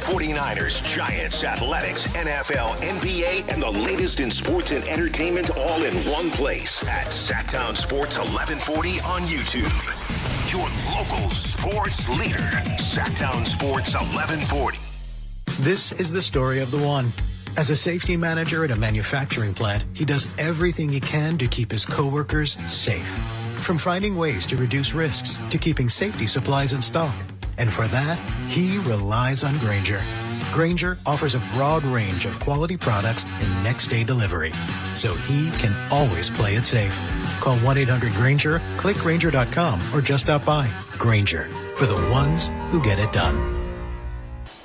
49ers, Giants, Athletics, NFL, NBA, and the latest in sports and entertainment all in one place at Sactown Sports 1140 on YouTube. Your local sports leader, Sactown Sports 1140. This is the story of the one. As a safety manager at a manufacturing plant, he does everything he can to keep his coworkers safe. From finding ways to reduce risks to keeping safety supplies in stock. And for that, he relies on Grainger. Grainger offers a broad range of quality products and next-day delivery, so he can always play it safe. Call 1-800-GRAINGER, click Grainger.com, or just stop by. Grainger, for the ones who get it done.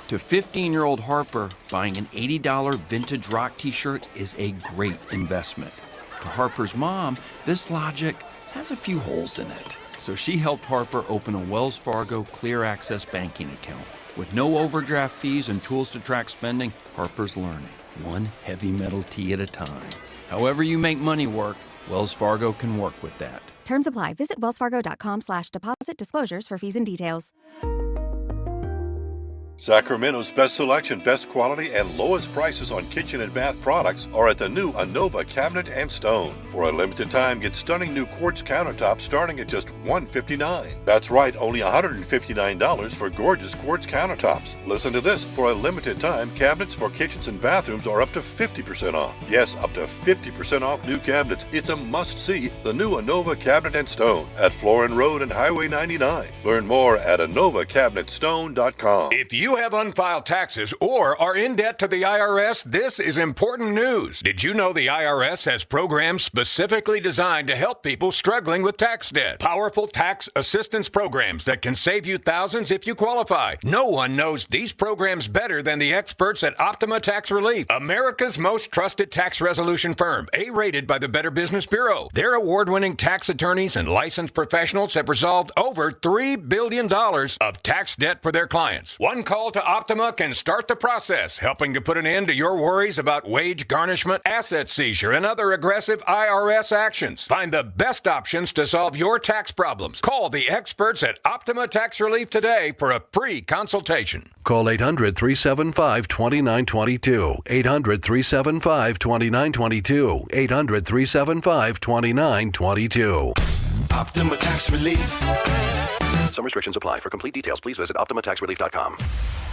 To 15-year-old Harper, buying an $80 vintage rock t-shirt is a great investment. To Harper's mom, this logic has a few holes in it. So she helped Harper open a Wells Fargo Clear Access banking account. With no overdraft fees and tools to track spending, Harper's learning, one heavy metal tee at a time. However you make money work, Wells Fargo can work with that. Terms apply. Visit wellsfargo.com/deposit disclosures for fees and details. Sacramento's best selection, best quality, and lowest prices on kitchen and bath products are at the new Anova Cabinet and Stone. For a limited time, get stunning new quartz countertops starting at just $159. That's right, only $159 for gorgeous quartz countertops. Listen to this, for a limited time, cabinets for kitchens and bathrooms are up to 50% off. Yes, up to 50% off new cabinets. It's a must-see, the new Anova Cabinet and Stone at Florin Road and Highway 99. Learn more at AnovaCabinetStone.com. If you have unfiled taxes or are in debt to the IRS, this is important news. Did you know the IRS has programs specifically designed to help people struggling with tax debt? Powerful tax assistance programs that can save you thousands if you qualify. No one knows these programs better than the experts at Optima Tax Relief, America's most trusted tax resolution firm, A-rated by the Better Business Bureau. Their award-winning tax attorneys and licensed professionals have resolved over $3 billion of tax debt for their clients. One call to Optima can start the process, helping to put an end to your worries about wage garnishment, asset seizure, and other aggressive IRS actions. Find the best options to solve your tax problems. Call the experts at Optima Tax Relief today for a free consultation. Call 800-375-2922. 800-375-2922. 800-375-2922. Optima Tax Relief. Some restrictions apply. For complete details, please visit OptimaTaxRelief.com.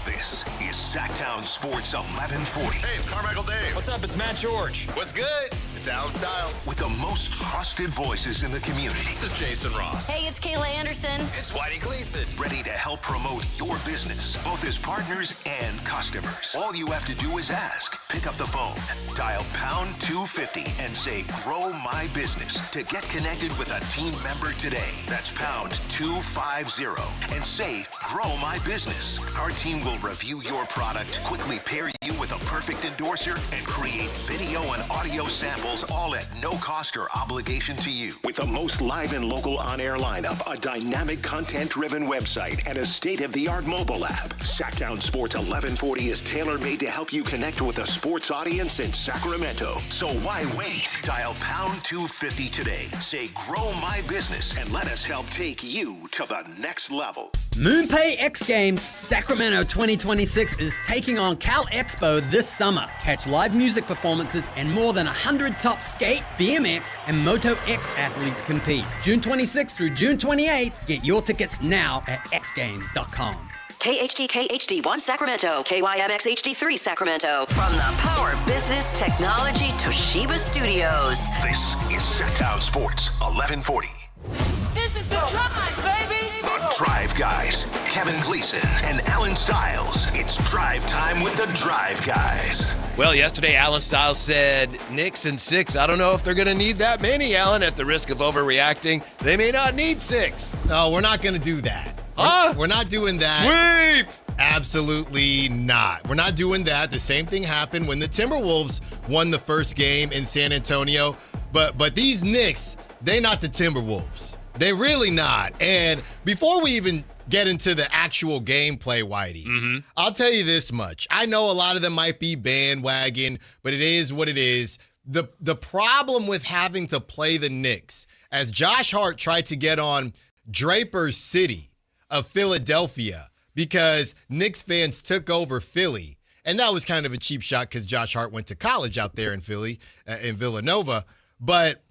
This is Sactown Sports 1140. Hey, it's Carmichael Dave. What's up? It's Matt George. What's good? It's Alan Stiles. With the most trusted voices in the community. This is Jason Ross. Hey, it's Kayla Anderson. It's Whitey Gleason. Ready to help promote your business, both as partners and customers. All you have to do is ask. Pick up the phone, dial pound 250 and say, grow my business to get connected with a team member today. That's pound 250 and say, grow my business. Our team will review your product, quickly pair you with a perfect endorser, and create video and audio samples all at no cost or obligation to you. With the most live and local on-air lineup, a dynamic content-driven website, and a state-of-the-art mobile app, Sactown Sports 1140 is tailor-made to help you connect with a sports audience in Sacramento. So why wait? Dial pound 250 today. Say, grow my business, and let us help take you to the next level. MoonPay X Games Sacramento 2026 is taking on Cal Expo this summer. Catch live music performances and more than 100 top skate, BMX, and Moto X athletes compete. June 26th through June 28th. Get your tickets now at xgames.com. KHD1 Sacramento, KYMX HD3 Sacramento. From the Power Business Technology Toshiba Studios. This is Sactown Sports 1140. This is the Drive, baby! The Drive Guys, Kevin Gleason and Alan Stiles. It's drive time with the Drive Guys. Well, yesterday, Alan Stiles said Knicks and 6. I don't know if they're going to need that many, Alan. At the risk of overreacting, they may not need 6. No, we're not going to do that. Huh? We're not doing that. Sweep! Absolutely not. We're not doing that. The same thing happened when the Timberwolves won the first game in San Antonio. But these Knicks, they're not the Timberwolves. They're really not. And before we even get into the actual gameplay, Whitey, I'll tell you this much. I know a lot of them might be bandwagon, but it is what it is. The problem with having to play the Knicks, as Josh Hart tried to get on Draper's City of Philadelphia, because Knicks fans took over Philly. And that was kind of a cheap shot because Josh Hart went to college out there in Philly, in Villanova. But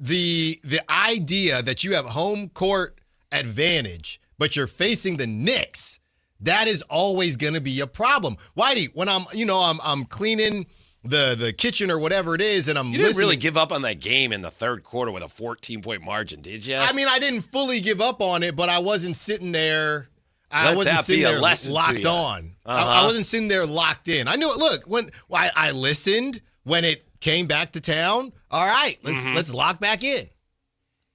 the idea that you have home court advantage, but you're facing the Knicks, that is always going to be a problem. Whitey, when I'm cleaning the kitchen or whatever it is, and You didn't really give up on that game in the third quarter with a 14-point margin, did you? I mean, I didn't fully give up on it, but I wasn't sitting there. I Let wasn't that sitting be a there lesson to locked you. on. Uh-huh. I wasn't sitting there locked in. I knew it. Look, when I listened when it came back to town. All right, let's lock back in.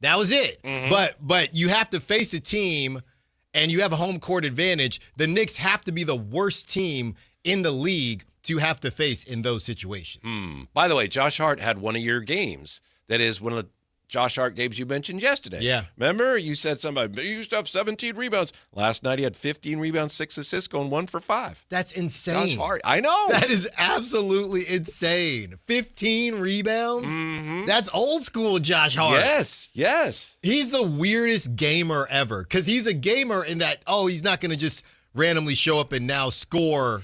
That was it. But you have to face a team, and you have a home court advantage. The Knicks have to be the worst team in the league to have to face in those situations. By the way, Josh Hart had one of your games. That is one of the Josh Hart games you mentioned yesterday. Yeah. Remember? You said somebody, he used to have 17 rebounds. Last night he had 15 rebounds, 6 assists, going 1 for 5. That's insane. Josh Hart. I know. That is absolutely insane. 15 rebounds? That's old school Josh Hart. Yes. He's the weirdest gamer ever because he's a gamer in that, he's not going to just randomly show up and now score,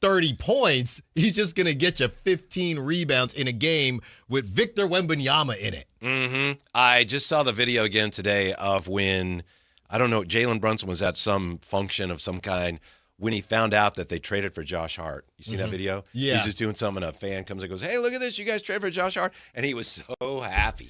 30 points. He's just going to get you 15 rebounds in a game with Victor Wembanyama in it. I just saw the video again today of when, I don't know, Jalen Brunson was at some function of some kind when he found out that they traded for Josh Hart. You see that video? Yeah. He's just doing something, and a fan comes and goes, hey, look at this. You guys traded for Josh Hart. And he was so happy.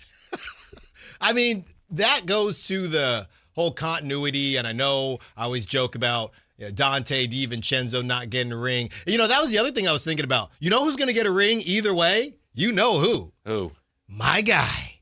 I mean, that goes to the whole continuity, and I know I always joke about Dante DiVincenzo not getting a ring. That was the other thing I was thinking about. You know who's going to get a ring either way? You know who. Who? My guy.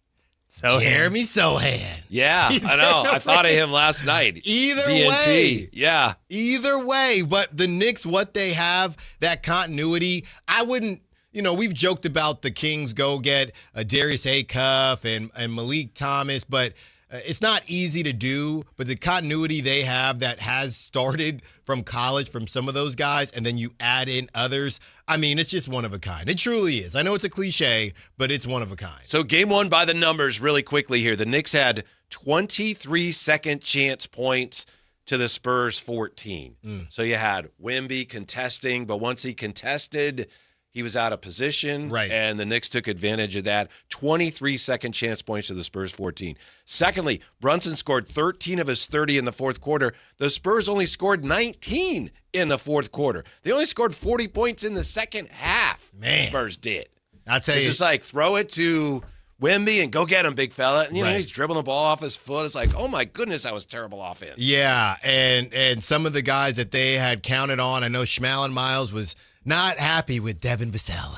Jeremy Sohan. Yeah, I know. I thought of him last night. Either DNP. way. Yeah. Either way. But the Knicks, what they have, that continuity, I wouldn't, we've joked about the Kings go get Darius Acuff and Malik Thomas, but it's not easy to do, but the continuity they have that has started from college from some of those guys, and then you add in others, I mean, it's just one of a kind. It truly is. I know it's a cliche, but it's one of a kind. So game one by the numbers really quickly here. The Knicks had 23 second chance points to the Spurs 14. So you had Wemby contesting, but once he contested, he was out of position, right? And the Knicks took advantage of that. 23 second chance points to the Spurs 14. Secondly, Brunson scored 13 of his 30 in the fourth quarter. The Spurs only scored 19 in the fourth quarter. They only scored 40 points in the second half. Man. The Spurs did. I'll tell you. It's just like throw it to Wemby and go get him, big fella. And, he's dribbling the ball off his foot. It's like, oh, my goodness, that was terrible offense. Yeah, and some of the guys that they had counted on, I know Schmal and Miles was not happy with Devin Vassell.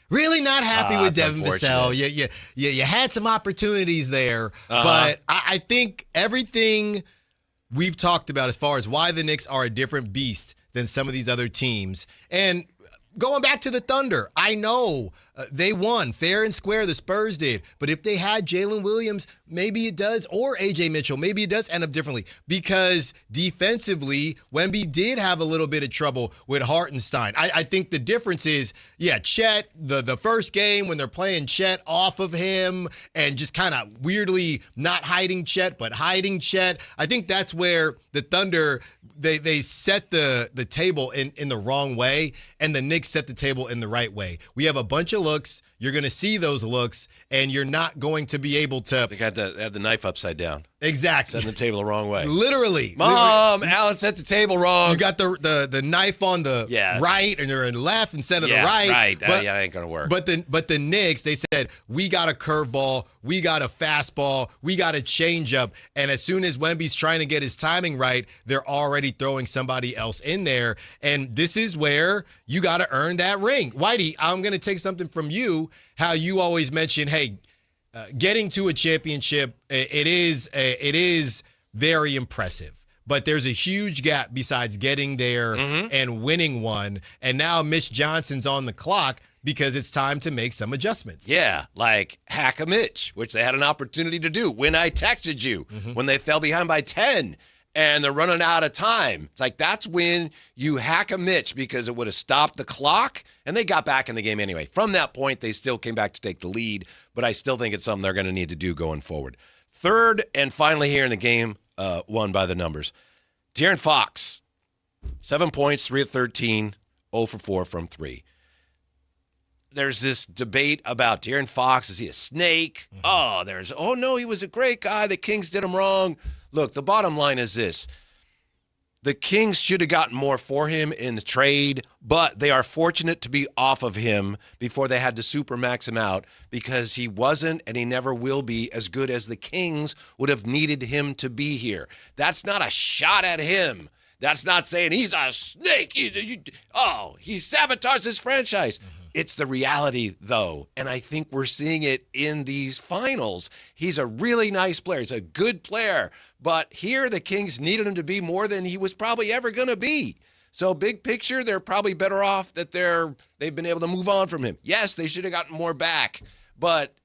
Really not happy with Devin Vassell. You had some opportunities there, but I think everything we've talked about as far as why the Knicks are a different beast than some of these other teams, and going back to the Thunder, I know they won fair and square, the Spurs did. But if they had Jalen Williams, maybe it does, or A.J. Mitchell, maybe it does end up differently. Because defensively, Wemby did have a little bit of trouble with Hartenstein. I think the difference is, Chet, the first game when they're playing Chet off of him and just kind of weirdly not hiding Chet, but hiding Chet. I think that's where the Thunder, they set the table in the wrong way, and the Knicks set the table in the right way. We have a bunch of looks. You're going to see those looks, and you're not going to be able to. They had the knife upside down. Exactly. Setting the table the wrong way. Literally. Mom, Alan set the table wrong. You got the knife on the right, and you're in left instead of the right. Right. But, that ain't going to work. But the Knicks, they said, we got a curveball, we got a fastball, we got a changeup, and as soon as Wemby's trying to get his timing right, they're already throwing somebody else in there, and this is where you got to earn that ring. Whitey, I'm going to take something from you, how you always mention, hey, getting to a championship, it is very impressive. But there's a huge gap besides getting there and winning one. And now Mitch Johnson's on the clock because it's time to make some adjustments. Yeah, like hack a Mitch, which they had an opportunity to do when I texted you when they fell behind by 10 and they're running out of time. It's like that's when you hack a Mitch because it would have stopped the clock, and they got back in the game anyway. From that point, they still came back to take the lead, but I still think it's something they're going to need to do going forward. Third and finally here in the game, won by the numbers. De'Aaron Fox, 7 points, 3 of 13, 0 for 4 from 3. There's this debate about De'Aaron Fox. Is he a snake? Oh, no, he was a great guy. The Kings did him wrong. Look, the bottom line is this. The Kings should have gotten more for him in the trade, but they are fortunate to be off of him before they had to supermax him out because he wasn't and he never will be as good as the Kings would have needed him to be here. That's not a shot at him. That's not saying he's a snake. He sabotaged his franchise. It's the reality, though, and I think we're seeing it in these finals. He's a really nice player. He's a good player, but here the Kings needed him to be more than he was probably ever going to be. So big picture, they're probably better off that they've been able to move on from him. Yes, they should have gotten more back, but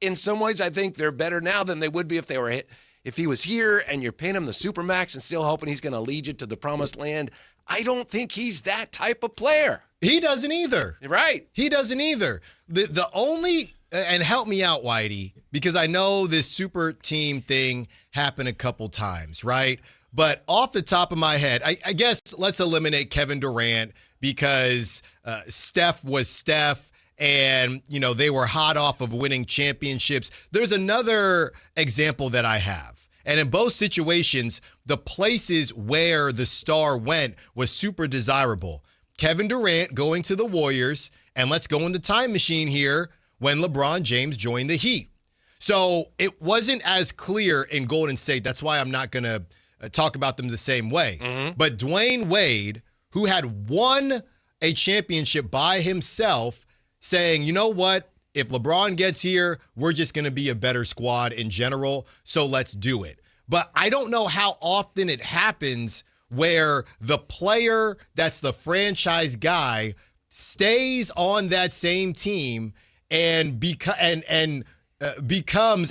in some ways I think they're better now than they would be if he was here and you're paying him the supermax and still hoping he's going to lead you to the promised land. I don't think he's that type of player. He doesn't either. Right. He doesn't either. The only, and help me out, Whitey, because I know this super team thing happened a couple times, right? But off the top of my head, I guess let's eliminate Kevin Durant because Steph was Steph and, they were hot off of winning championships. There's another example that I have. And in both situations, the places where the star went was super desirable. Kevin Durant going to the Warriors, and let's go in the time machine here when LeBron James joined the Heat. So it wasn't as clear in Golden State. That's why I'm not going to talk about them the same way. Mm-hmm. But Dwayne Wade, who had won a championship by himself, saying, you know what? If LeBron gets here, we're just going to be a better squad in general, so let's do it. But I don't know how often it happens where the player that's the franchise guy stays on that same team and becomes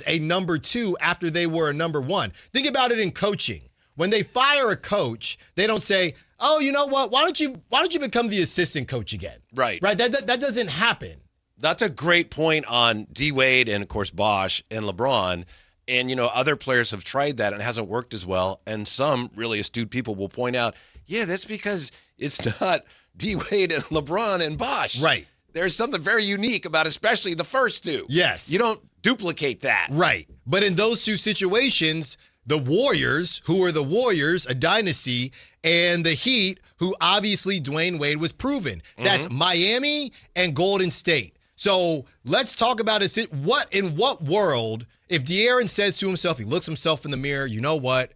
a number 2 after they were a number 1. Think about it in coaching. When they fire a coach, they don't say, oh, you know what? Why don't you become the assistant coach again? Right. Right. That doesn't happen. That's a great point on D. Wade and, of course, Bosh and LeBron. And, other players have tried that and it hasn't worked as well. And some really astute people will point out, yeah, that's because it's not D. Wade and LeBron and Bosh. Right. There's something very unique about especially the first two. Yes. You don't duplicate that. Right. But in those two situations, the Warriors, who were the Warriors, a dynasty, and the Heat, who obviously Dwayne Wade was proven. Mm-hmm. That's Miami and Golden State. So let's talk about it. In what world, if De'Aaron says to himself, he looks himself in the mirror, you know what?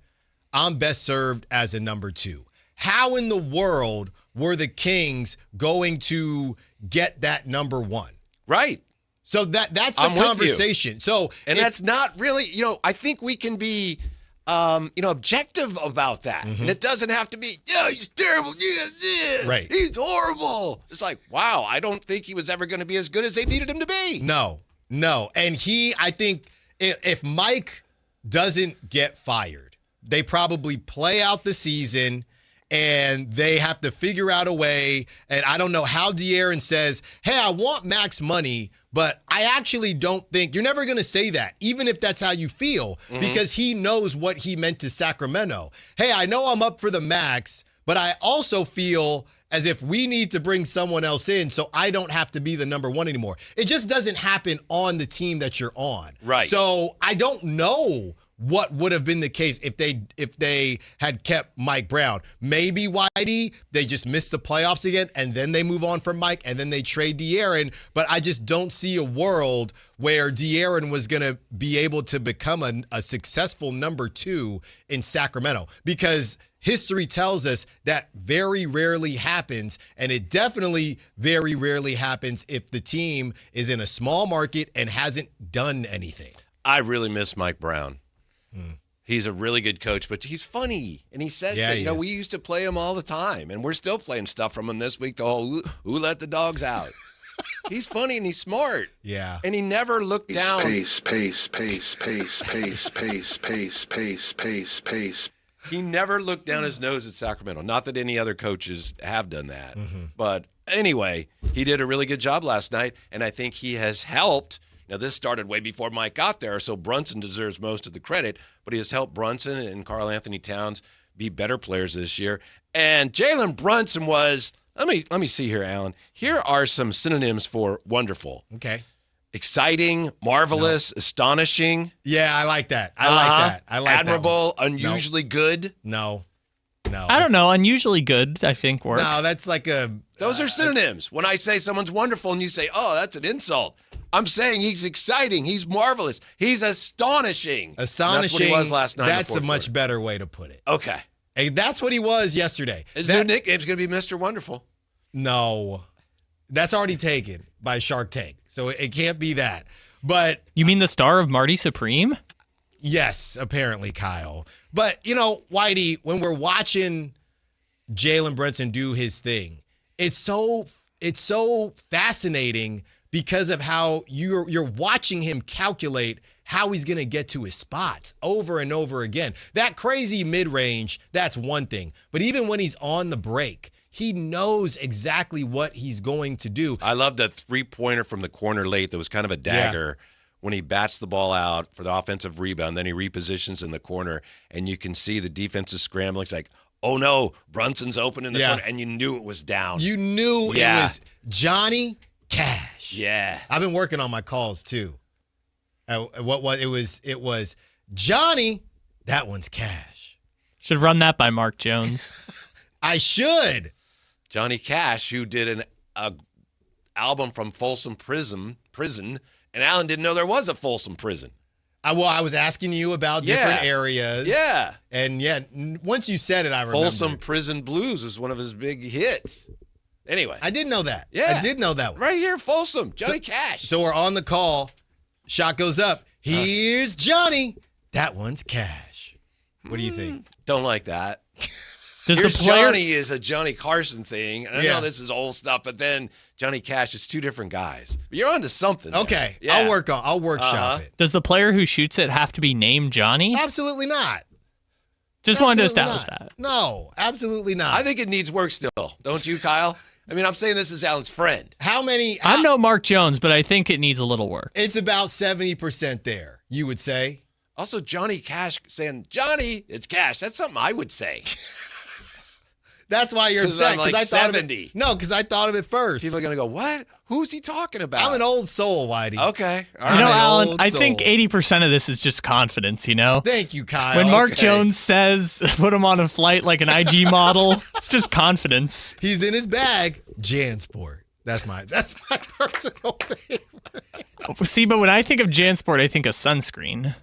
I'm best served as a number 2. How in the world were the Kings going to get that number 1? Right. So that's the conversation. So that's not really, I think we can be objective about that. Mm-hmm. And it doesn't have to be, he's terrible. Yeah. Right. He's horrible. It's like, wow, I don't think he was ever going to be as good as they needed him to be. No. And I think if Mike doesn't get fired, they probably play out the season and they have to figure out a way. And I don't know how De'Aaron says, hey, I want max money, but I actually don't think you're never going to say that, even if that's how you feel, because he knows what he meant to Sacramento. Hey, I know I'm up for the max, but I also feel as if we need to bring someone else in so I don't have to be the number 1 anymore. It just doesn't happen on the team that you're on. Right. So I don't know what would have been the case if they had kept Mike Brown. Maybe, Whitey, they just missed the playoffs again, and then they move on from Mike, and then they trade De'Aaron. But I just don't see a world where De'Aaron was going to be able to become a successful number 2 in Sacramento, because history tells us that very rarely happens, and it definitely very rarely happens if the team is in a small market and hasn't done anything. I really miss Mike Brown. He's a really good coach, but he's funny, and he says that. We used to play him all the time, and we're still playing stuff from him this week, the whole who let the dogs out. He's funny, and he's smart. Yeah. And he never looked down. Pace. He never looked down his nose at Sacramento. Not that any other coaches have done that. Mm-hmm. But anyway, he did a really good job last night, and I think he has helped. Now, this started way before Mike got there, so Brunson deserves most of the credit, but he has helped Brunson and Karl Anthony Towns be better players this year. And Jalen Brunson was, let me see here, Alan. Here are some synonyms for wonderful. Okay. Exciting, marvelous, astonishing. Yeah, I like that. I like admirable, that unusually good. No. I don't know. Unusually good, I think, works. No, that's like a... Those are synonyms. When I say someone's wonderful and you say, oh, that's an insult. I'm saying he's exciting. He's marvelous. He's astonishing. Astonishing. That's what he was last night. That's a much better way to put it. Okay. Hey, that's what he was yesterday. His new nickname's going to be Mr. Wonderful. No. That's already taken by Shark Tank. So it can't be that. But you mean the star of Marty Supreme? Yes, apparently, Kyle. But, Whitey, when we're watching Jalen Brunson do his thing, it's so fascinating because of how you're watching him calculate how he's going to get to his spots over and over again. That crazy mid-range, that's one thing. But even when he's on the break, he knows exactly what he's going to do. I love the three-pointer from the corner late that was kind of a dagger. Yeah. When he bats the ball out for the offensive rebound, then he repositions in the corner, and you can see the defense is scrambling. It's like, oh, no, Brunson's open in the corner, and you knew it was down. You knew it was Johnny Cash. Yeah. I've been working on my calls, too. It was Johnny, that one's Cash. Should run that by Mark Jones. I should. Johnny Cash, who did an album from Folsom Prison, and Alan didn't know there was a Folsom Prison. I was asking you about different areas. Yeah. And once you said it, I remember. Folsom Prison Blues was one of his big hits. Anyway. I did know that. Yeah. I did know that one. Right here, Folsom, Johnny Cash. So we're on the call. Shot goes up. Here's Johnny. That one's Cash. What do you think? Don't like that. Here's Johnny is a Johnny Carson thing. And I know this is old stuff, but then Johnny Cash is two different guys. But you're onto something. Okay. Yeah. I'll workshop it. Does the player who shoots it have to be named Johnny? Absolutely not. Just wanted to establish that. No, absolutely not. I think it needs work still. Don't you, Kyle? I mean, I'm saying this is Alan's friend. I'm no Mark Jones, but I think it needs a little work. It's about 70% there, you would say. Also, Johnny Cash saying, Johnny, it's Cash. That's something I would say. That's why you're upset. I'm like I 70. No, because I thought of it first. People are going to go, what? Who's he talking about? I'm an old soul, Whitey. Okay. Alan, I think 80% of this is just confidence, Thank you, Kyle. When Mark Jones says, put him on a flight like an IG model, it's just confidence. He's in his bag. JanSport. That's my personal favorite. See, but when I think of JanSport, I think of sunscreen.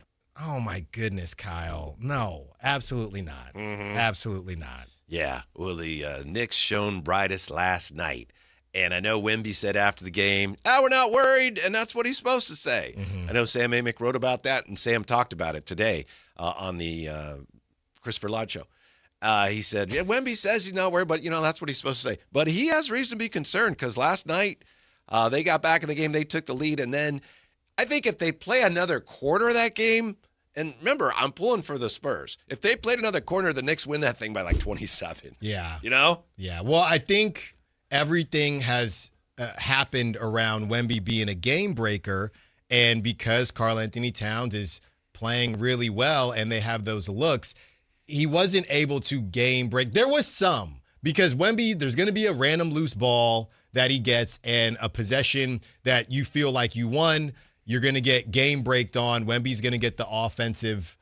Oh, my goodness, Kyle. No, absolutely not. Mm-hmm. Absolutely not. Yeah, well, the Knicks shone brightest last night. And I know Wemby said after the game, we're not worried, and that's what he's supposed to say. Mm-hmm. I know Sam Amick wrote about that, and Sam talked about it today on the Christopher Lodge show. He said, Wemby says he's not worried, but, that's what he's supposed to say. But he has reason to be concerned because last night they got back in the game, they took the lead, and then I think if they play another quarter of that game, and remember, I'm pulling for the Spurs. If they played another quarter, the Knicks win that thing by like 27. Yeah. Yeah. Well, I think everything has happened around Wemby being a game breaker, and because Karl Anthony Towns is playing really well and they have those looks, he wasn't able to game break. There was some, because Wemby, there's going to be a random loose ball that he gets and a possession that you feel like you won. You're going to get game breaked on. Wemby's going to get the offensive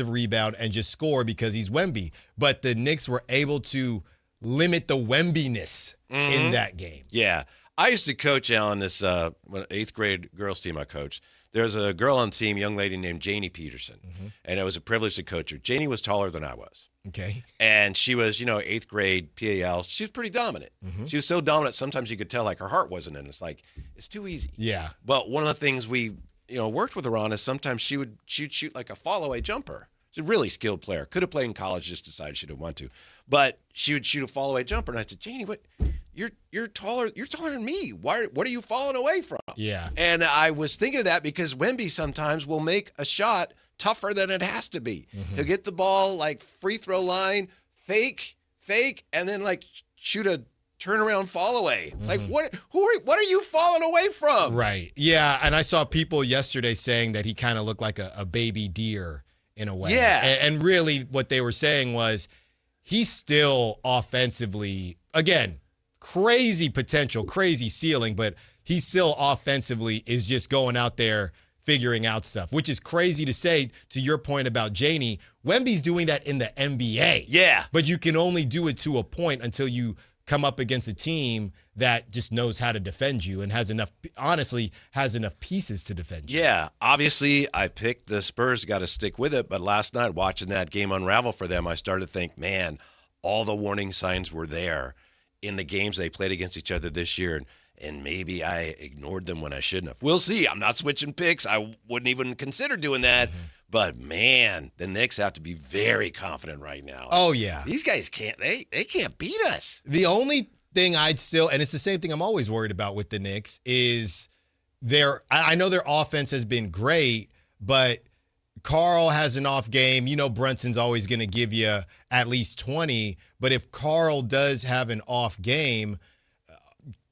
rebound and just score because he's Wemby. But the Knicks were able to limit the Wembiness in that game. Yeah. I used to coach, Alan, this 8th grade girls team I coached. There's a girl on the team, young lady named Janie Peterson, and it was a privilege to coach her. Janie was taller than I was. Okay. And she was, 8th grade PAL. She was pretty dominant. Mm-hmm. She was so dominant, sometimes you could tell like her heart wasn't in it. It's like, it's too easy. Yeah. But one of the things we, worked with her on is sometimes she'd shoot like a fall-away jumper. She's a really skilled player. Could have played in college, just decided she didn't want to. But she would shoot a fall-away jumper. And I said, Janie, what? You're taller than me. What are you falling away from? Yeah. And I was thinking of that because Wemby sometimes will make a shot tougher than it has to be. Mm-hmm. He'll get the ball like free throw line, fake, and then like shoot a turnaround fall away. Mm-hmm. Like what are you falling away from? Right. Yeah. And I saw people yesterday saying that he kind of looked like a baby deer in a way. Yeah. And really what they were saying was he's still offensively, again, crazy potential, crazy ceiling, but he still offensively is just going out there figuring out stuff, which is crazy to say. To your point about Janie, Wemby's doing that in the NBA. Yeah. But you can only do it to a point until you come up against a team that just knows how to defend you and has enough pieces to defend you. Yeah, obviously I picked the Spurs, got to stick with it, but last night watching that game unravel for them, I started to think, man, all the warning signs were there in the games they played against each other this year, and maybe I ignored them when I shouldn't have. We'll see. I'm not switching picks. I wouldn't even consider doing that. But, man, the Knicks have to be very confident right now. Oh, yeah. These guys can't beat us. The only thing I'd still, and it's the same thing I'm always worried about with the Knicks, is I know their offense has been great, but Carl has an off game. You know Brunson's always going to give you at least 20, but if Carl does have an off game,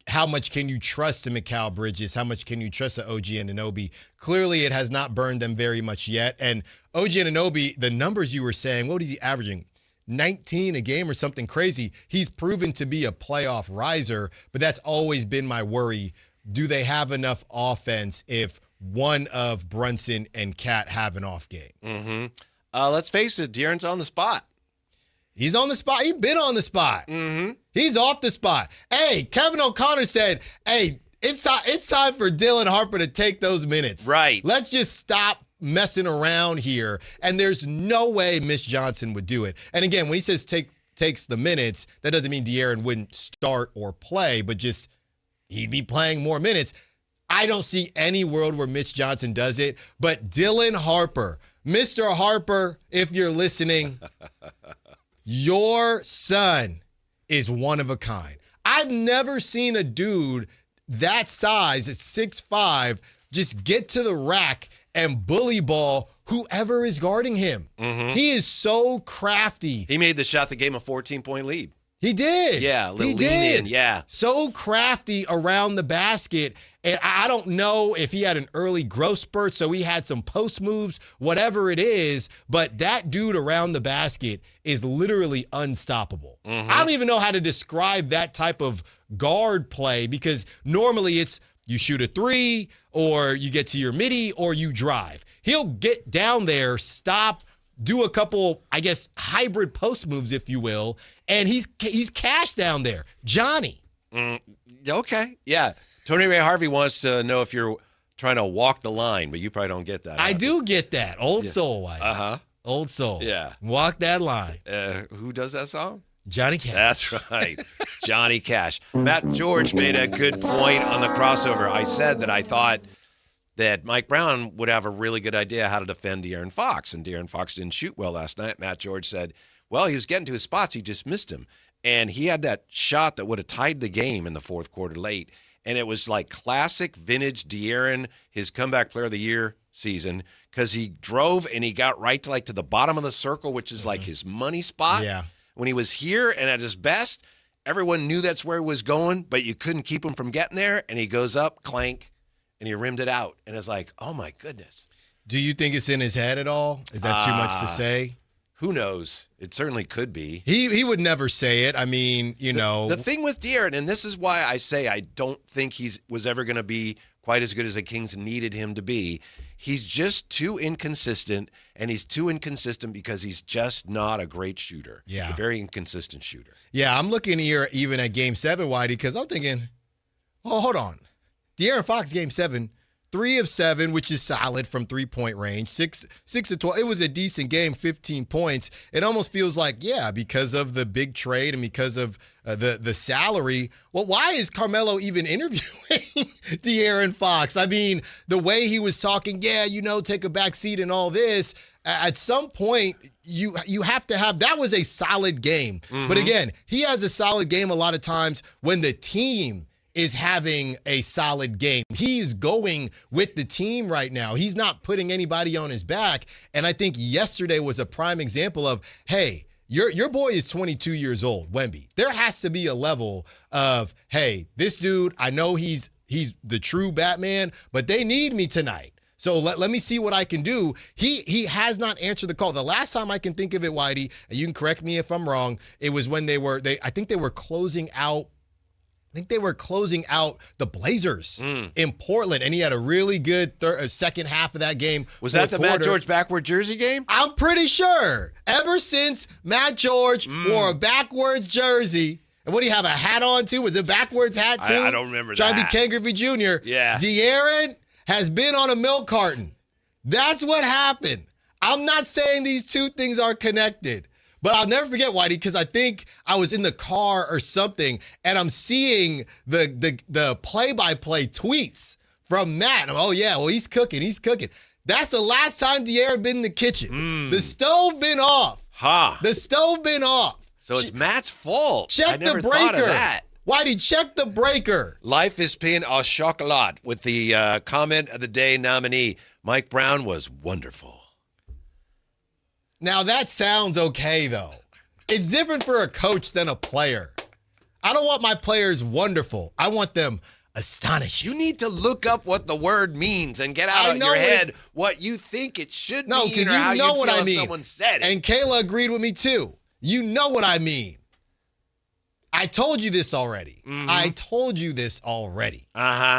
how much can you trust to Mikal Bridges? How much can you trust to OG Anunoby? Clearly, it has not burned them very much yet. And OG Anunoby, the numbers you were saying, what is he averaging? 19 a game or something crazy. He's proven to be a playoff riser, but that's always been my worry. Do they have enough offense if one of Brunson and Cat have an off game? Mm-hmm. Let's face it, De'Aaron's on the spot. He's on the spot. He's been on the spot. Mm-hmm. He's off the spot. Hey, Kevin O'Connor said, hey, it's time for Dylan Harper to take those minutes. Right. Let's just stop messing around here. And there's no way Mitch Johnson would do it. And again, when he says takes the minutes, that doesn't mean De'Aaron wouldn't start or play, but just he'd be playing more minutes. I don't see any world where Mitch Johnson does it. But Dylan Harper, Mr. Harper, if you're listening, your son is one of a kind. I've never seen a dude that size at 6'5", just get to the rack and bully ball whoever is guarding him. Mm-hmm. He is so crafty. He made the shot that gave him a 14-point lead. He did. Yeah, a little he lean did. in, yeah. So crafty around the basket. And I don't know if he had an early growth spurt, so he had some post moves, whatever it is, but that dude around the basket is literally unstoppable. Mm-hmm. I don't even know how to describe that type of guard play, because normally it's you shoot a three or you get to your midi or you drive. He'll get down there, stop, do a couple, I guess, hybrid post moves, if you will, and he's cash down there. Johnny. Okay, yeah. Tony Ray Harvey wants to know if you're trying to walk the line, but you probably don't get that. I do get that. Old soul. Uh-huh. Old soul. Yeah. Walk that line. Who does that song? Johnny Cash. That's right. Johnny Cash. Matt George made a good point on the crossover. I said that I thought that Mike Brown would have a really good idea how to defend De'Aaron Fox, and De'Aaron Fox didn't shoot well last night. Matt George said, well, he was getting to his spots. He just missed him. And he had that shot that would have tied the game in the fourth quarter late. And it was like classic vintage De'Aaron, his comeback player of the year season, because he drove and he got right to the bottom of the circle, which is like his money spot. Yeah. When he was here and at his best, everyone knew that's where he was going, but you couldn't keep him from getting there. And he goes up, clank, and he rimmed it out. And it's like, oh my goodness. Do you think it's in his head at all? Is that too much to say? Who knows? It certainly could be. He would never say it. I mean, The thing with De'Aaron, and this is why I say I don't think he was ever going to be quite as good as the Kings needed him to be. He's just too inconsistent, and he's too inconsistent because he's just not a great shooter. Yeah. He's a very inconsistent shooter. Yeah, I'm looking here even at Game 7, Whitey, because I'm thinking, oh, hold on. De'Aaron Fox, Game 7, 3 of 7, which is solid from three-point range. 6 of 12. It was a decent game, 15 points. It almost feels like, yeah, because of the big trade and because of the salary. Well, why is Carmelo even interviewing De'Aaron Fox? I mean, the way he was talking, take a back seat and all this. At some point, you have to have, that was a solid game. Mm-hmm. But again, he has a solid game a lot of times when the team is having a solid game. He's going with the team right now. He's not putting anybody on his back. And I think yesterday was a prime example of, hey, your boy is 22 years old, Wemby. There has to be a level of, hey, this dude, I know he's the true Batman, but they need me tonight. So let me see what I can do. He has not answered the call. The last time I can think of it, Whitey, and you can correct me if I'm wrong, it was when I think they were closing out the Blazers in Portland, and he had a really good second half of that game. Was that the Matt George backward jersey game? I'm pretty sure. Ever since Matt George wore a backwards jersey, and what do you have, a hat on too? Was it backwards hat too? I don't remember Trying that. to be Ken Griffey Jr. Yeah. De'Aaron has been on a milk carton. That's what happened. I'm not saying these two things are connected, but I'll never forget, Whitey, because I think I was in the car or something, and I'm seeing the play-by-play tweets from Matt. Oh, yeah, well, he's cooking. That's the last time De'Aaron been in the kitchen. The stove been off. The stove been off. So it's Matt's fault. Check the breaker. Thought of that. Whitey, check the breaker. Life is pain au chocolat with the comment of the day nominee. Mike Brown was wonderful. Now, that sounds okay, though. It's different for a coach than a player. I don't want my players wonderful. I want them astonished. You need to look up what the word means and get out of your head what you think it should mean, because or how you know you what feel I if mean. someone said it. And Kayla agreed with me, too. You know what I mean. I told you this already.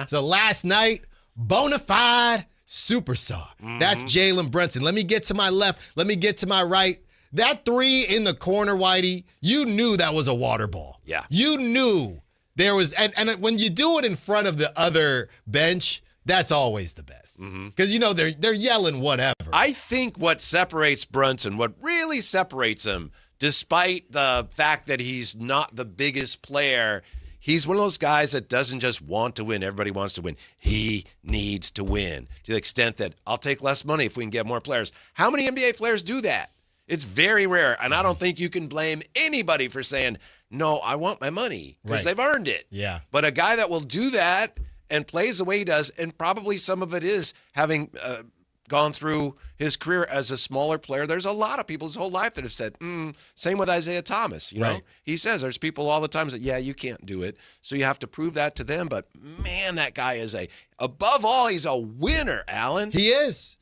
So last night, bona fide superstar. That's Jalen Brunson. Let me get to my left. Let me get to my right. That three in the corner, Whitey, you knew that was a water ball. Yeah. You knew there was, and when you do it in front of the other bench, that's always the best. Because, they're yelling whatever. I think what separates Brunson, what really separates him, despite the fact that he's not the biggest player, he's one of those guys that doesn't just want to win. Everybody wants to win. He needs to win to the extent that I'll take less money if we can get more players. How many NBA players do that? It's very rare, and I don't think you can blame anybody for saying, no, I want my money, because they've earned it. Yeah. But a guy that will do that and plays the way he does, and probably some of it is having gone through his career as a smaller player. There's a lot of people his whole life that have said, same with Isaiah Thomas, you know? He says there's people all the time that, yeah, you can't do it. So you have to prove that to them. But man, that guy is above all, he's a winner, Alan. He is.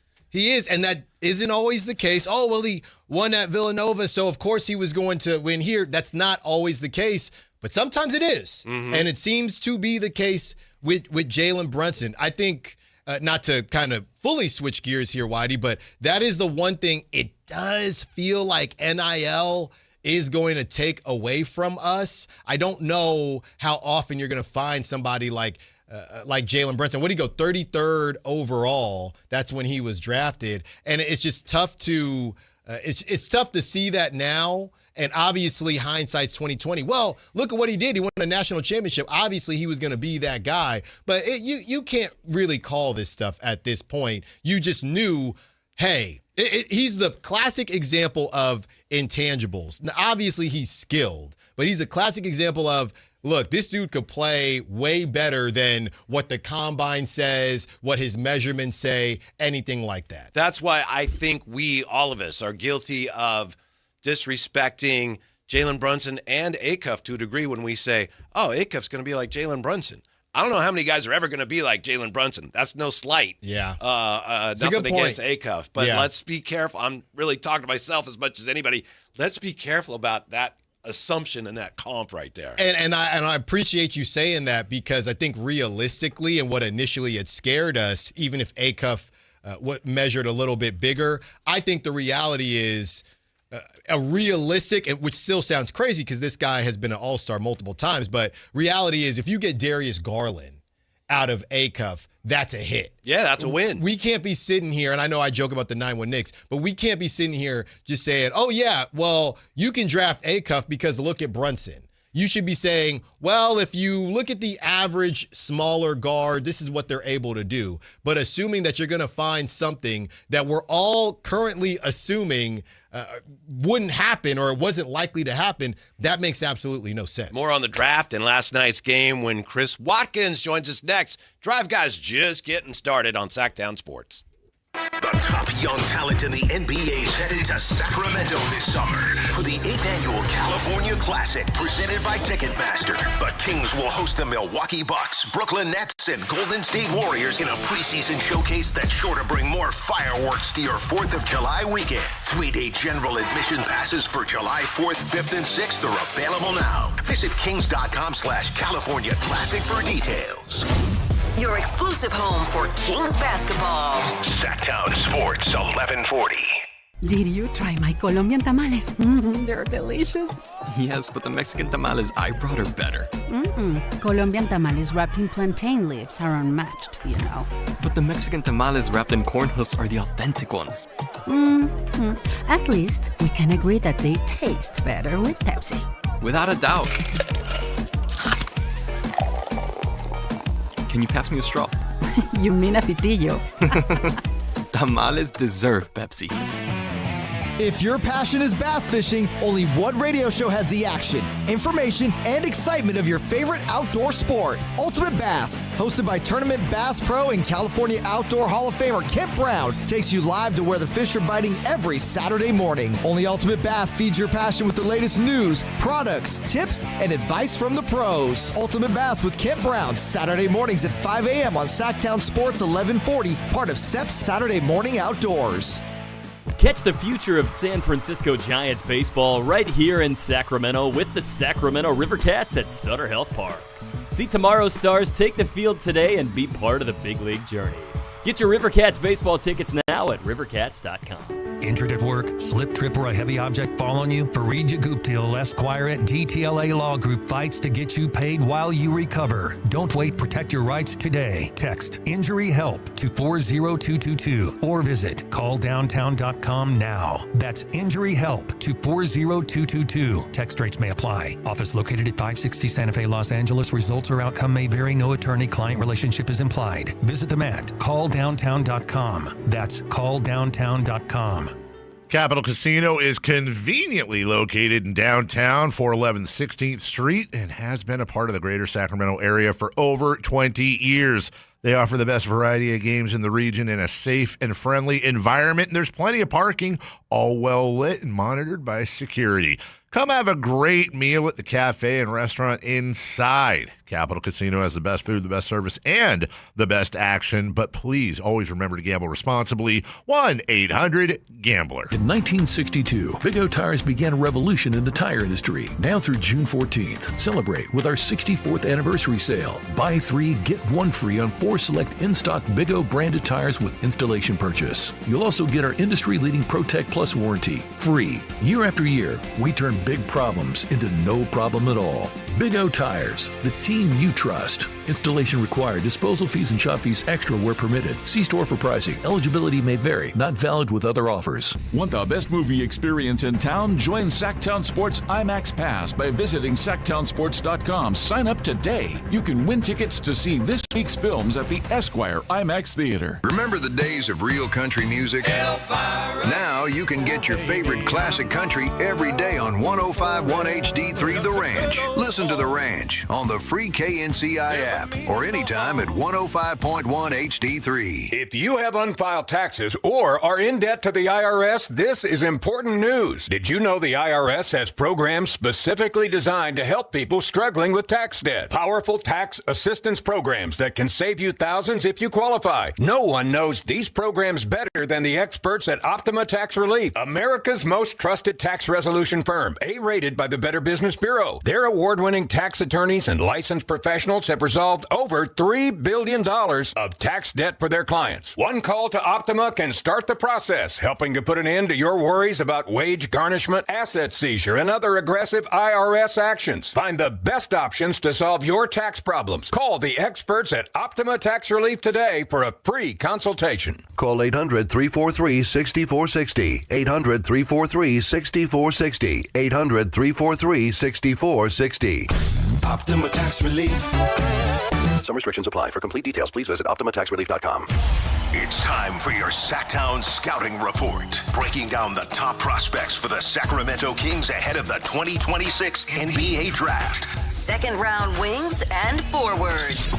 And that isn't always the case. Oh, well, he won at Villanova, so of course he was going to win here. That's not always the case, but sometimes it is. And it seems to be the case with Jalen Brunson. I think, not to kind of fully switch gears here, Whitey, but that is the one thing. It does feel like NIL is going to take away from us. I don't know how often you're going to find somebody like Jalen Brunson. What did he go, 33rd overall? That's when he was drafted. And it's just tough to it's tough to see that now. And obviously, hindsight's 2020. Well, look at what he did. He won a national championship. Obviously, he was going to be that guy. But you can't really call this stuff at this point. You just knew, hey, he's the classic example of intangibles. Now, obviously, he's skilled. But he's a classic example of, look, this dude could play way better than what the combine says, what his measurements say, anything like that. That's why I think all of us, are guilty of disrespecting Jalen Brunson and Acuff to a degree when we say, oh, Acuff's going to be like Jalen Brunson. I don't know how many guys are ever going to be like Jalen Brunson. That's no slight. Yeah. Nothing against Acuff. But let's be careful. I'm really talking to myself as much as anybody. Let's be careful about that assumption and that comp right there. And I appreciate you saying that, because I think realistically, and what initially had scared us, even if Acuff measured a little bit bigger, I think the reality is a realistic, which still sounds crazy because this guy has been an all-star multiple times, but reality is if you get Darius Garland out of Acuff, that's a hit. Yeah, that's a win. We can't be sitting here, and I know I joke about the 9-1 Knicks, but we can't be sitting here just saying, oh, yeah, well, you can draft Acuff because look at Brunson. You should be saying, well, if you look at the average smaller guard, this is what they're able to do. But assuming that you're going to find something that we're all currently assuming wouldn't happen or wasn't likely to happen, that makes absolutely no sense. More on the draft and last night's game when Chris Watkins joins us next. Drive Guys just getting started on Sactown Sports. The top young talent in the NBA is headed to Sacramento this summer for the 8th Annual California Classic presented by Ticketmaster. The Kings will host the Milwaukee Bucks, Brooklyn Nets, and Golden State Warriors in a preseason showcase that's sure to bring more fireworks to your 4th of July weekend. 3-day general admission passes for July 4th, 5th, and 6th are available now. Visit kings.com/California Classic for details. Your exclusive home for Kings basketball. Sactown Sports 1140. Did you try my Colombian tamales? They're delicious. Yes, but the Mexican tamales I brought are better. Colombian tamales wrapped in plantain leaves are unmatched, you know. But the Mexican tamales wrapped in corn husks are the authentic ones. At least we can agree that they taste better with Pepsi. Without a doubt. Can you pass me a straw? You mean a pitillo. Tamales deserve Pepsi. If your passion is bass fishing, only one radio show has the action, information, and excitement of your favorite outdoor sport. Ultimate Bass, hosted by Tournament Bass Pro and California Outdoor Hall of Famer Kent Brown, takes you live to where the fish are biting every Saturday morning. Only Ultimate Bass feeds your passion with the latest news, products, tips, and advice from the pros. Ultimate Bass with Kent Brown, Saturday mornings at 5 a.m. on Sactown Sports 1140, part of SEP's Saturday Morning Outdoors. Catch the future of San Francisco Giants baseball right here in Sacramento with the Sacramento River Cats at Sutter Health Park. See tomorrow's stars take the field today and be part of the big league journey. Get your River Cats baseball tickets now at rivercats.com. Injured at work, slip, trip, or a heavy object fall on you? Fareed Yaguptil, Esquire at DTLA Law Group fights to get you paid while you recover. Don't wait. Protect your rights today. Text Injury Help to 40222 or visit calldowntown.com now. That's Injury Help to 40222. Text rates may apply. Office located at 560 Santa Fe, Los Angeles. Results or outcome may vary. No attorney-client relationship is implied. Visit them at calldowntown.com. That's calldowntown.com. Capital Casino is conveniently located in downtown, 411 16th Street, and has been a part of the greater Sacramento area for over 20 years. They offer the best variety of games in the region in a safe and friendly environment, and there's plenty of parking, all well lit and monitored by security. Come have a great meal at the cafe and restaurant inside. Capital Casino has the best food, the best service, and the best action. But please always remember to gamble responsibly. 1-800-GAMBLER. In 1962, Big O Tires began a revolution in the tire industry. Now through June 14th, celebrate with our 64th anniversary sale. Buy 3, get 1 free on 4 select in-stock Big O branded tires with installation purchase. You'll also get our industry-leading ProTech Plus warranty, free. Year after year, we turn big problems into no problem at all. Big O Tires, the team you trust. Installation required. Disposal fees and shop fees extra where permitted. See store for pricing. Eligibility may vary. Not valid with other offers. Want the best movie experience in town? Join Sactown Sports IMAX Pass by visiting SactownSports.com. Sign up today. You can win tickets to see this week's films at the Esquire IMAX Theater. Remember the days of real country music? Now you can get your favorite classic country every day on 105.1 HD3 The Ranch. Listen to The Ranch on the free KNCI app or anytime at 105.1 HD3. If you have unfiled taxes or are in debt to the IRS, this is important news. Did you know the IRS has programs specifically designed to help people struggling with tax debt? Powerful tax assistance programs that can save you thousands if you qualify. No one knows these programs better than the experts at Optima Tax Relief, America's most trusted tax resolution firm, A-rated by the Better Business Bureau. Their award-winning tax attorneys and licensed professionals have resolved over $3 billion of tax debt for their clients. One call to Optima can start the process, helping to put an end to your worries about wage garnishment, asset seizure, and other aggressive IRS actions. Find the best options to solve your tax problems. Call the experts at Optima Tax Relief today for a free consultation. Call 800-343-6460. 800-343-6460. 800-343-6460. Optima Tax Relief. Some restrictions apply. For complete details, please visit OptimaTaxRelief.com. It's time for your Sactown Scouting Report, breaking down the top prospects for the Sacramento Kings ahead of the 2026 NBA Draft. Second round wings and forwards.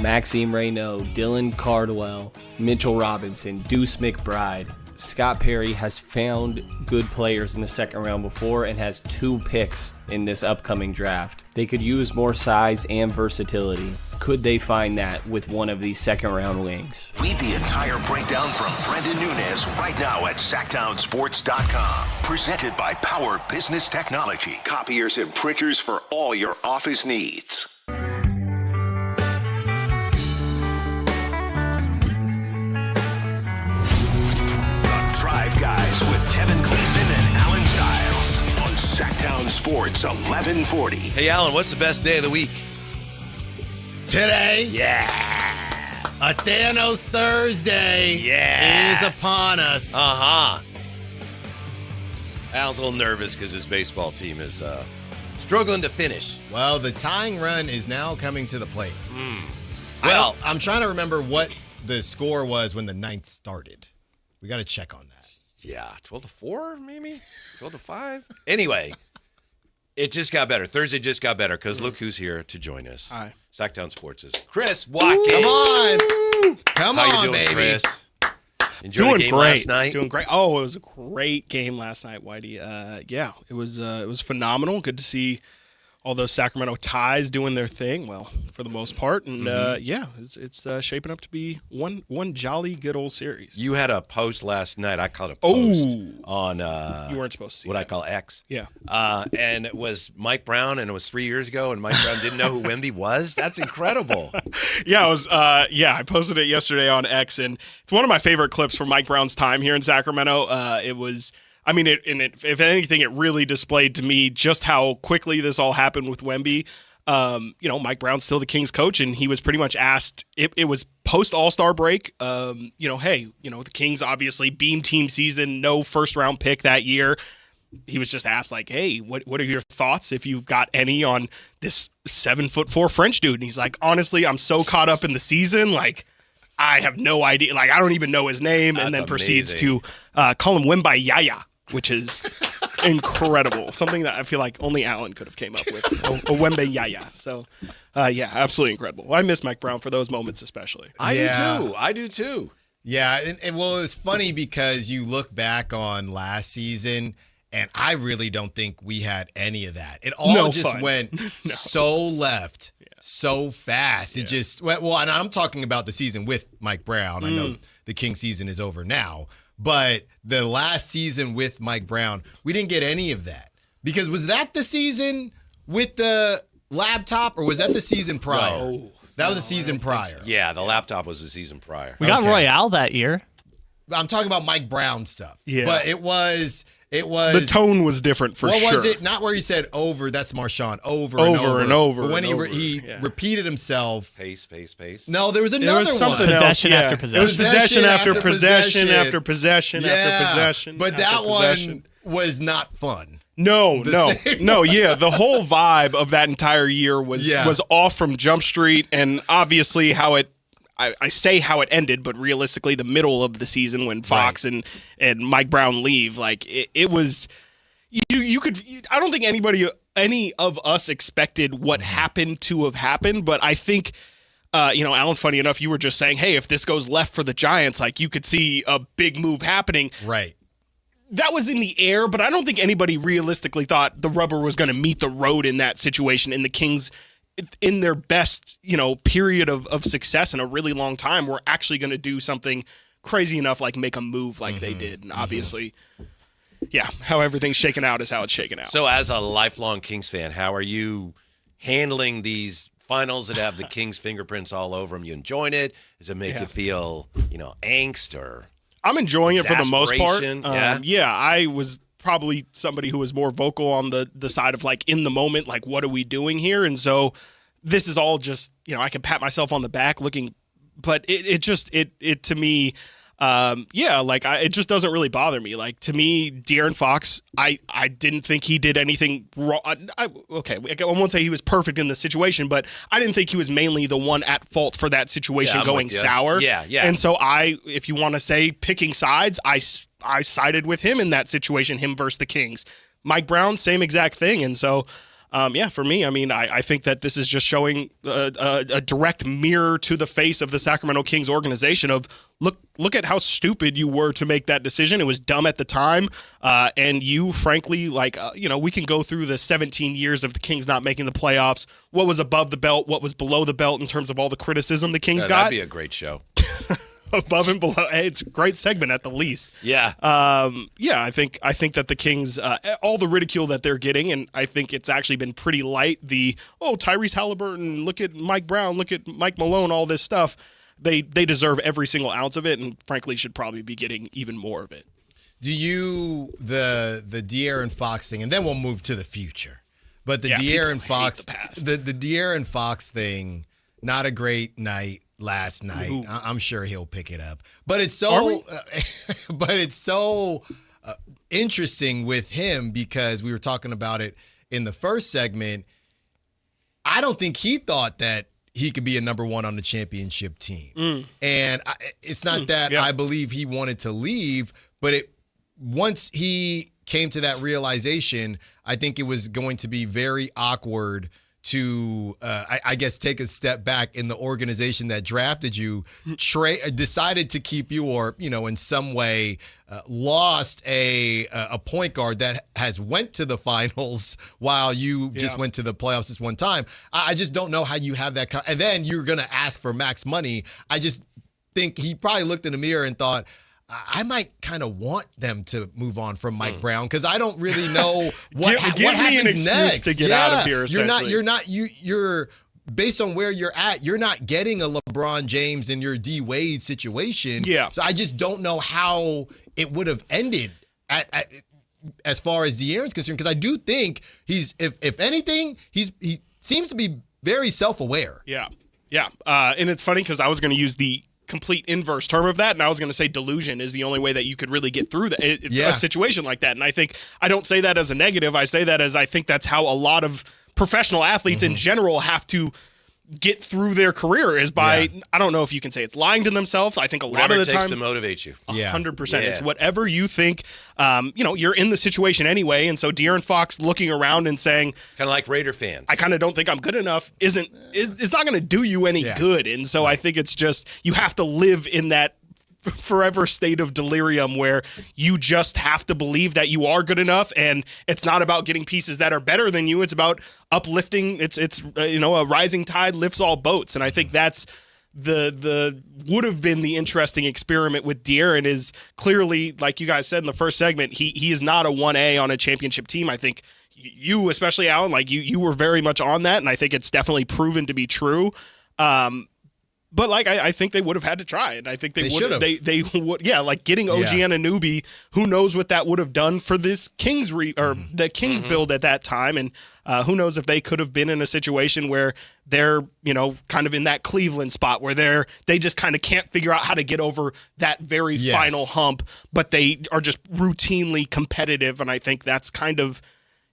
Maxime Reynaud, Dylan Cardwell, Mitchell Robinson, Deuce McBride. Scott Perry has found good players in the second round before and has 2 picks in this upcoming draft. They could use more size and versatility. Could they find that with one of these second-round wings? Read the entire breakdown from Brendan Nunez right now at SactownSports.com. Presented by Power Business Technology. Copiers and printers for all your office needs. Drive Guys with Kevin Gleason and Alan Stiles on Sactown Sports 1140. Hey, Alan, what's the best day of the week? Today? Yeah. A Thanos Thursday is upon us. Uh-huh. Alan's a little nervous because his baseball team is struggling to finish. Well, the tying run is now coming to the plate. Well, I'm trying to remember what the score was when the ninth started. We got to check on that. Yeah, 12-4, maybe? 12-5? Anyway, it just got better. Thursday just got better because look who's here to join us. Hi. Sactown Sports' Chris Watkins. Come on. Come How on, you doing, baby. Chris? Enjoyed the game last night? Doing great. Oh, it was a great game last night, Whitey. Yeah, it was phenomenal. Good to see all those Sacramento ties doing their thing, well, for the most part. And, yeah, it's shaping up to be one jolly good old series. You had a post last night. I called it a post on you weren't supposed to see what that. I call X. Yeah. And it was Mike Brown, and it was 3 years ago, and Mike Brown didn't know who Wemby was. That's incredible. Yeah, it was. I posted it yesterday on X, and it's one of my favorite clips from Mike Brown's time here in Sacramento. It was. I mean, if anything, it really displayed to me just how quickly this all happened with Wemby. Mike Brown's still the Kings coach, and he was pretty much asked. It was post All-Star break. Hey, the Kings obviously beam team season, no first round pick that year. He was just asked like, hey, what are your thoughts, if you've got any, on this 7'4" French dude? And he's like, honestly, I'm so caught up in the season, like, I have no idea. Like, I don't even know his name. That's and then amazing. Proceeds to call him Wemby Yaya, which is incredible. Something that I feel like only Alan could have came up with. A Wemby Yaya. So, yeah, absolutely incredible. I miss Mike Brown for those moments especially. I do too. Yeah, and well, it was funny because you look back on last season, and I really don't think we had any of that. It all went so left so fast. It just, well, and I'm talking about the season with Mike Brown. I know the Kings season is over now. But the last season with Mike Brown, we didn't get any of that. Because was that the season with the laptop, or was that the season prior? No. That was the season prior. Yeah, the laptop was the season prior. We got Royale that year. I'm talking about Mike Brown stuff. Yeah. But it was the tone was different for sure. What was it? Not where he said over, that's Marshawn, over and over. But when and he repeated himself. Pace. No, there was another there was something one. Possession else, after yeah. possession. It was possession after possession after possession Yeah. after possession. But after that possession. one was not fun. No. Yeah, the whole vibe of that entire year was off from Jump Street, and obviously how it. I say how it ended, but realistically, the middle of the season when Fox and Mike Brown leave, like it was. You could. I don't think any of us expected what happened to have happened, but I think. Alan, funny enough, you were just saying, hey, if this goes left for the Giants, like you could see a big move happening. Right. That was in the air, but I don't think anybody realistically thought the rubber was going to meet the road in that situation. And the Kings, in their best, period of success in a really long time, were actually going to do something crazy enough, like make a move like they did. And obviously, how everything's shaken out is how it's shaken out. So as a lifelong Kings fan, how are you handling these finals that have the Kings fingerprints all over them? You enjoying it? Does it make you feel, angst or I'm enjoying it for the most part. Yeah, I was probably somebody who was more vocal on the side of like in the moment, like what are we doing here? And so this is all just, I can pat myself on the back looking, but it to me, it just doesn't really bother me. Like to me, De'Aaron Fox, I didn't think he did anything wrong. I won't say he was perfect in the situation, but I didn't think he was mainly the one at fault for that situation going sour. Yeah. And so if you want to say picking sides, I sided with him in that situation, him versus the Kings. Mike Brown, same exact thing. And so, For me, I mean, I think that this is just showing a direct mirror to the face of the Sacramento Kings organization of look at how stupid you were to make that decision. It was dumb at the time. And you, frankly, we can go through the 17 years of the Kings not making the playoffs, what was above the belt, what was below the belt in terms of all the criticism the Kings got. That'd be a great show. Above and below. Hey, it's a great segment at the least. Yeah. I think that the Kings, all the ridicule that they're getting, and I think it's actually been pretty light. Tyrese Halliburton, look at Mike Brown, look at Mike Malone, all this stuff. They deserve every single ounce of it, and frankly should probably be getting even more of it. Do you the De'Aaron Fox thing, and then we'll move to the future. But the De'Aaron Fox, the De'Aaron Fox thing, not a great night last night. Ooh. I'm sure he'll pick it up. But it's so, interesting with him because we were talking about it in the first segment. I don't think he thought that he could be a number one on the championship team. And it's not that I believe he wanted to leave, but once he came to that realization, I think it was going to be very awkward to, I guess, take a step back in the organization that drafted you, decided to keep you, or, in some way lost a point guard that has went to the finals while you just went to the playoffs this one time. I just don't know how you have that. And then you're going to ask for max money. I just think he probably looked in the mirror and thought, I might kind of want them to move on from Mike Brown because I don't really know what happens an excuse next to get out of here. You're based on where you're at. You're not getting a LeBron James in your D Wade situation. Yeah. So I just don't know how it would have ended as far as De'Aaron's concerned, because I do think he's, if anything, he seems to be very self-aware. Yeah. And it's funny because I was going to use the complete inverse term of that, and I was going to say delusion is the only way that you could really get through a situation like that. And I don't say that as a negative. I say that as I think that's how a lot of professional athletes in general have to get through their career, is by, I don't know if you can say it's lying to themselves. I think whatever lot of the it takes time to motivate you. 100%. It's whatever you think. You're in the situation anyway, and so De'Aaron Fox looking around and saying, kind of like Raider fans, I kind of don't think I'm good enough, is not going to do you any good. And so I think it's just, you have to live in that forever state of delirium where you just have to believe that you are good enough, and it's not about getting pieces that are better than you. It's about uplifting. It's a rising tide lifts all boats, and I think that's the would have been the interesting experiment with De'Aaron. Is clearly, like you guys said in the first segment, he is not a 1A on a championship team. I think you, especially Alan, like you were very much on that, and I think it's definitely proven to be true. But I think they would have had to try it. I think they would. They would. Yeah, like getting OG Anunoby. Who knows what that would have done for this Kings the Kings build at that time, and who knows if they could have been in a situation where they're kind of in that Cleveland spot where they just kind of can't figure out how to get over that very final hump, but they are just routinely competitive. And I think that's kind of,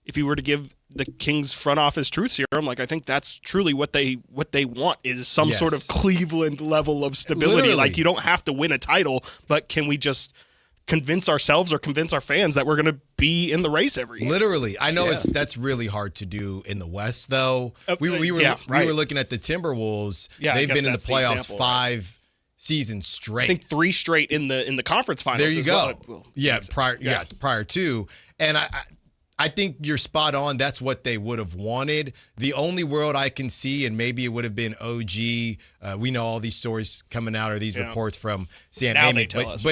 if you were to give the Kings front office truth serum, I think that's truly what they want, is some sort of Cleveland level of stability. Literally. Like, you don't have to win a title, but can we just convince ourselves or convince our fans that we're going to be in the race every year? Literally. I know that's really hard to do in the West, though. We were looking at the Timberwolves. They've been in the playoffs 5 seasons straight. I think 3 straight in the conference finals. There you go. Prior to. And I think you're spot on. That's what they would have wanted. The only world I can see, and maybe it would have been OG. We know all these stories coming out, or these reports from Sam now Amick. They tell us,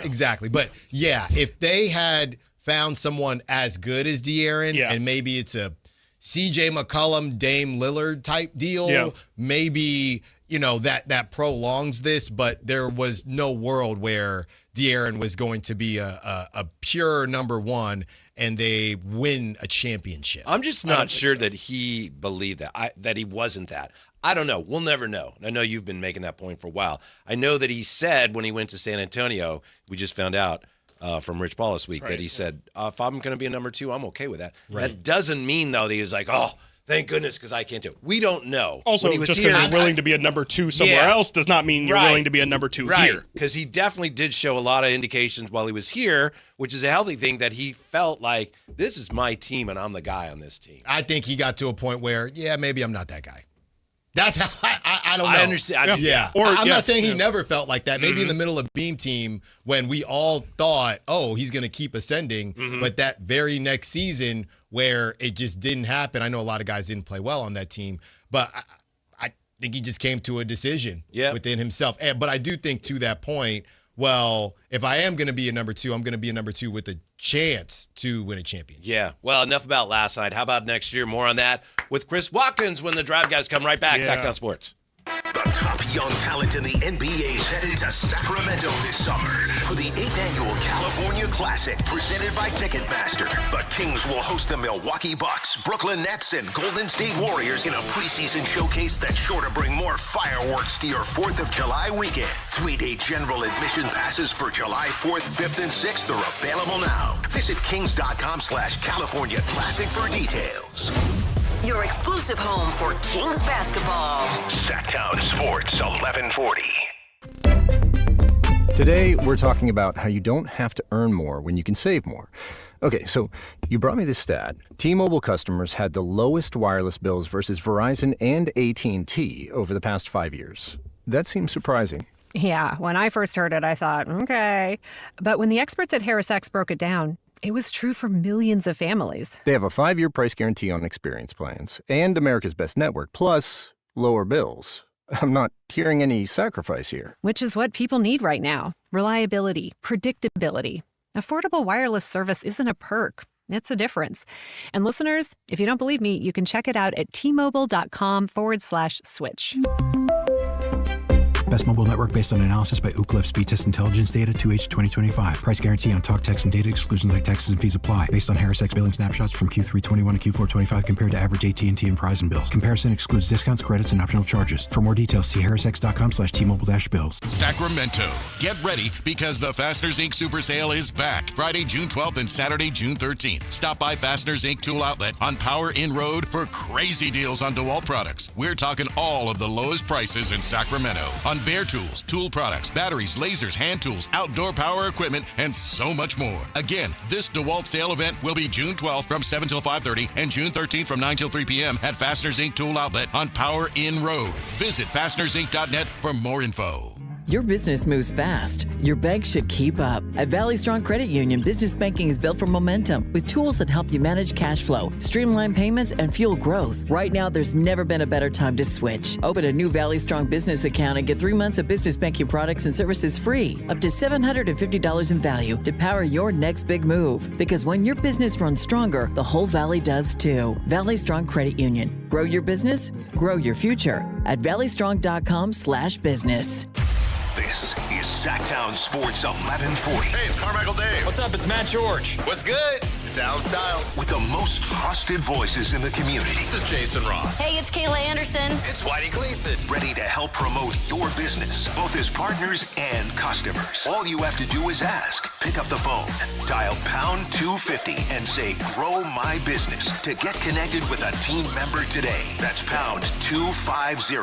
exactly. But if they had found someone as good as De'Aaron, and maybe it's a CJ McCollum, Dame Lillard type deal, maybe that prolongs this. But there was no world where De'Aaron was going to be a pure number one and they win a championship. I'm just not sure that he believed that, that he wasn't that. I don't know. We'll never know. I know you've been making that point for a while. I know that he said when he went to San Antonio, we just found out from Rich Paul this week, that he said, if I'm going to be a number 2, I'm okay with that. Right. That doesn't mean, though, that he was like, oh, Thank goodness, because I can't do it. We don't know. Also, when he was just here, because you're willing to be a number 2 somewhere else does not mean you're willing to be a number 2 here. Because he definitely did show a lot of indications while he was here, which is a healthy thing, that he felt like, this is my team and I'm the guy on this team. I think he got to a point where, maybe I'm not that guy. That's how I don't know. I understand. I'm not saying he never felt like that. Maybe in the middle of Beam Team when we all thought, he's going to keep ascending. But that very next season where it just didn't happen. I know a lot of guys didn't play well on that team, but I think he just came to a decision within himself. But I do think to that point, if I am going to be a number 2, I'm going to be a number 2 with a chance to win a championship. Yeah. Well, enough about last night. How about next year? More on that with Chris Watkins when the Drive Guys come right back. Sactown Sports. The top young talent in the NBA is headed to Sacramento this summer for the 8th annual California Classic presented by Ticketmaster. The Kings will host the Milwaukee Bucks, Brooklyn Nets, and Golden State Warriors in a preseason showcase that's sure to bring more fireworks to your 4th of July weekend. 3-day general admission passes for July 4th, 5th, and 6th are available now. Visit kings.com/California Classic for details. Your exclusive home for Kings basketball. Sactown Sports 1140. Today, we're talking about how you don't have to earn more when you can save more. Okay, so you brought me this stat. T-Mobile customers had the lowest wireless bills versus Verizon and AT&T over the past 5 years. That seems surprising. Yeah, when I first heard it, I thought, okay. But when the experts at HarrisX broke it down, it was true for millions of families. They have a 5-year price guarantee on experience plans and America's Best Network, plus lower bills. I'm not hearing any sacrifice here. Which is what people need right now. Reliability, predictability. Affordable wireless service isn't a perk. It's a difference. And listeners, if you don't believe me, you can check it out at tmobile.com/switch. Best mobile network based on analysis by Ookla Speed Test Intelligence Data 2H 2025. Price guarantee on talk, text, and data exclusions like taxes and fees apply. Based on HarrisX billing snapshots from Q3 21 to Q4 25 compared to average AT&T and Verizon bills. Comparison excludes discounts, credits, and optional charges. For more details, see harrisx.com/T-Mobile-bills. Sacramento, get ready because the Fasteners Inc. Super Sale is back. Friday, June 12th and Saturday, June 13th. Stop by Fasteners Inc. Tool Outlet on Power Inn Road for crazy deals on DeWalt products. We're talking all of the lowest prices in Sacramento on Bear Tools, tool products, batteries, lasers, hand tools, outdoor power equipment, and so much more. Again, this DeWalt sale event will be June 12th from 7 till 5:30 and June 13th from 9 till 3 p.m. at Fasteners Inc. Tool Outlet on Power Inn Road. Visit fastenersinc.net for more info. Your business moves fast. Your bank should keep up. At Valley Strong Credit Union, business banking is built for momentum with tools that help you manage cash flow, streamline payments, and fuel growth. Right now, there's never been a better time to switch. Open a new Valley Strong business account and get 3 months of business banking products and services free, up to $750 in value to power your next big move. Because when your business runs stronger, the whole Valley does too. Valley Strong Credit Union. Grow your business, grow your future at valleystrong.com/business. This is Sactown Sports 1140. Hey, it's Carmichael Dave. What's up? It's Matt George. What's good? It's Alan Stiles. With the most trusted voices in the community. This is Jason Ross. Hey, it's Kayla Anderson. It's Whitey Gleason. Ready to help promote your business, both as partners and customers. All you have to do is ask. Pick up the phone, dial pound 250 and say, grow my business to get connected with a team member today. That's pound 250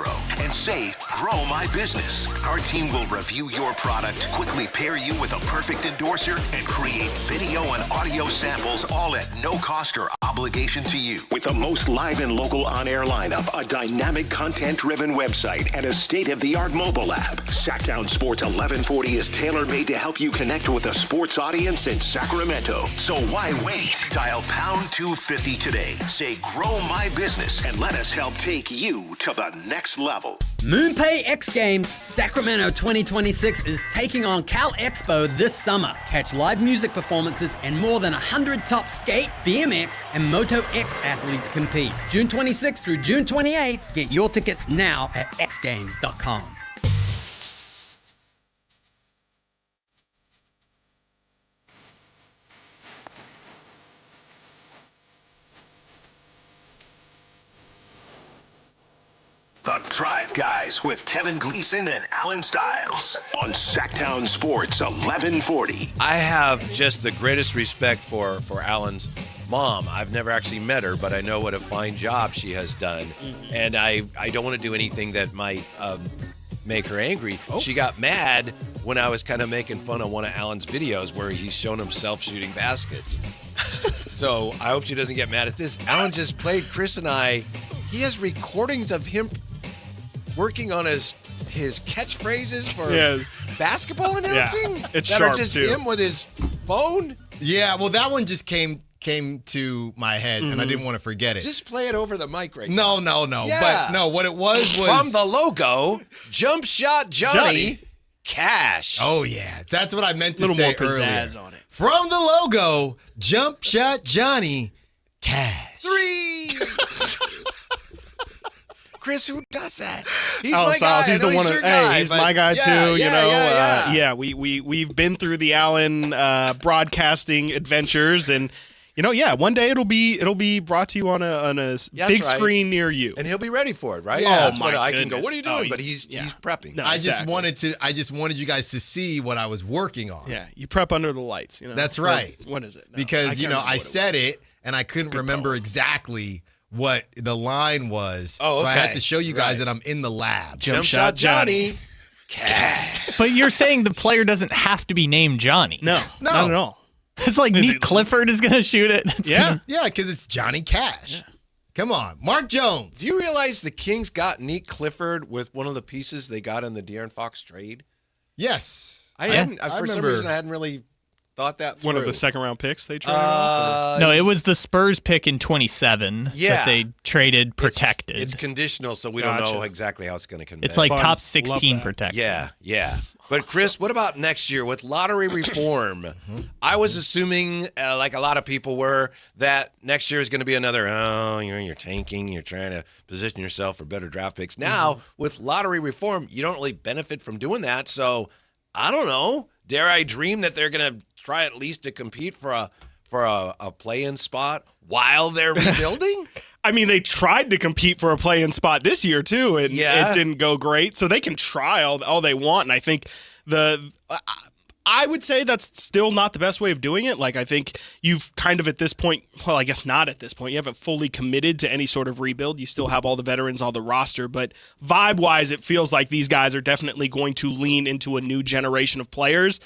and say, grow my business. Our team will review your product, quickly pair you with a perfect endorser, and create video and audio samples all at no cost or obligation to you. With the most live and local on-air lineup, a dynamic content-driven website, and a state-of-the-art mobile app, Sactown Sports 1140 is tailor-made to help you connect with a sports audience in Sacramento. So why wait? Dial pound 250 today. Say, grow my business, and let us help take you to the next level. MoonPay X Games Sacramento 2026 is taking on Cal Expo this summer. Catch live music performances and more than 100 top skate, BMX, and Moto X athletes compete. June 26th through June 28th. Get your tickets now at xgames.com. The Drive Guys with Kevin Gleason and Alan Stiles on Sactown Sports 1140. I have just the greatest respect for Alan's mom. I've never actually met her, but I know what a fine job she has done. And I don't want to do anything that might make her angry. She got mad when I was kind of making fun of one of Alan's videos where he's shown himself shooting baskets. So I hope she doesn't get mad at this. Alan just played Chris and I. He has recordings of him working on his catchphrases for basketball announcing. Yeah, it's that sharp are just too. him with his phone. Yeah, well, that one just came to my head, and I didn't want to forget it. Just play it over the mic right now. No. Yeah. But no, what it was from the logo, Jump Shot Johnny. Cash. Oh, yeah. That's what I meant to A little say more pizzazz earlier. on it. From the logo, Jump Shot Johnny. Cash. 3. Chris, who does that? He's Alan my Stiles, guy. he's I know the one. your guy, He's but my guy too. Yeah. We've been through the Allen broadcasting adventures, and one day it'll be brought to you on a big screen near you, and he'll be ready for it, right? Yeah. That's when I can go. What are you doing? Oh, but he's prepping. No, I exactly. just wanted you guys to see what I was working on. Yeah, you prep under the lights. That's right. What is it? No, because I said was. it and I couldn't remember exactly what the line was. Oh, So I had okay. to show you guys that I'm in the lab. Jump Shot Johnny. Cash. But you're saying the player doesn't have to be named Johnny. No, not at all. It's like Neat Clifford is going to shoot it. Yeah, because it's Johnny Cash. Yeah. Come on. Mark Jones. Do you realize the Kings got Neat Clifford with one of the pieces they got in the De'Aaron Fox trade? Yes. For some reason, I hadn't really thought that through. One of the second-round picks they traded off? No, it was the Spurs pick in 27 that they traded protected. It's conditional, so we don't know exactly how it's going to convey. It's like top 16 protected. Yeah. But Chris, what about next year with lottery reform? I was assuming, like a lot of people were, that next year is going to be another, you're tanking, you're trying to position yourself for better draft picks. Now, with lottery reform, you don't really benefit from doing that. So, I don't know. Dare I dream that they're going to try at least to compete for a play-in spot while they're rebuilding? I mean, they tried to compete for a play-in spot this year, too, and it didn't go great. So they can try all they want, and I think I would say that's still not the best way of doing it. Like, I think you've kind of at this point, well, I guess not at this point, you haven't fully committed to any sort of rebuild. You still have all the veterans on the roster, but vibe-wise, it feels like these guys are definitely going to lean into a new generation of players.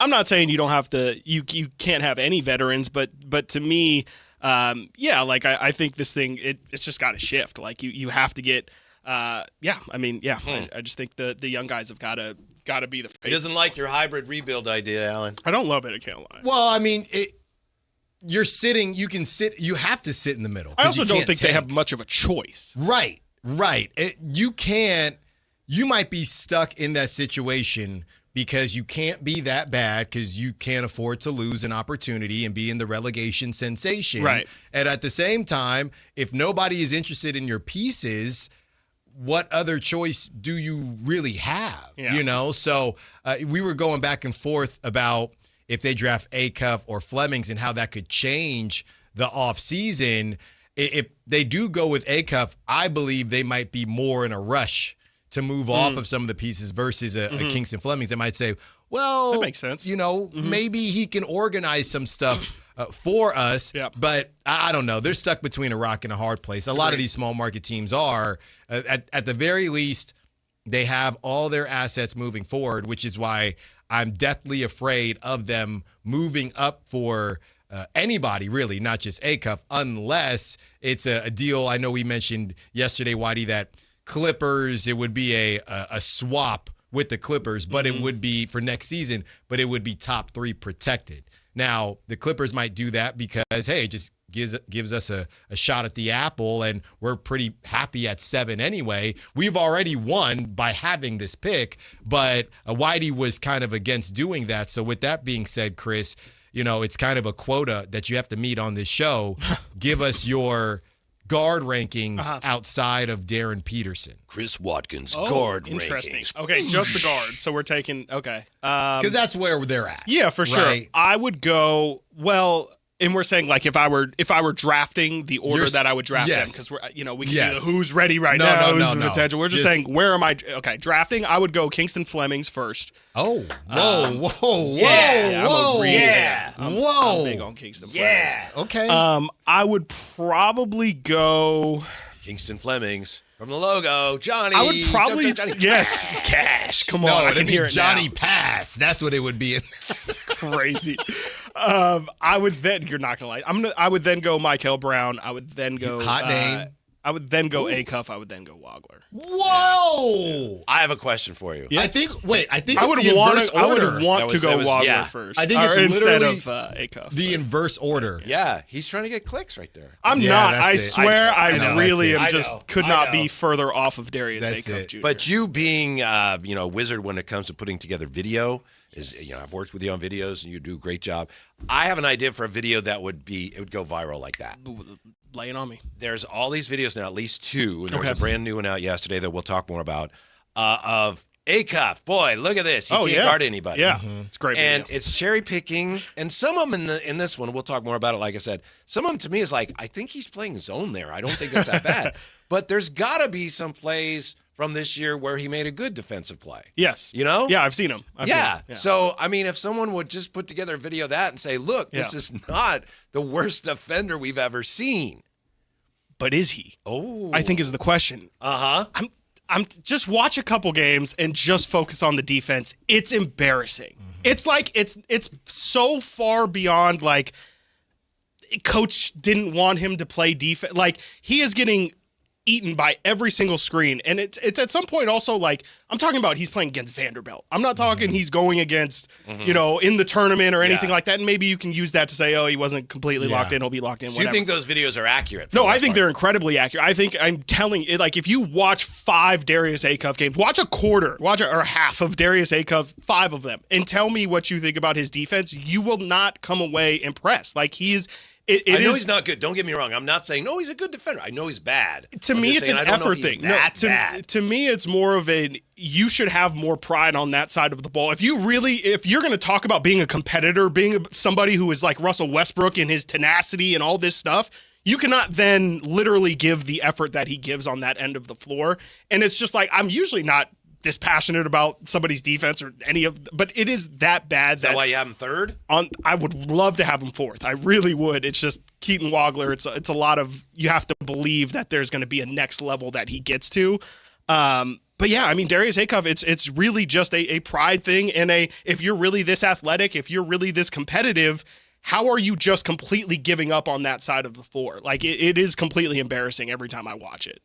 I'm not saying you don't have to, you can't have any veterans, but to me, I think this thing, it's just got to shift. Like you have to get, I just think the young guys have got to be the face. He doesn't like your hybrid rebuild idea, Alan. I don't love it, I can't lie. Well, I mean, you have to sit in the middle. I also don't think they have much of a choice. Right. You might be stuck in that situation because you can't be that bad because you can't afford to lose an opportunity and be in the relegation sensation. Right. And at the same time, if nobody is interested in your pieces, what other choice do you really have? Yeah. So we were going back and forth about if they draft Acuff or Flemings and how that could change the offseason. If they do go with Acuff, I believe they might be more in a rush to move off of some of the pieces versus a Kingston Flemings. They might say, well, that makes sense. Maybe he can organize some stuff for us, but I don't know. They're stuck between a rock and a hard place. A lot of these small market teams are. At the very least, they have all their assets moving forward, which is why I'm deathly afraid of them moving up for anybody, really, not just Acuff, unless it's a deal. I know we mentioned yesterday, Whitey, that Clippers, it would be a swap with the Clippers, but it would be for next season, but it would be top 3 protected. Now, the Clippers might do that because, hey, it just gives us a shot at the apple, and we're pretty happy at 7 anyway. We've already won by having this pick, but Whitey was kind of against doing that. So with that being said, Chris, it's kind of a quota that you have to meet on this show. Give us your guard rankings outside of Darren Peterson. Chris Watkins, guard interesting. rankings. Okay, just the guard. So we're taking, okay. Because that's where they're at. Yeah, for sure. Right? I would go, well, And we're saying like if I were drafting the order that I would draft them, because we can do the who's ready now, who's the potential. We're just saying where am I? Okay, drafting. I would go Kingston Flemings first. Oh, I'm big on Kingston Flemings. Yeah, okay. I would probably go Kingston Flemings from the logo, Johnny. I would probably Johnny yes, Cash. Come on, I can hear it Johnny now. Pass. That's what it would be. Crazy. I would then. You're not gonna lie. I would then go Michael Brown. I would then go hot name. I would then go Acuff. I would then go Wagler. Whoa! I have a question for you. Yeah. I think I would want to go Wagler yeah. first. I think it's instead literally of Acuff. the inverse order. Yeah, he's trying to get clicks right there. I'm not. I swear, I really am. Could not be be further off of Darius Acuff Jr. But you being a wizard when it comes to putting together video is I've worked with you on videos and you do a great job. I have an idea for a video that would go viral like that. Lay it on me. There's all these videos now, at least two, and there's a brand new one out yesterday that we'll talk more about, of Acuff. Boy, look at this. He can't guard anybody. Yeah, it's great video. And it's cherry picking, and some of them in this one, we'll talk more about it, like I said, some of them to me is like, I think he's playing zone there. I don't think it's that bad. But there's got to be some plays from this year where he made a good defensive play. Yes. You know? Yeah, I've seen him. Yeah. So, I mean, if someone would just put together a video of that and say, look, this is not the worst defender we've ever seen. But is he? Oh. I think is the question. Uh-huh. I'm just watch a couple games and just focus on the defense. It's embarrassing. Mm-hmm. It's like it's so far beyond like coach didn't want him to play defense. Like he is getting eaten by every single screen. And it's at some point also like, I'm talking about he's playing against Vanderbilt. I'm not talking he's going against, in the tournament or anything like that. And maybe you can use that to say, oh, he wasn't completely locked in. He'll be locked in. So you think those videos are accurate? No, I think they're incredibly accurate. I think I'm telling you, like if you watch 5 Darius Acuff games, watch a quarter, or half of Darius Acuff, 5 of them, and tell me what you think about his defense. You will not come away impressed. Like he is. I know he's not good. Don't get me wrong. I'm not saying, no, he's a good defender. I know he's bad. To me, it's an effort thing. To me, it's more of you should have more pride on that side of the ball. If you're going to talk about being a competitor, being somebody who is like Russell Westbrook in his tenacity and all this stuff, you cannot then literally give the effort that he gives on that end of the floor. And it's just like, I'm usually not this passionate about somebody's defense or but it is that bad. Is that why you have him third? I would love to have him fourth. I really would. It's just Keaton Wagler. It's a lot of, you have to believe that there's going to be a next level that he gets to. But yeah, I mean, Darius Acuff, it's really just a pride thing. And if you're really this athletic, if you're really this competitive, how are you just completely giving up on that side of the floor? Like it is completely embarrassing every time I watch it.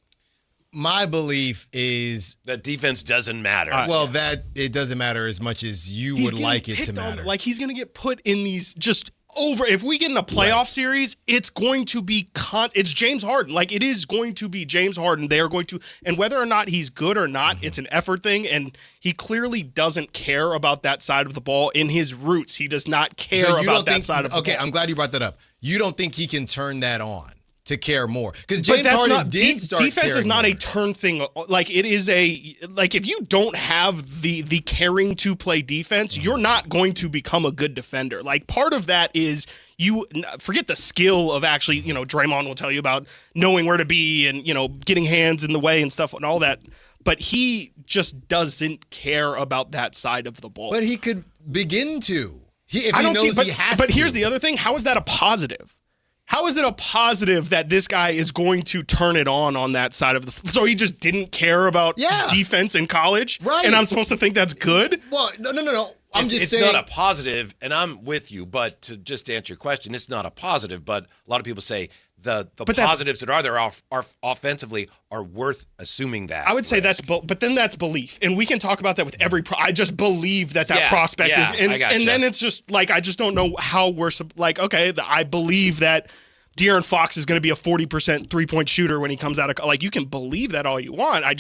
My belief is that defense doesn't matter. That it doesn't matter as much as you would like it to matter. Like he's going to get put in these just over. If we get in a playoff series, it's going to be it's James Harden. Like it is going to be James Harden. They are going to, and whether or not he's good or not, it's an effort thing. And he clearly doesn't care about that side of the ball in his roots. He does not care about that side of the ball. Okay, I'm glad you brought that up. You don't think he can turn that on to care more? Because James Harden did start defense is not more. a turn thing. Like it is if you don't have the caring to play defense, you're not going to become a good defender. Like part of that is you forget the skill of actually, Draymond will tell you about knowing where to be and, getting hands in the way and stuff and all that. But he just doesn't care about that side of the ball. But he could begin to. He has But to. here's the other thing. How is that a positive? How is it a positive that this guy is going to turn it on that side of the – so he just didn't care about defense in college? Right. And I'm supposed to think that's good? Well, no. I'm just it's saying – not a positive, and I'm with you, but to answer your question, it's not a positive, but a lot of people say the positives that are there are offensively are worth assuming that. I would say but then that's belief. And we can talk about that with every I just believe that prospect is – and then it's just like I just don't know how we're – like, okay, I believe that – De'Aaron Fox is going to be a 40% three-point shooter when he comes out of – like, you can believe that all you want. I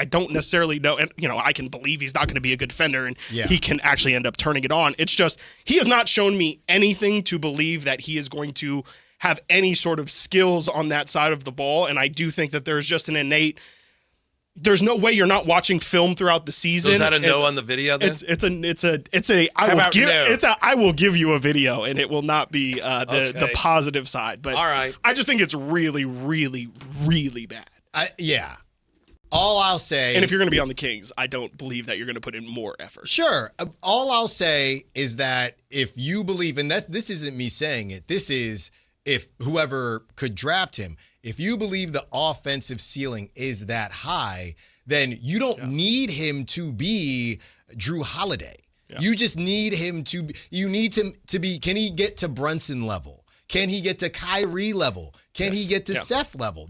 don't necessarily know – and, I can believe he's not going to be a good defender and he can actually end up turning it on. It's just he has not shown me anything to believe that he is going to have any sort of skills on that side of the ball, and I do think that there's just an innate there's no way you're not watching film throughout the season. So is that a no on the video then? I will give you a video, and it will not be the positive side. But all right. I just think it's really, really, really bad. Yeah. All I'll say, and if you're going to be on the Kings, I don't believe that you're going to put in more effort. Sure. All I'll say is that if you believe, and this isn't me saying it, this is if whoever could draft him, if you believe the offensive ceiling is that high, then you don't need him to be Drew Holiday. Yeah. You just need him to be, can he get to Brunson level? Can he get to Kyrie level? Can he get to Steph level?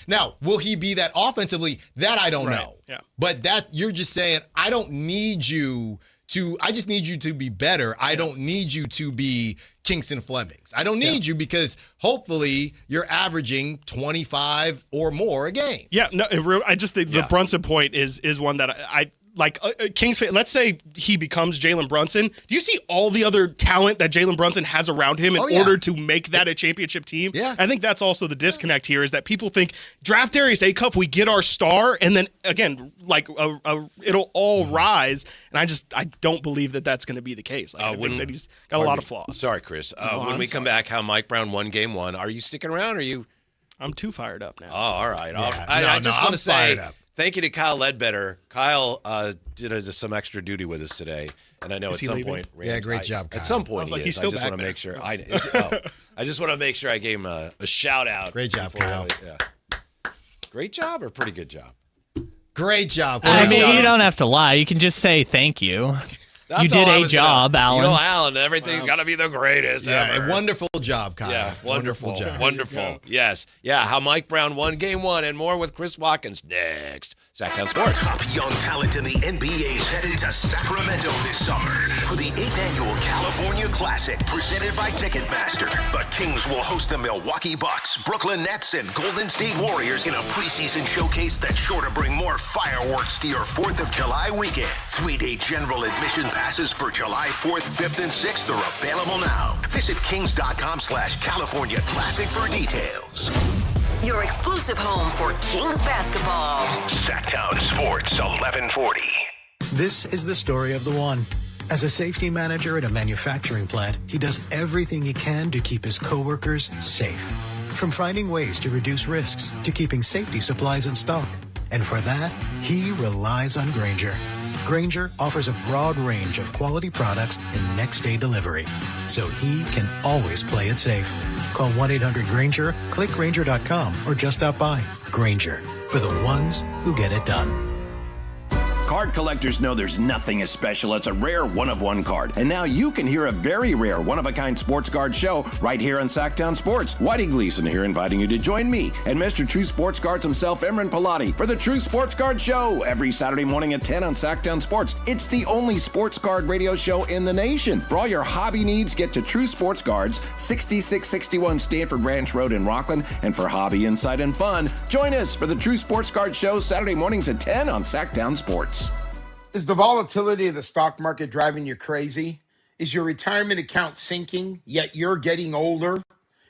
Now, will he be that offensively? That I don't know. Yeah. But that you're just saying, I just need you to be better. I don't need you to be Kingston Flemings. I don't need you because hopefully you're averaging 25 or more a game. Yeah, no, I just think the Brunson point is one that I like. Kings fan, let's say he becomes Jalen Brunson. Do you see all the other talent that Jalen Brunson has around him in order to make that a championship team? Yeah. I think that's also the disconnect here is that people think draft Darius Acuff, we get our star, and then again, like it'll all rise. And I don't believe that that's going to be the case. Like, I think that he's got a lot of flaws. Sorry, Chris. When we come back, how Mike Brown won game 1. Are you sticking around? Or are you? I'm too fired up now. Oh, all right. Yeah. I just want to say up. thank you to Kyle Ledbetter. Kyle did some extra duty with us today, and I know at some point. Yeah, great job, Kyle. At some point, like he is. I just want to make sure. I just want to make sure I gave him a shout out. Great job, Kyle. Great job or pretty good job? Great job. I mean, you don't have to lie. You can just say thank you. You did a job, Alan. You know, Alan, everything's got to be the greatest ever. A wonderful job, Kyle. Yeah, wonderful job. Wonderful. Yes. Yeah, how Mike Brown won game 1 and more with Chris Watkins next. Sactown Sports. Top young talent in the NBA is headed to Sacramento this summer for the 8th annual California Classic presented by Ticketmaster. The Kings will host the Milwaukee Bucks, Brooklyn Nets, and Golden State Warriors in a preseason showcase that's sure to bring more fireworks to your 4th of July weekend. 3-day general admission passes for July 4th, 5th, and 6th are available now. Visit kings.com/California Classic for details. Your exclusive home for Kings basketball. Sactown Sports 1140. This is the story of the one. As a safety manager at a manufacturing plant, he does everything he can to keep his coworkers safe. From finding ways to reduce risks to keeping safety supplies in stock. And for that, he relies on Grainger. Grainger offers a broad range of quality products and next-day delivery, so he can always play it safe. Call 1-800-GRAINGER, click Grainger.com, or just stop by. Grainger, for the ones who get it done. Card collectors know there's nothing as special as a rare one-of-one card. And now you can hear a very rare one-of-a-kind sports card show right here on Sactown Sports. Whitey Gleason here inviting you to join me and Mr. True Sports Cards himself, Imran Pilati, for the True Sports Card Show every Saturday morning at 10 on Sactown Sports. It's the only sports card radio show in the nation. For all your hobby needs, get to True Sports Cards, 6661 Stanford Ranch Road in Rockland. And for hobby, insight, and fun, join us for the True Sports Card Show Saturday mornings at 10 on Sactown Sports. Is the volatility of the stock market driving you crazy? Is your retirement account sinking, yet you're getting older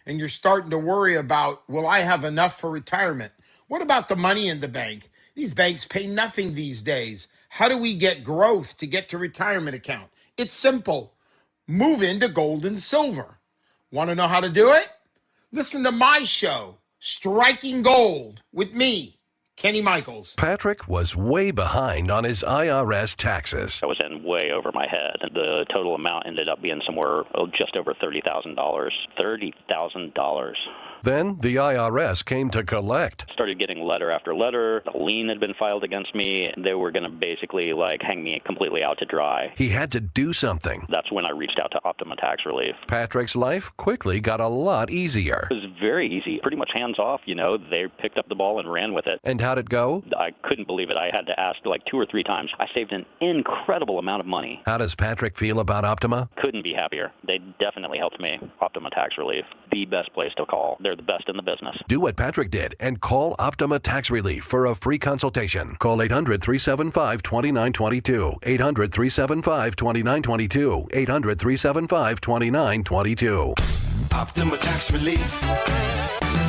and you're starting to worry about, will I have enough for retirement? What about the money in the bank? These banks pay nothing these days. How do we get growth to get to retirement account? It's simple. Move into gold and silver. Want to know how to do it? Listen to my show, Striking Gold, with me, Kenny Michaels. Patrick was way behind on his IRS taxes. I was in way over my head. The total amount ended up being somewhere just over $30,000. $30,000. Then the IRS came to collect. Started getting letter after letter. A lien had been filed against me. They were going to basically hang me completely out to dry. He had to do something. That's when I reached out to Optima Tax Relief. Patrick's life quickly got a lot easier. It was very easy, pretty much hands off. They picked up the ball and ran with it. And how'd it go? I couldn't believe it. I had to ask 2 or 3 times. I saved an incredible amount of money. How does Patrick feel about Optima? Couldn't be happier. They definitely helped me. Optima Tax Relief, the best place to call. They're the best in the business. Do what Patrick did and call Optima Tax Relief for a free consultation. Call 800-375-2922. 800-375-2922. 800-375-2922. Optima Tax Relief.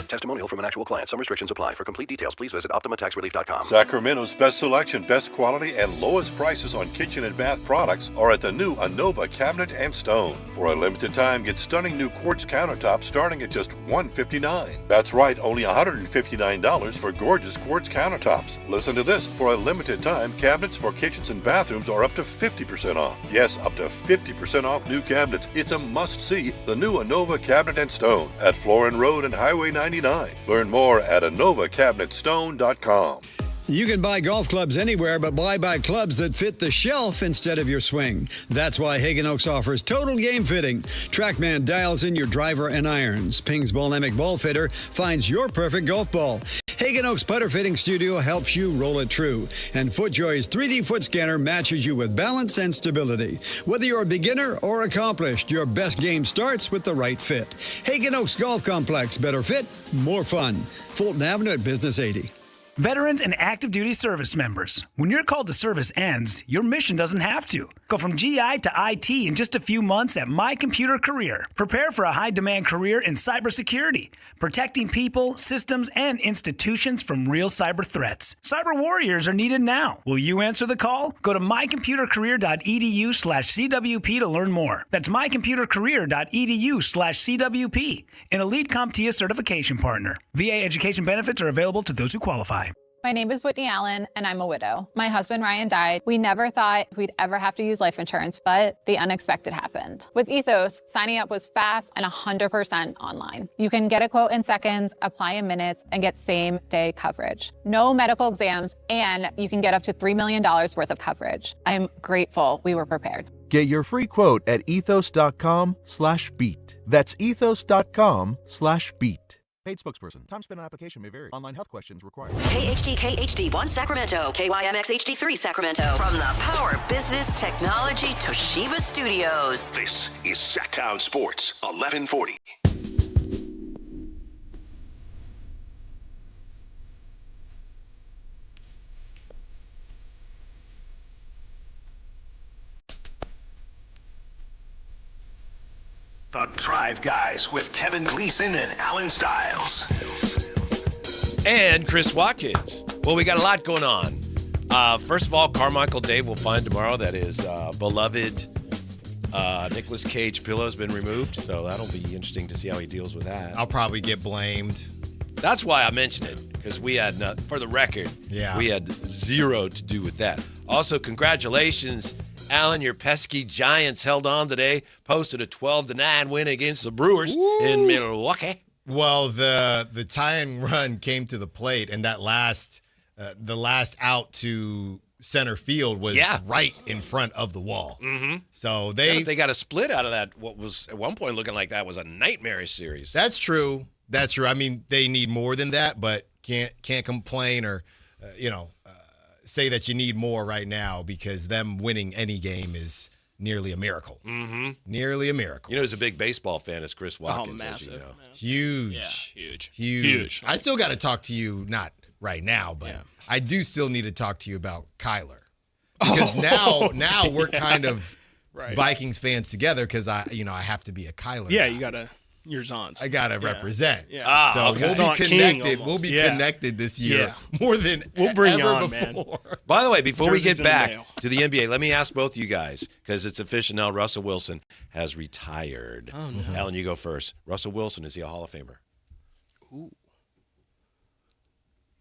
Testimonial from an actual client. Some restrictions apply. For complete details, please visit OptimaTaxRelief.com. Sacramento's best selection, best quality, and lowest prices on kitchen and bath products are at the new Anova Cabinet and Stone. For a limited time, get stunning new quartz countertops starting at just $159. That's right, only $159 for gorgeous quartz countertops. Listen to this. For a limited time, cabinets for kitchens and bathrooms are up to 50% off. Yes, up to 50% off new cabinets. It's a must-see. The new Anova Cabinet and Stone at Florin Road and Highway 99. Learn more at AnovaCabinetStone.com. You can buy golf clubs anywhere, but buy clubs that fit the shelf instead of your swing. That's why Hagen Oaks offers total game fitting. TrackMan dials in your driver and irons. Ping's Bolemic Ball Fitter finds your perfect golf ball. Hagen Oaks Putter Fitting Studio helps you roll it true. And FootJoy's 3D foot scanner matches you with balance and stability. Whether you're a beginner or accomplished, your best game starts with the right fit. Hagen Oaks Golf Complex. Better fit, more fun. Fulton Avenue at Business 80. Veterans and active duty service members, when your call to service ends, your mission doesn't have to. Go from GI to IT in just a few months at My Computer Career. Prepare for a high-demand career in cybersecurity, protecting people, systems, and institutions from real cyber threats. Cyber warriors are needed now. Will you answer the call? Go to mycomputercareer.edu/CWP to learn more. That's mycomputercareer.edu/CWP, an elite CompTIA certification partner. VA education benefits are available to those who qualify. My name is Whitney Allen, and I'm a widow. My husband, Ryan, died. We never thought we'd ever have to use life insurance, but the unexpected happened. With Ethos, signing up was fast and 100% online. You can get a quote in seconds, apply in minutes, and get same-day coverage. No medical exams, and you can get up to $3 million worth of coverage. I'm grateful we were prepared. Get your free quote at ethos.com/beat. That's ethos.com/beat. Paid spokesperson. Time spent on application may vary. Online health questions required. KHD1 Sacramento, KYMX HD3 Sacramento. From the Power Business Technology Toshiba Studios. This is Sactown Sports 1140. The Drive Guys with Kevin Gleason and Alan Stiles. And Chris Watkins. Well, we got a lot going on. First of all, Carmichael Dave will find tomorrow that his beloved Nicolas Cage pillow has been removed. So that'll be interesting to see how he deals with that. I'll probably get blamed. That's why I mentioned it, because we had, for the record, we had zero to do with that. Also, congratulations, Alan, your pesky Giants held on today, posted a 12-9 win against the Brewers in Milwaukee. Well, the tying run came to the plate, and that the last out to center field was right in front of the wall. Mm-hmm. So they got a split out of that. What was at one point looking like that was a nightmarish series. That's true. That's true. I mean, they need more than that, but can't complain or say that you need more right now, because them winning any game is nearly a miracle. Mm-hmm. Nearly a miracle. You know, he's a big baseball fan, is Chris Watkins. Massive. As you know. Huge. I still got to talk to you, not right now, but I do still need to talk to you about Kyler. Because now we're kind of Vikings fans together, because I have to be a Kyler. Yeah, guy. you got to. You're Zons. I gotta represent. Yeah. So we'll be connected. We'll be connected this year more than bring ever on, before. Man. By the way, before we get back to the NBA, let me ask both you guys, because it's official now. Russell Wilson has retired. Oh, no. Alan, you go first. Russell Wilson, is he a Hall of Famer? Ooh.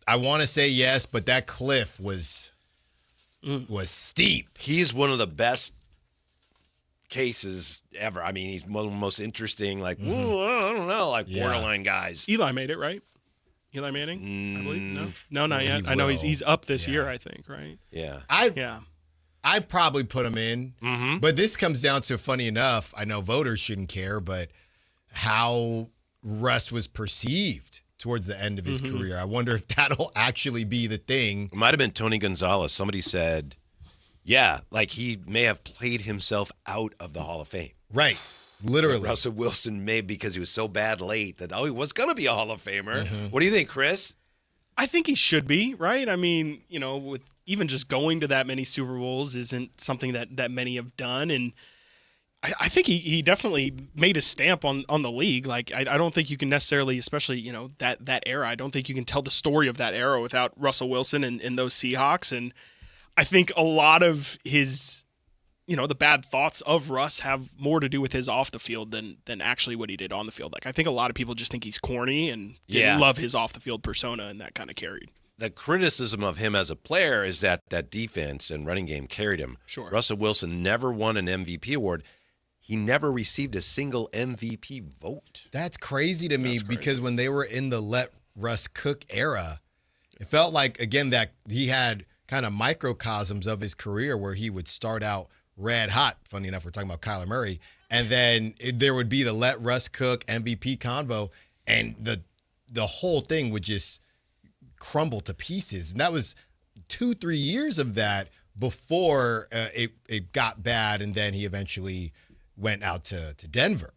I want to say yes, but that cliff was steep. He's one of the best cases ever. I mean, he's one of the most interesting, I don't know, borderline guys. Eli made it, right? Eli Manning, I believe. No, not yet. I know he's up this year, I think, right? Yeah. I'd probably put him in, but this comes down to, funny enough, I know voters shouldn't care, but how Russ was perceived towards the end of his career. I wonder if that'll actually be the thing. It might have been Tony Gonzalez. Somebody said, he may have played himself out of the Hall of Fame. Right. Literally. Russell Wilson may, because he was so bad late that, he was going to be a Hall of Famer. What do you think, Chris? I think he should be, right? I mean, with even just going to that many Super Bowls isn't something that many have done. And, I think he definitely made a stamp on the league. Like I don't think you can necessarily, especially that era. I don't think you can tell the story of that era without Russell Wilson and those Seahawks. And I think a lot of his, the bad thoughts of Russ have more to do with his off the field than actually what he did on the field. Like I think a lot of people just think he's corny and didn't love his off the field persona, and that kind of carried. The criticism of him as a player is that defense and running game carried him. Sure. Russell Wilson never won an MVP award. He never received a single MVP vote. That's crazy to me because when they were in the let Russ cook era, it felt like, again, that he had kind of microcosms of his career where he would start out red hot. Funny enough, we're talking about Kyler Murray. And then there would be the let Russ cook MVP convo, and the whole thing would just crumble to pieces. And that was 2-3 years of that before it got bad, and then he eventually went out to Denver.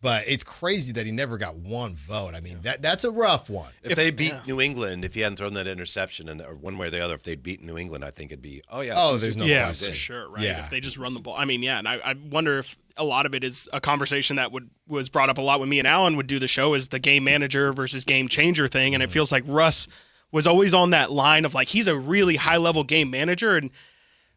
But it's crazy that he never got one vote. I mean, that's a rough one. If they beat New England, if he hadn't thrown that interception, or one way or the other, if they'd beaten New England, I think it'd be, there's no question. For sure, right? Yeah. If they just run the ball. I mean, and I wonder if a lot of it is a conversation that was brought up a lot when me and Alan would do the show, is the game manager versus game changer thing. And it feels like Russ was always on that line of like, he's a really high-level game manager. And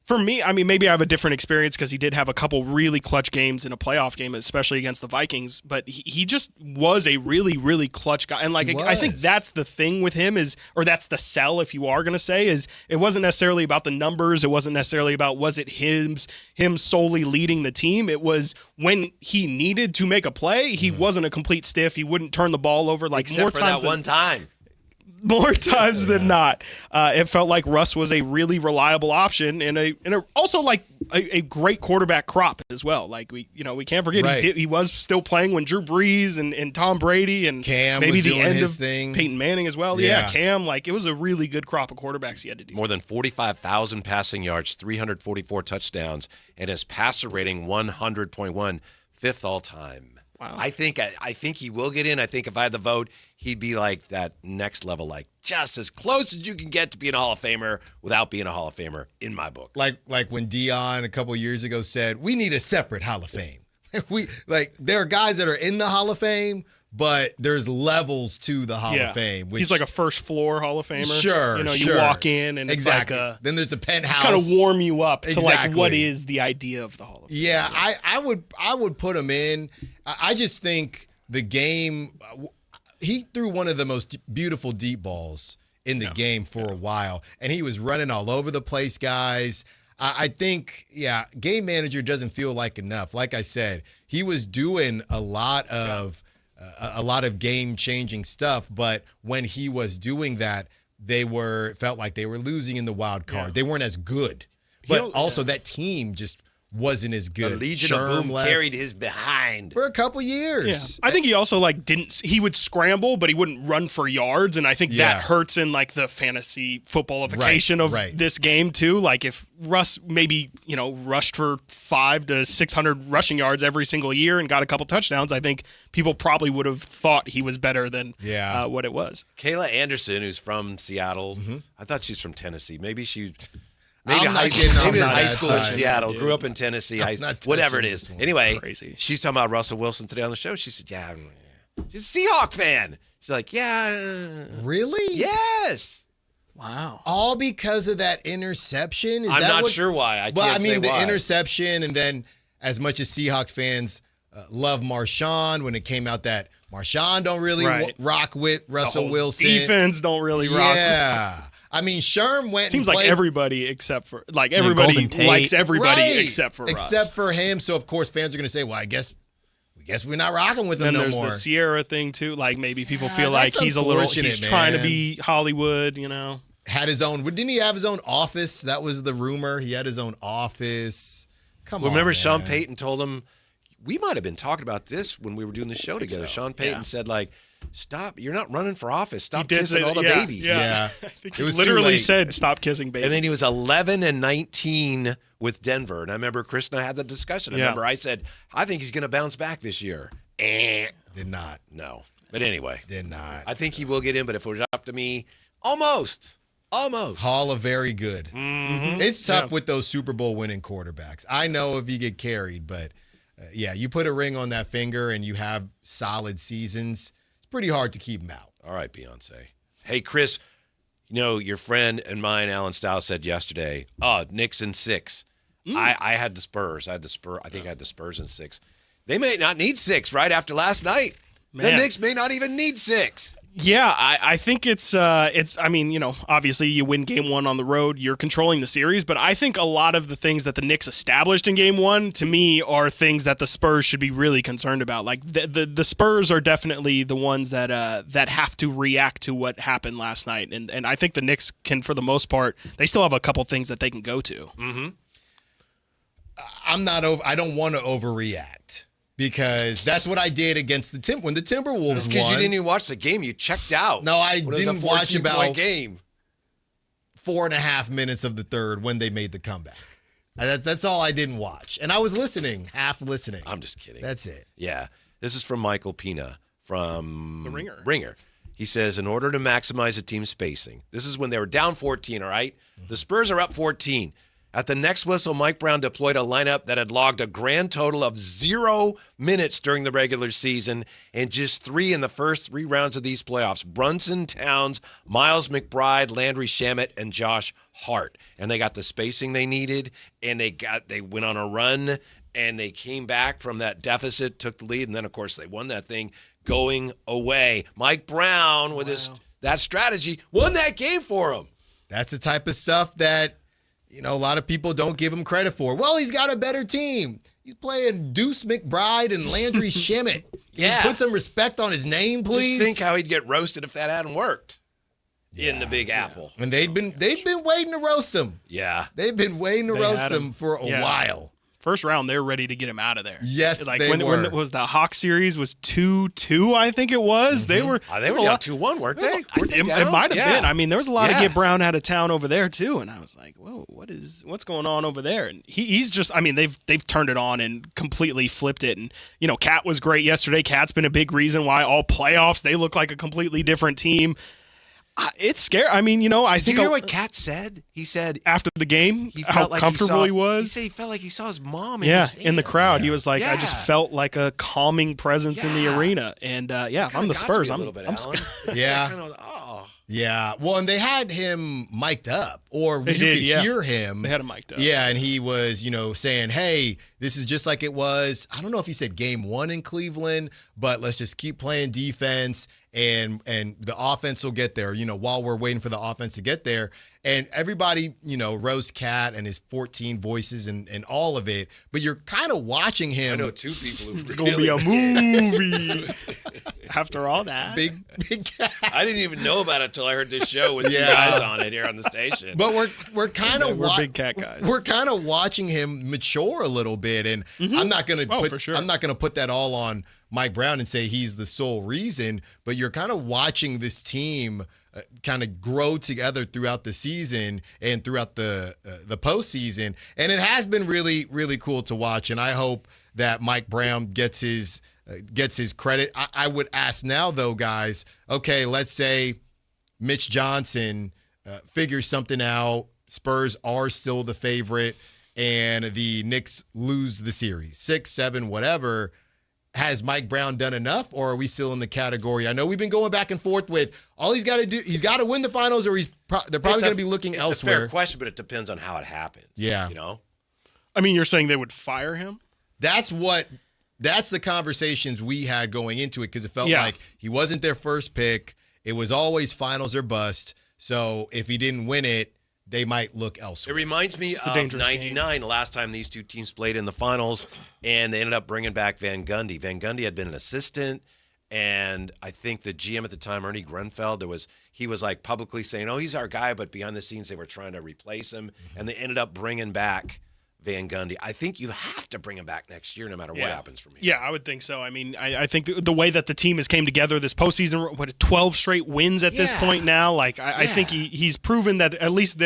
for me, I mean, maybe I have a different experience because he did have a couple really clutch games in a playoff game, especially against the Vikings. But he just was a really, really clutch guy. And like, I think that's the thing with him or that's the sell, if you are going to say, is it wasn't necessarily about the numbers. It wasn't necessarily about, was it him solely leading the team? It was when he needed to make a play, he wasn't a complete stiff. He wouldn't turn the ball over Except more for times that one time. More times than not. It felt like Russ was a really reliable option and also like a great quarterback crop as well. Like we can't forget he was still playing when Drew Brees and Tom Brady and Cam maybe was the doing end his of thing. Peyton Manning as well. Yeah, Cam, like it was a really good crop of quarterbacks he had to do. More than 45,000 passing yards, 344 touchdowns, and his passer rating 100.1, fifth all time. Wow. I think he will get in. I think if I had the vote, he'd be like that next level, like just as close as you can get to being a Hall of Famer without being a Hall of Famer in my book. Like when Dion a couple years ago said, we need a separate Hall of Fame. There are guys that are in the Hall of Fame, but there's levels to the Hall of Fame. He's like a first floor Hall of Famer. Sure, you walk in and exactly. It's like then there's a penthouse. Just kind of warm you up to Exactly. like what is the idea of the Hall of Fame. Yeah, I would put him in. I just think the game, he threw one of the most beautiful deep balls in the game for a while, and he was running all over the place, guys. I think, game manager doesn't feel like enough. Like I said, he was doing a lot of game-changing stuff, but when he was doing that, felt like they were losing in the wild card. They weren't as good, but also that team just wasn't as good. The Legion of Boom carried his behind for a couple years. Yeah. I think he also he would scramble, but he wouldn't run for yards, and I think that hurts in like the fantasy footballification of this game too. Like if Russ maybe rushed for 500 to 600 rushing yards every single year and got a couple touchdowns, I think people probably would have thought he was better than what it was. Kayla Anderson, who's from Seattle, I thought she's from Tennessee. Maybe she. Maybe high school in Seattle, grew up in Tennessee, whatever it is. Anyway, she's talking about Russell Wilson today on the show. She said, she's a Seahawk fan. She's like, really? Yes. Wow. All because of that interception? I'm not sure why. I can't say the why. interception, and then as much as Seahawks fans love Marshawn, when it came out that Marshawn don't really rock with Russell Wilson. Defense don't really rock. Yeah. I mean, Sherm went. Seems and like played, everybody except for everybody likes everybody except for Russ. Except for him. So of course fans are going to say, "Well, I guess we're not rocking with him no more." Then there's the Sierra thing too. Like maybe people feel like he's trying to be Hollywood. Had his own. Didn't he have his own office? That was the rumor. He had his own office. Remember Sean Payton told him. We might have been talking about this when we were doing the show together. Sean Payton said like. Stop! You're not running for office. Stop kissing all the babies. Yeah. I think he literally said, "Stop kissing babies." And then he was 11-19 with Denver. And I remember Chris and I had the discussion. I remember I said, "I think he's going to bounce back this year." Did not. No. But anyway, did not. I think he will get in. But if it was up to me, almost. Hall of very good. Mm-hmm. It's tough with those Super Bowl winning quarterbacks. I know if you get carried, but yeah, you put a ring on that finger and you have solid seasons, it's pretty hard to keep them out. All right, Beyonce. Hey, Chris, your friend and mine, Alan Stiles, said yesterday, Knicks in 6. I had the Spurs. I think I had the Spurs in 6. They may not need 6 right after last night. Man. The Knicks may not even need 6. Yeah, I think it's obviously you win game 1 on the road, you're controlling the series, but I think a lot of the things that the Knicks established in game 1 to me are things that the Spurs should be really concerned about. Like the Spurs are definitely the ones that have to react to what happened last night. And I think the Knicks can, for the most part, they still have a couple things that they can go to. Mm-hmm. I don't want to overreact. Because that's what I did against when the Timberwolves won. Because you didn't even watch the game. You checked out. No, I didn't watch about game. 4.5 minutes of the third when they made the comeback. That's all I didn't watch. And I was listening, half listening. I'm just kidding. That's it. Yeah. This is from Michael Pina from The Ringer. He says, in order to maximize the team spacing, this is when they were down 14, all right? The Spurs are up 14. At the next whistle, Mike Brown deployed a lineup that had logged a grand total of 0 minutes during the regular season and just 3 in the first 3 rounds of these playoffs. Brunson, Towns, Miles McBride, Landry Shamet, and Josh Hart. And they got the spacing they needed, and they went on a run, and they came back from that deficit, took the lead, and then, of course, they won that thing going away. Mike Brown, with that strategy, won that game for him. That's the type of stuff that a lot of people don't give him credit for. Well, he's got a better team. He's playing Deuce McBride and Landry Shamet. Yeah. Put some respect on his name, please. Just think how he'd get roasted if that hadn't worked in the Big Apple. And they've been waiting to roast him. Yeah. They've been waiting to roast him for a while. First round, they were ready to get him out of there. Yes, they were. When it was the Hawks series was 2-2, I think it was. Mm-hmm. They were down 2-1, weren't they? It might have been. I mean, there was a lot of get Brown out of town over there too, and I was like, whoa, what's going on over there? And he's just, I mean, they've turned it on and completely flipped it. And Cat was great yesterday. Cat's been a big reason why all playoffs they look like a completely different team. It's scary. I mean, I think. Did you hear what Kat said? He said after the game, he how felt like comfortable he was. He said he felt like he saw his mom. In the crowd, he was like, I just felt like a calming presence in the arena. And if I'm the Spurs, I'm scared. Yeah. Yeah. Well, and they had him mic'd up, or you could hear him. They had him mic'd up. Yeah, and he was, saying, hey, this is just like it was. I don't know if he said game 1 in Cleveland, but let's just keep playing defense and the offense will get there, while we're waiting for the offense to get there. And everybody, roast Cat and his 14 voices and all of it, but you're kind of watching him. I know 2 people who it's going to be a movie. After all that. Big Cat. I didn't even know about it until I heard this show with 2 guys on it here on the station. But we're kind of we're big Cat guys. We're kind of watching him mature a little bit, and I'm not going to I'm not going to put that all on Mike Brown and say he's the sole reason, but you're kind of watching this team kind of grow together throughout the season and throughout the postseason, and it has been really, really cool to watch. And I hope that Mike Brown gets his credit. I would ask now, though, guys. Okay, let's say Mitch Johnson figures something out. Spurs are still the favorite, and the Knicks lose the series 6-7, whatever. Has Mike Brown done enough, or are we still in the category? I know we've been going back and forth with all he's got to do. He's got to win the finals, or they're probably going to be looking elsewhere. It's a fair question, but it depends on how it happens. Yeah. I mean, you're saying they would fire him? That's the conversations we had going into it, because it felt like he wasn't their first pick. It was always finals or bust. So if he didn't win it, they might look elsewhere. It reminds me of 99, the last time these 2 teams played in the finals, and they ended up bringing back Van Gundy. Van Gundy had been an assistant, and I think the GM at the time, Ernie Grunfeld, he was like publicly saying, he's our guy, but behind the scenes they were trying to replace him, and they ended up bringing back Van Gundy. I think you have to bring him back next year no matter what happens from here. Yeah, I would think so. I mean, I think the way that the team has came together this postseason, 12 straight wins at this point now, I think he's proven that at least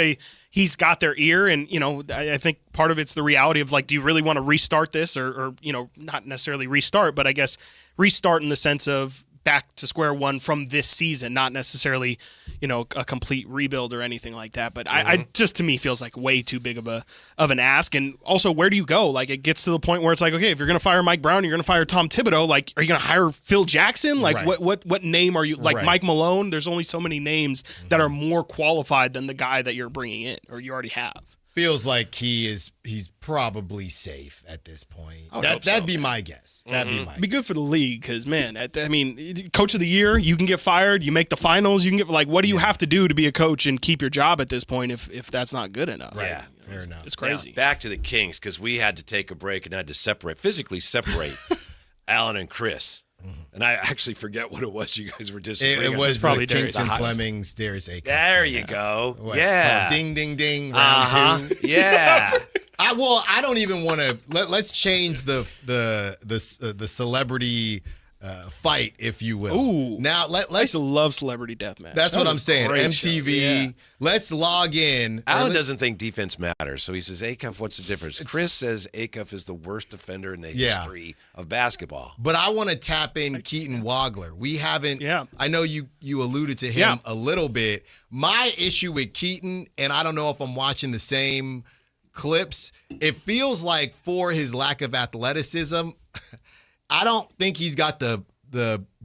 he's got their ear, and I think part of it's the reality of do you really want to restart this or not necessarily restart, but I guess restart in the sense of back to square one from this season, not necessarily, a complete rebuild or anything like that. But I just, to me, feels like way too big of an ask. And also, where do you go? Like, it gets to the point where it's like, okay, if you're going to fire Mike Brown, you're going to fire Tom Thibodeau. Like, are you going to hire Phil Jackson? Like, what name are you? Like, Mike Malone? There's only so many names that are more qualified than the guy that you're bringing in or you already have. Feels like he's probably safe at this point. That'd be my guess. That'd be my guess. Be good for the league because, man, coach of the year, you can get fired. You make the finals. You can get, what do you have to do to be a coach and keep your job at this point if that's not good enough? Right. Yeah. Fair enough. It's crazy. Now, back to the Kings because we had to take a break and had to physically separate Alan and Chris. And I actually forget what it was you guys were disagreeing. It was probably Kingston Fleming's Darius Acuff. There you go. What? Yeah. Ding, ding, ding. Round 2. Yeah. I don't even want to. Let's change the celebrity fight, if you will. Ooh. Now I used to love Celebrity Deathmatch. That's what I'm saying. MTV. Yeah. Let's log in. Alan doesn't think defense matters, so he says, Acuff, what's the difference? Chris says Acuff is the worst defender in the history of basketball. But I want to tap in Keaton Wagler. We haven't. Yeah. I know you alluded to him a little bit. My issue with Keaton, and I don't know if I'm watching the same clips, it feels like for his lack of athleticism, I don't think he's got the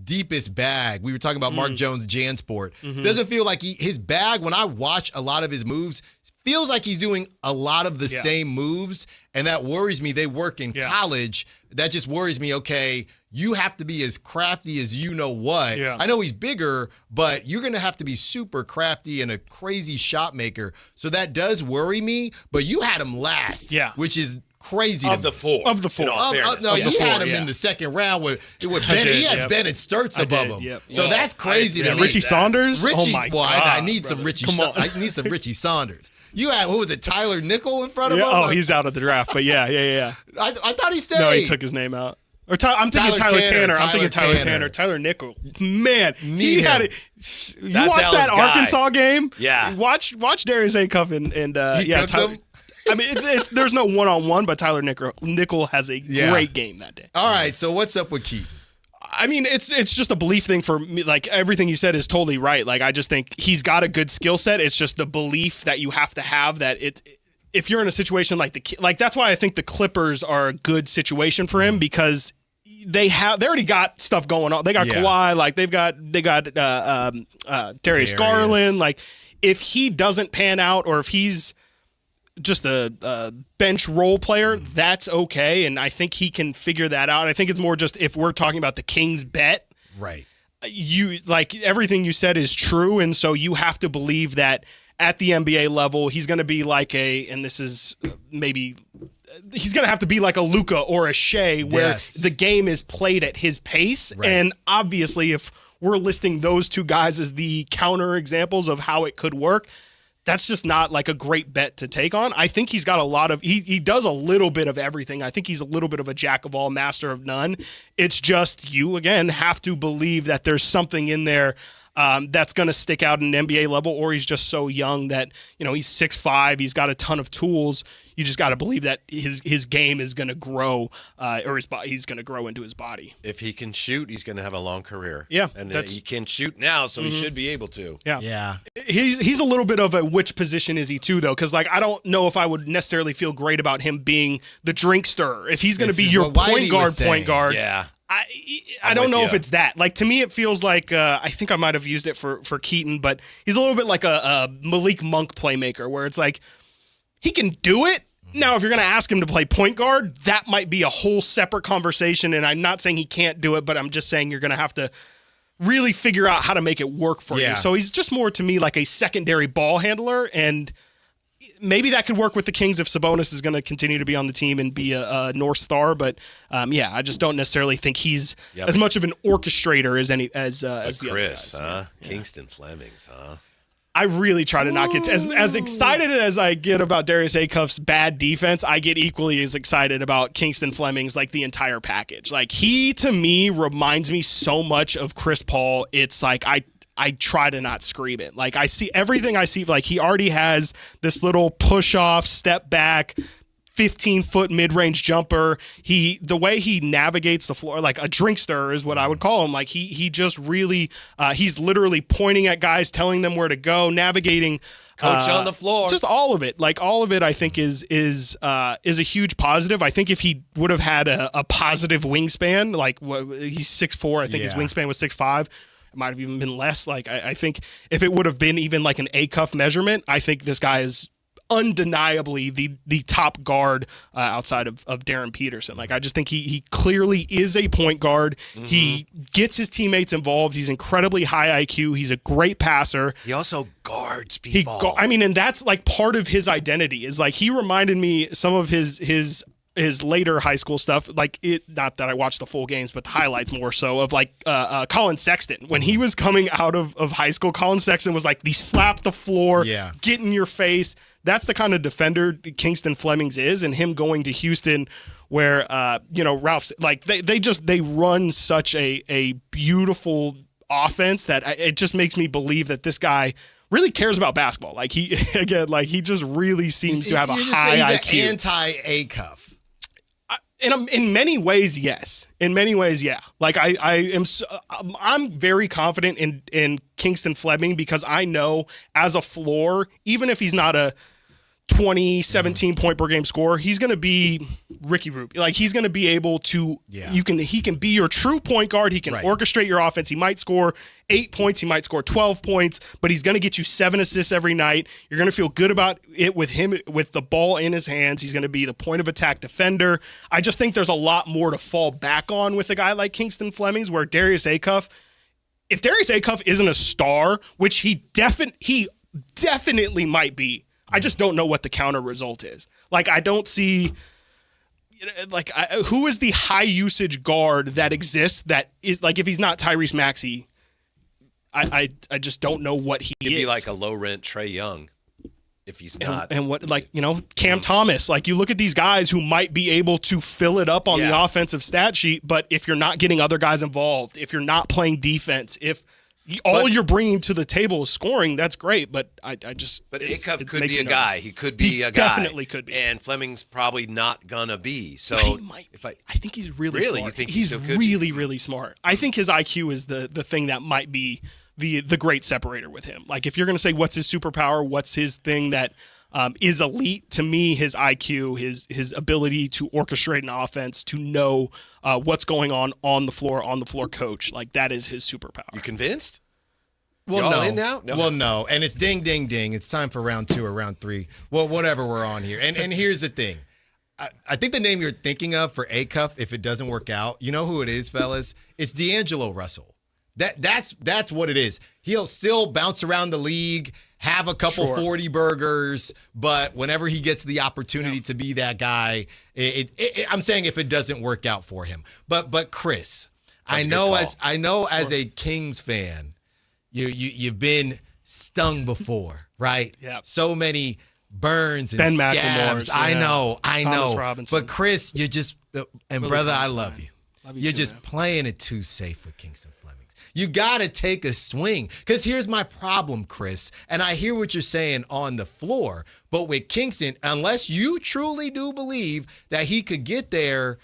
deepest bag. We were talking about Mark Jones, Jansport. Doesn't feel like his bag, when I watch a lot of his moves, feels like he's doing a lot of the same moves, and that worries me. They work in college. That just worries me. Okay, you have to be as crafty as you know what. I know he's bigger, but you're going to have to be super crafty and a crazy shot maker. So that does worry me, but you had him last, which is crazy. Of the four. No, he had him in the second round with Bennett. He had Bennett Sturts above him. So that's crazy to me. Richie Saunders? Richie, oh my God, I need brother. some Richie. I need some Richie Saunders. You had, what was it, Tyler Nickel in front of him? Oh, he's out of the draft, but yeah. I thought he stayed. No, he took his name out. Or I'm thinking Tyler Tanner. I'm thinking Tyler Tanner. Tyler Nickel. Man, he had it. You watched that Arkansas game? Yeah. Watch Darius Acuff and Tyler. I mean, there's no one-on-one, but Tyler Nickel has a great game that day. All right, so what's up with Keith? I mean, it's just a belief thing for me. Like, everything you said is totally right. Like, I just think he's got a good skill set. It's just the belief that you have to have that if you're in a situation like that's why I think the Clippers are a good situation for him because they already got stuff going on. They got Kawhi, like they got Darius Garland. Like, if he doesn't pan out or if he's just a bench role player, that's okay. And I think he can figure that out. I think it's more just if we're talking about the Kings bet. Right. You like everything you said is true. And so you have to believe that at the NBA level, he's going to be like and this is maybe he's going to have to be like a Luka or a Shea where the game is played at his pace. Right. And obviously if we're listing those two guys as the counter examples of how it could work, that's just not like a great bet to take on. I think he's got a lot of, he does a little bit of everything. I think he's a little bit of a jack of all, master of none. It's just you, again, have to believe that there's something in there that's going to stick out at an NBA level, or he's just so young that, he's 6'5", he's got a ton of tools. You just got to believe that his game is going to grow, or he's going to grow into his body. If he can shoot, he's going to have a long career. Yeah, and he can shoot now, so he should be able to. Yeah. He's a little bit of a which position is he too though? Because I don't know if I would necessarily feel great about him being the drink stirrer. If he's going to be your point guard. Yeah. I don't know if it's that. Like, to me, it feels like I think I might have used it for Keaton, but he's a little bit like a Malik Monk playmaker, where it's like he can do it. Now, if you're going to ask him to play point guard, that might be a whole separate conversation. And I'm not saying he can't do it, but I'm just saying you're going to have to really figure out how to make it work for you. So he's just more to me like a secondary ball handler, and maybe that could work with the Kings if Sabonis is going to continue to be on the team and be a North Star. But I just don't necessarily think he's as much of an orchestrator as the Chris, other guys. Kingston Flemings, I really try to not get as excited as I get about Darius Acuff's bad defense. I get equally as excited about Kingston Fleming's like the entire package. Like, he to me reminds me so much of Chris Paul. It's like I try to not scream it. Like, I see everything I see. Like, he already has this little push off, step back, 15-foot mid-range jumper. The way he navigates the floor, like a drinkster is what I would call him. Like he just really, he's literally pointing at guys, telling them where to go, navigating. Coach on the floor. Just all of it. Like all of it, I think is a huge positive. I think if he would have had a positive wingspan, like he's 6'4", I think his wingspan was 6'5", it might have even been less. Like I think if it would have been even like an A-cuff measurement, I think this guy is undeniably the top guard outside of Darren Peterson. Like I just think he clearly is a point guard. Mm-hmm. He gets his teammates involved. He's incredibly high IQ. He's a great passer. He also guards people. And that's like part of his identity is like he reminded me some of his later high school stuff, like not that I watched the full games, but the highlights more so of like Colin Sexton. When he was coming out of high school, Colin Sexton was like the slap the floor, get in your face. That's the kind of defender Kingston Flemings is, and him going to Houston where, Ralph's like they run such a beautiful offense that it just makes me believe that this guy really cares about basketball. Like he just really seems to have a high IQ. He's an anti-A-cuff. In many ways, yes. In many ways, yeah. Like I'm very confident in Kingston Fleming because I know as a floor, even if he's not a 20, 17 point per game scorer, he's going to be Ricky Rubio. Like he's going to be able to, he can be your true point guard. He can orchestrate your offense. He might score 8 points. He might score 12 points, but he's going to get you 7 assists every night. You're going to feel good about it with him, with the ball in his hands. He's going to be the point of attack defender. I just think there's a lot more to fall back on with a guy like Kingston Flemings, where Darius Acuff, if Darius Acuff isn't a star, which he definitely might be, I just don't know what the counter result is. Like, I don't see, like, who is the high usage guard that exists that is, like, if he's not Tyrese Maxey, I just don't know what he is. He'd be like a low rent Trae Young if he's not. And what, like, Cam Thomas, like, you look at these guys who might be able to fill it up on the offensive stat sheet, but if you're not getting other guys involved, if you're not playing defense, if all you're bringing to the table is scoring, that's great, but I just... But Acuff could be a guy. He could be a guy. Definitely could be. And Fleming's probably not going to be. So I think he's really smart. You think he's really, really smart. I think his IQ is the thing that might be the great separator with him. Like, if you're going to say what's his superpower, what's his thing that is elite, to me, his IQ, his ability to orchestrate an offense, to know what's going on the floor coach, like, that is his superpower. You convinced? Well, no. In now? No. Well, no. And it's ding, ding, ding. It's time for round 2 or round 3. Well, whatever we're on here. And here's the thing. I think the name you're thinking of for Acuff, if it doesn't work out, you know who it is, fellas? It's D'Angelo Russell. That's what it is. He'll still bounce around the league, have a couple 40 burgers, but whenever he gets the opportunity to be that guy, I'm saying if it doesn't work out for him. But Chris, I know as a Kings fan, you've been stung before, right? Yeah. So many burns and Ben scabs. McLemore's, I know. Thomas Robinson. But Chris, you're just and Willie brother, I Feinstein. love you. You're just playing it too safe with Kingston Flemings. You got to take a swing. Because here's my problem, Chris, and I hear what you're saying on the floor, but with Kingston, unless you truly do believe that he could get there,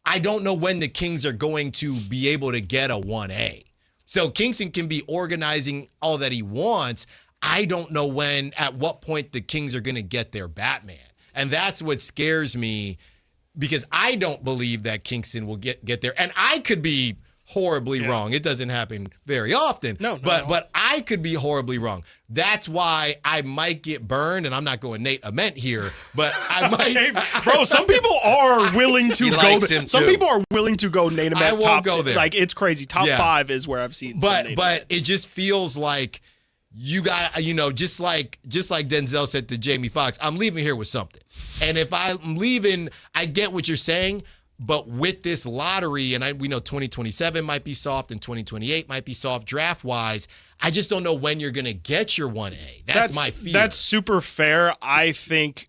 I don't know when the Kings are going to be able to get a 1A. So Kingston can be organizing all that he wants. I don't know at what point the Kings are going to get their Batman. And that's what scares me, because I don't believe that Kingston will get there. And I could be horribly wrong. It doesn't happen very often. No, but I could be horribly wrong. That's why I might get burned, and I'm not going Nate Ament here, but I might. Bro, some people are willing to go. Some too. people are willing to go Nate Ament. I won't top go 10. there. Like, it's crazy. Top 5 is where I've seen. But it just feels like you got, just like Denzel said to Jamie Foxx, I'm leaving here with something. And if I'm leaving, I get what you're saying. But with this lottery, and we know 2027 might be soft and 2028 might be soft draft-wise, I just don't know when you're going to get your 1A. That's my fear. That's super fair. I think,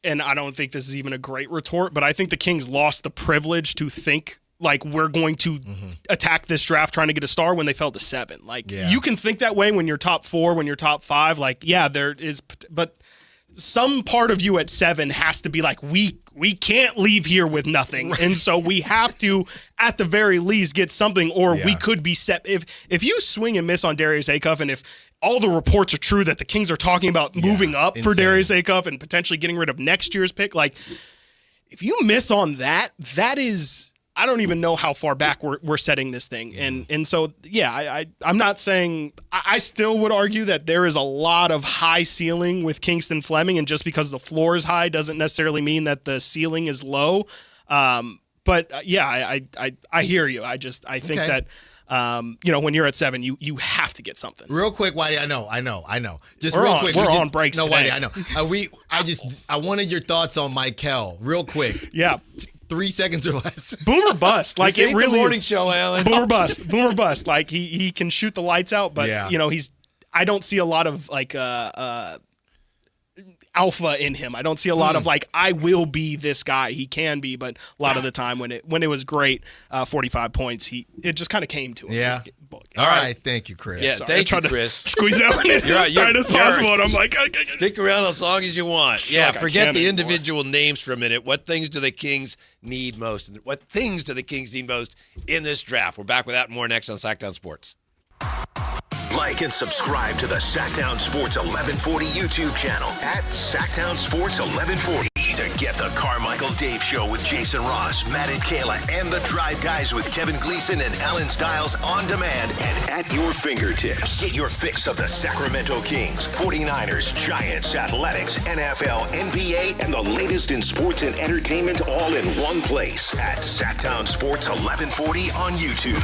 and I don't think this is even a great retort, but I think the Kings lost the privilege to think like we're going to attack this draft trying to get a star when they fell to 7. Like, you can think that way when you're top 4, when you're top 5. Like, yeah, there is, but some part of you at 7 has to be like, we can't leave here with nothing. Right. And so we have to, at the very least, get something, or we could be set. If you swing and miss on Darius Acuff, and if all the reports are true that the Kings are talking about moving up for Darius Acuff and potentially getting rid of next year's pick, like, if you miss on that is, I don't even know how far back we're setting this thing. And so, I'm not saying, I still would argue that there is a lot of high ceiling with Kingston Fleming, and just because the floor is high doesn't necessarily mean that the ceiling is low. But I hear you. I think that, when you're at 7, you have to get something. Real quick, Whitey, I know. Just we're real on, quick. We're on breaks No, today. Whitey, I know. I wanted your thoughts on Michael, real quick. Yeah. 3 seconds or less. Boomer bust. Like, it really the morning is. show, Alan. Boomer bust. Like, he can shoot the lights out, but I don't see a lot of like alpha in him. I don't see a lot of like, I will be this guy. He can be, but a lot of the time when it was great, 45 points, it just kind of came to him. Yeah. All right. Thank you, Chris. Yeah, thank you, Chris. Squeeze that one in as tight as possible, and I'm like, stick around as long as you want. Yeah, forget the individual names for a minute. What things do the Kings need most? What things do the Kings need most in this draft? We're back with that and more next on Sactown Sports. Like and subscribe to the Sactown Sports 1140 YouTube channel at Sactown Sports 1140 to get the Carmichael Dave Show with Jason Ross, Matt and Kayla, and the Drive Guys with Kevin Gleason and Alan Stiles on demand and at your fingertips. Get your fix of the Sacramento Kings, 49ers, Giants, Athletics, NFL, NBA, and the latest in sports and entertainment all in one place at Sactown Sports 1140 on YouTube.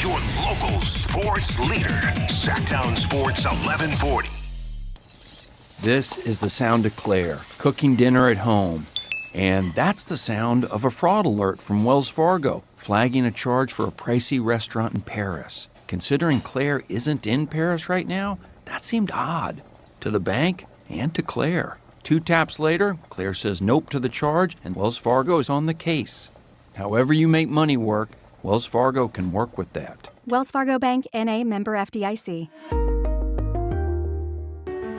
Your local sports leader, Sactown Sports 1140. This is the sound of Claire, cooking dinner at home. And that's the sound of a fraud alert from Wells Fargo, flagging a charge for a pricey restaurant in Paris. Considering Claire isn't in Paris right now, that seemed odd to the bank and to Claire. 2 taps later, Claire says nope to the charge, and Wells Fargo is on the case. However you make money work, Wells Fargo can work with that. Wells Fargo Bank, N.A., member FDIC.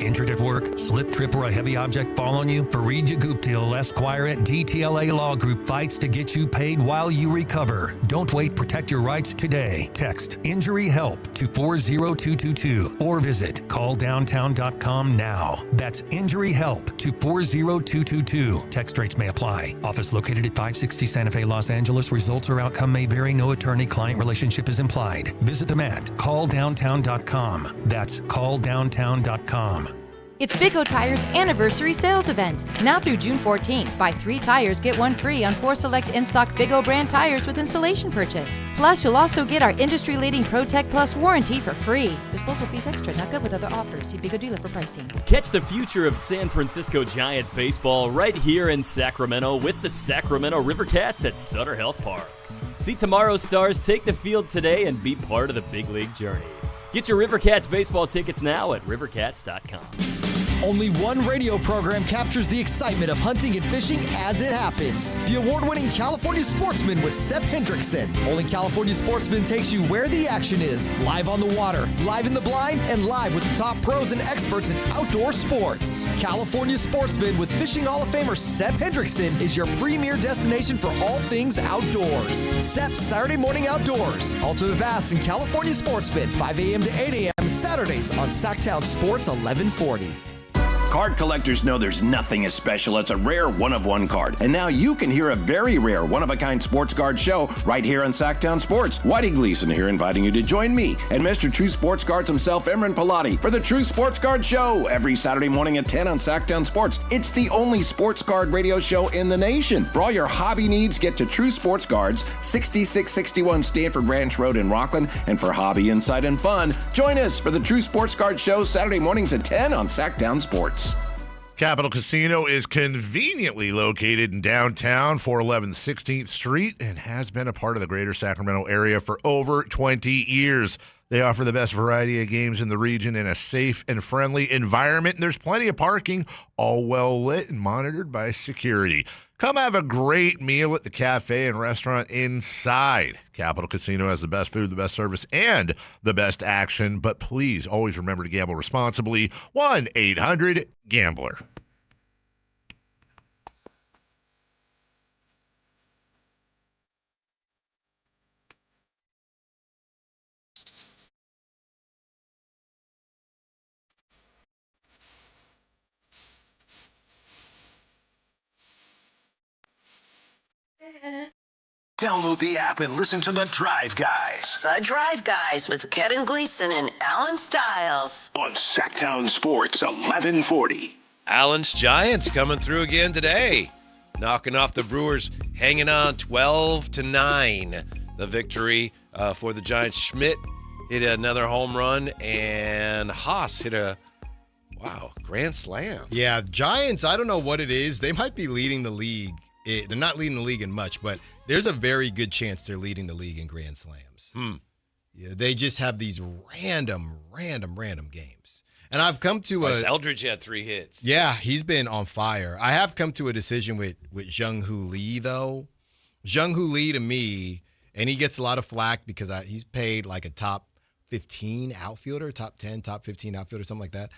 Injured at work, slip, trip, or a heavy object fall on you? Fareed Guptill, Esquire at DTLA Law Group fights to get you paid while you recover. Don't wait. Protect your rights today. Text Injury Help to 40222 or visit calldowntown.com now. That's Injury Help to 40222. Text rates may apply. Office located at 560 Santa Fe, Los Angeles. Results or outcome may vary. No attorney-client relationship is implied. Visit them at calldowntown.com. That's calldowntown.com. It's Big O Tire's anniversary sales event. Now through June 14th, buy 3 tires, get 1 free on 4 select in-stock Big O brand tires with installation purchase. Plus, you'll also get our industry-leading ProTech Plus warranty for free. Disposal fees extra, not good with other offers. See Big O dealer for pricing. Catch the future of San Francisco Giants baseball right here in Sacramento with the Sacramento River Cats at Sutter Health Park. See tomorrow's stars take the field today and be part of the big league journey. Get your River Cats baseball tickets now at rivercats.com. Only one radio program captures the excitement of hunting and fishing as it happens. The award-winning California Sportsman with Sepp Hendrickson. Only California Sportsman takes you where the action is. Live on the water, live in the blind, and live with the top pros and experts in outdoor sports. California Sportsman with Fishing Hall of Famer Sepp Hendrickson is your premier destination for all things outdoors. Sepp's Saturday Morning Outdoors. Ultimate Bass and California Sportsman, 5 a.m. to 8 a.m. Saturdays on Sactown Sports 1140. Card collectors know there's nothing as special as a rare one-of-one card. And now you can hear a very rare one-of-a-kind sports card show right here on Sactown Sports. Whitey Gleason here inviting you to join me and Mr. True Sports Cards himself, Imran Pilati, for the True Sports Card Show every Saturday morning at 10 on Sactown Sports. It's the only sports card radio show in the nation. For all your hobby needs, get to True Sports Cards, 6661 Stanford Ranch Road in Rockland. And for hobby, insight, and fun, join us for the True Sports Card Show Saturday mornings at 10 on Sactown Sports. Capital Casino is conveniently located in downtown, 411 16th Street, and has been a part of the greater Sacramento area for over 20 years. They offer the best variety of games in the region in a safe and friendly environment, and there's plenty of parking, all well lit and monitored by security. Come have a great meal at the cafe and restaurant inside. Capital Casino has the best food, the best service, and the best action. But please always remember to gamble responsibly. 1-800-GAMBLER. Download the app and listen to The Drive Guys. The Drive Guys with Kevin Gleason and Alan Stiles. On Sactown Sports 1140. Allen's Giants coming through again today. Knocking off the Brewers, hanging on 12-9. The victory for the Giants. Schmidt hit another home run, and Haas hit a grand slam. Yeah, Giants, I don't know what it is. They might be leading the league. They're not leading the league in much, but there's a very good chance they're leading the league in grand slams. Yeah, they just have these random games. And I've come to Wes Eldridge had 3 hits. Yeah, he's been on fire. I have come to a decision with Jung-Hoo Lee, though. Jung-Hoo Lee, to me, and he gets a lot of flack because he's paid like a top 15 outfielder, top 10, top 15 outfielder, something like that.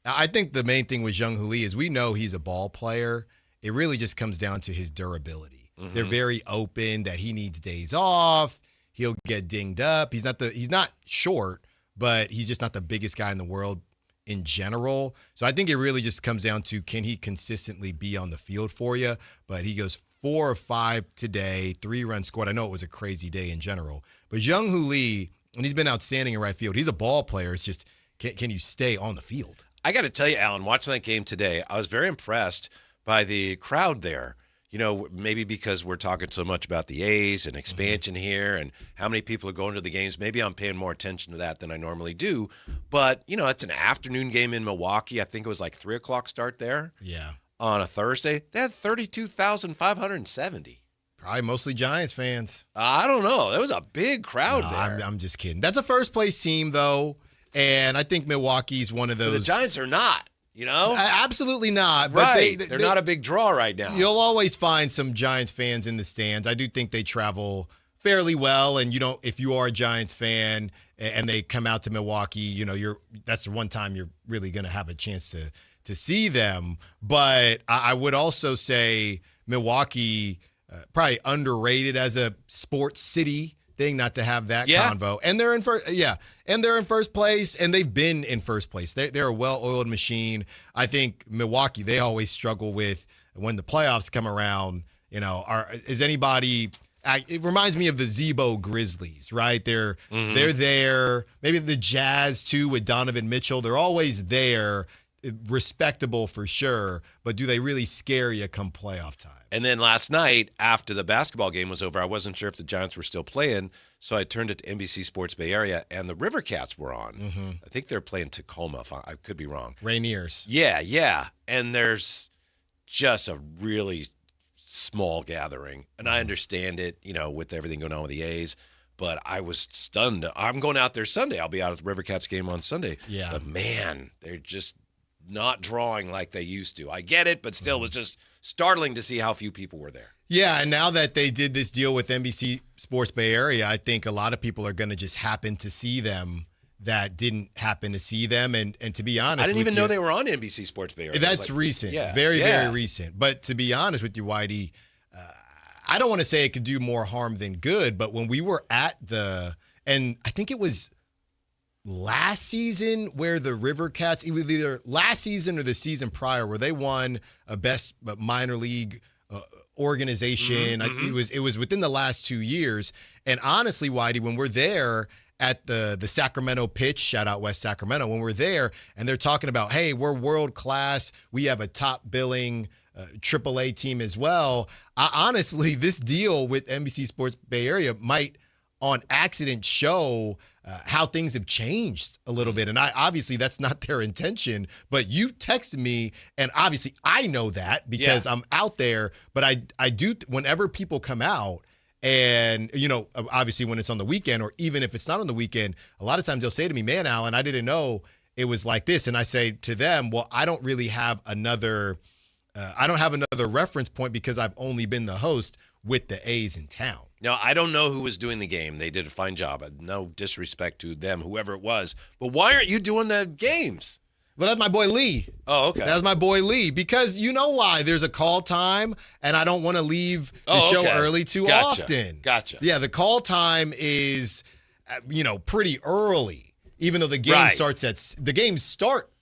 I think the main thing with Jung-Hoo Lee is we know he's a ball player. It really just comes down to his durability. Mm-hmm. They're very open that he needs days off. He'll get dinged up. He's not short, but he's just not the biggest guy in the world in general. So I think it really just comes down to, can he consistently be on the field for you? But he goes 4 or 5 today, 3 runs scored. I know it was a crazy day in general. But Jung-Hoo Lee, and he's been outstanding in right field. He's a ball player. It's just, can you stay on the field? I got to tell you, Alan, watching that game today, I was very impressed by the crowd there. You know, maybe because we're talking so much about the A's and expansion here and how many people are going to the games. Maybe I'm paying more attention to that than I normally do. But, you know, it's an afternoon game in Milwaukee. I think it was like 3 o'clock start there. Yeah. On a Thursday. They had 32,570. Probably mostly Giants fans. I don't know. There was a big crowd there. I'm just kidding. That's a first-place team, though, and I think Milwaukee's one of those. The Giants are not. You know? Absolutely not. But right. They're not a big draw right now. You'll always find some Giants fans in the stands. I do think they travel fairly well. And if you are a Giants fan and they come out to Milwaukee, that's the one time you're really going to have a chance to see them. But I would also say Milwaukee probably underrated as a sports city thing, not to have that convo. And they're in first, and they're in first place, and they've been in first place. They're a well-oiled machine. I think Milwaukee, they always struggle with when the playoffs come around. Is anybody? It reminds me of the Zebo Grizzlies, right? They're there. Maybe the Jazz too with Donovan Mitchell. They're always there. Respectable for sure, but do they really scare you come playoff time? And then last night, after the basketball game was over, I wasn't sure if the Giants were still playing, so I turned it to NBC Sports Bay Area, and the River Cats were on. Mm-hmm. I think they're playing Tacoma. I could be wrong. Rainiers. Yeah. And there's just a really small gathering, and I understand it, with everything going on with the A's. But I was stunned. I'm going out there Sunday. I'll be out at the River Cats game on Sunday. Yeah. But, man, they're just not drawing like they used to. I get it, but still, it was just startling to see how few people were there. Yeah, and now that they did this deal with NBC Sports Bay Area, I think a lot of people are going to just happen to see them that didn't happen to see them. And to be honest, I didn't even know they were on NBC Sports Bay Area. That's recent. Yeah. Very recent. But to be honest with you, Whitey, I don't want to say it could do more harm than good, but when we were at and I think it was last season where the River Cats, either last season or the season prior, where they won a best minor league organization. Mm-hmm. It was within the last 2 years. And honestly, Whitey, when we're there at the Sacramento pitch, shout out West Sacramento, when we're there and they're talking about, hey, we're world class, we have a top billing AAA team as well. Honestly, this deal with NBC Sports Bay Area might on accident show how things have changed a little bit. And obviously that's not their intention, but you texted me, and obviously I know that because I'm out there, but I do, whenever people come out and, obviously when it's on the weekend or even if it's not on the weekend, a lot of times they'll say to me, man, Alan, I didn't know it was like this. And I say to them, well, I don't really have another reference point because I've only been the host with the A's in town. Now, I don't know who was doing the game. They did a fine job. No disrespect to them, whoever it was. But why aren't you doing the games? Well, that's my boy Lee. Oh, okay. That's my boy Lee. Because you know why? There's a call time, and I don't want to leave the show early too often. Gotcha. Yeah, the call time is, pretty early, even though the game start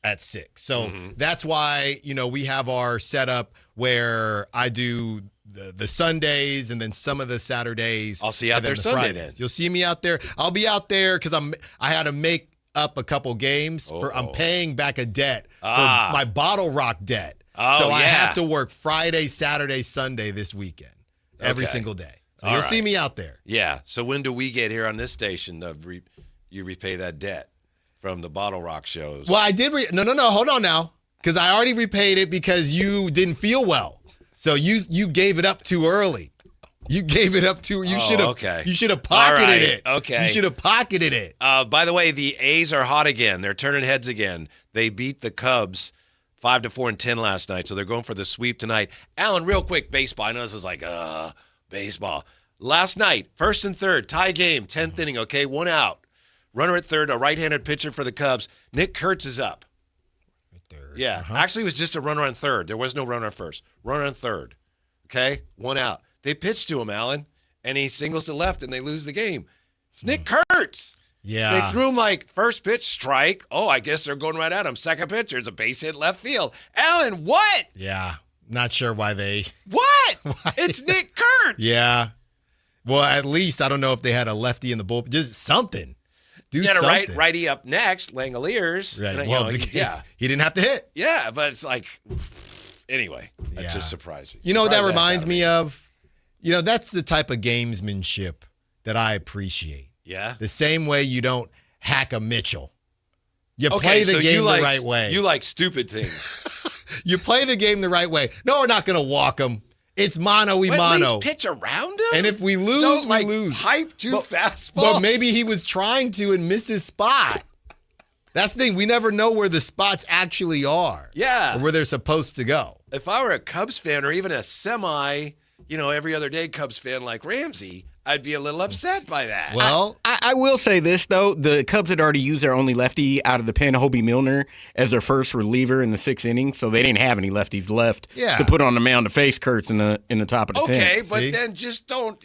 at 6. So that's why, we have our setup where I do the Sundays and then some of the Saturdays. I'll see you out there Sunday then. You'll see me out there. I'll be out there because I had to make up a couple games. I'm paying back a debt for my Bottle Rock debt. So I have to work Friday, Saturday, Sunday this weekend, every single day. So you'll see me out there. Yeah. So when do we get here on this station you repay that debt from the Bottle Rock shows? Well, I did. No. Hold on now. Because I already repaid it because you didn't feel well. So you gave it up too early. You gave it up too. You should have. Okay. You should have pocketed it. Okay. You should have pocketed it. By the way, the A's are hot again. They're turning heads again. They beat the Cubs 5-4 and 10 last night, so they're going for the sweep tonight. Alan, real quick, baseball. I know this is like baseball. Last night, first and third, tie game, 10th inning. Okay, 1 out. Runner at third, a right-handed pitcher for the Cubs. Nick Kurtz is up. Yeah, actually, it was just a runner on third. There was no runner on first. Runner on third. Okay, 1 out. They pitched to him, Alan, and he singles to left, and they lose the game. It's Nick Kurtz. Yeah. They threw him like first pitch, strike. Oh, I guess they're going right at him. Second pitch, there's a base hit left field. Alan, what? Yeah, not sure why they. What? It's Nick Kurtz. Yeah. Well, at least I don't know if they had a lefty in the bullpen. Just something. Do something. Righty up next, Langoliers. Right. Well, he didn't have to hit. Yeah, but it's like, anyway, that just surprised me. You know what that reminds me of? You know, that's the type of gamesmanship that I appreciate. Yeah. The same way you don't hack a Mitchell. You play the game the right way. You like stupid things. You play the game the right way. No, we're not going to walk him. It's mano y mano. At least pitch around him. And if we lose, we lose. Hype too fastballs. But maybe he was trying to and missed his spot. That's the thing. We never know where the spots actually are. Yeah. Or where they're supposed to go. If I were a Cubs fan or even a every other day Cubs fan like Ramsey, I'd be a little upset by that. Well, I will say this, though. The Cubs had already used their only lefty out of the pen, Hobie Milner, as their first reliever in the 6th inning, so they didn't have any lefties left to put on the mound to face Kurtz in the top of the 10th. Okay, but then just don't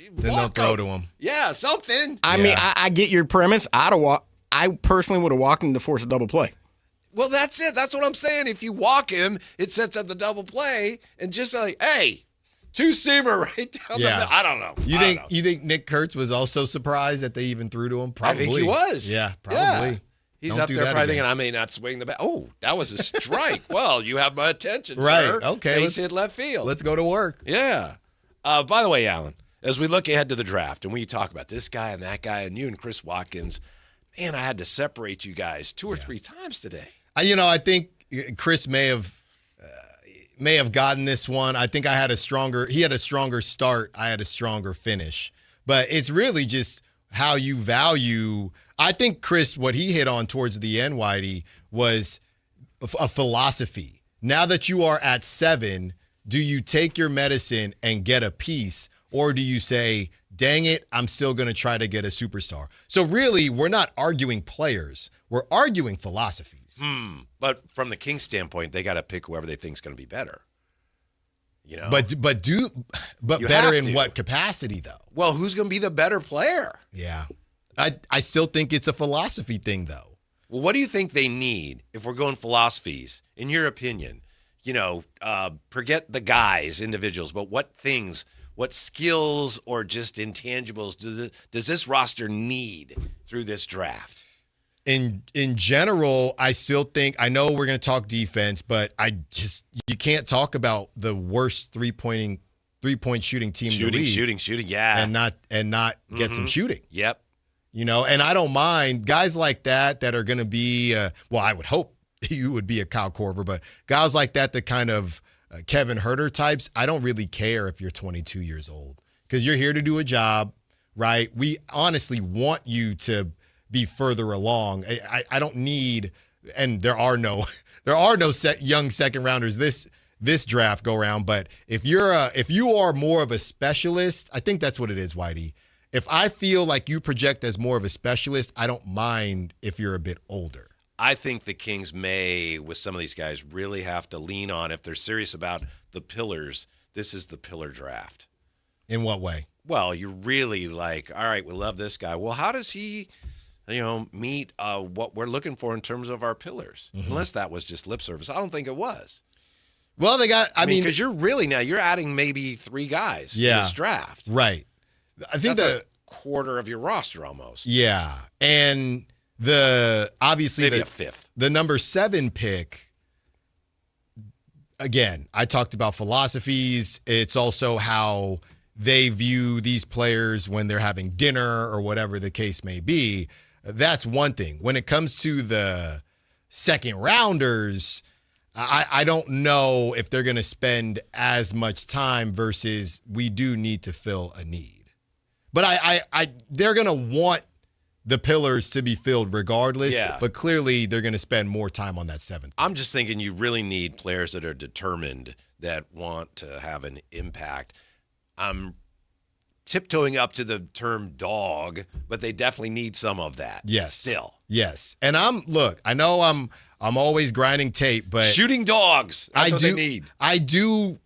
throw to him. Yeah, something. I mean, I get your premise. I personally would have walked him to force a double play. Well, that's it. That's what I'm saying. If you walk him, it sets up the double play, and just like, hey, two-seamer right down the middle. I don't know. You think Nick Kurtz was also surprised that they even threw to him? Probably. I think he was. Yeah, probably. Yeah. He's up there probably thinking, I may not swing the bat. Oh, that was a strike. Well, you have my attention, sir. Right, okay. Base hit left field. Let's go to work. Yeah. By the way, Alan, as we look ahead to the draft, and we talk about this guy and that guy and you and Chris Watkins, man, I had to separate you guys 2 or 3 times today. I think Chris may have gotten this one. I think he had a stronger start. I had a stronger finish. But it's really just how you value. I think Chris, what he hit on towards the end, Whitey, was a philosophy. Now that you are at 7, do you take your medicine and get a piece, or do you say, dang it, I'm still going to try to get a superstar? So really, we're not arguing players. We're arguing philosophies. But from the Kings standpoint, they got to pick whoever they think is going to be better. You know, but better in what capacity though? Well, who's going to be the better player? Yeah, I still think it's a philosophy thing though. Well, what do you think they need if we're going philosophies? In your opinion, forget the guys, individuals, but what things, what skills, or just intangibles does this roster need through this draft? In general, I still think, I know we're going to talk defense, but you can't talk about the worst three-point shooting team in the league. Shooting, yeah. And not get some shooting. Yep. And I don't mind guys like that are going to be, I would hope you would be a Kyle Korver, but guys like that kind of Kevin Huerter types, I don't really care if you're 22 years old because you're here to do a job, right? We honestly want you to be further along. I don't need, and there are no young second rounders this draft go around. But if you are more of a specialist, I think that's what it is, Whitey. If I feel like you project as more of a specialist, I don't mind if you're a bit older. I think the Kings may, with some of these guys, really have to lean on, if they're serious about the pillars, this is the pillar draft. In what way? Well, you're really like, all right, we love this guy. Well, how does he meet what we're looking for in terms of our pillars? Unless that was just lip service. I don't think it was. Well, they got, I mean, because you're adding maybe 3 guys in this draft. Right. I think that's a quarter of your roster almost. Yeah. And obviously maybe a fifth. The number 7 pick, again, I talked about philosophies. It's also how they view these players when they're having dinner or whatever the case may be. That's one thing. When it comes to the second rounders, I don't know if they're going to spend as much time versus we do need to fill a need. But they're going to want the pillars to be filled regardless, but clearly they're going to spend more time on that 7th. I'm just thinking you really need players that are determined, that want to have an impact. I'm tiptoeing up to the term dog, but they definitely need some of that. Yes. Still. Yes. And I know I'm always grinding tape, but shooting dogs. That's what they need. I do.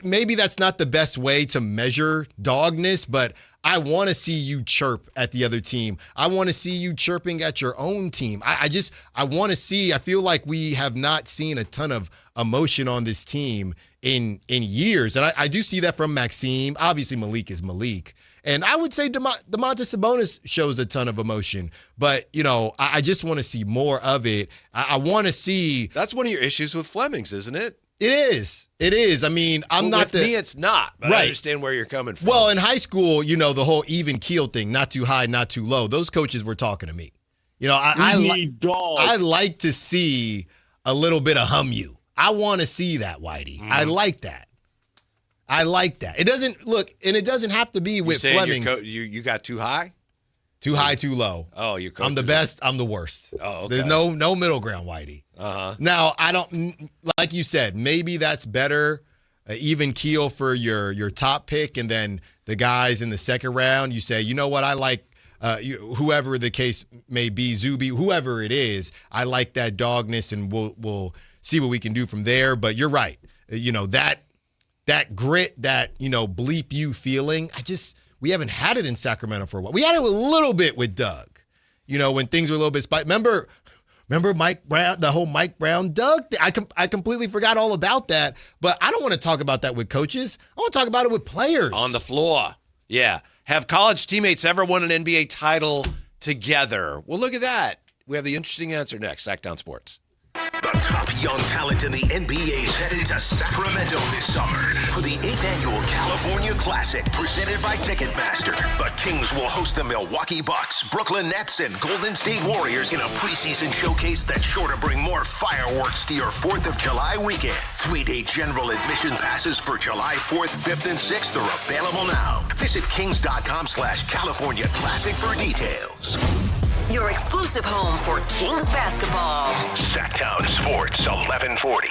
Maybe that's not the best way to measure dogness, but I want to see you chirp at the other team. I want to see you chirping at your own team. I want to see. I feel like we have not seen a ton of emotion on this team in years, and I do see that from Maxime. Obviously, Malik is Malik, and I would say Domantas Sabonis shows a ton of emotion. But I just want to see more of it. I want to see. That's one of your issues with Flemings, isn't it? It is. I mean, with me, it's not. But I understand where you're coming from. Well, in high school, the whole even keel thing, not too high, not too low. Those coaches were talking to me. I like to see a little bit of hum you. I want to see that, Whitey. I like that. It doesn't have to be with Flemings. You got too high? Too high, too low. Oh, you. I'm the best. I'm the worst. Oh, okay. There's no middle ground, Whitey. Now, I don't, like you said, maybe that's better, even keel for your top pick, and then the guys in the second round, you say, you know what, I like whoever the case may be, Zuby, whoever it is, I like that dogness, and we'll see what we can do from there. But you're right, that grit, that bleep you feeling, we haven't had it in Sacramento for a while. We had it a little bit with Doug, when things were a little bit spicy. Remember Mike Brown, the whole Mike Brown Doug thing? I completely forgot all about that, but I don't want to talk about that with coaches. I want to talk about it with players. On the floor. Yeah. Have college teammates ever won an NBA title together? Well, look at that. We have the interesting answer next. Sactown Sports. The top young talent in the NBA is headed to Sacramento this summer for the 8th annual California Classic presented by Ticketmaster. The Kings will host the Milwaukee Bucks, Brooklyn Nets, and Golden State Warriors in a preseason showcase that's sure to bring more fireworks to your 4th of July weekend. 3-day general admission passes for July 4th, 5th, and 6th are available now. Visit kings.com/California Classic for details. Your exclusive home for Kings basketball. Sactown Sports 1140.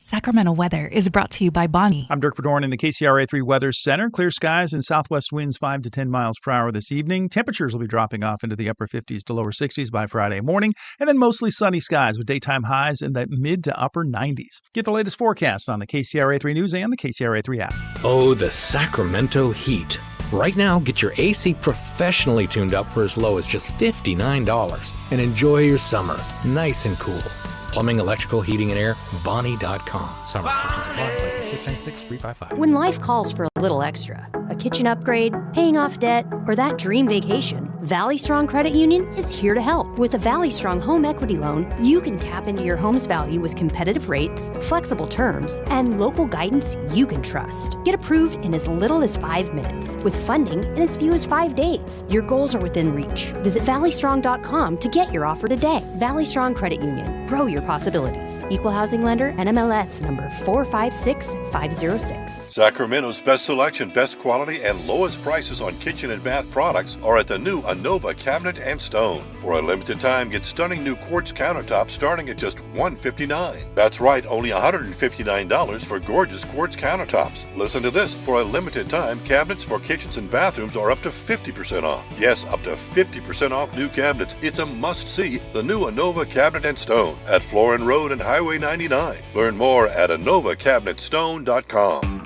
Sacramento weather is brought to you by Bonnie. I'm Dirk Fedorn in the KCRA 3 Weather Center. Clear skies and southwest winds 5 to 10 miles per hour this evening. Temperatures will be dropping off into the upper 50s to lower 60s by Friday morning, and then mostly sunny skies with daytime highs in the mid to upper 90s. Get the latest forecasts on the KCRA 3 News and the KCRA 3 app. Oh, the Sacramento heat. Right now, get your AC professionally tuned up for as low as just $59 and enjoy your summer nice and cool. Plumbing, electrical, heating, and air, Bonnie.com. Summer restrictions apply. License 696-355. When life calls for a little extra, a kitchen upgrade, paying off debt, or that dream vacation, Valley Strong Credit Union is here to help. With a Valley Strong home equity loan, you can tap into your home's value with competitive rates, flexible terms, and local guidance you can trust. Get approved in as little as 5 minutes, with funding in as few as 5 days. Your goals are within reach. Visit valleystrong.com to get your offer today. Valley Strong Credit Union. Grow your possibilities. Equal housing lender, NMLS number 456506. Sacramento's best selection, best quality, and lowest prices on kitchen and bath products are at the new Anova Cabinet and Stone. For a limited time, get stunning new quartz countertops starting at just $159. That's right, only $159 for gorgeous quartz countertops. Listen to this. For a limited time, cabinets for kitchens and bathrooms are up to 50% off. Yes, up to 50% off new cabinets. It's a must-see. The new Anova Cabinet and Stone at Florin Road and Highway 99. Learn more at AnovaCabinetStone.com.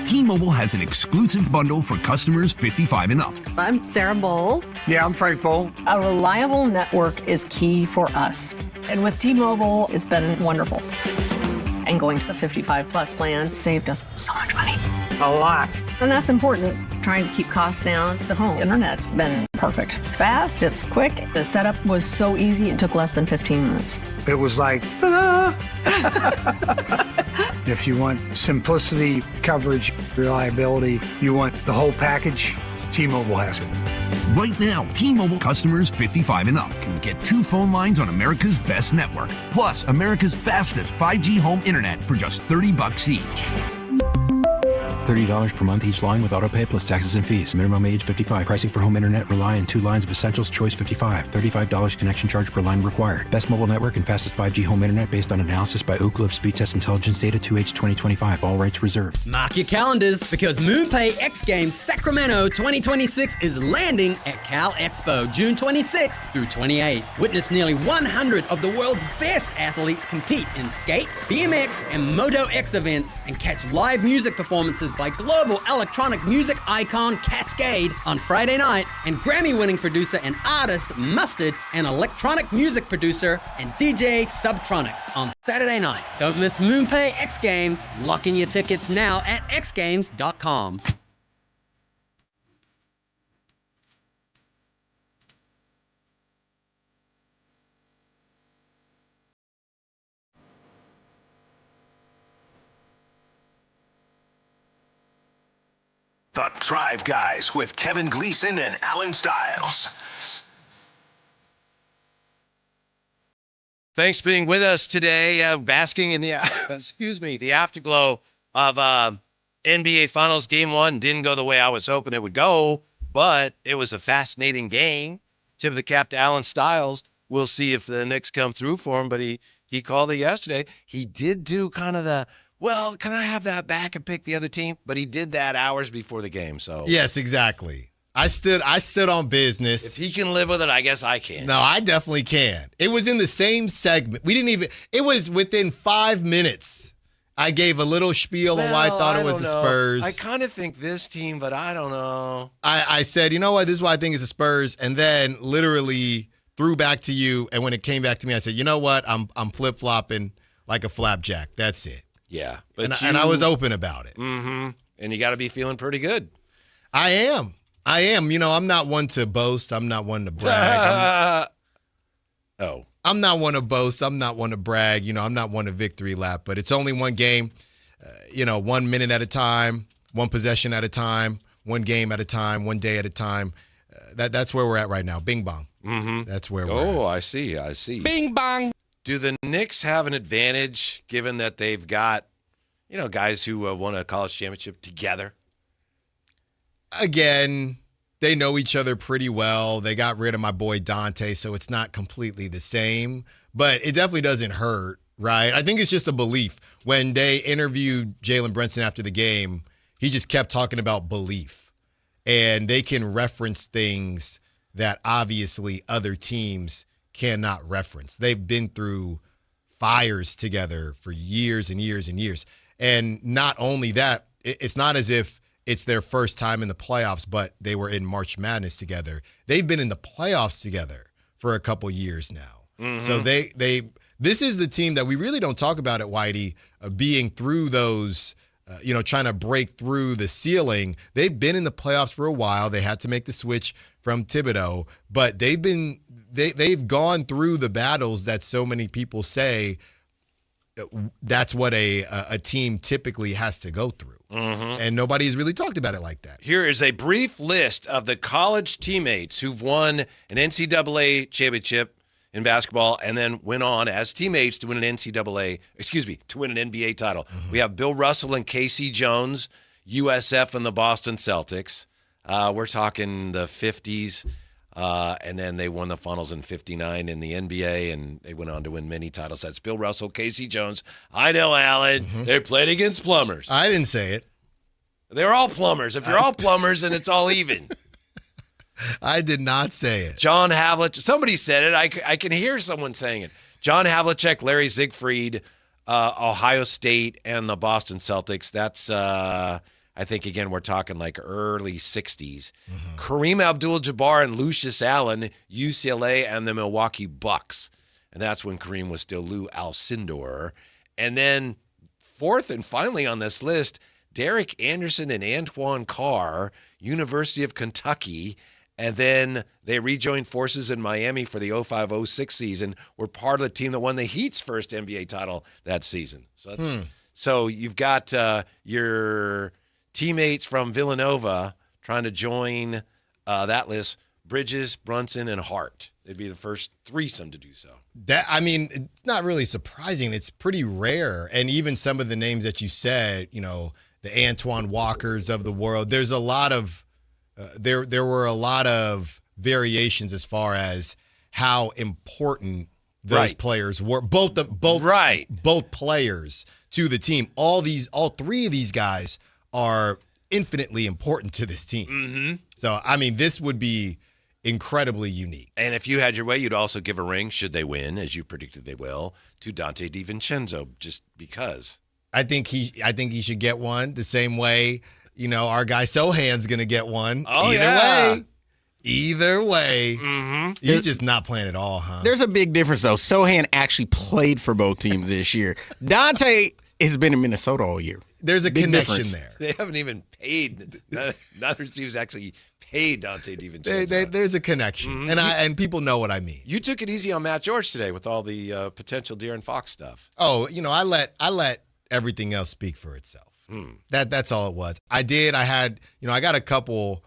T-Mobile has an exclusive bundle for customers 55 and up. I'm Sarah Bowl. Yeah, I'm Frank Bowl. A reliable network is key for us. And with T-Mobile, it's been wonderful. And going to the 55 plus plan saved us so much money. A lot. And that's important. Trying to keep costs down. The home internet's been perfect. It's fast, it's quick. The setup was so easy, it took less than 15 minutes. It was like, ta-da! If you want simplicity, coverage, reliability, you want the whole package, T-Mobile has it. Right now, T-Mobile customers 55 and up can get 2 phone lines on America's best network, plus America's fastest 5G home internet for just $30 each. $30 per month each line with auto pay plus taxes and fees. Minimum age 55. Pricing for home internet rely on 2 lines of Essentials Choice 55. $35 connection charge per line required. Best mobile network and fastest 5G home internet based on analysis by Ookla of Speed Test Intelligence data 2H 2025. All rights reserved. Mark your calendars because MoonPay X Games Sacramento 2026 is landing at Cal Expo June 26th through 28th. Witness nearly 100 of the world's best athletes compete in skate, BMX, and Moto X events and catch live music performances by global electronic music icon Cascade on Friday night and Grammy-winning producer and artist Mustard and electronic music producer and DJ Subtronics on Saturday night. Don't miss MoonPay X Games. Lock in your tickets now at xgames.com. The Drive Guys with Kevin Gleason and Alan Stiles. Thanks for being with us today, basking in the the afterglow of NBA Finals Game 1. Didn't go the way I was hoping it would go, but it was a fascinating game. Tip of the cap to Alan Stiles. We'll see if the Knicks come through for him, but he called it yesterday. He did do kind of the, well, can I have that back and pick the other team? But he did that hours before the game. So yes, exactly. I stood on business. If he can live with it, I guess I can. No, I definitely can. It was in the same segment. It was within 5 minutes. I gave a little spiel on why I thought it was the Spurs. I kind of think this team, but I don't know. I said, you know what, this is why I think it's the Spurs, and then literally threw back to you, and when it came back to me, I said, you know what, I'm flip-flopping like a flapjack. That's it. Yeah. And I was open about it. Mm-hmm. And you got to be feeling pretty good. I am. You know, I'm not one to boast. I'm not one to brag. I'm not one to boast. I'm not one to brag. You know, I'm not one to victory lap. But it's only one game, 1 minute at a time, one possession at a time, one game at a time, one day at a time. That's where we're at right now. Bing bong. Mm-hmm. That's where we're at. Oh, I see. Bing bong. Do the Knicks have an advantage given that they've got, guys who won a college championship together? Again, they know each other pretty well. They got rid of my boy Dante, so it's not completely the same. But it definitely doesn't hurt, right? I think it's just a belief. When they interviewed Jalen Brunson after the game, he just kept talking about belief. And they can reference things that obviously other teams cannot reference. They've been through fires together for years and years and years. And not only that, it's not as if it's their first time in the playoffs, but they were in March Madness together. They've been in the playoffs together for a couple years now. Mm-hmm. So this is the team that we really don't talk about at Whitey, being through those, trying to break through the ceiling. They've been in the playoffs for a while. They had to make the switch from Thibodeau, but they've gone through the battles that so many people say that's what a team typically has to go through. Mm-hmm. And nobody's really talked about it like that. Here is a brief list of the college teammates who've won an NCAA championship in basketball and then went on as teammates to win an to win an NBA title. Mm-hmm. We have Bill Russell and Casey Jones, USF and the Boston Celtics. We're talking the 50s. And then they won the finals in 59 in the NBA, and they went on to win many titles. That's Bill Russell, Casey Jones. I know, Alan. Mm-hmm. They played against plumbers. I didn't say it. They're all plumbers. If you're all plumbers, then it's all even. I did not say it. John Havlicek. Somebody said it. I can hear someone saying it. John Havlicek, Larry Siegfried, Ohio State, and the Boston Celtics. That's I think, again, we're talking like early 60s. Mm-hmm. Kareem Abdul-Jabbar and Lucius Allen, UCLA, and the Milwaukee Bucks. And that's when Kareem was still Lou Alcindor. And then fourth and finally on this list, Derek Anderson and Antoine Carr, University of Kentucky, and then they rejoined forces in Miami for the 05-06 season, were part of the team that won the Heat's first NBA title that season. So you've got your teammates from Villanova trying to join that list, Bridges, Brunson, and Hart. They'd be the first threesome to do so. It's not really surprising. It's pretty rare. And even some of the names that you said, the Antoine Walkers of the world, there's a lot of there were a lot of variations as far as how important those players were. Both players to the team. All three of these guys are infinitely important to this team. Mm-hmm. So this would be incredibly unique. And if you had your way, you'd also give a ring, should they win, as you predicted they will, to Dante DiVincenzo, just because. I think he should get one the same way, our guy Sohan's going to get one. Either way. Mm-hmm. He's just not playing at all, huh? There's a big difference, though. Sohan actually played for both teams this year. Dante has been in Minnesota all year. There's a big connection difference there. They haven't even paid. Neither team's actually paid Dante DiVincenzo. There's a connection, and people know what I mean. You took it easy on Matt George today with all the potential De'Aaron Fox stuff. Oh, I let everything else speak for itself. That's all it was. I had, I got a couple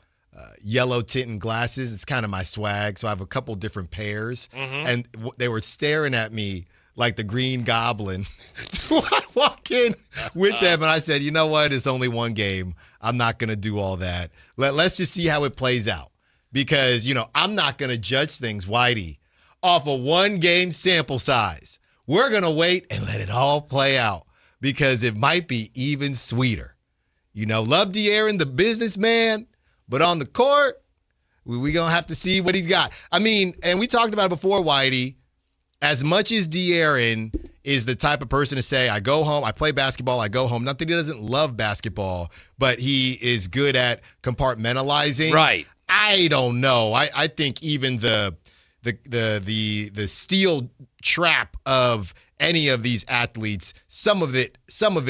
yellow tinted glasses. It's kind of my swag, so I have a couple different pairs, and they were staring at me like the Green Goblin. Do I walk in with them? And I said, you know what? It's only one game. I'm not going to do all that. Let's just see how it plays out. Because, I'm not going to judge things, Whitey, off a one-game sample size. We're going to wait and let it all play out because it might be even sweeter. Love De'Aaron, the businessman, but on the court, we're going to have to see what he's got. And we talked about it before, Whitey. As much as De'Aaron is the type of person to say, I go home, I play basketball, I go home. Not that he doesn't love basketball, but he is good at compartmentalizing. Right. I don't know. I think even the steel trap of any of these athletes, some of it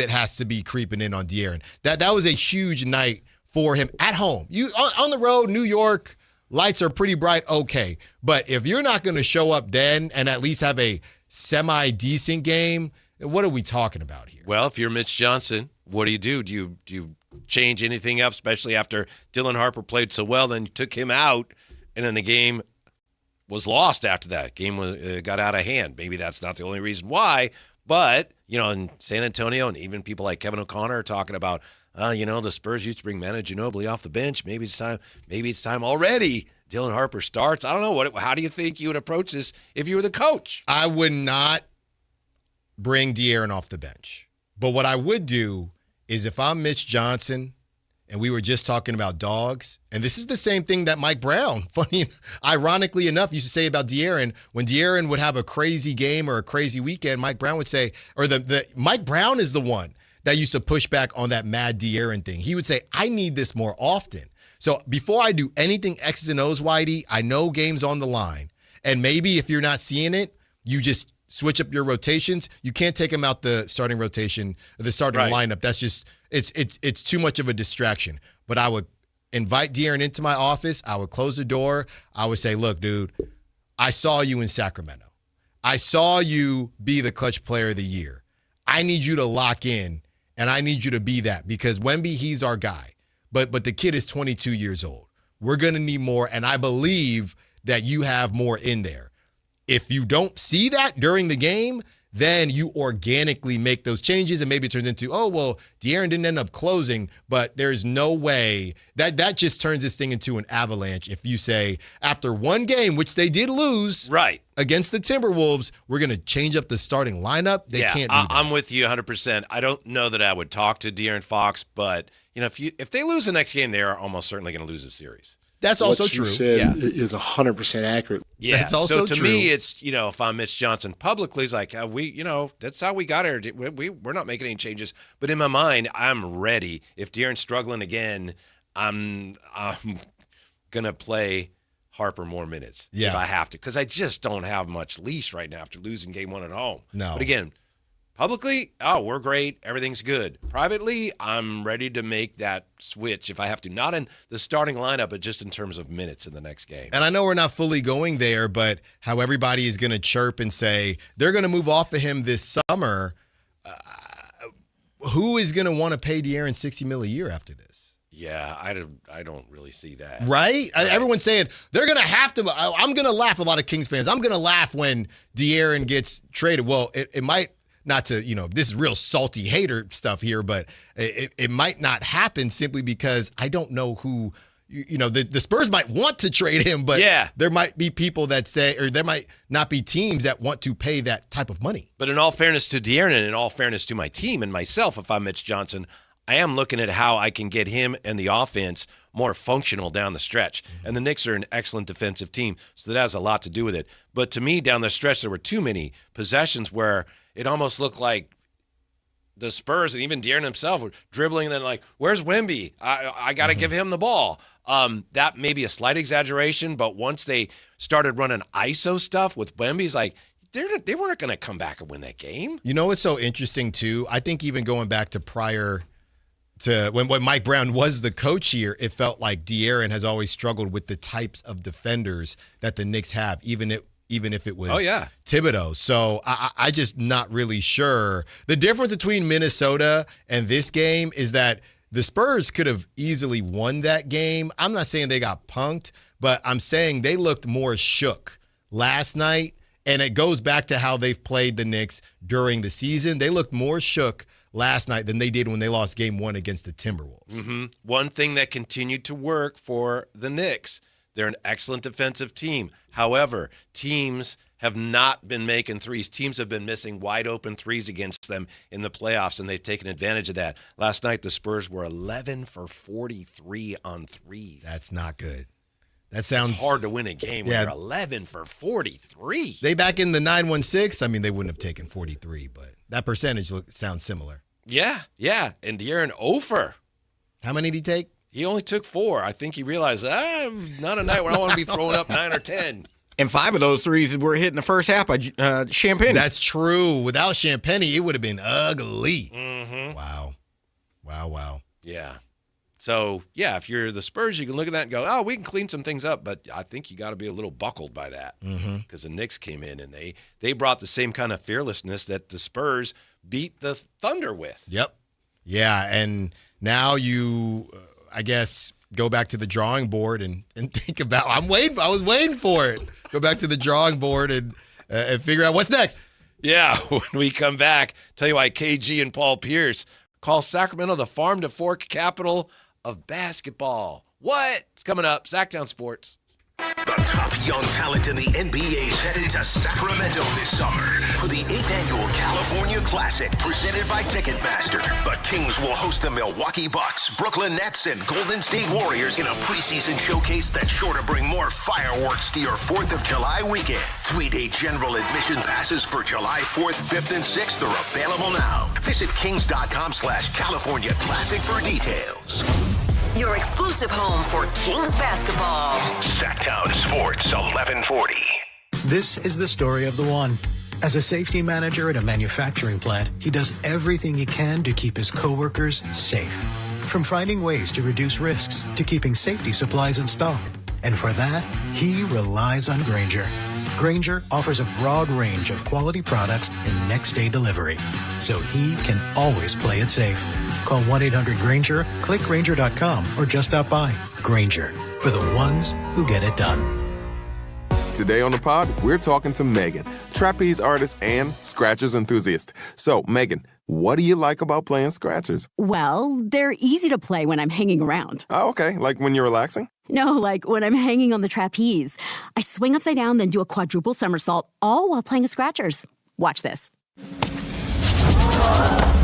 has to be creeping in on De'Aaron. That was a huge night for him at home. You on the road, New York. Lights are pretty bright, okay. But if you're not going to show up then and at least have a semi-decent game, what are we talking about here? Well, if you're Mitch Johnson, what do you do? Do you change anything up, especially after Dylan Harper played so well, then you took him out, and then the game was lost after that. Game got out of hand. Maybe that's not the only reason why, but, in San Antonio and even people like Kevin O'Connor are talking about, the Spurs used to bring Manu Ginobili off the bench. Maybe it's time already. Dylan Harper starts. I don't know. How do you think you would approach this if you were the coach? I would not bring De'Aaron off the bench. But what I would do is if I'm Mitch Johnson and we were just talking about dogs, and this is the same thing that Mike Brown, ironically enough, used to say about De'Aaron. When De'Aaron would have a crazy game or a crazy weekend, Mike Brown would say, or Mike Brown is the one that used to push back on that mad De'Aaron thing. He would say, I need this more often. So before I do anything X's and O's, Whitey, I know game's on the line. And maybe if you're not seeing it, you just switch up your rotations. You can't take him out the starting rotation, the starting lineup. That's just, it's too much of a distraction. But I would invite De'Aaron into my office. I would close the door. I would say, look, dude, I saw you in Sacramento. I saw you be the clutch player of the year. I need you to lock in. And I need you to be that because Wemby, he's our guy. But the kid is 22 years old. We're going to need more, and I believe that you have more in there. If you don't see that during the game, then you organically make those changes, and maybe it turns into, oh, well, De'Aaron didn't end up closing, but there's no way. That just turns this thing into an avalanche if you say, after one game, which they did lose against the Timberwolves, we're going to change up the starting lineup. They can't do that. I'm with you 100%. I don't know that I would talk to De'Aaron Fox, but if they lose the next game, they are almost certainly going to lose a series. That's also true. What you said is 100% accurate. Yeah, that's also so to true. me, it's if I'm Mitch Johnson publicly, it's like that's how we got here. We're not making any changes. But in my mind, I'm ready. If De'Aaron's struggling again, I'm gonna play Harper more minutes if I have to, because I just don't have much leash right now after losing game one at home. No, but again, Publicly, oh, we're great. Everything's good. Privately, I'm ready to make that switch if I have to. Not in the starting lineup, but just in terms of minutes in the next game. And I know we're not fully going there, but how everybody is going to chirp and say they're going to move off of him this summer. Who is going to want to pay De'Aaron $60 million a year after this? Yeah, I don't really see that. Right? Everyone's saying they're going to have to. I'm going to laugh, a lot of Kings fans. I'm going to laugh when De'Aaron gets traded. Well, it might not to, this is real salty hater stuff here, but it might not happen simply because I don't know who, the Spurs might want to trade him, but there might be people that say, or there might not be teams that want to pay that type of money. But in all fairness to De'Aaron and in all fairness to my team and myself, if I'm Mitch Johnson, I am looking at how I can get him and the offense more functional down the stretch. And the Knicks are an excellent defensive team, so that has a lot to do with it. But to me, down the stretch, there were too many possessions where it almost looked like the Spurs and even De'Aaron himself were dribbling and then like, where's Wemby? I got to give him the ball. That may be a slight exaggeration, but once they started running ISO stuff with Wemby's like, they weren't going to come back and win that game. You know what's so interesting, too? I think even going back to prior to when Mike Brown was the coach here, it felt like De'Aaron has always struggled with the types of defenders that the Knicks have, even if it was Thibodeau. So I just not really sure. The difference between Minnesota and this game is that the Spurs could have easily won that game. I'm not saying they got punked, but I'm saying they looked more shook last night, and it goes back to how they've played the Knicks during the season. They looked more shook last night than they did when they lost game 1 against the Timberwolves. Mm-hmm. One thing that continued to work for the Knicks, they're an excellent defensive team. However, teams have not been making threes. Teams have been missing wide open threes against them in the playoffs, and they've taken advantage of that. Last night, the Spurs were 11 for 43 on threes. That's not good. That sounds it's hard to win a game when you're 11 for 43. They back in the 9-1-6, I mean, they wouldn't have taken 43, but that percentage sounds similar. Yeah. And De'Aaron over. How many did he take? He only took 4. I think he realized, not a night where I want to be throwing up 9 or 10. And 5 of those threes were hit in the first half by Champagne. That's true. Without Champagne, it would have been ugly. Mm-hmm. Wow. Yeah. So, if you're the Spurs, you can look at that and go, we can clean some things up, but I think you got to be a little buckled by that because the Knicks came in and they brought the same kind of fearlessness that the Spurs beat the Thunder with. Yep. Yeah, and now you, I guess, go back to the drawing board and think about, I was waiting for it. Go back to the drawing board and figure out what's next. Yeah, when we come back, tell you why KG and Paul Pierce call Sacramento the farm to fork capital of basketball. What? It's coming up. Sactown Sports. The top young talent in the NBA is headed to Sacramento this summer for the 8th annual California Classic presented by Ticketmaster. The Kings will host the Milwaukee Bucks, Brooklyn Nets, and Golden State Warriors in a preseason showcase that's sure to bring more fireworks to your 4th of July weekend. 3-day general admission passes for July 4th, 5th, and 6th are available now. Visit kings.com/California Classic for details. Your exclusive home for Kings basketball. Sactown Sports 1140. This is the story of the one. As a safety manager at a manufacturing plant, he does everything he can to keep his coworkers safe. From finding ways to reduce risks to keeping safety supplies in stock. And for that, he relies on Grainger. Grainger offers a broad range of quality products and next-day delivery, so he can always play it safe. Call 1-800-GRAINGER, click Grainger.com, or just stop by. Grainger, for the ones who get it done. Today on the pod, we're talking to Megan, trapeze artist and Scratchers enthusiast. So, Megan, what do you like about playing Scratchers? Well, they're easy to play when I'm hanging around. Oh, okay. Like when you're relaxing? No, like when I'm hanging on the trapeze. I swing upside down, then do a quadruple somersault, all while playing Scratchers. Watch this.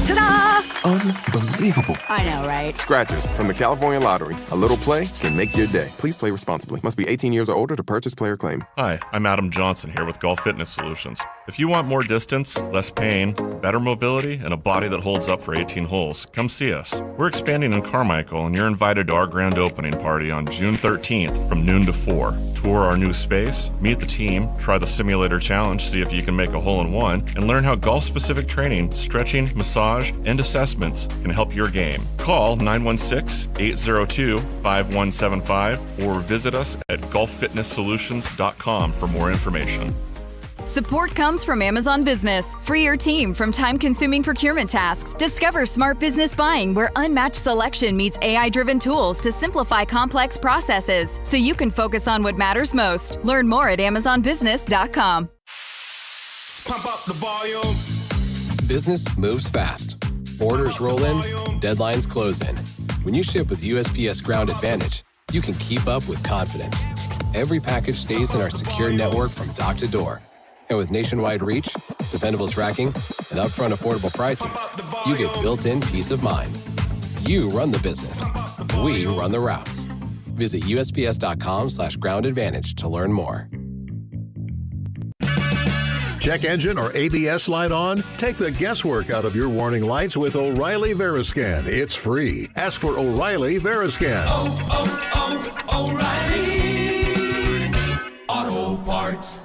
Ta-da! Unbelievable. I know, right? Scratchers from the California Lottery. A little play can make your day. Please play responsibly. Must be 18 years or older to purchase, play, or claim. Hi, I'm Adam Johnson here with Golf Fitness Solutions. If you want more distance, less pain, better mobility, and a body that holds up for 18 holes, come see us. We're expanding in Carmichael, and you're invited to our grand opening party on June 13th from noon to 4. Tour our new space, meet the team, try the simulator challenge, see if you can make a hole-in-one, and learn how golf-specific training, stretching, massage, and assessments can help your game. Call 916-802-5175 or visit us at golffitnesssolutions.com for more information. Support comes from Amazon Business. Free your team from time-consuming procurement tasks. Discover smart business buying where unmatched selection meets AI-driven tools to simplify complex processes so you can focus on what matters most. Learn more at amazonbusiness.com. Pump up the volume. Business moves fast. Orders roll in, deadlines close in. When you ship with USPS Ground Advantage, you can keep up with confidence. Every package stays in our secure network from dock to door. And with nationwide reach, dependable tracking, and upfront affordable pricing, you get built-in peace of mind. You run the business. We run the routes. Visit USPS.com/Ground Advantage to learn more. Check engine or ABS light on? Take the guesswork out of your warning lights with O'Reilly Veriscan. It's free. Ask for O'Reilly Veriscan. O'Reilly Auto Parts.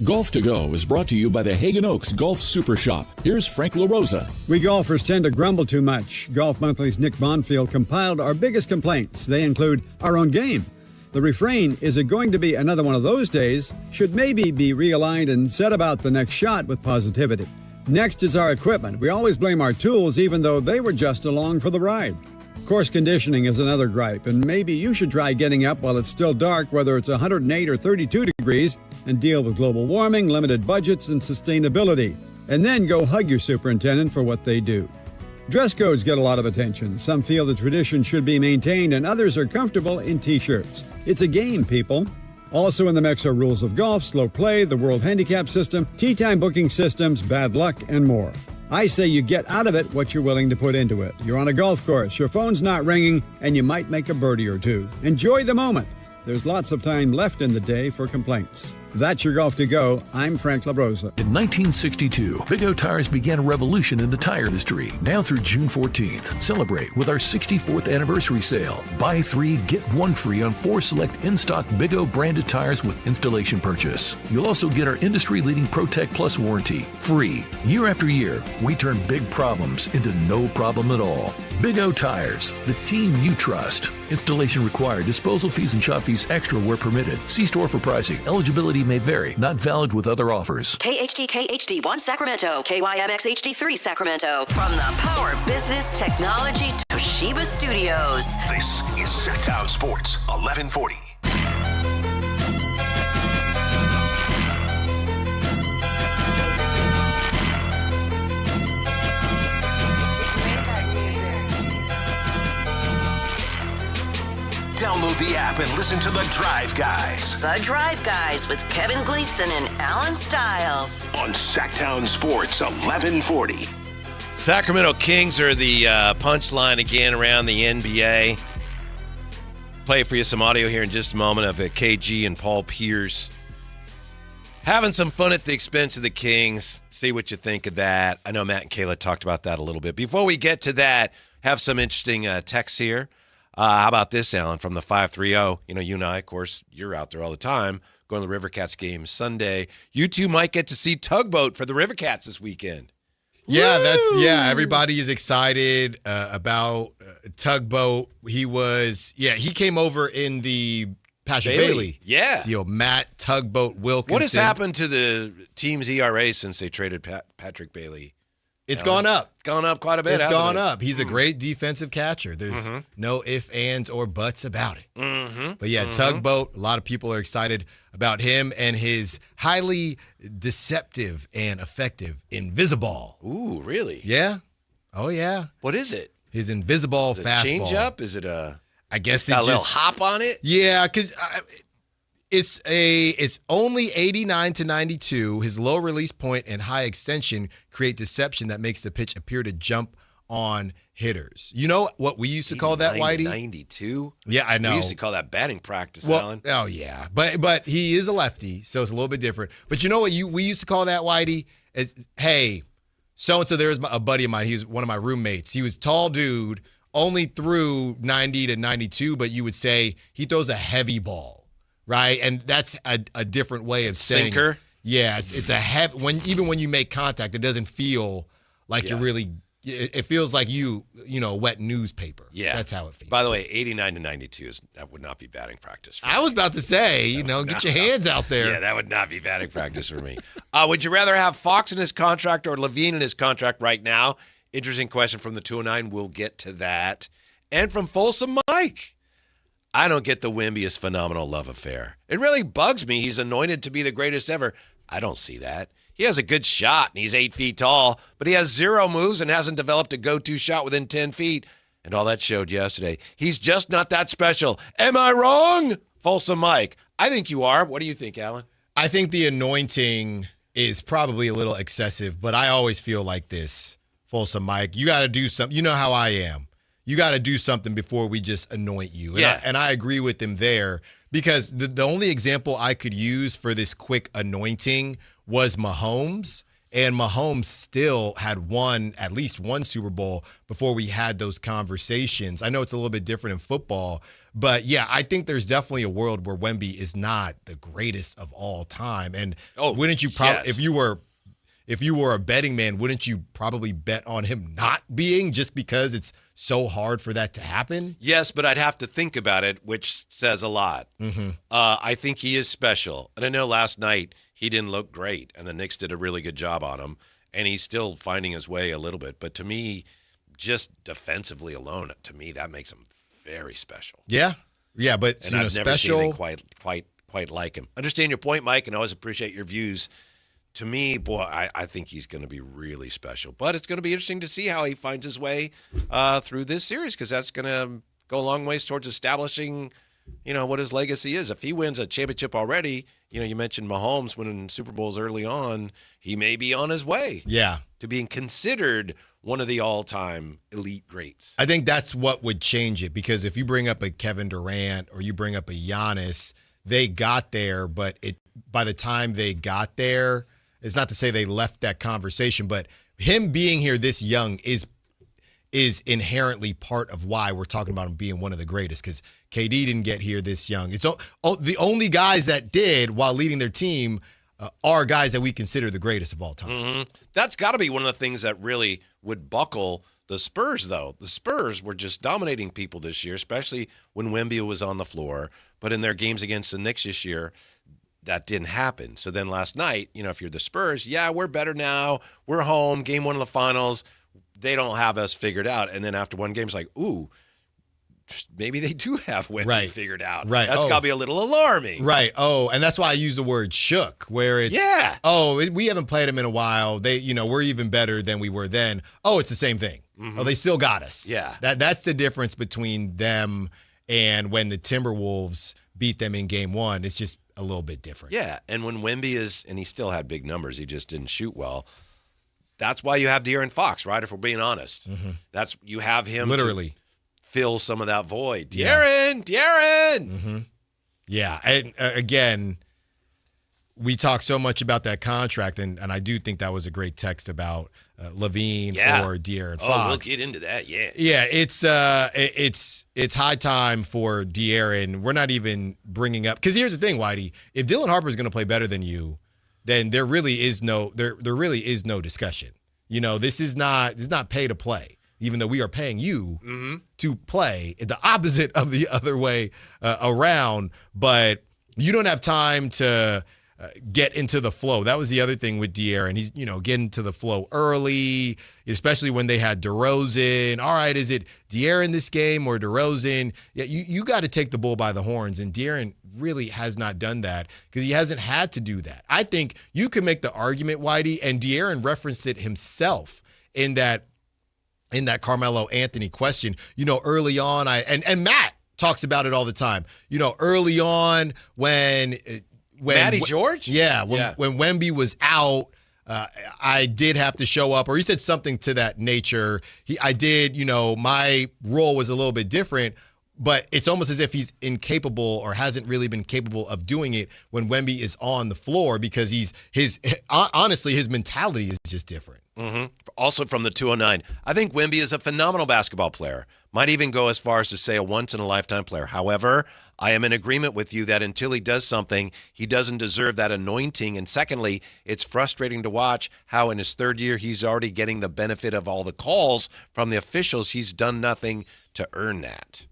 Golf to Go is brought to you by the Hagen Oaks Golf Super Shop. Here's Frank LaRosa. We golfers tend to grumble too much. Golf Monthly's Nick Bonfield compiled our biggest complaints. They include our own game. The refrain, is it going to be another one of those days, should maybe be realigned and set about the next shot with positivity. Next is our equipment. We always blame our tools even though they were just along for the ride. Course conditioning is another gripe, and maybe you should try getting up while it's still dark, whether it's 108 or 32 degrees, and deal with global warming, limited budgets, and sustainability. And then go hug your superintendent for what they do. Dress codes get a lot of attention. Some feel the tradition should be maintained, and others are comfortable in T-shirts. It's a game, people. Also in the mix are rules of golf, slow play, the World Handicap System, tee time booking systems, bad luck, and more. I say you get out of it what you're willing to put into it. You're on a golf course, your phone's not ringing, and you might make a birdie or two. Enjoy the moment. There's lots of time left in the day for complaints. That's your Golf to Go. I'm Frank LaRosa. In 1962, Big O Tires began a revolution in the tire industry. Now through June 14th, celebrate with our 64th anniversary sale. Buy 3, get 1 free on 4 select in-stock Big O branded tires with installation purchase. You'll also get our industry-leading ProTech Plus warranty, free. Year after year, we turn big problems into no problem at all. Big O Tires, the team you trust. Installation required. Disposal fees and shop fees extra where permitted. See store for pricing. Eligibility may vary. Not valid with other offers. KHD1 Sacramento, KYMX HD3 Sacramento. From the Power Business Technology Toshiba Studios. This is Sactown Sports 1140. Download the app and listen to The Drive Guys. The Drive Guys with Kevin Gleason and Alan Stiles. On Sactown Sports 1140. Sacramento Kings are the punchline again around the NBA. Play for you some audio here in just a moment of KG and Paul Pierce having some fun at the expense of the Kings. See what you think of that. I know Matt and Kayla talked about that a little bit. Before we get to that, have some interesting texts here. How about this, Alan, from the 530? You know, you and I, of course, you're out there all the time, going to the Rivercats game Sunday. You two might get to see Tugboat for the Rivercats this weekend. Yeah, everybody is excited about Tugboat. He came over in the Patrick Bailey. Yeah. Deal. Matt Tugboat Wilkinson. What has happened to the team's ERA since they traded Patrick Bailey? It's gone up. Gone up quite a bit. It's gone up. He's a great defensive catcher. There's Mm-hmm. no ifs, ands, or buts about it. Mm-hmm. But yeah, Tugboat, a lot of people are excited about him and his highly deceptive and effective Invisiball. Ooh, really? Yeah. Oh, yeah. What is it? His Invisiball fastball. Change up? Is it a? I guess got a little hop on it. Yeah, because it's only 89 to 92. His low release point and high extension create deception that makes the pitch appear to jump on hitters. You know what we used to call that, Whitey? 92? Yeah, I know. We used to call that batting practice, Alan. Oh, yeah. But he is a lefty, so it's a little bit different. But you know what we used to call that, Whitey? Hey, so-and-so, there was a buddy of mine. He was one of my roommates. He was a tall dude, only threw 90 to 92, but you would say he throws a heavy ball, right? And that's a different way of saying sinker. It. Yeah, it's a heavy. Even when you make contact, it doesn't feel like you're really. It feels like wet newspaper. Yeah, that's how it feels. By the way, 89 to 92 that would not be batting practice. I was about to say, get your hands out there. Yeah, that would not be batting practice for me. Would you rather have Fox in his contract or Levine in his contract right now? Interesting question from the 209. We'll get to that. And from Folsom Mike. I don't get the Wemby's phenomenal love affair. It really bugs me. He's anointed to be the greatest ever. I don't see that. He has a good shot, and he's 8 feet tall, but he has zero moves and hasn't developed a go-to shot within 10 feet. And all that showed yesterday. He's just not that special. Am I wrong? Folsom Mike. I think you are. What do you think, Alan? I think the anointing is probably a little excessive, but I always feel like this, Folsom Mike. You got to do something. You know how I am. You got to do something before we just anoint you. And I agree with him there because the only example I could use for this quick anointing was Mahomes. And Mahomes still had at least one Super Bowl before we had those conversations. I know it's a little bit different in football, but yeah, I think there's definitely a world where Wemby is not the greatest of all time. And wouldn't you probably, if you were a betting man, wouldn't you probably bet on him not being just because it's so hard for that to happen? Yes, but I'd have to think about it, which says a lot. Mm-hmm. I think he is special. And I know last night he didn't look great, and the Knicks did a really good job on him, and he's still finding his way a little bit. But to me, just defensively alone, to me, that makes him very special. Yeah, but and I've never special. seen anything quite like him. Understand your point, Mike, and I always appreciate your views. To me, boy, I think he's going to be really special. But it's going to be interesting to see how he finds his way through this series because that's going to go a long ways towards establishing, what his legacy is. If he wins a championship already, you mentioned Mahomes winning Super Bowls early on, he may be on his way to being considered one of the all-time elite greats. I think that's what would change it because if you bring up a Kevin Durant or you bring up a Giannis, they got there, but by the time they got there, it's not to say they left that conversation, but him being here this young is inherently part of why we're talking about him being one of the greatest because KD didn't get here this young. It's the only guys that did while leading their team are guys that we consider the greatest of all time. Mm-hmm. That's got to be one of the things that really would buckle the Spurs, though. The Spurs were just dominating people this year, especially when Wemby was on the floor. But in their games against the Knicks this year, that didn't happen. So then last night, if you're the Spurs, we're better now. We're home. Game 1 of the finals. They don't have us figured out. And then after one game, it's like, ooh, maybe they do have Wemby figured out. Right. That's got to be a little alarming. Right. Oh, and that's why I use the word shook, where it's, we haven't played him in a while. We're even better than we were then. Oh, it's the same thing. Mm-hmm. Oh, they still got us. Yeah. That's the difference between them and when the Timberwolves beat them in game 1. It's just a little bit different. Yeah, and when Wemby and he still had big numbers, he just didn't shoot well. That's why you have De'Aaron Fox, right? If we're being honest. Mm-hmm. You have him literally to fill some of that void. De'Aaron! Mm-hmm. Yeah, and again, we talk so much about that contract, and I do think that was a great text about Levine or De'Aaron Fox. Oh, we'll get into that, Yeah, it's high time for De'Aaron. We're not even bringing up – because here's the thing, Whitey. If Dylan Harper is going to play better than you, then there really is no discussion. This is not pay to play, even though we are paying you to play the opposite of the other way around. But you don't have time to – get into the flow. That was the other thing with De'Aaron. He's, getting to the flow early, especially when they had DeRozan. All right, is it De'Aaron this game or DeRozan? Yeah, you got to take the bull by the horns, and De'Aaron really has not done that because he hasn't had to do that. I think you could make the argument, Whitey, and De'Aaron referenced it himself in that Carmelo Anthony question. Early on, and Matt talks about it all the time. Early on when Matty George? Yeah, when Wemby was out, I did have to show up, or he said something to that nature. My role was a little bit different, but it's almost as if he's incapable or hasn't really been capable of doing it when Wemby is on the floor because honestly, his mentality is just different. Mm-hmm. Also from the 209, I think Wemby is a phenomenal basketball player. Might even go as far as to say a once-in-a-lifetime player. However, I am in agreement with you that until he does something, he doesn't deserve that anointing. And secondly, it's frustrating to watch how in his third year he's already getting the benefit of all the calls from the officials. He's done nothing to earn that.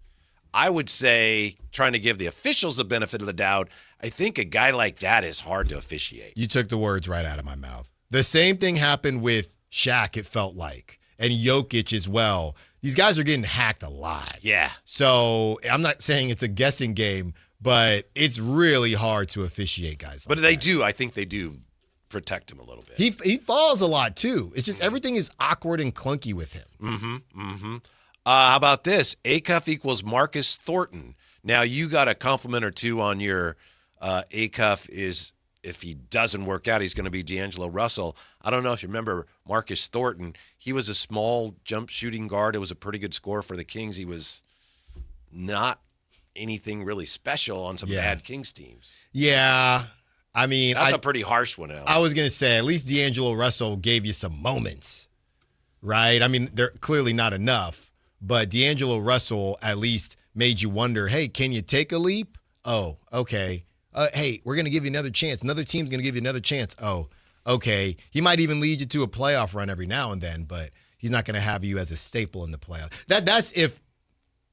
I would say, trying to give the officials the benefit of the doubt, I think a guy like that is hard to officiate. You took the words right out of my mouth. The same thing happened with Shaq, it felt like, and Jokic as well. These guys are getting hacked alive. Yeah. So I'm not saying it's a guessing game, but it's really hard to officiate guys like that. I think they do protect him a little bit. He falls a lot, too. It's just everything is awkward and clunky with him. Mm-hmm. How about this? Acuff equals Marcus Thornton. Now, you got a compliment or two on your Acuff is, if he doesn't work out, he's going to be D'Angelo Russell. I don't know if you remember Marcus Thornton. He was a small jump shooting guard. It was a pretty good score for the Kings. He was not anything really special on some bad Kings teams. Yeah. I mean, that's a pretty harsh one, Alan. I was going to say, at least D'Angelo Russell gave you some moments, right? I mean, they're clearly not enough, but D'Angelo Russell at least made you wonder, hey, can you take a leap? Oh, okay. Hey, we're going to give you another chance. Another team's going to give you another chance. Oh, okay. He might even lead you to a playoff run every now and then, but he's not going to have you as a staple in the playoff.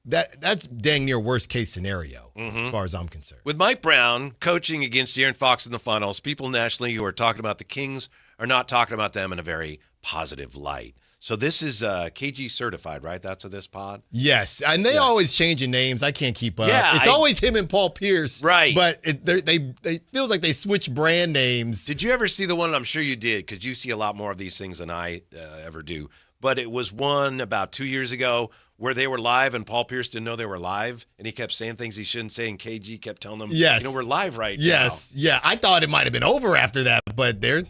That's dang near worst case scenario as far as I'm concerned. With Mike Brown coaching against De'Aaron Fox in the finals, people nationally who are talking about the Kings are not talking about them in a very positive light. So this is KG certified, right? That's of this pod? Yes, and they always changing names. I can't keep up. Yeah, it's always him and Paul Pierce. Right. But they feels like they switch brand names. Did you ever see the one, and I'm sure you did, because you see a lot more of these things than I ever do, but it was one about 2 years ago where they were live and Paul Pierce didn't know they were live, and he kept saying things he shouldn't say, and KG kept telling them, we're live right now. Yes, yeah. I thought it might have been over after that, but they're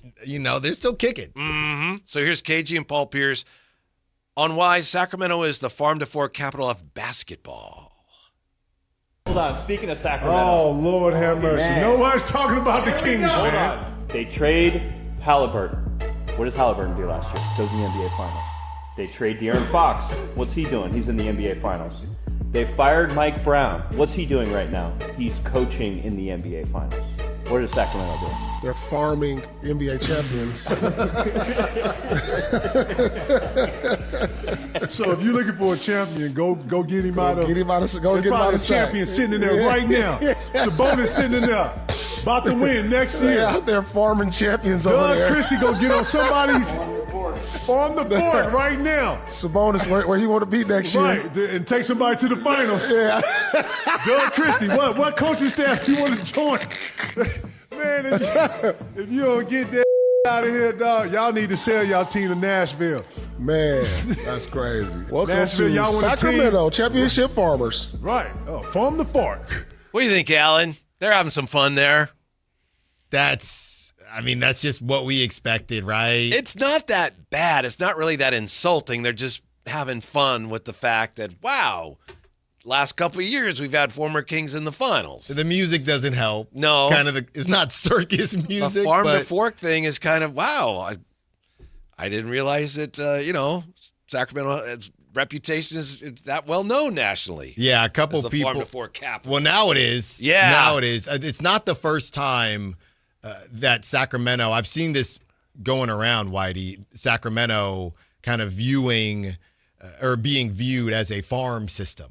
still kicking. Mm-hmm. So here's KG and Paul Pierce on why Sacramento is the farm-to-fork capital of basketball. Hold on, speaking of Sacramento. Oh, Lord have mercy. Man. Nobody's talking about the Kings, Hold man. on. They trade Halliburton. What does Halliburton do last year? Goes in the NBA Finals. They trade De'Aaron Fox. What's he doing? He's in the NBA Finals. They fired Mike Brown. What's he doing right now? He's coaching in the NBA Finals. What does Sacramento do? They're farming NBA champions. So if you're looking for a champion, go get him out of. Get him out of. Go get him out of. Champion sitting in there right now. Sabonis sitting in there, about to win next year. They're out there farming champions over there. Doug Christie go get on somebody's. On the board right now. Sabonis, where he want to be next year. Right, and take somebody to the finals. Yeah. Doug Christie, what coaching staff you want to join? Man, if you don't get that out of here, dog, y'all need to sell y'all team to Nashville. Man, that's crazy. Welcome Nashville, to y'all Sacramento Championship Farmers. Right, farm the fork. What do you think, Alan? They're having some fun there. That's just what we expected, right? It's not that bad. It's not really that insulting. They're just having fun with the fact that, wow, last couple of years we've had former Kings in the finals. The music doesn't help. No. It's not circus music. The farm to fork thing is kind of, wow, I didn't realize that, Sacramento's reputation is that well known nationally. Yeah, a couple as people. Farm to fork capital. Well, now it is. Yeah. Now it is. It's not the first time that Sacramento, I've seen this going around, Whitey, Sacramento kind of viewing or being viewed as a farm system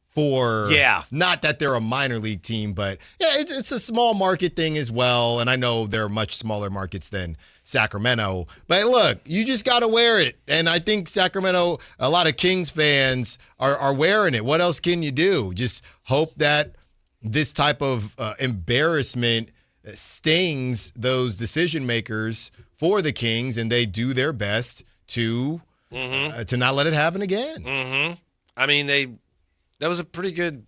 for, not that they're a minor league team, but it's a small market thing as well. And I know there are much smaller markets than Sacramento, but look, you just got to wear it. And I think Sacramento, a lot of Kings fans are wearing it. What else can you do? Just hope that this type of embarrassment stings those decision makers for the Kings, and they do their best to not let it happen again. Mm-hmm. I mean, that was a pretty good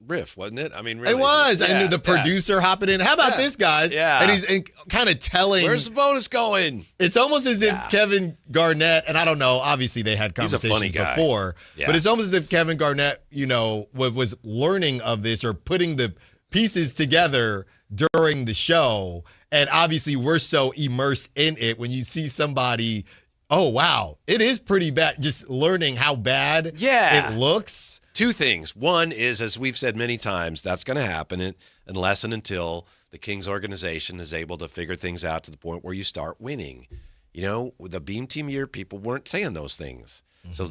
riff, wasn't it? I mean, really. It was. Yeah, I knew the producer hopping in. How about this, guys? Yeah. And he's kind of telling. Where's the bonus going? It's almost as if Kevin Garnett, and I don't know, obviously they had conversations before, but it's almost as if Kevin Garnett, was learning of this or putting the pieces together during the show. And obviously we're so immersed in it when you see somebody, oh, wow, it is pretty bad. Just learning how bad it looks. Two things. One is, as we've said many times, that's going to happen unless and until the Kings organization is able to figure things out to the point where you start winning. With the Beam Team year, people weren't saying those things. Mm-hmm. So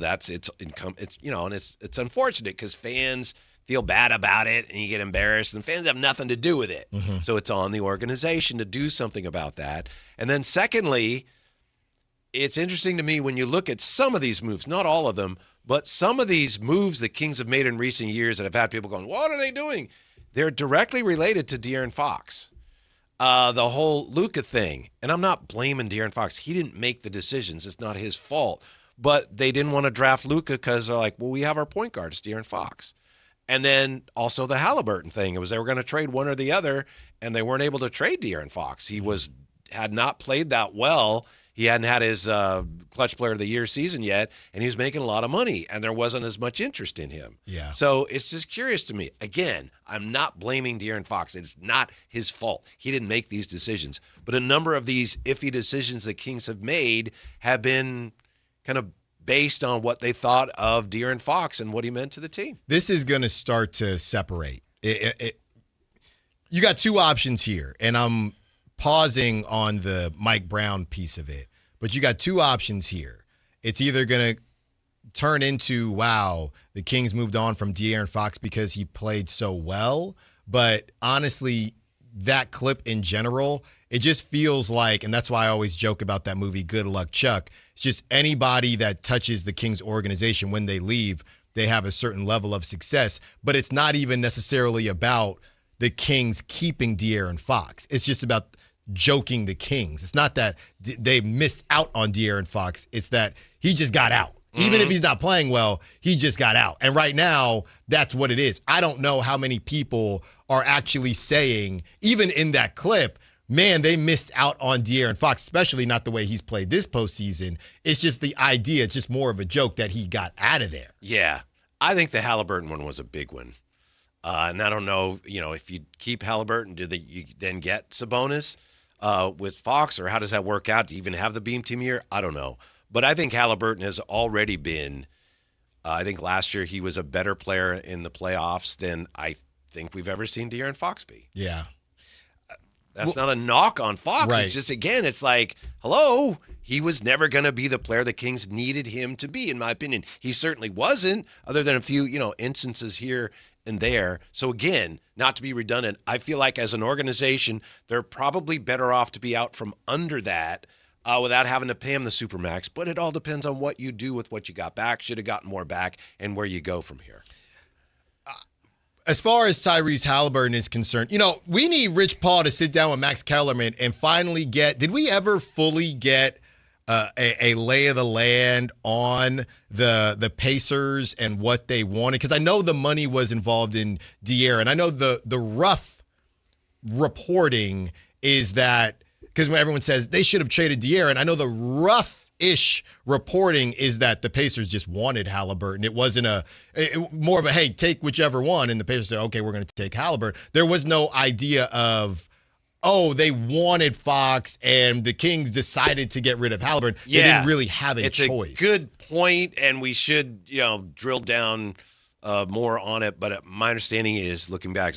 it's unfortunate because fans feel bad about it and you get embarrassed and fans have nothing to do with it. Mm-hmm. So it's on the organization to do something about that. And then secondly, it's interesting to me when you look at some of these moves, not all of them, but some of these moves the Kings have made in recent years that have had people going, what are they doing? They're directly related to De'Aaron Fox. The whole Luka thing. And I'm not blaming De'Aaron Fox. He didn't make the decisions. It's not his fault. But they didn't want to draft Luka because they're like, well, we have our point guard. It's De'Aaron Fox. And then also the Halliburton thing. It was they were going to trade one or the other, and they weren't able to trade De'Aaron Fox. He had not played that well. He hadn't had his clutch player of the year season yet, and he was making a lot of money, and there wasn't as much interest in him. Yeah. So it's just curious to me. Again, I'm not blaming De'Aaron Fox. It's not his fault. He didn't make these decisions. But a number of these iffy decisions the Kings have made have been kind of based on what they thought of De'Aaron Fox and what he meant to the team. This is going to start to separate. You got two options here, and I'm pausing on the Mike Brown piece of it, but you got two options here. It's either going to turn into, wow, the Kings moved on from De'Aaron Fox because he played so well, but honestly, that clip in general, it just feels like, and that's why I always joke about that movie, Good Luck Chuck, it's just anybody that touches the Kings organization when they leave, they have a certain level of success, but it's not even necessarily about the Kings keeping De'Aaron Fox. It's just about joking the Kings. It's not that they missed out on De'Aaron Fox. It's that he just got out. Even if he's not playing well, he just got out. And right now, that's what it is. I don't know how many people are actually saying, even in that clip, man, they missed out on De'Aaron Fox, especially not the way he's played this postseason. It's just the idea. It's just more of a joke that he got out of there. Yeah. I think the Halliburton one was a big one. And I don't know, if you keep Halliburton, do you then get Sabonis with Fox, or how does that work out? Do you even have the Beam Team year? I don't know. But I think Halliburton has already been, I think last year he was a better player in the playoffs than I think we've ever seen De'Aaron Fox be. Yeah. That's not a knock on Fox. Right. It's just, again, it's like, hello, he was never going to be the player the Kings needed him to be, in my opinion. He certainly wasn't, other than a few, instances here and there. So again, not to be redundant, I feel like as an organization, they're probably better off to be out from under that without having to pay him the supermax. But it all depends on what you do with what you got back, should have gotten more back, and where you go from here. As far as Tyrese Halliburton is concerned, we need Rich Paul to sit down with Max Kellerman and finally did we ever fully get a lay of the land on the Pacers and what they wanted? Because I know the money was involved in De'Aaron. I know the rough reporting is that, because when everyone says they should have traded De'Aaron, I know the rough-ish reporting is that the Pacers just wanted Halliburton. It wasn't more of a, hey, take whichever one, and the Pacers said, okay, we're going to take Halliburton. There was no idea of, they wanted Fox, and the Kings decided to get rid of Halliburton. Yeah. They didn't really have a choice. It's a good point, and we should, drill down more on it. But my understanding is, looking back,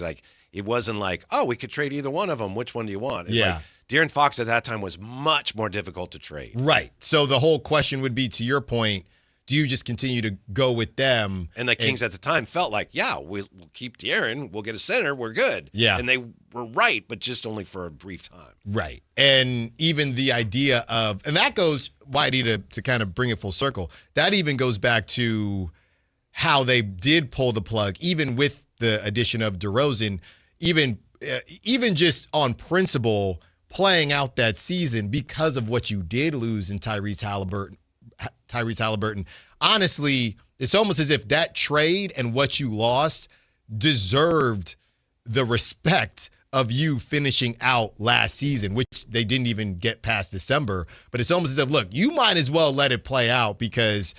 it wasn't like, we could trade either one of them. Which one do you want? It's like De'Aaron Fox at that time was much more difficult to trade. Right. So the whole question would be, to your point, do you just continue to go with them? And the Kings at the time felt like, we'll keep De'Aaron, we'll get a center, we're good. Yeah. And they were right, but just only for a brief time. Right. And even the idea of, and that goes, Whitey, to kind of bring it full circle, that even goes back to how they did pull the plug, even with the addition of DeRozan, even just on principle, playing out that season because of what you did lose in Tyrese Halliburton. Honestly, it's almost as if that trade and what you lost deserved the respect of you finishing out last season, which they didn't even get past December. But it's almost as if, look, you might as well let it play out because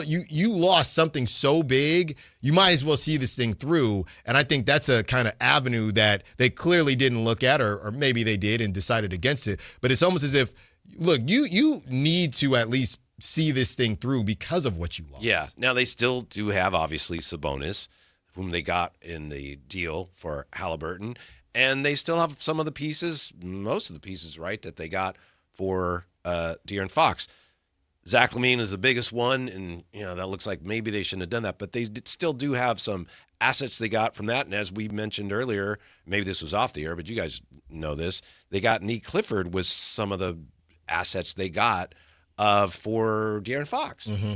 you lost something so big, you might as well see this thing through. And I think that's a kind of avenue that they clearly didn't look at, or maybe they did and decided against it. But it's almost as if, look, you need to at least see this thing through because of what you lost. Yeah. Now, they still do have, obviously, Sabonis, whom they got in the deal for Halliburton. And they still have some of the pieces, most of the pieces, right, that they got for De'Aaron Fox. Zach LaVine is the biggest one, and that looks like maybe they shouldn't have done that. But they still do have some assets they got from that. And as we mentioned earlier, maybe this was off the air, but you guys know this, they got Nick Clifford with some of the assets they got for De'Aaron Fox. Mm-hmm.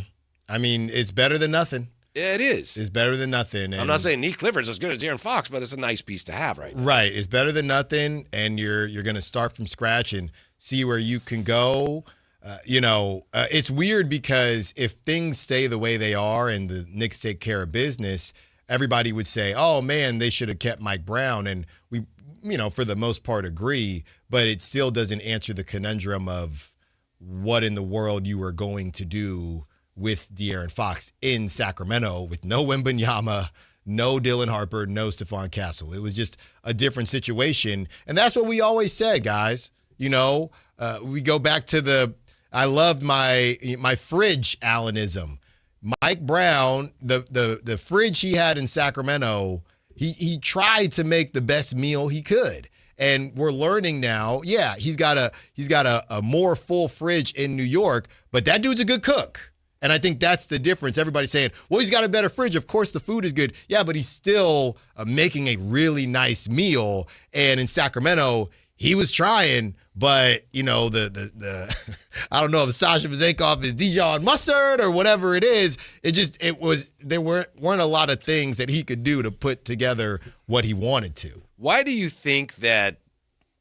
I mean, it's better than nothing. It is. It's better than nothing. I'm not saying Nick Clifford's as good as De'Aaron Fox, but it's a nice piece to have right now. Right. It's better than nothing, and you're going to start from scratch and see where you can go. It's weird because if things stay the way they are and the Knicks take care of business, everybody would say, oh, man, they should have kept Mike Brown. And we, for the most part agree, but it still doesn't answer the conundrum of what in the world you are going to do with De'Aaron Fox in Sacramento with no Wembanyama, no Dylan Harper, no Stephon Castle. It was just a different situation. And that's what we always said, guys. We go back to I loved my fridge Allenism. Mike Brown, the fridge he had in Sacramento, he tried to make the best meal he could. And we're learning now, he's got a more full fridge in New York, but that dude's a good cook. And I think that's the difference. Everybody's saying, well, he's got a better fridge. Of course, the food is good. Yeah, but he's still making a really nice meal. And in Sacramento, he was trying, but, the I don't know if Sasha Vezenkov is Dijon mustard or whatever it is. There weren't a lot of things that he could do to put together what he wanted to. Why do you think that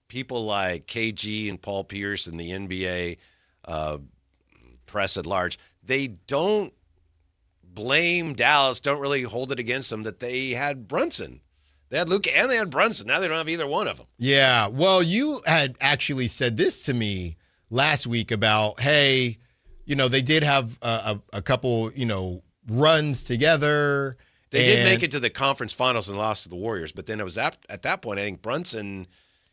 people like KG and Paul Pierce and the NBA press at large, they don't blame Dallas, don't really hold it against them that they had Brunson? They had Luka and they had Brunson. Now they don't have either one of them. Yeah. Well, you had actually said this to me last week about, hey, they did have a couple, runs together. They did make it to the conference finals and lost to the Warriors. But then it was at that point, I think Brunson,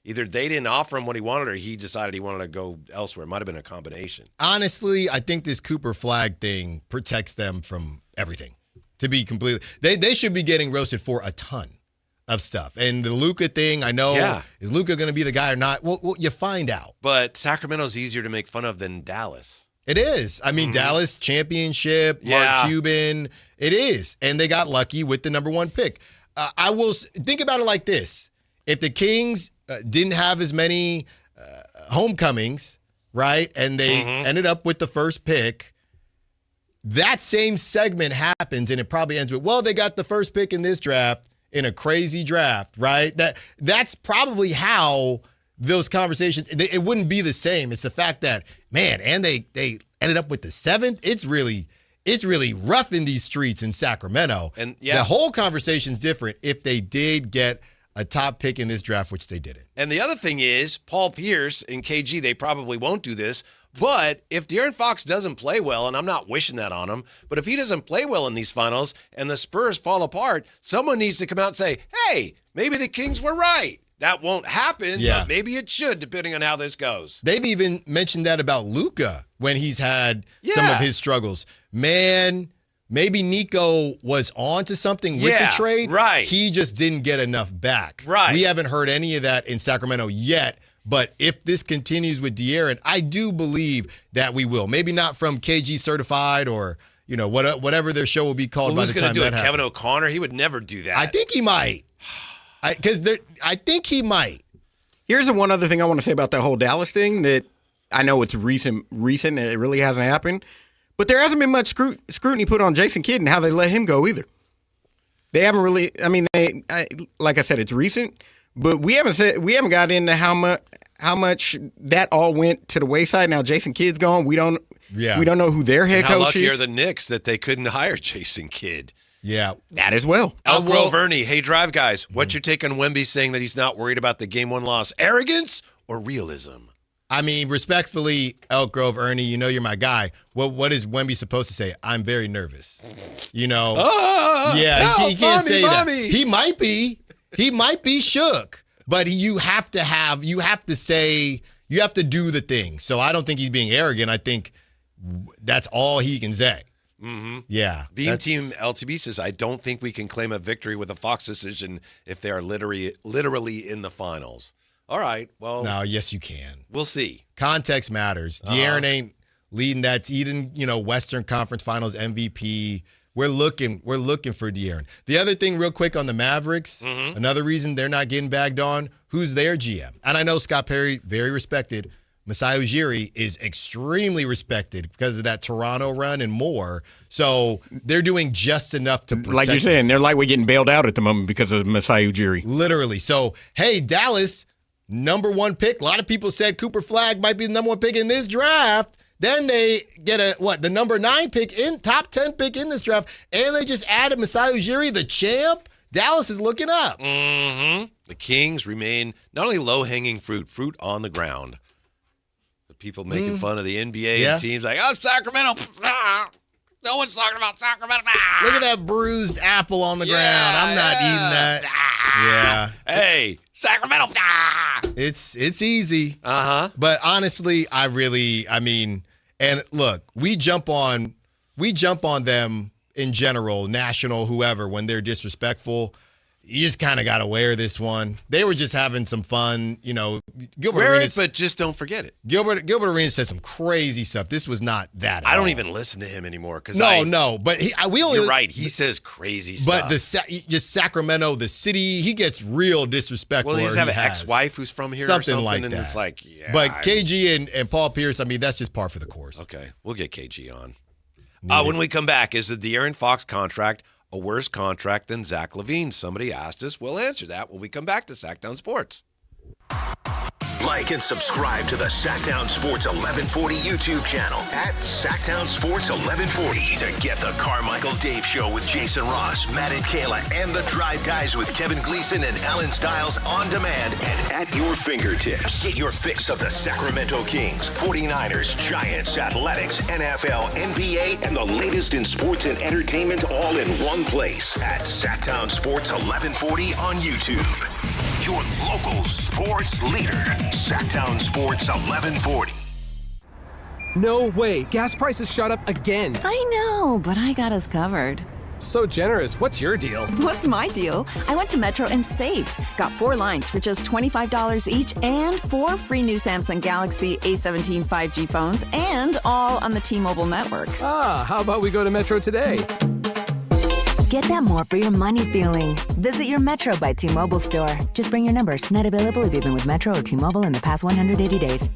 either they didn't offer him what he wanted or he decided he wanted to go elsewhere. It might have been a combination. Honestly, I think this Cooper Flag thing protects them from everything. To be completely, they should be getting roasted for a ton of stuff. And the Luka thing, I know, is Luka going to be the guy or not? Well, you find out. But Sacramento's easier to make fun of than Dallas. It is. I mean, Dallas championship, Mark Cuban. It is. And they got lucky with the number one pick. I will think about it like this. If the Kings didn't have as many homecomings, right, and they ended up with the first pick, that same segment happens, and it probably ends with, well, they got the first pick in this draft in a crazy draft, right? That's probably how those conversations, it wouldn't be the same. It's the fact that, man, and they ended up with the seventh. It's really rough in these streets in Sacramento. And the whole conversation's different if they did get a top pick in this draft, which they didn't. And the other thing is, Paul Pierce and KG, they probably won't do this, but if De'Aaron Fox doesn't play well, and I'm not wishing that on him, but if he doesn't play well in these finals and the Spurs fall apart, someone needs to come out and say, hey, maybe the Kings were right. That won't happen, but maybe it should, depending on how this goes. They've even mentioned that about Luka when he's had some of his struggles. Man, maybe Nico was on to something with the trade. Right. He just didn't get enough back. Right. We haven't heard any of that in Sacramento yet. But if this continues with De'Aaron, I do believe that we will. Maybe not from KG Certified or, whatever their show will be called by the time that happens. Who's going to do it? Kevin O'Connor? He would never do that. I think he might. I think he might. Here's the one other thing I want to say about that whole Dallas thing that I know it's recent. It really hasn't happened. But there hasn't been much scrutiny put on Jason Kidd and how they let him go either. They haven't really. I mean, like I said, it's recent, but we haven't got into how much that all went to the wayside. Now Jason Kidd's gone. We don't know who their head coach is. How lucky are the Knicks that they couldn't hire Jason Kidd? Yeah. That as well. Elk Grove Ernie, hey, Drive Guys, what's your take on Wemby saying that he's not worried about the Game 1 loss? Arrogance or realism? I mean, respectfully, Elk Grove Ernie, you know you're my guy. What is Wemby supposed to say? I'm very nervous. You know? He can't say that. He might be. He might be shook. But you have to do the thing. So I don't think he's being arrogant. I think that's all he can say. Mm-hmm. Yeah. Beam Team LTB says, I don't think we can claim a victory with a Fox decision if they are literally in the finals. All right. Well, no, yes, you can. We'll see. Context matters. De'Aaron ain't leading that. Even Western Conference Finals MVP. We're looking for De'Aaron. The other thing, real quick, on the Mavericks. Another reason they're not getting bagged on. Who's their GM? And I know Scott Perry, very respected. Masai Ujiri is extremely respected because of that Toronto run and more. So they're doing just enough to protect like you're saying, they're like we're getting bailed out at the moment because of Masai Ujiri. Literally. So, hey, Dallas, number 1 pick. A lot of people said Cooper Flagg might be the number 1 pick in this draft. Then they get the number 9 pick top 10 pick in this draft, and they just added Masai Ujiri, the champ. Dallas is looking up. Mm-hmm. The Kings remain not only low-hanging fruit on the ground. The people making fun of the NBA and teams like, Sacramento. No one's talking about Sacramento. Look at that bruised apple on the ground. I'm not eating that. Yeah. Hey, Sacramento. It's easy. But honestly, and look, we jump on them in general, national, whoever, when they're disrespectful. You just kind of got to wear this one. They were just having some fun, Gilbert Wear Arenas, it, but just don't forget it. Gilbert Arenas said some crazy stuff. This was not that at I don't all. even listen to him anymore. But You're right. He says crazy stuff. But just Sacramento, the city, he gets real disrespectful. Well, he's have an ex-wife who's from here something or something, like and that. it's like, But KG and Paul Pierce, that's just par for the course. Okay, we'll get KG on. When we come back, is the De'Aaron Fox contract a worse contract than Zach LaVine? Somebody asked us. We'll answer that when we come back to Sactown Sports. Like and subscribe to the Sactown Sports 1140 YouTube channel at Sactown Sports 1140 to get the Carmichael Dave Show with Jason Ross, Matt and Kayla, and the Drive Guys with Kevin Gleason and Alan Stiles on demand and at your fingertips. Get your fix of the Sacramento Kings, 49ers, Giants, Athletics, NFL, NBA, and the latest in sports and entertainment all in one place at Sactown Sports 1140 on YouTube. Your local sports leader, Sactown Sports 1140. No way. Gas prices shot up again. I know, but I got us covered. So generous. What's your deal? What's my deal? I went to Metro and saved. Got 4 lines for just $25 each and 4 free new Samsung Galaxy A17 5G phones, and all on the T-Mobile network. How about we go to Metro today? Get that more for your money feeling. Visit your Metro by T-Mobile store. Just bring your numbers. Net available if you've been with Metro or T-Mobile in the past 180 days.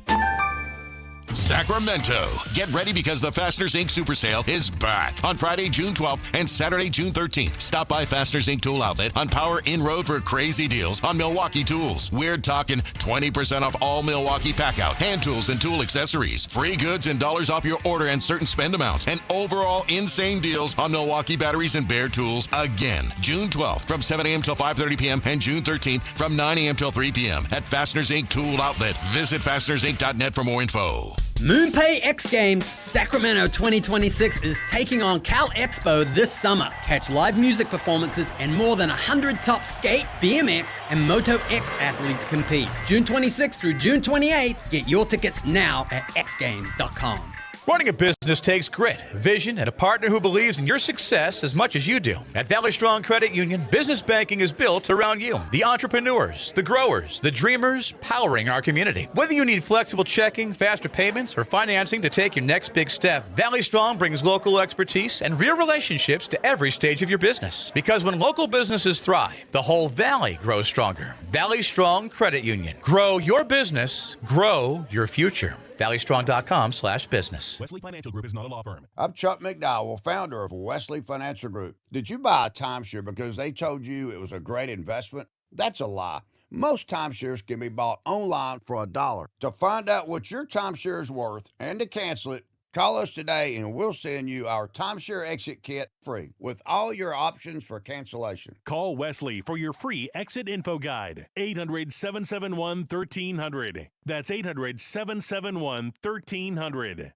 Sacramento. Get ready because the Fasteners Inc. Super Sale is back on Friday, June 12th and Saturday, June 13th. Stop by Fasteners Inc. Tool Outlet on Power in Road for crazy deals on Milwaukee tools. We're talking 20% off all Milwaukee pack-out, hand tools, and tool accessories. Free goods and dollars off your order and certain spend amounts. And overall insane deals on Milwaukee batteries and Bear tools again. June 12th from 7 a.m. till 5:30 p.m. and June 13th from 9 a.m. till 3 p.m. at Fasteners Inc. Tool Outlet. Visit fastenersinc.net for more info. MoonPay X Games Sacramento 2026 is taking on Cal Expo this summer. Catch live music performances and more than 100 top skate, BMX, and Moto X athletes compete. June 26th through June 28th. Get your tickets now at xgames.com. Running a business takes grit, vision, and a partner who believes in your success as much as you do. At Valley Strong Credit Union, business banking is built around you. The entrepreneurs, the growers, the dreamers powering our community. Whether you need flexible checking, faster payments, or financing to take your next big step, Valley Strong brings local expertise and real relationships to every stage of your business. Because when local businesses thrive, the whole valley grows stronger. Valley Strong Credit Union. Grow your business, grow your future. ValleyStrong.com/business. Wesley Financial Group is not a law firm. I'm Chuck McDowell, founder of Wesley Financial Group. Did you buy a timeshare because they told you it was a great investment? That's a lie. Most timeshares can be bought online for $1. To find out what your timeshare is worth and to cancel it, Call us today and we'll send you our timeshare exit kit free with all your options for cancellation. Call Wesley for your free exit info guide. 800-771-1300. That's 800-771-1300.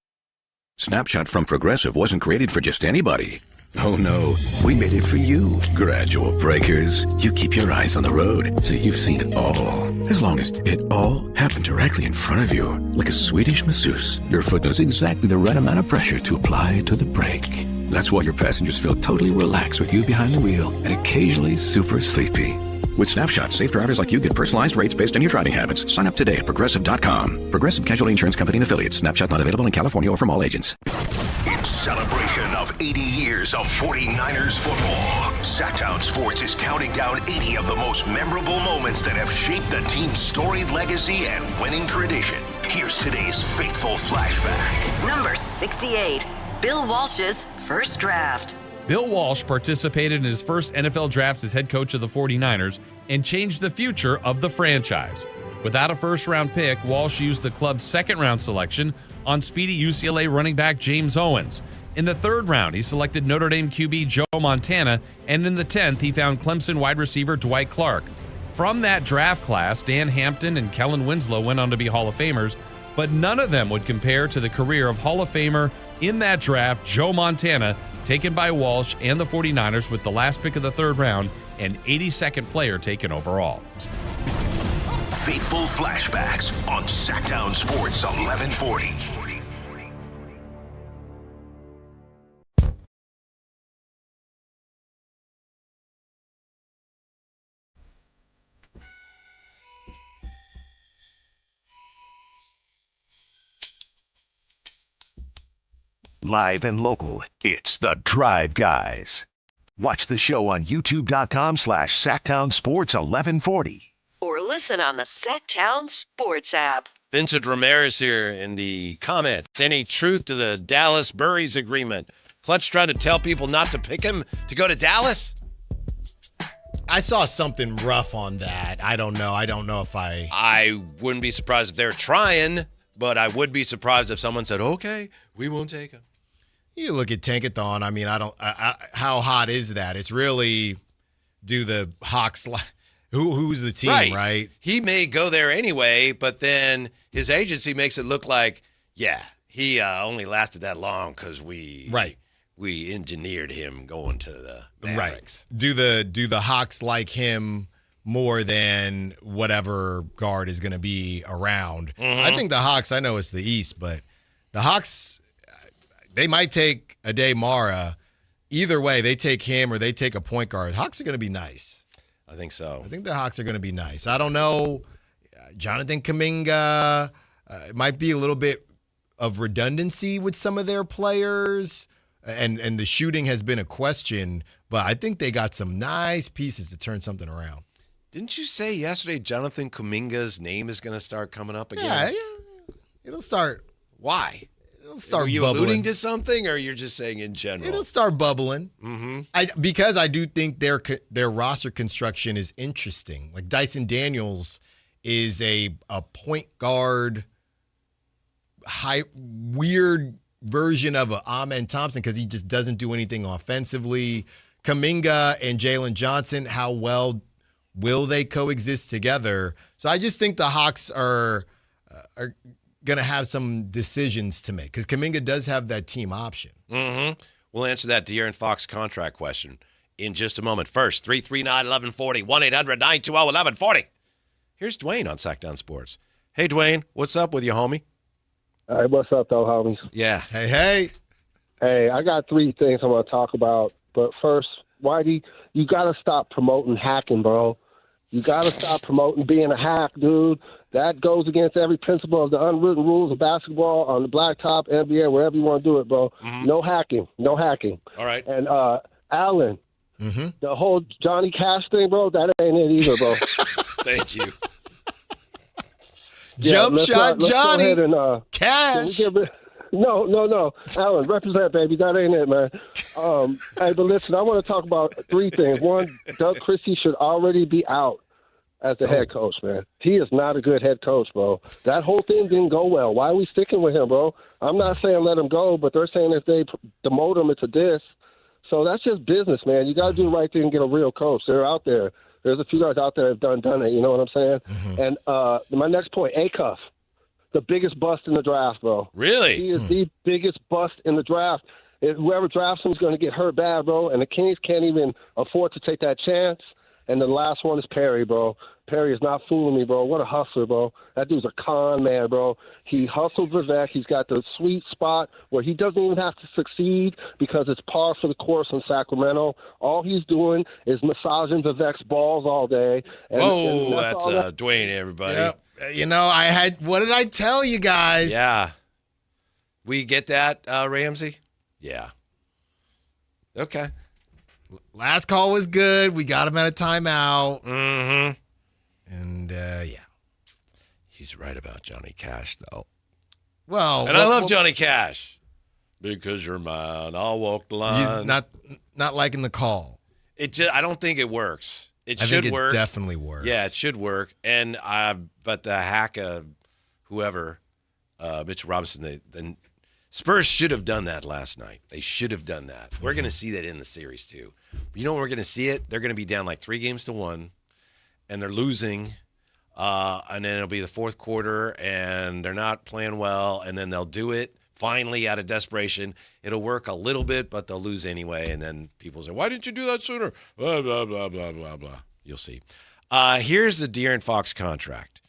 Snapshot from Progressive wasn't created for just anybody. Oh no, we made it for you. Gradual breakers. You keep your eyes on the road, so you've seen it all. As long as it all happened directly in front of you, like a Swedish masseuse, your foot knows exactly the right amount of pressure to apply to the brake. That's why your passengers feel totally relaxed with you behind the wheel and occasionally super sleepy. With Snapshot, safe drivers like you get personalized rates based on your driving habits. Sign up today at Progressive.com. Progressive Casualty Insurance Company and Affiliates. Snapshot not available in California or from all agents. In celebration of 80 years of 49ers football, Sactown Sports is counting down 80 of the most memorable moments that have shaped the team's storied legacy and winning tradition. Here's today's faithful flashback. Number 68, Bill Walsh's first draft. Bill Walsh participated in his first NFL draft as head coach of the 49ers and changed the future of the franchise. Without a first-round pick, Walsh used the club's second-round selection on speedy UCLA running back James Owens. In the third round, he selected Notre Dame QB Joe Montana, and in the 10th, he found Clemson wide receiver Dwight Clark. From that draft class, Dan Hampton and Kellen Winslow went on to be Hall of Famers, but none of them would compare to the career of Hall of Famer in that draft, Joe Montana, taken by Walsh and the 49ers with the last pick of the third round and 82nd player taken overall. Faithful flashbacks on Sactown Sports 1140. Live and local, it's The Drive Guys. Watch the show on youtube.com/Sactown Sports 1140. Or listen on the Sactown Sports app. Vincent Ramirez here in the comments. Any truth to the Dallas Burries agreement? Clutch trying to tell people not to pick him to go to Dallas? I saw something rough on that. I don't know if I wouldn't be surprised if they're trying, but I would be surprised if someone said, okay, we won't take him. You look at Tankathon. I mean, how hot is that? It's really, do the Hawks, who's the team, right? He may go there anyway, but then his agency makes it look like, yeah, he only lasted that long because we engineered him going to the Mavericks. Right. Do the Hawks like him more than whatever guard is going to be around? Mm-hmm. I think the Hawks, I know it's the East, but the Hawks, they might take Ade Mara. Either way, they take him or they take a point guard. Hawks are going to be nice. I think so. I think the Hawks are going to be nice. I don't know. Jonathan Kuminga, it might be a little bit of redundancy with some of their players, and the shooting has been a question, but I think they got some nice pieces to turn something around. Didn't you say yesterday Jonathan Kuminga's name is going to start coming up again? Yeah. It'll start. Why? It'll start Are you bubbling. alluding to something, or you're just saying in general? It'll start bubbling. Mm-hmm. Because I do think their roster construction is interesting. Like Dyson Daniels is a point guard, weird version of a Amen Thompson because he just doesn't do anything offensively. Kuminga and Jalen Johnson, how well will they coexist together? So I just think the Hawks are going to have some decisions to make because Kuminga does have that team option. Mm-hmm. We'll answer that De'Aaron Fox contract question in just a moment. First, 339-1140, 1-800-920-1140. Here's Dwayne on Sactown Sports. Hey, Dwayne, what's up with you, homie? Hey, what's up, though, homies? Yeah. Hey. Hey, I got three things I want to talk about. But first, Whitey, you got to stop promoting hacking, bro. You got to stop promoting being a hack, dude. That goes against every principle of the unwritten rules of basketball on the blacktop, NBA, wherever you want to do it, bro. Mm-hmm. No hacking. No hacking. All right. And Allen, the whole Johnny Cash thing, bro, that ain't it either, bro. Thank you. Jump shot, Johnny. And, Cash. No. Allen, represent, baby. That ain't it, man. Hey, but listen, I want to talk about three things. One, Doug Christie should already be out. as the head coach, man. He is not a good head coach, bro. That whole thing didn't go well. Why are we sticking with him, bro? I'm not saying let him go, but they're saying if they demote him, it's a diss. So that's just business, man. You got to do the right thing and get a real coach. They're out there. There's a few guys out there that have done it. You know what I'm saying? Mm-hmm. And my next point, Acuff, the biggest bust in the draft, bro. Really? He is the biggest bust in the draft. Whoever drafts him is going to get hurt bad, bro. And the Kings can't even afford to take that chance. And the last one is Perry, bro. Perry is not fooling me, bro. What a hustler, bro. That dude's a con man, bro. He hustles Vivek. He's got the sweet spot where he doesn't even have to succeed because it's par for the course in Sacramento. All he's doing is massaging Vivek's balls all day. And that's Dwayne, everybody. Yep. What did I tell you guys? Yeah. We get that, Ramsey? Yeah. Okay. Last call was good. We got him at a timeout. Mm-hmm. And, yeah. He's right about Johnny Cash, though. Well. And I love Johnny Cash. Because you're mine. I'll walk the line. Not liking the call. I don't think it works. It should work. It definitely works. Yeah, it should work. And but the hack whoever, Mitchell Robinson, the Spurs should have done that last night. They should have done that. Mm-hmm. We're going to see that in the series too. But you know when we're going to see it? They're going to be down like 3-1, and they're losing. And then it'll be the fourth quarter, and they're not playing well, and then they'll do it. Finally, out of desperation, it'll work a little bit, but they'll lose anyway. And then people say, why didn't you do that sooner? Blah, blah, blah, blah, blah, blah. You'll see. Here's the De'Aaron Fox contract.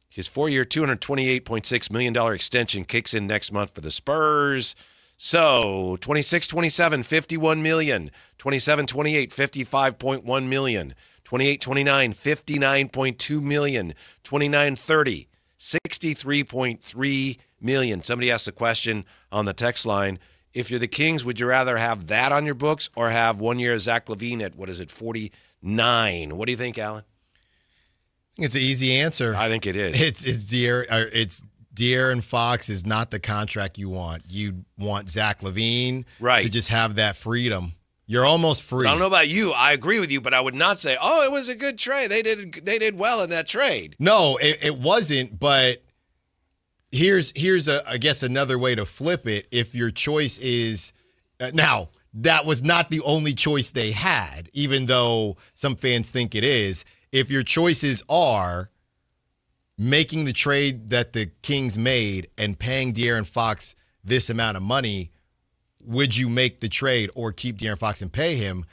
His 4-year, $228.6 million extension kicks in next month for the Spurs. So, 26-27, $51 million. 27-28, $55.1 million. 28-29, $59.2 million. 29-30, $63.3 million. Somebody asked a question on the text line. If you're the Kings, would you rather have that on your books or have 1 year of Zach LaVine at, 49? What do you think, Alan? It's an easy answer. I think it is. It's De'Aaron Fox is not the contract you want. You want Zach LaVine to just have that freedom. You're almost free. I don't know about you. I agree with you, but I would not say, "Oh, it was a good trade. They did well in that trade." No, it wasn't. But here's I guess another way to flip it. If your choice is now that was not the only choice they had, even though some fans think it is. If your choices are making the trade that the Kings made and paying De'Aaron Fox this amount of money, would you make the trade or keep De'Aaron Fox and pay him?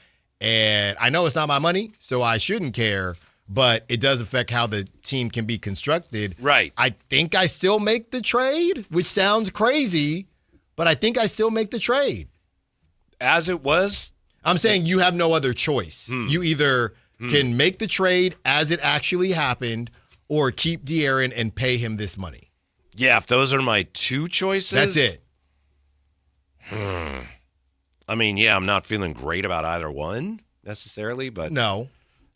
And I know it's not my money, so I shouldn't care, but it does affect how the team can be constructed. Right. I think I still make the trade, which sounds crazy, but I think I still make the trade. As it was? I'm saying you have no other choice. You either can make the trade as it actually happened or keep De'Aaron and pay him this money. Yeah, if those are my two choices. That's it. I mean, yeah, I'm not feeling great about either one necessarily, but no.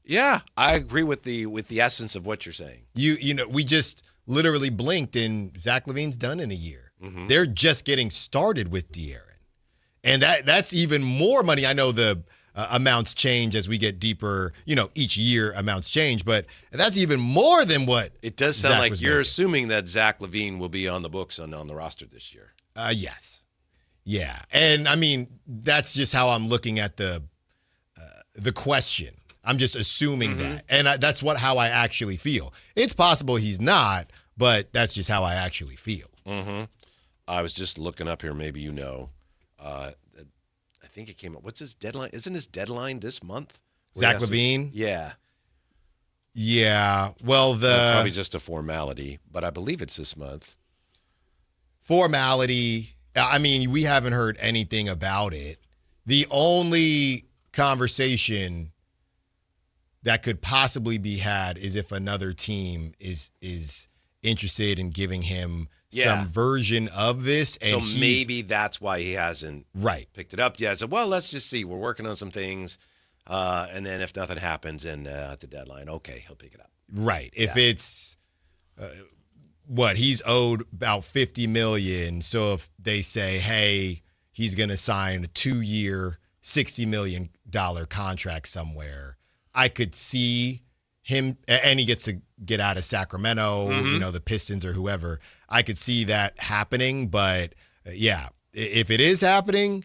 Yeah, I agree with the essence of what you're saying. You know, we just literally blinked and Zach LaVine's done in a year. Mm-hmm. They're just getting started with De'Aaron. And that's even more money. I know the amounts change as we get deeper. You know, each year amounts change, but that's even more than what it does sound Zach like was you're making. Assuming that Zach LaVine will be on the books on the roster this year. Yes. Yeah. And I mean, that's just how I'm looking at the question. I'm just assuming that. And that's how I actually feel. It's possible he's not, but that's just how I actually feel. Mm-hmm. I was just looking up here. Maybe you know. I think it came up. What's his deadline? Isn't his deadline this month? Zach LaVine? Yeah. Yeah. Well, probably just a formality, but I believe it's this month. Formality. I mean, we haven't heard anything about it. The only conversation that could possibly be had is if another team is interested in giving him some version of this. And so maybe that's why he hasn't picked it up yet. So, well, let's just see. We're working on some things. And then if nothing happens at the deadline, okay, he'll pick it up. Right. If it's he's owed about $50 million. So if they say, hey, he's going to sign a 2-year, $60 million contract somewhere, I could see him, and he gets to get out of Sacramento, Mm-hmm. the Pistons or whoever. I could see that happening, but yeah, if it is happening,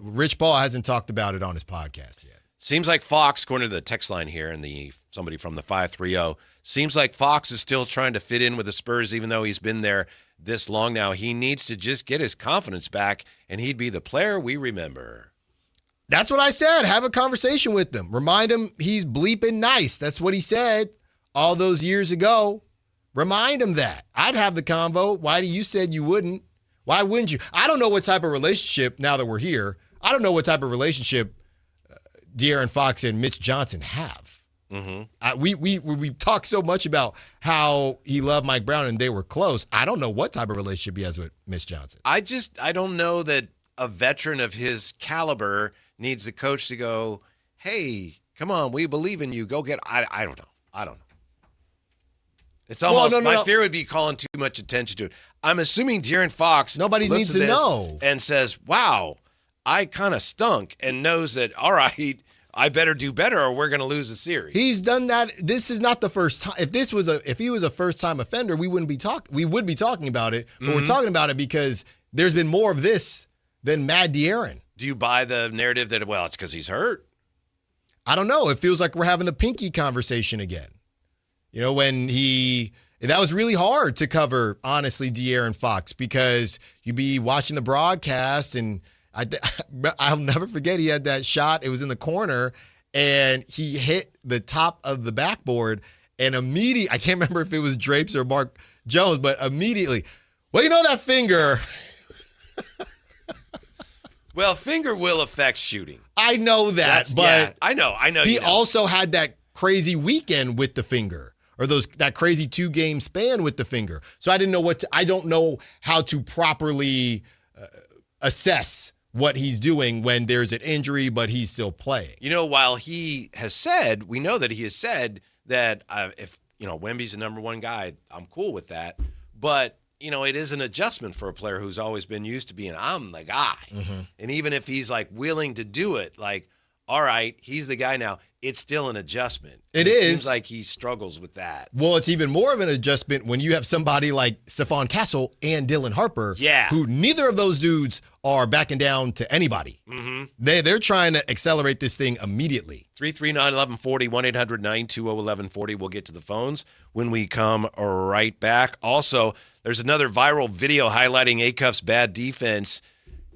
Rich Paul hasn't talked about it on his podcast yet. Seems like Fox, according to the text line here and somebody from the 530, seems like Fox is still trying to fit in with the Spurs, even though he's been there this long now. He needs to just get his confidence back, and he'd be the player we remember. That's what I said. Have a conversation with him. Remind him he's bleeping nice. That's what he said all those years ago. Remind him that. I'd have the convo. Whitey, you said you wouldn't. Why wouldn't you? I don't know what type of relationship, now that we're here, I don't know what type of relationship De'Aaron Fox and Mitch Johnson have. Mm-hmm. We talked so much about how he loved Mike Brown and they were close. I don't know what type of relationship he has with Mitch Johnson. I don't know that a veteran of his caliber needs the coach to go, hey, come on, we believe in you. Go get I don't know. It's almost my fear would be calling too much attention to it. I'm assuming De'Aaron Fox nobody looks needs at to this know and says, wow, I kind of stunk, and knows that, all right, I better do better or we're going to lose the series. He's done that. This is not the first time. If he was a first-time offender, we would be talking about it, but we're talking about it because there's been more of this than Mad De'Aaron. Do you buy the narrative that, well, it's because he's hurt? I don't know. It feels like we're having the Pinky conversation again. That was really hard to cover, honestly, De'Aaron Fox, because you'd be watching the broadcast, and I'll never forget he had that shot. It was in the corner, and he hit the top of the backboard, and immediately, I can't remember if it was Drapes or Mark Jones, but immediately, well, that finger. Well, finger will affect shooting. I know that, but yeah, I know. He also had that crazy weekend with the finger, or that crazy 2-game span with the finger. So I didn't know I don't know how to properly assess what he's doing when there's an injury, but he's still playing. While we know that he has said that if Wemby's the number one guy, I'm cool with that. But it is an adjustment for a player who's always been used to being, I'm the guy. Mm-hmm. And even if he's willing to do it, all right, he's the guy now, it's still an adjustment. It seems like he struggles with that. Well, it's even more of an adjustment when you have somebody like Stephon Castle and Dylan Harper, who neither of those dudes are backing down to anybody. Mm-hmm. They're trying to accelerate this thing immediately. 339-1140, 1-800-920-1140. We'll get to the phones when we come right back. Also, there's another viral video highlighting Acuff's bad defense.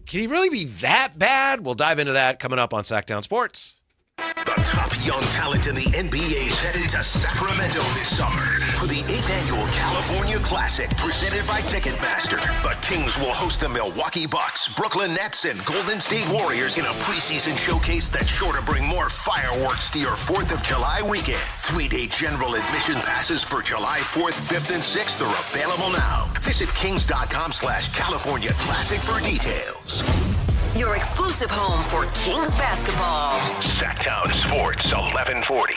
Can he really be that bad? We'll dive into that coming up on Sactown Sports. The top young talent in the NBA is headed to Sacramento this summer for the 8th annual California Classic presented by Ticketmaster. The Kings will host the Milwaukee Bucks, Brooklyn Nets, and Golden State Warriors in a preseason showcase that's sure to bring more fireworks to your 4th of July weekend. 3-day general admission passes for July 4th, 5th, and 6th are available now. Visit kings.com/California Classic for details. Your exclusive home for Kings basketball. Sactown Sports 1140.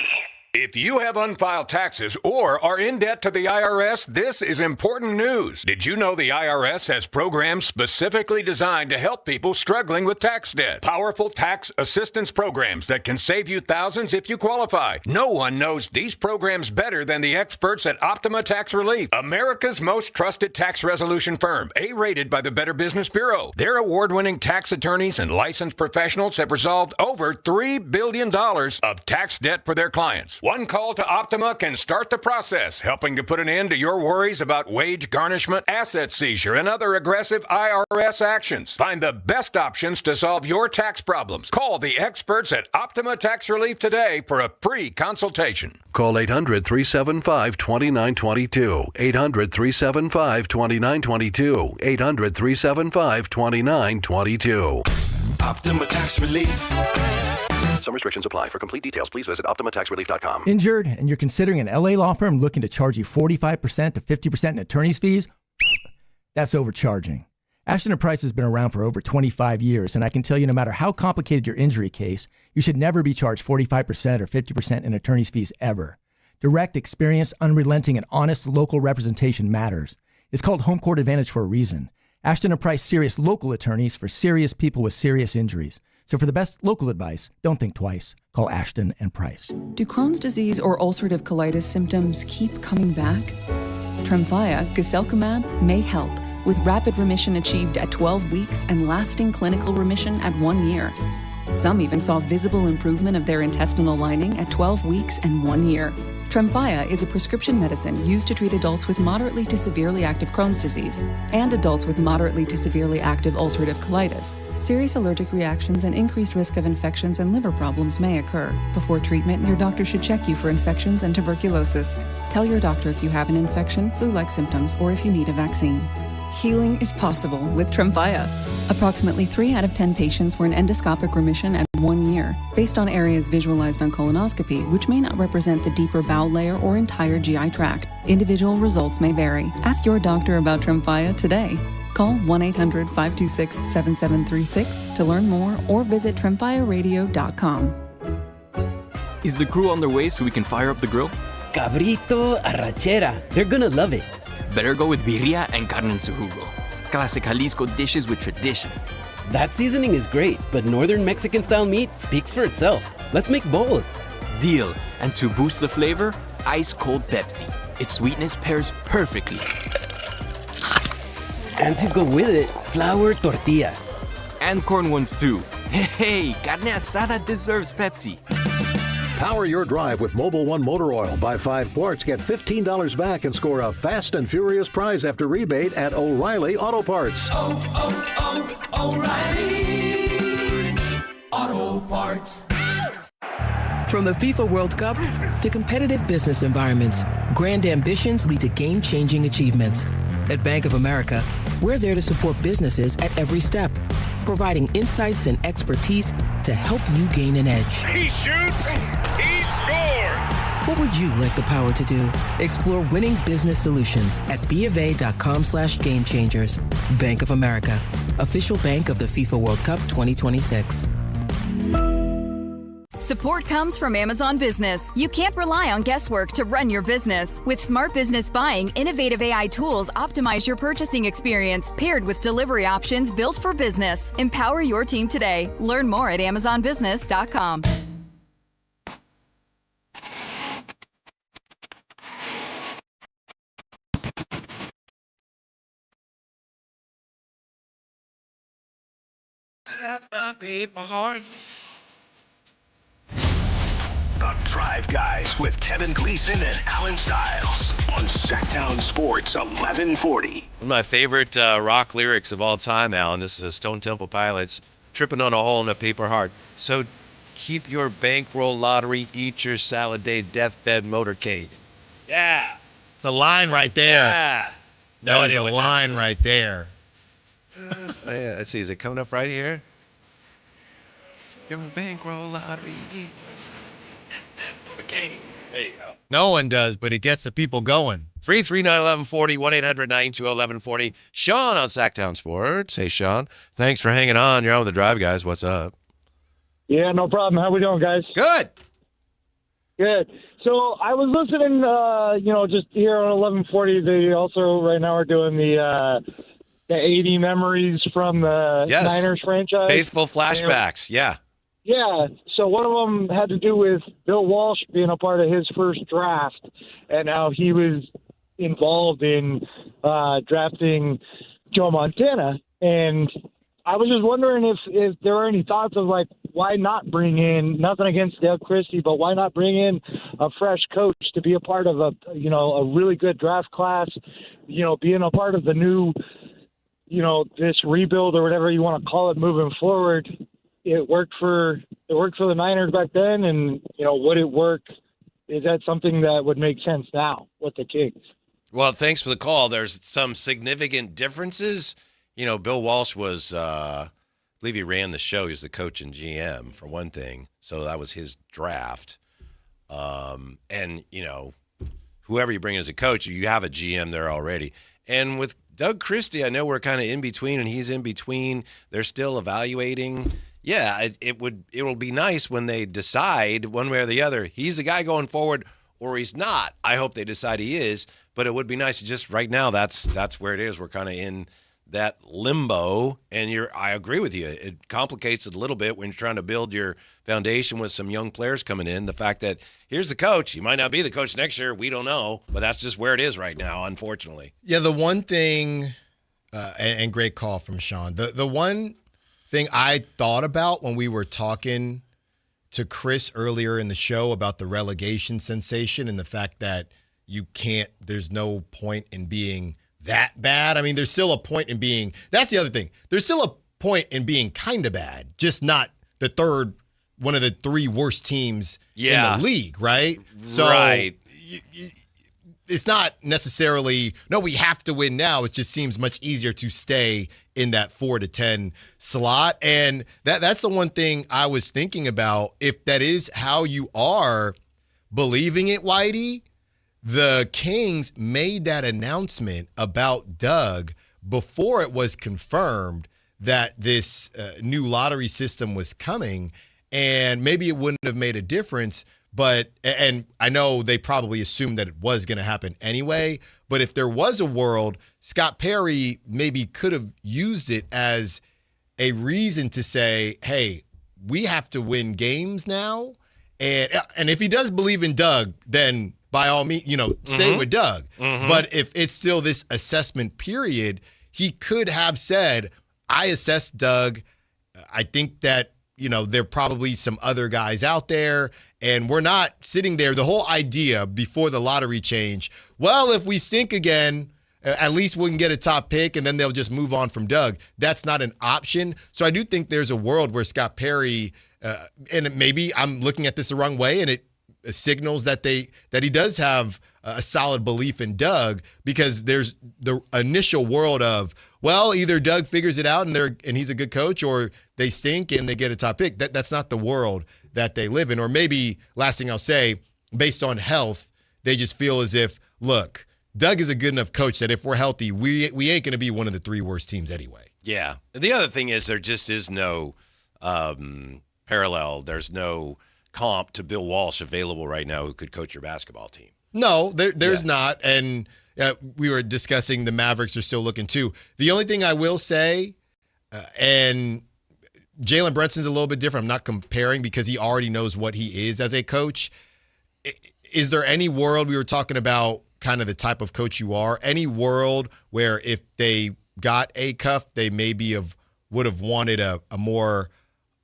If you have unfiled taxes or are in debt to the IRS, this is important news. Did you know the IRS has programs specifically designed to help people struggling with tax debt? Powerful tax assistance programs that can save you thousands if you qualify. No one knows these programs better than the experts at Optima Tax Relief, America's most trusted tax resolution firm, A-rated by the Better Business Bureau. Their award-winning tax attorneys and licensed professionals have resolved over $3 billion of tax debt for their clients. One call to Optima can start the process, helping to put an end to your worries about wage garnishment, asset seizure, and other aggressive IRS actions. Find the best options to solve your tax problems. Call the experts at Optima Tax Relief today for a free consultation. Call 800-375-2922. 800-375-2922. 800-375-2922. Optima Tax Relief. Some restrictions apply. For complete details, please visit OptimaTaxRelief.com. Injured and you're considering an LA law firm looking to charge you 45% to 50% in attorney's fees? That's overcharging. Ashton & Price has been around for over 25 years, and I can tell you no matter how complicated your injury case, you should never be charged 45% or 50% in attorney's fees ever. Direct, experienced, unrelenting, and honest local representation matters. It's called Home Court Advantage for a reason. Ashton & Price Serious Local Attorneys for serious people with serious injuries. So for the best local advice, don't think twice. Call Ashton & Price. Do Crohn's disease or ulcerative colitis symptoms keep coming back? Tremfya, guselkumab, may help, with rapid remission achieved at 12 weeks and lasting clinical remission at 1 year. Some even saw visible improvement of their intestinal lining at 12 weeks and 1 year. Tremfya is a prescription medicine used to treat adults with moderately to severely active Crohn's disease and adults with moderately to severely active ulcerative colitis. Serious allergic reactions and increased risk of infections and liver problems may occur. Before treatment, your doctor should check you for infections and tuberculosis. Tell your doctor if you have an infection, flu-like symptoms, or if you need a vaccine. Healing is possible with Tremfya. Approximately 3 out of 10 patients were in endoscopic remission at 1 year, based on areas visualized on colonoscopy, which may not represent the deeper bowel layer or entire GI tract. Individual results may vary. Ask your doctor about Tremfya today. Call 1-800-526-7736 to learn more or visit tremfyaradio.com. Is the crew on their way so we can fire up the grill? Cabrito, arrachera. They're gonna love it. Better go with birria and carne en su jugo. Classic Jalisco dishes with tradition. That seasoning is great, but northern Mexican-style meat speaks for itself. Let's make both. Deal. And to boost the flavor, ice-cold Pepsi. Its sweetness pairs perfectly. And to go with it, flour tortillas. And corn ones too. Hey, carne asada deserves Pepsi. Power your drive with Mobil 1 motor oil. Buy 5 quarts, get $15 back, and score a fast and furious prize after rebate at O'Reilly Auto Parts. O'Reilly Auto Parts. From the FIFA World Cup to competitive business environments, grand ambitions lead to game-changing achievements. At Bank of America, we're there to support businesses at every step, providing insights and expertise to help you gain an edge. He shoots, he scores! What would you like the power to do? Explore winning business solutions at BofA.com/gamechangers. Bank of America, official bank of the FIFA World Cup 2026. Support comes from Amazon Business. You can't rely on guesswork to run your business. With Smart Business Buying, innovative AI tools optimize your purchasing experience, paired with delivery options built for business. Empower your team today. Learn more at amazonbusiness.com. The Drive Guys with Kevin Gleason and Alan Stiles on Sactown Sports 1140. One of my favorite rock lyrics of all time, Alan. This is Stone Temple Pilots, tripping on a hole in a paper heart. So keep your bankroll lottery, eat your salad day deathbed motorcade. Yeah. It's a line right there. Yeah. No, it's a line right there. Yeah, let's see. Is it coming up right here? Your bankroll lottery. Okay. There you go. No one does, but it gets the people going. 339-1140, 1-800-920-1140. Sean on Sactown Sports. Hey, Sean. Thanks for hanging on. You're on with the Drive Guys. What's up? Yeah, no problem. How we doing, guys? Good. Good. So I was listening, just here on 1140. They also right now are doing the 80 memories from the Niners franchise. Faithful flashbacks. Yeah. Yeah, so one of them had to do with Bill Walsh being a part of his first draft and how he was involved in drafting Joe Montana. And I was just wondering if there were any thoughts of, like, why not bring in, nothing against Doug Christie, but why not bring in a fresh coach to be a part of a really good draft class, being a part of the new, this rebuild or whatever you want to call it moving forward. It worked for the Niners back then, and would it work? Is that something that would make sense now with the Kings? Well, thanks for the call. There's some significant differences. Bill Walsh was, I believe he ran the show. He was the coach and GM for one thing, so that was his draft. And whoever you bring as a coach, you have a GM there already. And with Doug Christie, I know we're kind of in between, and he's in between. They're still evaluating. Yeah, it will be nice when they decide one way or the other. He's the guy going forward, or he's not. I hope they decide he is, but it would be nice. Just right now, that's where it is. We're kind of in that limbo, and I agree with you. It complicates it a little bit when you're trying to build your foundation with some young players coming in. The fact that here's the coach. He might not be the coach next year. We don't know, but that's just where it is right now, unfortunately. Yeah, the one thing, and great call from Sean, the one thing I thought about when we were talking to Chris earlier in the show about the relegation sensation and the fact that there's no point in being that bad. I mean, there's still a point in being, that's the other thing. There's still a point in being kind of bad, just not one of the 3 worst teams in the league, right? So right. It's not necessarily, no, we have to win now. It just seems much easier to stay in that 4 to 10 slot. And that's the one thing I was thinking about. If that is how you are believing it, Whitey, the Kings made that announcement about Doug before it was confirmed that this new lottery system was coming, and maybe it wouldn't have made a difference, and I know they probably assumed that it was going to happen anyway, but if there was a world, Scott Perry maybe could have used it as a reason to say, hey, we have to win games now, and if he does believe in Doug, then by all means, stay with Doug. Mm-hmm. But if it's still this assessment period, he could have said, I assessed Doug. I think that, there are probably some other guys out there, and we're not sitting there. The whole idea before the lottery change, well, if we stink again, at least we can get a top pick, and then they'll just move on from Doug. That's not an option. So I do think there's a world where Scott Perry, and maybe I'm looking at this the wrong way, and it signals that he does have a solid belief in Doug, because there's the initial world of, well, either Doug figures it out and he's a good coach, or they stink and they get a top pick. That's not the world that they live in. Or maybe, last thing I'll say, based on health, they just feel as if, look, Doug is a good enough coach that if we're healthy, we ain't going to be one of the 3 worst teams anyway. Yeah. The other thing is there just is no parallel. There's no comp to Bill Walsh available right now who could coach your basketball team. No, there's not. And we were discussing the Mavericks are still looking too. The only thing I will say, and Jalen Brunson's a little bit different. I'm not comparing because he already knows what he is as a coach. Is there any world, we were talking about kind of the type of coach you are, any world where if they got Acuff, they maybe would have wanted a more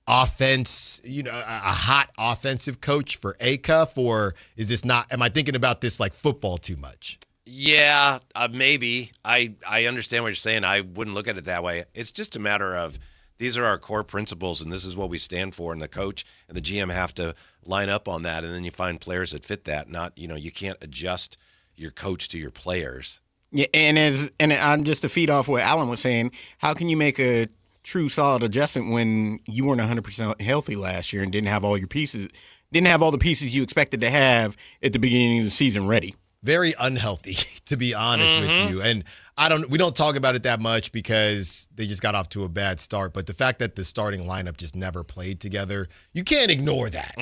offense, a hot offensive coach for Acuff, or is this not, am I thinking about this like football too much? Yeah, maybe. I understand what you're saying. I wouldn't look at it that way. It's just a matter of these are our core principles, and this is what we stand for, and the coach and the GM have to line up on that, and then you find players that fit that. Not, you can't adjust your coach to your players. Yeah, and just to feed off what Alan was saying, how can you make a true solid adjustment when you weren't 100% healthy last year and didn't have all the pieces you expected to have at the beginning of the season ready? Very unhealthy, to be honest with you. And we don't talk about it that much because they just got off to a bad start. But the fact that the starting lineup just never played together, you can't ignore that.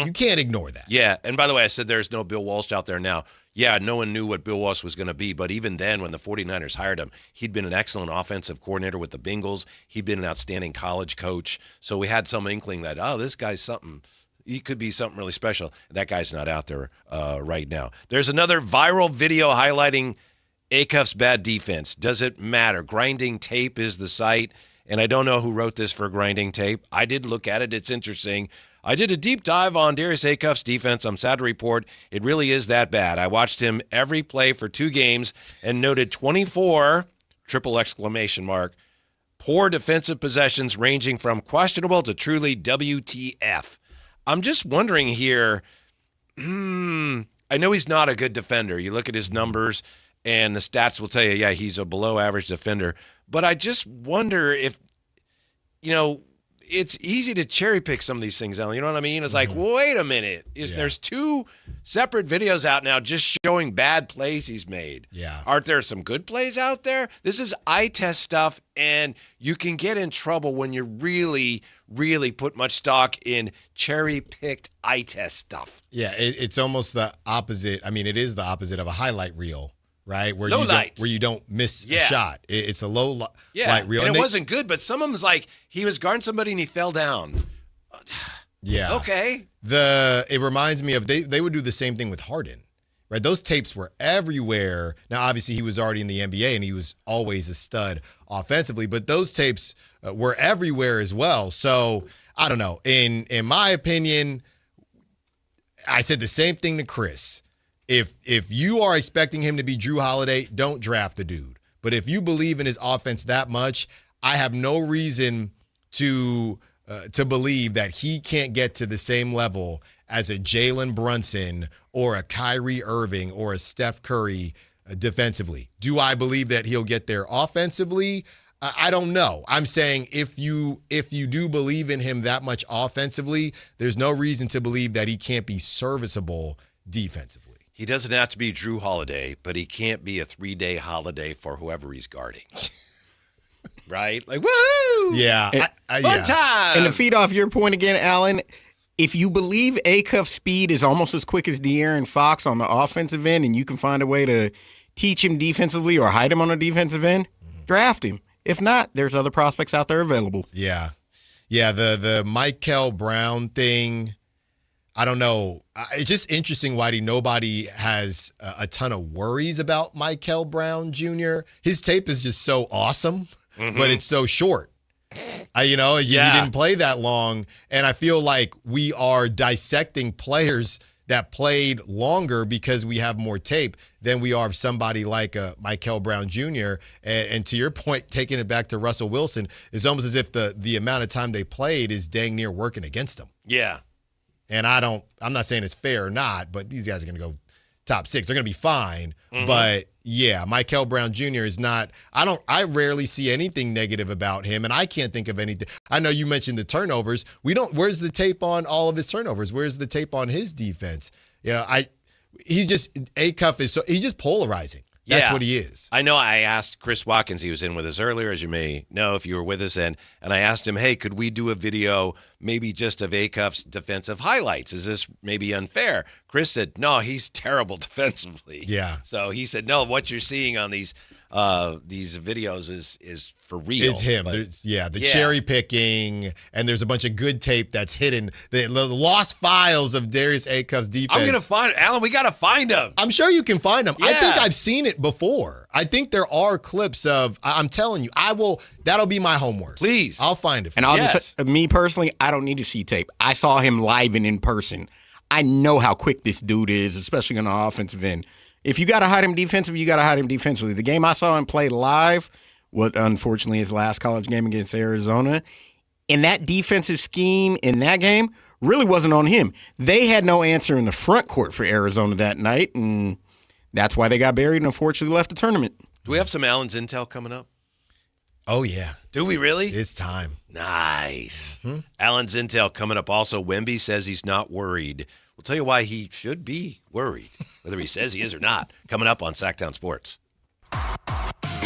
You can't ignore that. Yeah. And by the way, I said there's no Bill Walsh out there now. Yeah, no one knew what Bill Walsh was going to be. But even then, when the 49ers hired him, he'd been an excellent offensive coordinator with the Bengals. He'd been an outstanding college coach. So we had some inkling that, this guy's something. He could be something really special. That guy's not out there right now. There's another viral video highlighting Acuff's bad defense. Does it matter? Grinding Tape is the site, and I don't know who wrote this for Grinding Tape. I did look at it. It's interesting. I did a deep dive on Darius Acuff's defense. I'm sad to report it really is that bad. I watched him every play for 2 games and noted 24, poor defensive possessions ranging from questionable to truly WTF. I'm just wondering here, I know he's not a good defender. You look at his numbers, and the stats will tell you, yeah, he's a below-average defender. But I just wonder if, it's easy to cherry-pick some of these things, Alan. You know what I mean? It's like, wait a minute. There's 2 separate videos out now just showing bad plays he's made. Yeah. Aren't there some good plays out there? This is eye test stuff, and you can get in trouble when you really, really put much stock in cherry-picked eye test stuff. Yeah, it's almost the opposite. I mean, it is the opposite of a highlight reel, right? Where low light. Where you don't miss a shot. It's a low light reel. And it wasn't good, but some of them was like he was guarding somebody and he fell down. Yeah. Okay. It reminds me of they would do the same thing with Harden. Right, those tapes were everywhere. Now, obviously, he was already in the NBA, and he was always a stud offensively. But those tapes were everywhere as well. So I don't know. In my opinion, I said the same thing to Chris. If you are expecting him to be Drew Holiday, don't draft the dude. But if you believe in his offense that much, I have no reason to believe that he can't get to the same level as a Jalen Brunson or a Kyrie Irving or a Steph Curry defensively. Do I believe that he'll get there offensively? I don't know. I'm saying if you do believe in him that much offensively, there's no reason to believe that he can't be serviceable defensively. He doesn't have to be Drew Holiday, but he can't be a 3-day holiday for whoever he's guarding. Right? Like, woo! Yeah. Fun time! And to feed off your point again, Alan, if you believe Acuff's speed is almost as quick as De'Aaron Fox on the offensive end and you can find a way to teach him defensively or hide him on the defensive end, draft him. If not, there's other prospects out there available. Yeah. Yeah, the Michael Brown thing, I don't know. It's just interesting why nobody has a ton of worries about Michael Brown Jr. His tape is just so awesome, but it's so short. He didn't play that long, and I feel like we are dissecting players that played longer because we have more tape than we are of somebody like Michael Brown Jr. And to your point, taking it back to Russell Wilson, it's almost as if the amount of time they played is dang near working against them. Yeah. And I'm not saying it's fair or not, but these guys are going to go top 6. They're going to be fine. But yeah, Michael Brown Jr. is not, I rarely see anything negative about him, and I can't think of anything. I know you mentioned the turnovers. Where's the tape on all of his turnovers? Where's the tape on his defense? He's just polarizing. That's what he is. I know. I asked Chris Watkins, he was in with us earlier, as you may know if you were with us, and I asked him, hey, could we do a video maybe just of Acuff's defensive highlights? Is this maybe unfair? Chris said, no, he's terrible defensively. Yeah. So he said, no, what you're seeing on these videos is for real. It's him. The cherry picking, and there's a bunch of good tape that's hidden. The lost files of Darius Acuff's defense. I'm going to find Alan, we got to find him. I'm sure you can find him. Yeah. I think I've seen it before. I think there are clips of, I'm telling you, that'll be my homework. Please. I'll find it for and you. I'll just, me personally, I don't need to see tape. I saw him live and in person. I know how quick this dude is, especially on the offensive end. If you got to hide him defensively, you got to hide him defensively. The game I saw him play live, unfortunately his last college game against Arizona, and that defensive scheme in that game really wasn't on him. They had no answer in the front court for Arizona that night, and that's why they got buried and unfortunately left the tournament. Do we have some Allen's intel coming up? Oh, yeah. Do we really? It's time. Nice. Allen's intel coming up also. Wemby says he's not worried. We'll tell you why he should be worried, whether he says he is or not, coming up on Sactown Sports.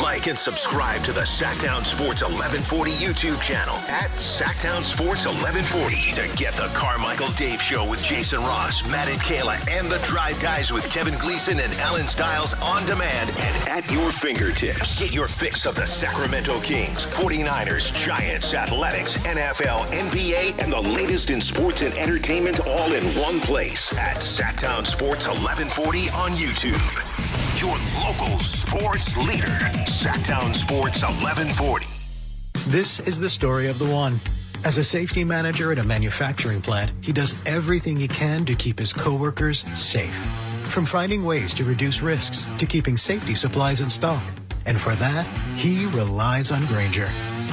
Like and subscribe to the Sactown Sports 1140 YouTube channel at Sactown Sports 1140 to get the Carmichael Dave Show with Jason Ross, Matt and Kayla, and the Drive Guys with Kevin Gleason and Alan Stiles on demand and at your fingertips. Get your fix of the Sacramento Kings, 49ers, Giants, Athletics, NFL, NBA, and the latest in sports and entertainment all in one place at Sactown Sports 1140 on YouTube. Your local sports leader, Sactown Sports 1140. This is the story of the one. As a safety manager at a manufacturing plant, he does everything he can to keep his coworkers safe. From finding ways to reduce risks to keeping safety supplies in stock. And for that, he relies on Grainger.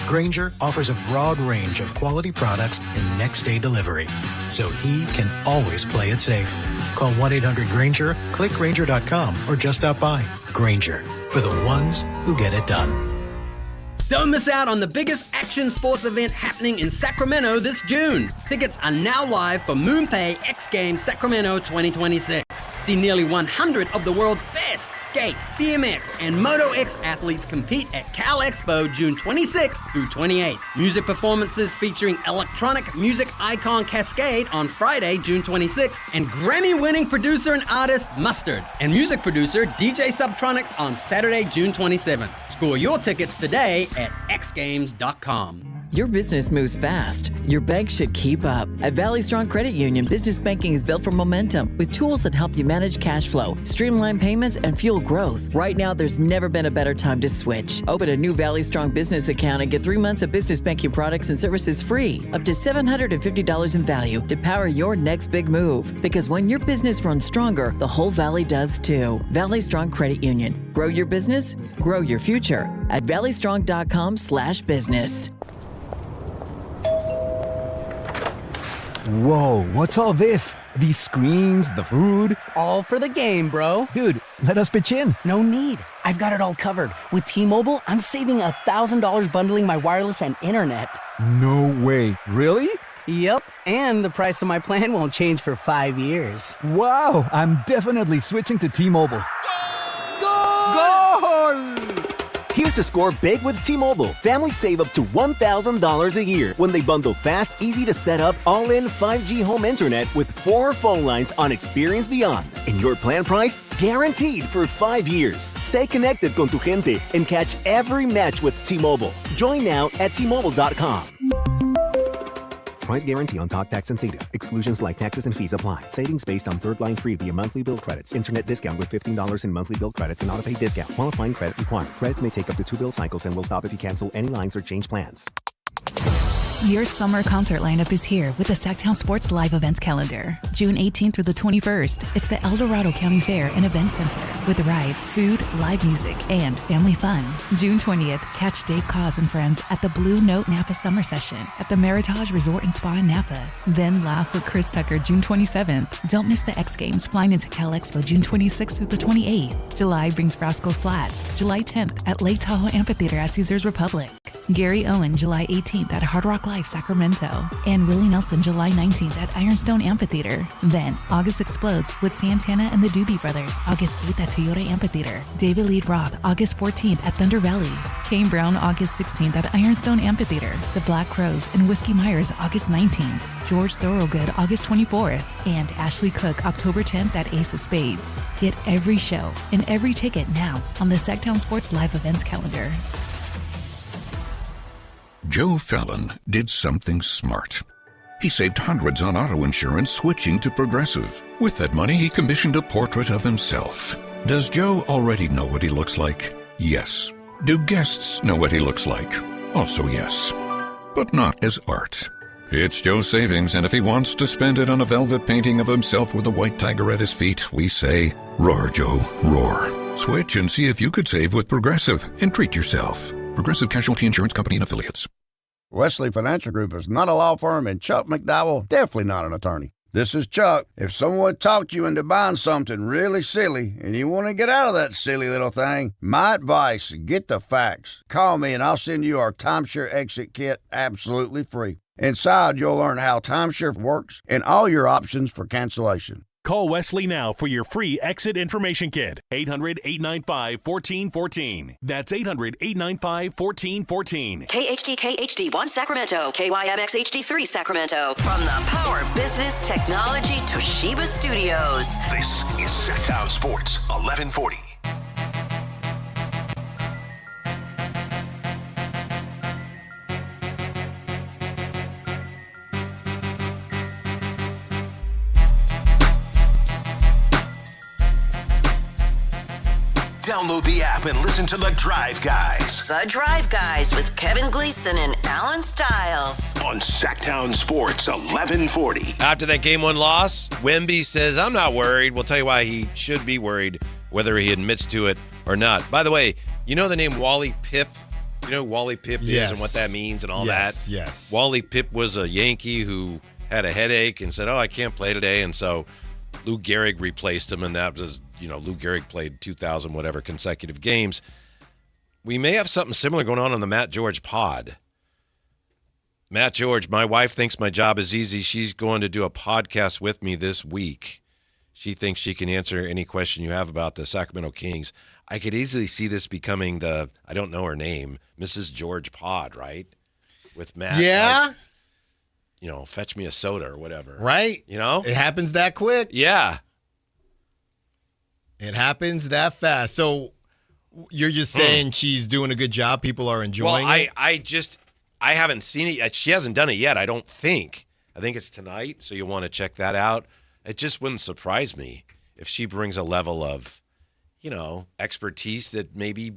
Grainger offers a broad range of quality products and next-day delivery, so he can always play it safe. Call 1-800-GRAINGER, click Grainger.com, or just stop by. Grainger, for the ones who get it done. Don't miss out on the biggest action sports event happening in Sacramento this June. Tickets are now live for MoonPay X Games Sacramento 2026. See nearly 100 of the world's best skate, BMX, and Moto X athletes compete at Cal Expo June 26th through 28th. Music performances featuring electronic music icon Cascade on Friday, June 26th, and Grammy-winning producer and artist Mustard, and music producer DJ Subtronics on Saturday, June 27th. Score your tickets today at xgames.com. Your business moves fast. Your bank should keep up. At Valley Strong Credit Union, business banking is built for momentum with tools that help you manage cash flow, streamline payments, and fuel growth. Right now, there's never been a better time to switch. Open a new Valley Strong business account and get 3 months of business banking products and services free, up to $750 in value to power your next big move. Because when your business runs stronger, the whole Valley does too. Valley Strong Credit Union. Grow your business, grow your future at valleystrong.com/business. Whoa, what's all this? These screens, the food? All for the game, bro. Dude, let us pitch in. No need. I've got it all covered. With T-Mobile, I'm saving $1,000 bundling my wireless and internet. No way. Really? Yep, and the price of my plan won't change for 5 years. Wow, I'm definitely switching to T-Mobile. Goal! Here's to score big with T-Mobile. Families save up to $1,000 a year when they bundle fast, easy to set up, all-in 5G home internet with 4 phone lines on Experience Beyond. And your plan price? Guaranteed for 5 years. Stay connected con tu gente and catch every match with T-Mobile. Join now at T-Mobile.com. Price guarantee on talk, tax, and data. Exclusions like taxes and fees apply. Savings based on third line free via monthly bill credits. Internet discount with $15 in monthly bill credits and auto-pay discount. Qualifying credit required. Credits may take up to 2 bill cycles and will stop if you cancel any lines or change plans. Your summer concert lineup is here with the Sactown Sports Live Events calendar. June 18th through the 21st, it's the El Dorado County Fair and Event Center with rides, food, live music, and family fun. June 20th, catch Dave Cause and friends at the Blue Note Napa Summer Session at the Meritage Resort and Spa in Napa. Then laugh with Chris Tucker June 27th. Don't miss the X Games flying into Cal Expo June 26th through the 28th. July brings Frasco Flats, July 10th at Lake Tahoe Amphitheater at Caesars Republic. Gary Owen, July 18th at Hard Rock Live, Sacramento. And Willie Nelson, July 19th at Ironstone Amphitheater. Then, August explodes with Santana and the Doobie Brothers, August 8th at Toyota Amphitheater. David Lee Roth, August 14th at Thunder Valley. Kane Brown, August 16th at Ironstone Amphitheater. The Black Crows and Whiskey Myers, August 19th. George Thorogood, August 24th. And Ashley Cook, October 10th at Ace of Spades. Get every show and every ticket now on the Sactown Sports Live Events calendar. Joe Fallon did something smart. He saved hundreds on auto insurance switching to Progressive. With that money, he commissioned a portrait of himself. Does Joe already know what he looks like? Yes. Do guests know what he looks like? Also yes. But not as art. It's Joe's savings, and if he wants to spend it on a velvet painting of himself with a white tiger at his feet, we say, roar, Joe, roar. Switch and see if you could save with Progressive and treat yourself. Progressive Casualty Insurance Company and Affiliates. Wesley Financial Group is not a law firm, and Chuck McDowell definitely not an attorney. This is Chuck. If someone talked you into buying something really silly and you want to get out of that silly little thing, my advice, get the facts. Call me and I'll send you our timeshare exit kit absolutely free. Inside, you'll learn how timeshare works and all your options for cancellation. Call Wesley now for your free exit information kit. 800-895-1414. That's 800-895-1414. KHD-KHD1 Sacramento, KYMX HD3 Sacramento. From the Power Business Technology Toshiba Studios. This is Sactown Sports 1140. Download the app and listen to The Drive Guys. The Drive Guys with Kevin Gleason and Alan Stiles. On Sactown Sports 1140. After that Game 1 loss, Wemby says, I'm not worried. We'll tell you why he should be worried, whether he admits to it or not. By the way, you know the name Wally Pipp? You know who Wally Pipp is and what that means and all that? Yes. Wally Pipp was a Yankee who had a headache and said, I can't play today. And so Lou Gehrig replaced him, and that was, Lou Gehrig played 2,000 whatever consecutive games. We may have something similar going on the Matt George pod. Matt George, my wife thinks my job is easy. She's going to do a podcast with me this week. She thinks she can answer any question you have about the Sacramento Kings. I could easily see this becoming I don't know her name, Mrs. George Pod, right? With Matt. Yeah. Fetch me a soda or whatever. Right. It happens that quick. Yeah. It happens that fast. So you're just saying she's doing a good job. People are enjoying it. I haven't seen it yet. She hasn't done it yet, I don't think. I think it's tonight, so you'll want to check that out. It just wouldn't surprise me if she brings a level of, expertise that maybe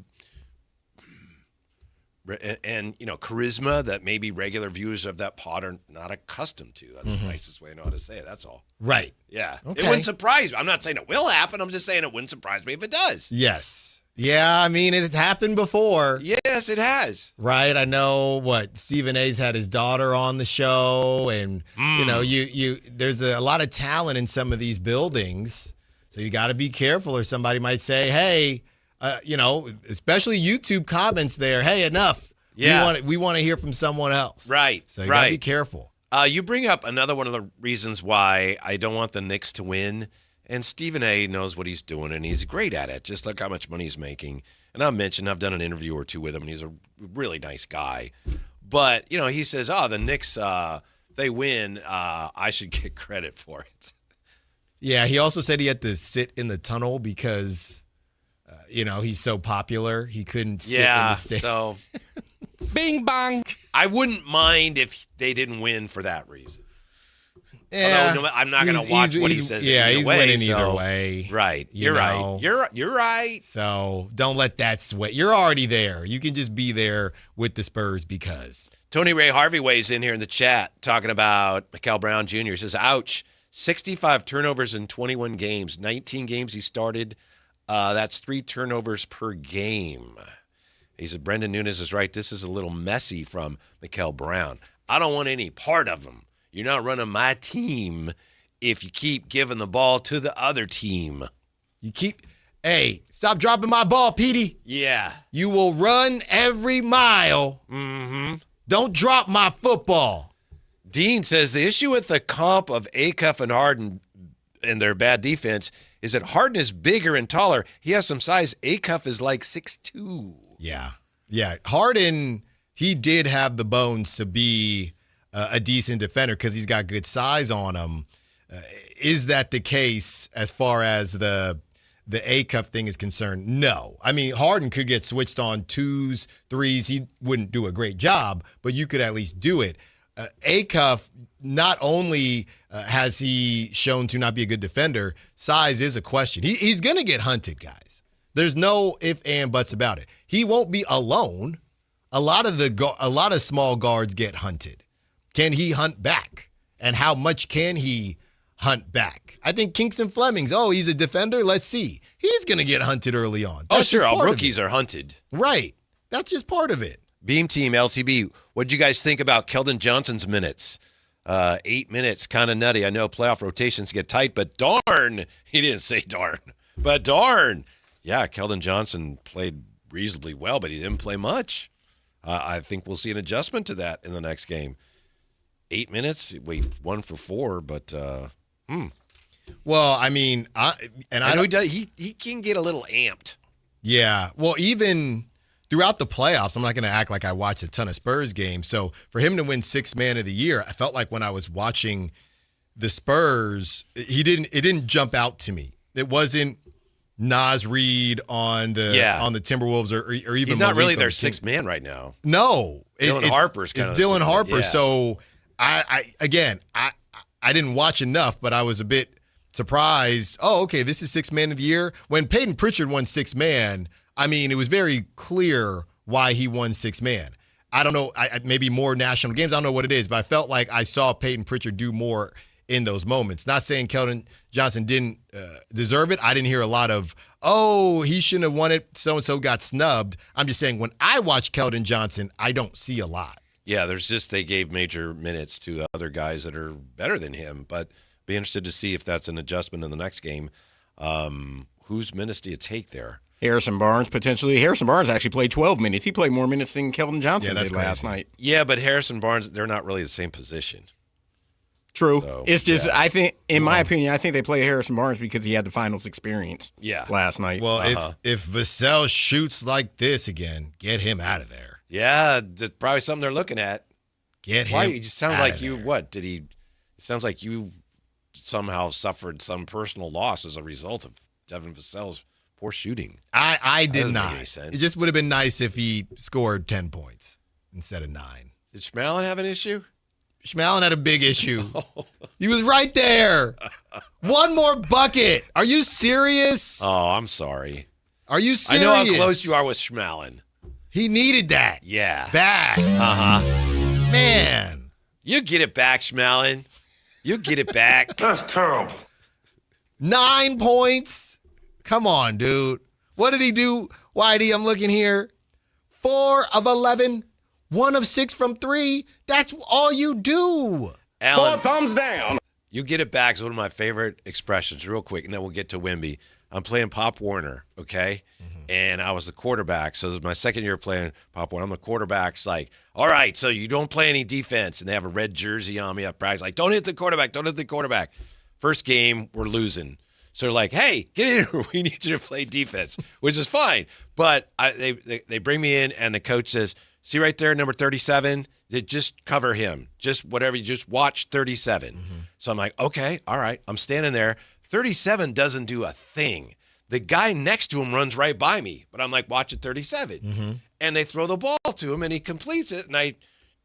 and charisma that maybe regular viewers of that pod are not accustomed to. That's the nicest way I know how to say it. That's all. Right. Yeah. Okay. It wouldn't surprise me. I'm not saying it will happen. I'm just saying it wouldn't surprise me if it does. Yes. Yeah, I mean, it happened before. Yes, it has. Right. I know Stephen A's had his daughter on the show, and there's a lot of talent in some of these buildings, so you got to be careful, or somebody might say, "Hey, especially YouTube comments there. Hey, enough. Yeah, we want to hear from someone else." Right. So you got to be careful. You bring up another one of the reasons why I don't want the Knicks to win. And Stephen A. knows what he's doing, and he's great at it. Just look how much money he's making. And I've done an interview or two with him, and he's a really nice guy. But, he says, the Knicks, they win. I should get credit for it. Yeah, he also said he had to sit in the tunnel because, he's so popular. He couldn't sit in the stage. So bing, bang. I wouldn't mind if they didn't win for that reason. Yeah, although I'm not going to watch what he says. Yeah, he's winning so, either way. Right, you're right. You're right. So don't let that sway. You're already there. You can just be there with the Spurs because. Tony Ray Harvey weighs in here in the chat talking about Mikel Brown Jr. He says, "Ouch, 65 turnovers in 21 games. 19 games he started. That's 3 turnovers per game." He said, "Brendan Nunes is right. This is a little messy from Mikel Brown. I don't want any part of him. You're not running my team if you keep giving the ball to the other team." Hey, stop dropping my ball, Petey. Yeah. You will run every mile. Mm-hmm. Don't drop my football. Dean says the issue with the comp of Acuff and Harden and their bad defense is that Harden is bigger and taller. He has some size. Acuff is like 6'2". Yeah. Yeah. Harden, he did have the bones to be a decent defender because he's got good size on him. Is that the case as far as the A-cup thing is concerned? No. I mean, Harden could get switched on 2s, 3s. He wouldn't do a great job, but you could at least do it. A-cup, not only has he shown to not be a good defender, size is a question. He's going to get hunted, guys. There's no if and buts about it. He won't be alone. A lot of small guards get hunted. Can he hunt back? And how much can he hunt back? I think Kingston Fleming's, he's a defender. Let's see. He's going to get hunted early on. That's sure. All rookies are hunted. Right. That's just part of it. Beam Team, LTB, what did you guys think about Keldon Johnson's minutes? 8 minutes, kind of nutty. I know playoff rotations get tight, but darn. He didn't say darn, but darn. Yeah, Keldon Johnson played reasonably well, but he didn't play much. I think we'll see an adjustment to that in the next game. 8 minutes, 1 for 4, but Well, I mean, I know he can get a little amped. Yeah. Well, even throughout the playoffs, I'm not going to act like I watched a ton of Spurs games. So for him to win Sixth Man of the Year, I felt like when I was watching the Spurs, it didn't jump out to me. It wasn't Naz Reid on the Timberwolves or even he's not Malik really their sixth man right now. No, Dylan Harper's kind of Dylan Harper. Yeah. So I didn't watch enough, but I was a bit surprised. Oh, okay, this is Sixth Man of the Year. When Peyton Pritchard won Sixth Man, I mean, it was very clear why he won Sixth Man. I don't know, maybe more national games. I don't know what it is, but I felt like I saw Peyton Pritchard do more in those moments. Not saying Keldon Johnson didn't deserve it. I didn't hear a lot of, he shouldn't have won it, so-and-so got snubbed. I'm just saying when I watch Keldon Johnson, I don't see a lot. Yeah, they gave major minutes to other guys that are better than him, but be interested to see if that's an adjustment in the next game. Whose minutes do you take there? Harrison Barnes, potentially. Harrison Barnes actually played 12 minutes. He played more minutes than Keldon Johnson did last night. Yeah, but Harrison Barnes, they're not really the same position. True. So, it's just, I think, in my opinion, I think they play Harrison Barnes because he had the finals experience last night. Well, if Vassell shoots like this again, get him out of there. Yeah, that's probably something they're looking at. Get him. Why? It just sounds out like of you. there. What did he? It sounds like you somehow suffered some personal loss as a result of Devin Vassell's poor shooting. I did Doesn't make not. any sense. It just would have been nice if he scored 10 points instead of 9. Did Schmallen have an issue? Schmallen had a big issue. He was right there. One more bucket. Are you serious? Oh, I'm sorry. Are you serious? I know how close you are with Schmallen. He needed that. Yeah. Bad. Man. You get it back, Schmallen. You get it back. That's terrible. 9 points. Come on, dude. What did he do? Whitey, I'm looking here. 4 of 11. 1 of 6 from 3. That's all you do. Alan, 4 thumbs down. You get it back is one of my favorite expressions, real quick, and then we'll get to Wemby. I'm playing Pop Warner, okay? And I was the quarterback, so this is my second year playing Pop Warner. I'm the quarterback. It's like, all right, so you don't play any defense, and they have a red jersey on me at practice. Like, don't hit the quarterback, don't hit the quarterback. First game, we're losing. So they're like, hey, get in here. We need you to play defense, which is fine. But they bring me in, and the coach says, see right there, number 37? Just cover him. Just whatever. You just watch 37. So I'm like, okay, all right. I'm standing there. 37 doesn't do a thing. The guy next to him runs right by me, but I'm like watching 37. And they throw the ball to him, and he completes it, and I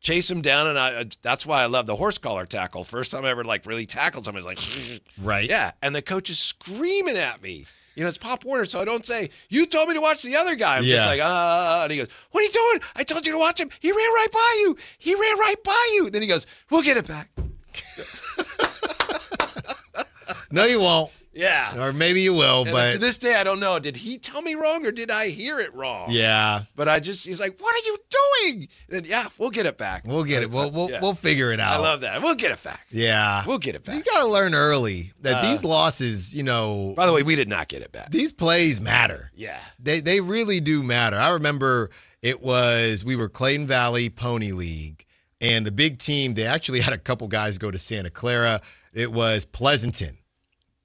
chase him down, and that's why I love the horse collar tackle. First time I ever really tackled somebody, I was like, right. Yeah, and the coach is screaming at me. It's Pop Warner, so I don't say, you told me to watch the other guy. I'm just like, and he goes, what are you doing? I told you to watch him. He ran right by you. He ran right by you. Then he goes, we'll get it back. No, you won't. Yeah. Or maybe you will, And but to this day, I don't know. Did he tell me wrong or did I hear it wrong? yeah. But he's like, what are you doing? And then, we'll get it back. We'll get it. We'll figure it out. I love that. We'll get it back. Yeah. We'll get it back. You got to learn early that these losses, By the way, we did not get it back. These plays matter. Yeah. They really do matter. I remember we were Clayton Valley Pony League, and the big team, they actually had a couple guys go to Santa Clara. It was Pleasanton.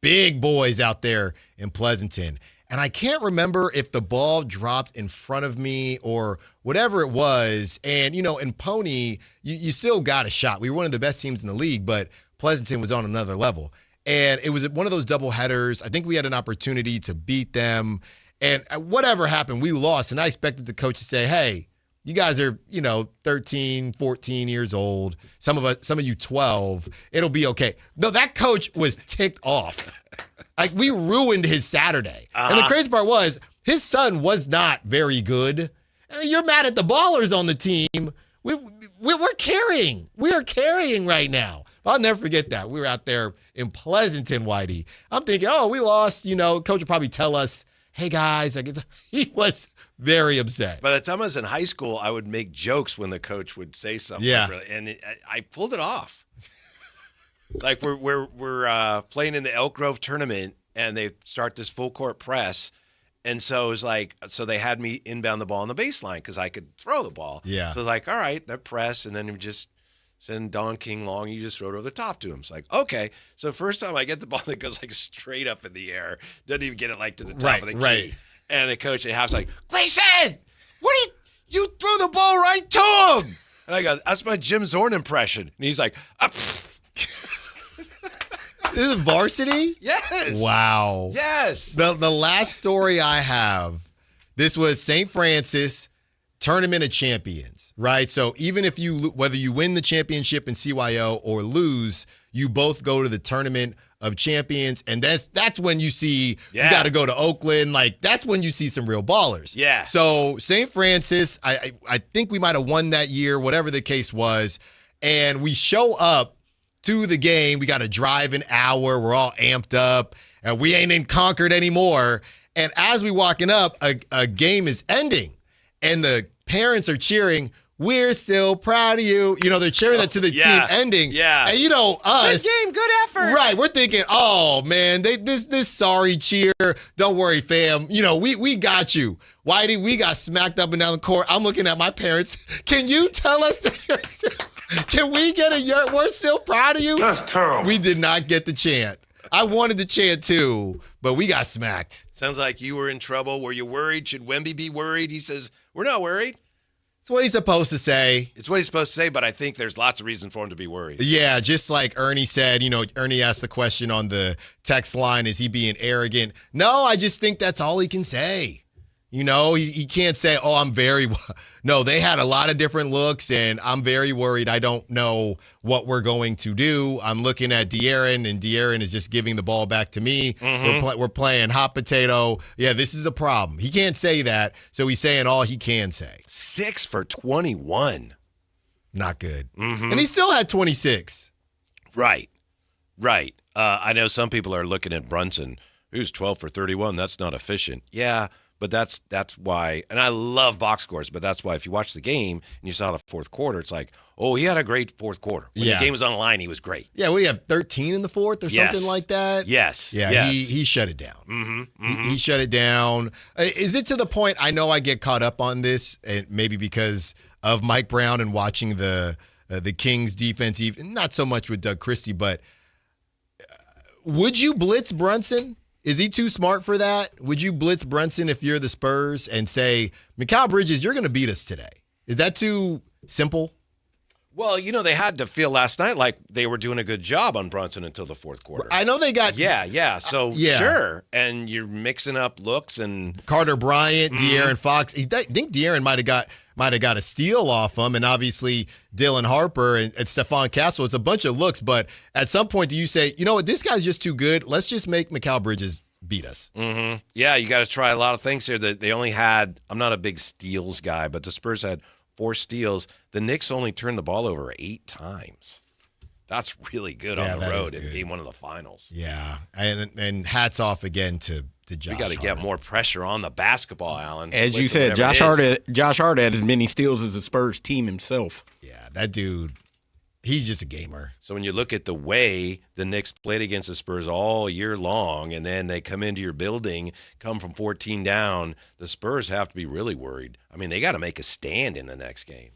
Big boys out there in Pleasanton. And I can't remember if the ball dropped in front of me or whatever it was. And, in Pony, you still got a shot. We were one of the best teams in the league, but Pleasanton was on another level. And it was one of those double headers. I think we had an opportunity to beat them. And whatever happened, we lost. And I expected the coach to say, hey, you guys are, 13, 14 years old. Some of you 12. It'll be okay. No, that coach was ticked off. Like, we ruined his Saturday. And the crazy part was, his son was not very good. You're mad at the ballers on the team. We're carrying. We are carrying right now. I'll never forget that. We were out there in Pleasanton, Whitey. I'm thinking, we lost. Coach will probably tell us, hey, guys. He was very upset. By the time I was in high school, I would make jokes when the coach would say something. Yeah. And I pulled it off. Like we're playing in the Elk Grove tournament, and they start this full court press. And so it was like, they had me inbound the ball on the baseline because I could throw the ball. Yeah. So it was like, all right, that press, and then you just send Don King long, you just throw it over the top to him. It's like, okay. So first time I get the ball that goes straight up in the air, doesn't even get it to the top of the key. Right. And the coach at half's like, Gleason, you threw the ball right to him. And I go, that's my Jim Zorn impression. And he's like, This is varsity? Yes. Wow. Yes. The last story I have, this was St. Francis Tournament of Champions, right? So even if whether you win the championship in CYO or lose, you both go to the Tournament of Champions, and that's when you see you got to go to Oakland. Like, that's when you see some real ballers. Yeah. So St. Francis, I think we might have won that year, whatever the case was, and we show up to the game. We got to drive an hour. We're all amped up, and we ain't in Concord anymore. And as we walking up, a game is ending, and the parents are cheering, we're still proud of you. They're cheering that to the team ending. Yeah. And us. Good game, good effort. Right. We're thinking, oh, man, this sorry cheer. Don't worry, fam. We got you. Whitey, we got smacked up and down the court. I'm looking at my parents. Can you tell us that you're still Can we get a we're still proud of you? That's terrible. We did not get the chant. I wanted the chant too, but we got smacked. Sounds like you were in trouble. Were you worried? Should Wemby be worried? He says, we're not worried. It's what he's supposed to say. It's what he's supposed to say, but I think there's lots of reason for him to be worried. Yeah, just like Ernie said, Ernie asked the question on the text line, is he being arrogant? No, I just think that's all he can say. He can't say, oh, I'm very – no, they had a lot of different looks, and I'm very worried. I don't know what we're going to do. I'm looking at De'Aaron, and De'Aaron is just giving the ball back to me. Mm-hmm. We're playing hot potato. Yeah, this is a problem. He can't say that, so he's saying all he can say. 6 for 21. Not good. Mm-hmm. And he still had 26. Right. I know some people are looking at Brunson, who's 12 for 31. That's not efficient. Yeah. But that's why, and I love box scores, but that's why if you watch the game and you saw the fourth quarter, it's like, oh, he had a great fourth quarter. When the game was on the line, he was great. Yeah, we have 13 in the fourth or something like that. Yes. Yeah, yes. He shut it down. Mm-hmm. He shut it down. Is it to the point, I know I get caught up on this, and maybe because of Mike Brown and watching the Kings defense, even not so much with Doug Christie, but would you blitz Brunson? Is he too smart for that? Would you blitz Brunson if you're the Spurs and say, Mikal Bridges, you're going to beat us today? Is that too simple? Well, they had to feel last night like they were doing a good job on Brunson until the fourth quarter. I know they got... Yeah. So, sure. And you're mixing up looks and... Carter Bryant, De'Aaron Fox. I think De'Aaron might have got a steal off him, and obviously Dylan Harper and Stephon Castle. It's a bunch of looks, but at some point do you say, you know what, this guy's just too good. Let's just make Mikal Bridges beat us. Mm-hmm. Yeah, you got to try a lot of things here. That they only had, I'm not a big steals guy, but the Spurs had 4 steals. The Knicks only turned the ball over 8 times. That's really good on the road in game 1 of the finals. Yeah, and hats off again to Josh. We got to get more pressure on the basketball, Allen. As you said, Josh Hart had as many steals as the Spurs team himself. Yeah, that dude, he's just a gamer. So when you look at the way the Knicks played against the Spurs all year long, and then they come into your building, come from 14 down, the Spurs have to be really worried. I mean, they got to make a stand in the next game.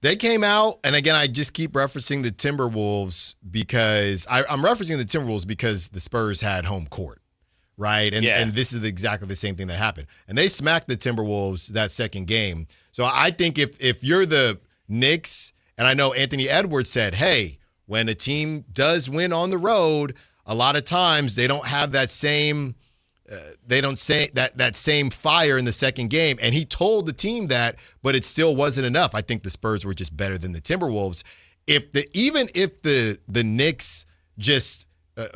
They came out, and again, I just keep referencing the Timberwolves because I'm referencing the Timberwolves because the Spurs had home court, right? And this is exactly the same thing that happened. And they smacked the Timberwolves that second game. So I think if you're the Knicks, and I know Anthony Edwards said, hey, when a team does win on the road, a lot of times they don't have that same they don't say that same fire in the second game. And he told the team that, but it still wasn't enough. I think the Spurs were just better than the Timberwolves. Even if the Knicks just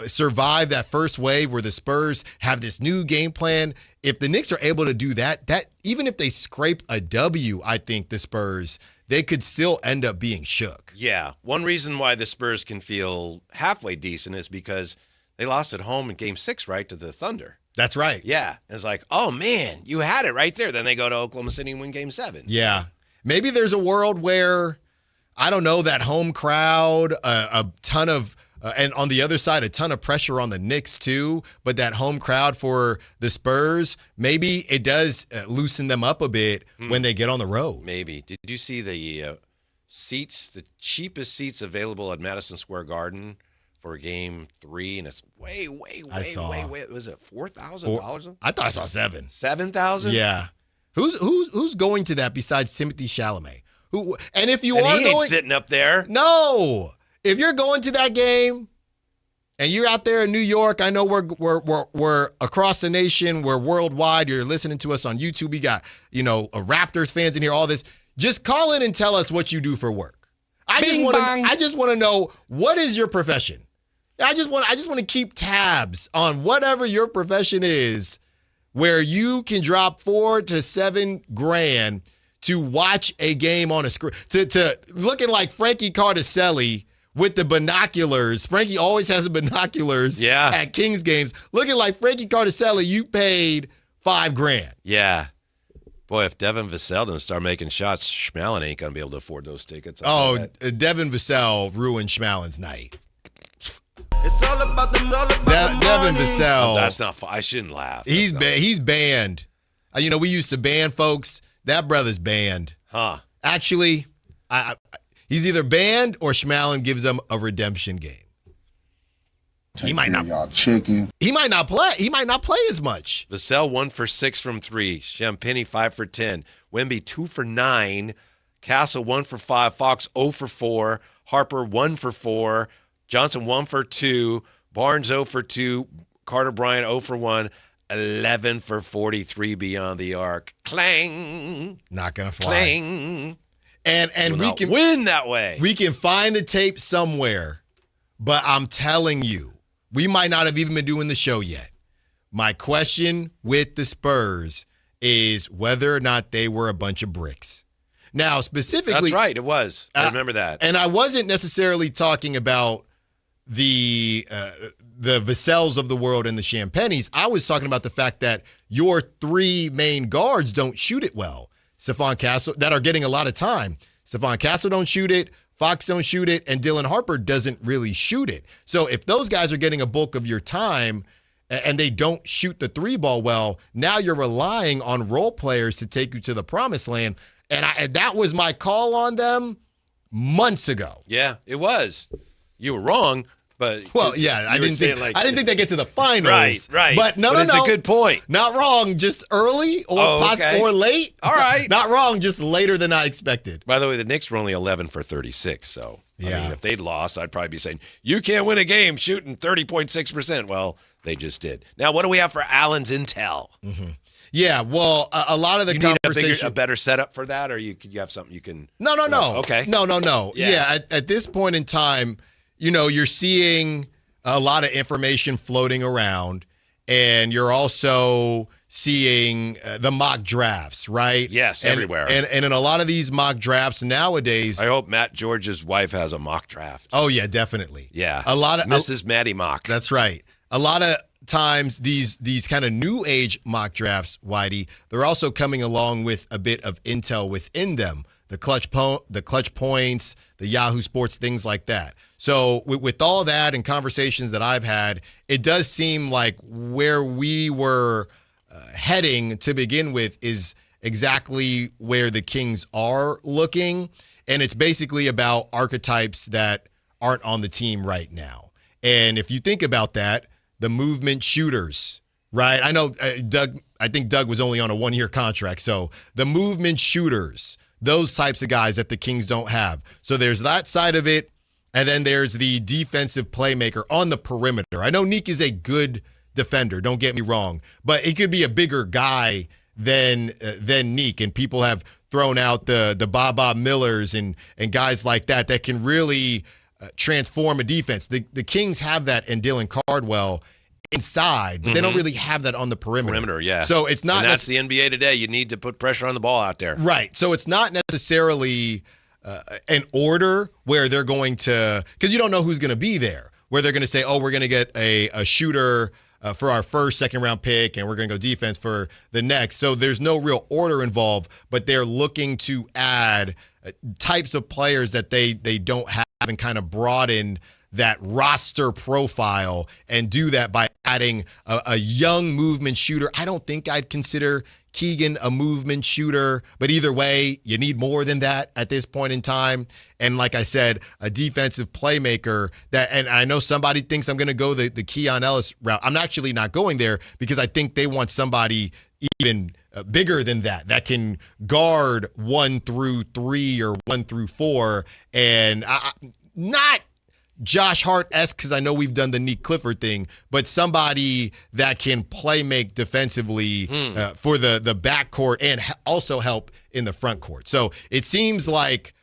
survive that first wave where the Spurs have this new game plan, if the Knicks are able to do that even if they scrape a W, I think the Spurs, they could still end up being shook. Yeah. One reason why the Spurs can feel halfway decent is because they lost at home in Game 6, right, to the Thunder. That's right. Yeah. It's like, oh, man, you had it right there. Then they go to Oklahoma City and win Game 7. Yeah. Maybe there's a world where, I don't know, that home crowd, a ton of, and on the other side, a ton of pressure on the Knicks too, but that home crowd for the Spurs, maybe it does loosen them up a bit when they get on the road. Maybe. Did you see the seats, the cheapest seats available at Madison Square Garden for Game 3, and it's way, was it $4,000? I thought I saw $7,000. $7,000? Yeah. Who's going to that besides Timothée Chalamet? And if you and are he ain't sitting up there. No. If you're going to that game and you're out there in New York, I know we're across the nation, we're worldwide. You're listening to us on YouTube. We got, Raptors fans in here, all this. Just call in and tell us what you do for work. I just want to know, what is your profession? I just want to keep tabs on whatever your profession is, where you can drop $4,000 to $7,000 to watch a game on a screen, to looking like Frankie Cardicelli with the binoculars. Frankie always has the binoculars at Kings games. Looking like Frankie Cardicelli, you paid $5,000. Yeah. Boy, if Devin Vassell doesn't start making shots, Schmallen ain't going to be able to afford those tickets. Devin Vassell ruined Schmallen's night. It's all about the Devin Vassell. That's not fun. I shouldn't laugh. He's banned. We used to ban folks. That brother's banned. Huh. Actually, He's either banned or Schmallen gives them a redemption game. He might not. Y'all chicken. He might not play. He might not play as much. Vassell 1 for 6 from 3. Champagny 5 for 10. Wemby 2 for 9. Castle 1 for 5. Fox 0 for 4. Harper 1 for 4. Johnson 1 for 2. Barnes 0 for 2. Carter Bryant 0 for 1. 11 for 43 beyond the arc. Clang. Not gonna fly. Clang. And we can win that way. We can find the tape somewhere, but I'm telling you, we might not have even been doing the show yet. My question with the Spurs is whether or not they were a bunch of bricks. Now, specifically, That's right. It was. I remember that. And I wasn't necessarily talking about the Vassells of the world and the Champagnes. I was talking about the fact that your 3 main guards don't shoot it well. Stephon Castle, that are getting a lot of time. Stephon Castle don't shoot it. Fox don't shoot it, and Dylan Harper doesn't really shoot it. So if those guys are getting a bulk of your time and they don't shoot the 3 ball well, now you're relying on role players to take you to the promised land. And that was my call on them months ago. Yeah, it was. You were wrong, but I didn't think they get to the finals. Right. But no, it's a good point. Not wrong, just early or late. All right. Not wrong, just later than I expected. By the way, the Knicks were only 11 for 36, so yeah. I mean, if they'd lost, I'd probably be saying, you can't win a game shooting 30.6%. Well, they just did. Now, what do we have for Allen's intel? Mm-hmm. Yeah, well, a lot of the conversation. A better setup for that, or you have something you can. No. Okay. No. Yeah, at this point in time, you're seeing a lot of information floating around, and you're also seeing the mock drafts, right? Yes, everywhere. And in a lot of these mock drafts nowadays. I hope Matt George's wife has a mock draft. Oh, yeah, definitely. Yeah. A lot of Mrs. Maddie Mock. That's right. A lot of times these kind of new age mock drafts, Whitey, they're also coming along with a bit of intel within them. The clutch points, the Yahoo Sports, things like that. So with all that and conversations that I've had, it does seem like where we were heading to begin with is exactly where the Kings are looking. And it's basically about archetypes that aren't on the team right now. And if you think about that, the movement shooters, right? I know I think Doug was only on a 1-year contract. So the movement shooters, those types of guys that the Kings don't have. So there's that side of it. And then there's the defensive playmaker on the perimeter. I know Nick is a good defender, don't get me wrong, but it could be a bigger guy than Nick. And people have thrown out the Baba Millers and guys like that can really transform a defense. The Kings have that in Dylan Cardwell inside, but they don't really have that on the perimeter. Yeah. So it's not. And that's the NBA today. You need to put pressure on the ball out there. Right. So it's not necessarily an order where they're going to, because you don't know who's going to be there, where they're going to say, oh, we're going to get a shooter for our first, second round pick, and we're going to go defense for the next. So there's no real order involved, but they're looking to add types of players that they don't have and kind of broaden that roster profile and do that by adding a young movement shooter. I don't think I'd consider Keegan a movement shooter, but either way, you need more than that at this point in time. And like I said, a defensive playmaker that, and I know somebody thinks I'm going to go the Keon Ellis route. I'm actually not going there because I think they want somebody even bigger than that can guard 1 through 3 or 1 through 4. And not Josh Hart-esque, because I know we've done the Nick Clifford thing, but somebody that can play make defensively for the backcourt and also help in the front court. So it seems like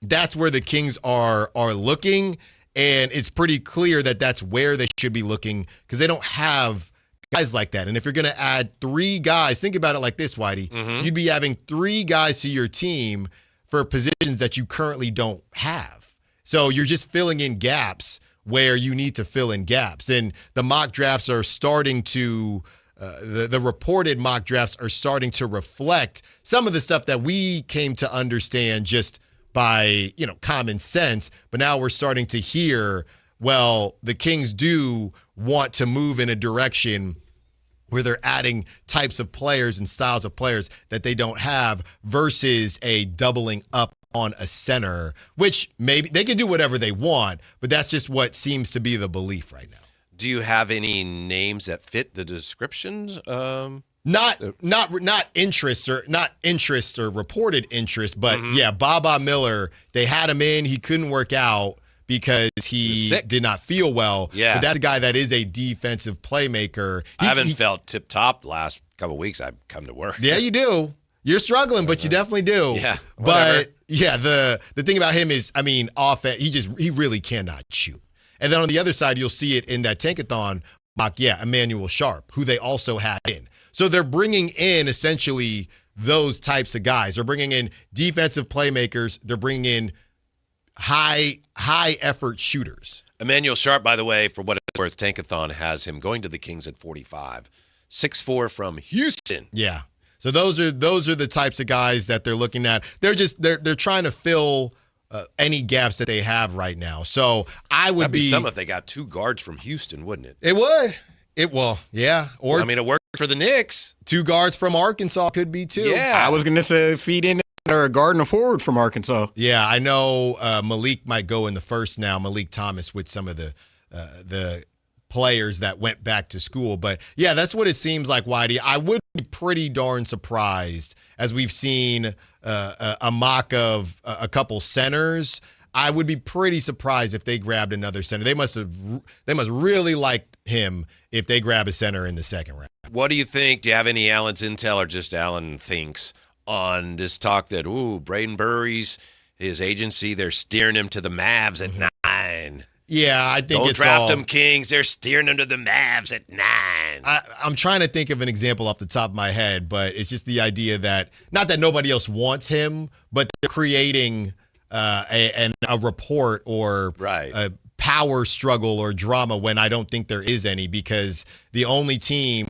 that's where the Kings are looking, and it's pretty clear that that's where they should be looking because they don't have guys like that. And if you're going to add 3 guys, think about it like this, Whitey. You'd be having 3 guys to your team for positions that you currently don't have. So you're just filling in gaps where you need to fill in gaps. And the mock drafts are starting to, the reported mock drafts are starting to reflect some of the stuff that we came to understand just by, common sense. But now we're starting to hear, well, the Kings do want to move in a direction where they're adding types of players and styles of players that they don't have versus a doubling up on a center, which maybe they can do whatever they want, but that's just what seems to be the belief right now. Do you have any names that fit the descriptions? Not interest or reported interest, but yeah, Baba Miller, they had him in. He couldn't work out because he did not feel well. Yeah. But that's a guy that is a defensive playmaker. I haven't felt tip-top the last couple of weeks I've come to work. Yeah, you do. You're struggling, but you definitely do. Yeah, whatever. But yeah, the thing about him is, I mean, offense, he really cannot shoot. And then on the other side, you'll see it in that tankathon mock, Emmanuel Sharp, who they also had in. So they're bringing in essentially those types of guys. They're bringing in defensive playmakers. They're bringing in high effort shooters. Emmanuel Sharp, by the way, for what it's worth, Tankathon has him going to the Kings at 45. 6'4" from Houston. Yeah. So those are the types of guys that they're looking at. They're trying to fill any gaps that they have right now. So That'd be some if they got 2 guards from Houston, wouldn't it? It would. Yeah. Or it worked for the Knicks. 2 guards from Arkansas could be too. Yeah. I was going to say feed in or a guard and a forward from Arkansas. Yeah, I know Malik might go in the first now. Malik Thomas with some of the players that went back to school. But yeah, that's what it seems like, Whitey. I would be pretty darn surprised as we've seen a mock of a couple centers. I would be pretty surprised if they grabbed another center. They must really like him if they grab a center in the second round. What do you think? Do you have any Allen's intel or just Allen thinks on this talk that, Braden Burries, his agency, they're steering him to the Mavs at 9? Yeah, I think Don't it's draft him, Kings. They're steering him to the Mavs at 9. I'm trying to think of an example off the top of my head, but it's just the idea that, not that nobody else wants him, but they're creating a report or a power struggle or drama when I don't think there is any, because the only team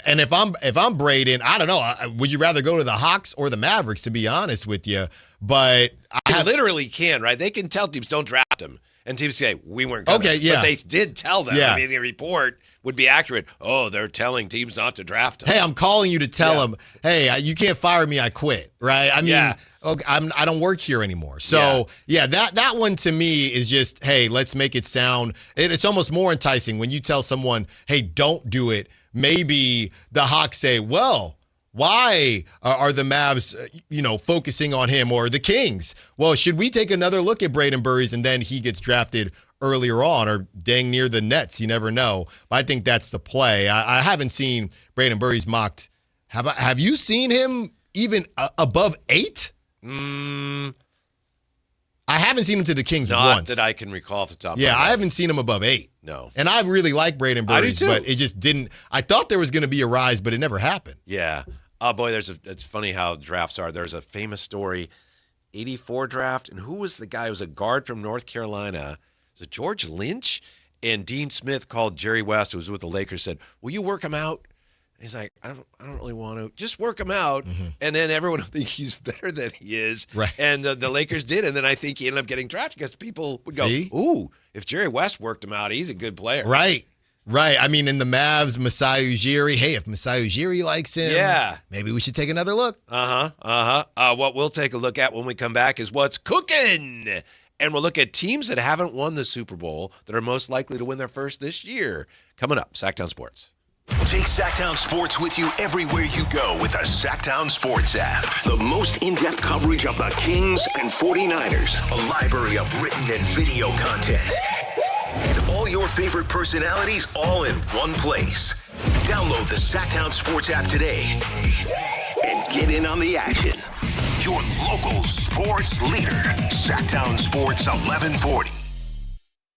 and if I'm Braden, I don't know. Would you rather go to the Hawks or the Mavericks, to be honest with you? But I literally can, right? They can tell teams don't draft him. And teams say, we weren't going to. Okay, yeah. But they did tell them. Yeah. I mean, the report would be accurate. Oh, they're telling teams not to draft him. Hey, I'm calling you to tell them, hey, you can't fire me, I quit, right? I mean, okay, I don't work here anymore. So, that one to me is just, hey, let's make it sound, it's almost more enticing when you tell someone, hey, don't do it. Maybe the Hawks say, well, why are the Mavs, focusing on him, or the Kings? Well, should we take another look at Braden Burries and then he gets drafted earlier on, or dang near the Nets? You never know. But I think that's the play. I haven't seen Braden Burries mocked. Have you seen him even above 8? I haven't seen him to the Kings once. Not that I can recall off the top of my head. head. I haven't seen him above 8. No. And I really like Braden Burries, but it just didn't. I thought there was going to be a rise, but it never happened. Yeah. Oh, boy, it's funny how drafts are. There's a famous story, 84 draft, and who was the guy? Who was a guard from North Carolina. Was it George Lynch? And Dean Smith called Jerry West, who was with the Lakers, said, will you work him out? He's like, I don't really want to. Just work him out. Mm-hmm. And then everyone will think he's better than he is. Right. And the Lakers did. And then I think he ended up getting drafted because people would go, ooh, if Jerry West worked him out, he's a good player. Right. I mean, in the Mavs, Masai Ujiri, hey, if Masai Ujiri likes him, maybe we should take another look. What we'll take a look at when we come back is what's cooking. And we'll look at teams that haven't won the Super Bowl that are most likely to win their first this year. Coming up, Sactown Sports. Take Sactown Sports with you everywhere you go with the Sactown Sports app. The most in-depth coverage of the Kings and 49ers. A library of written and video content. And all your favorite personalities all in one place. Download the Sactown Sports app today and get in on the action. Your local sports leader. Sactown Sports 1140.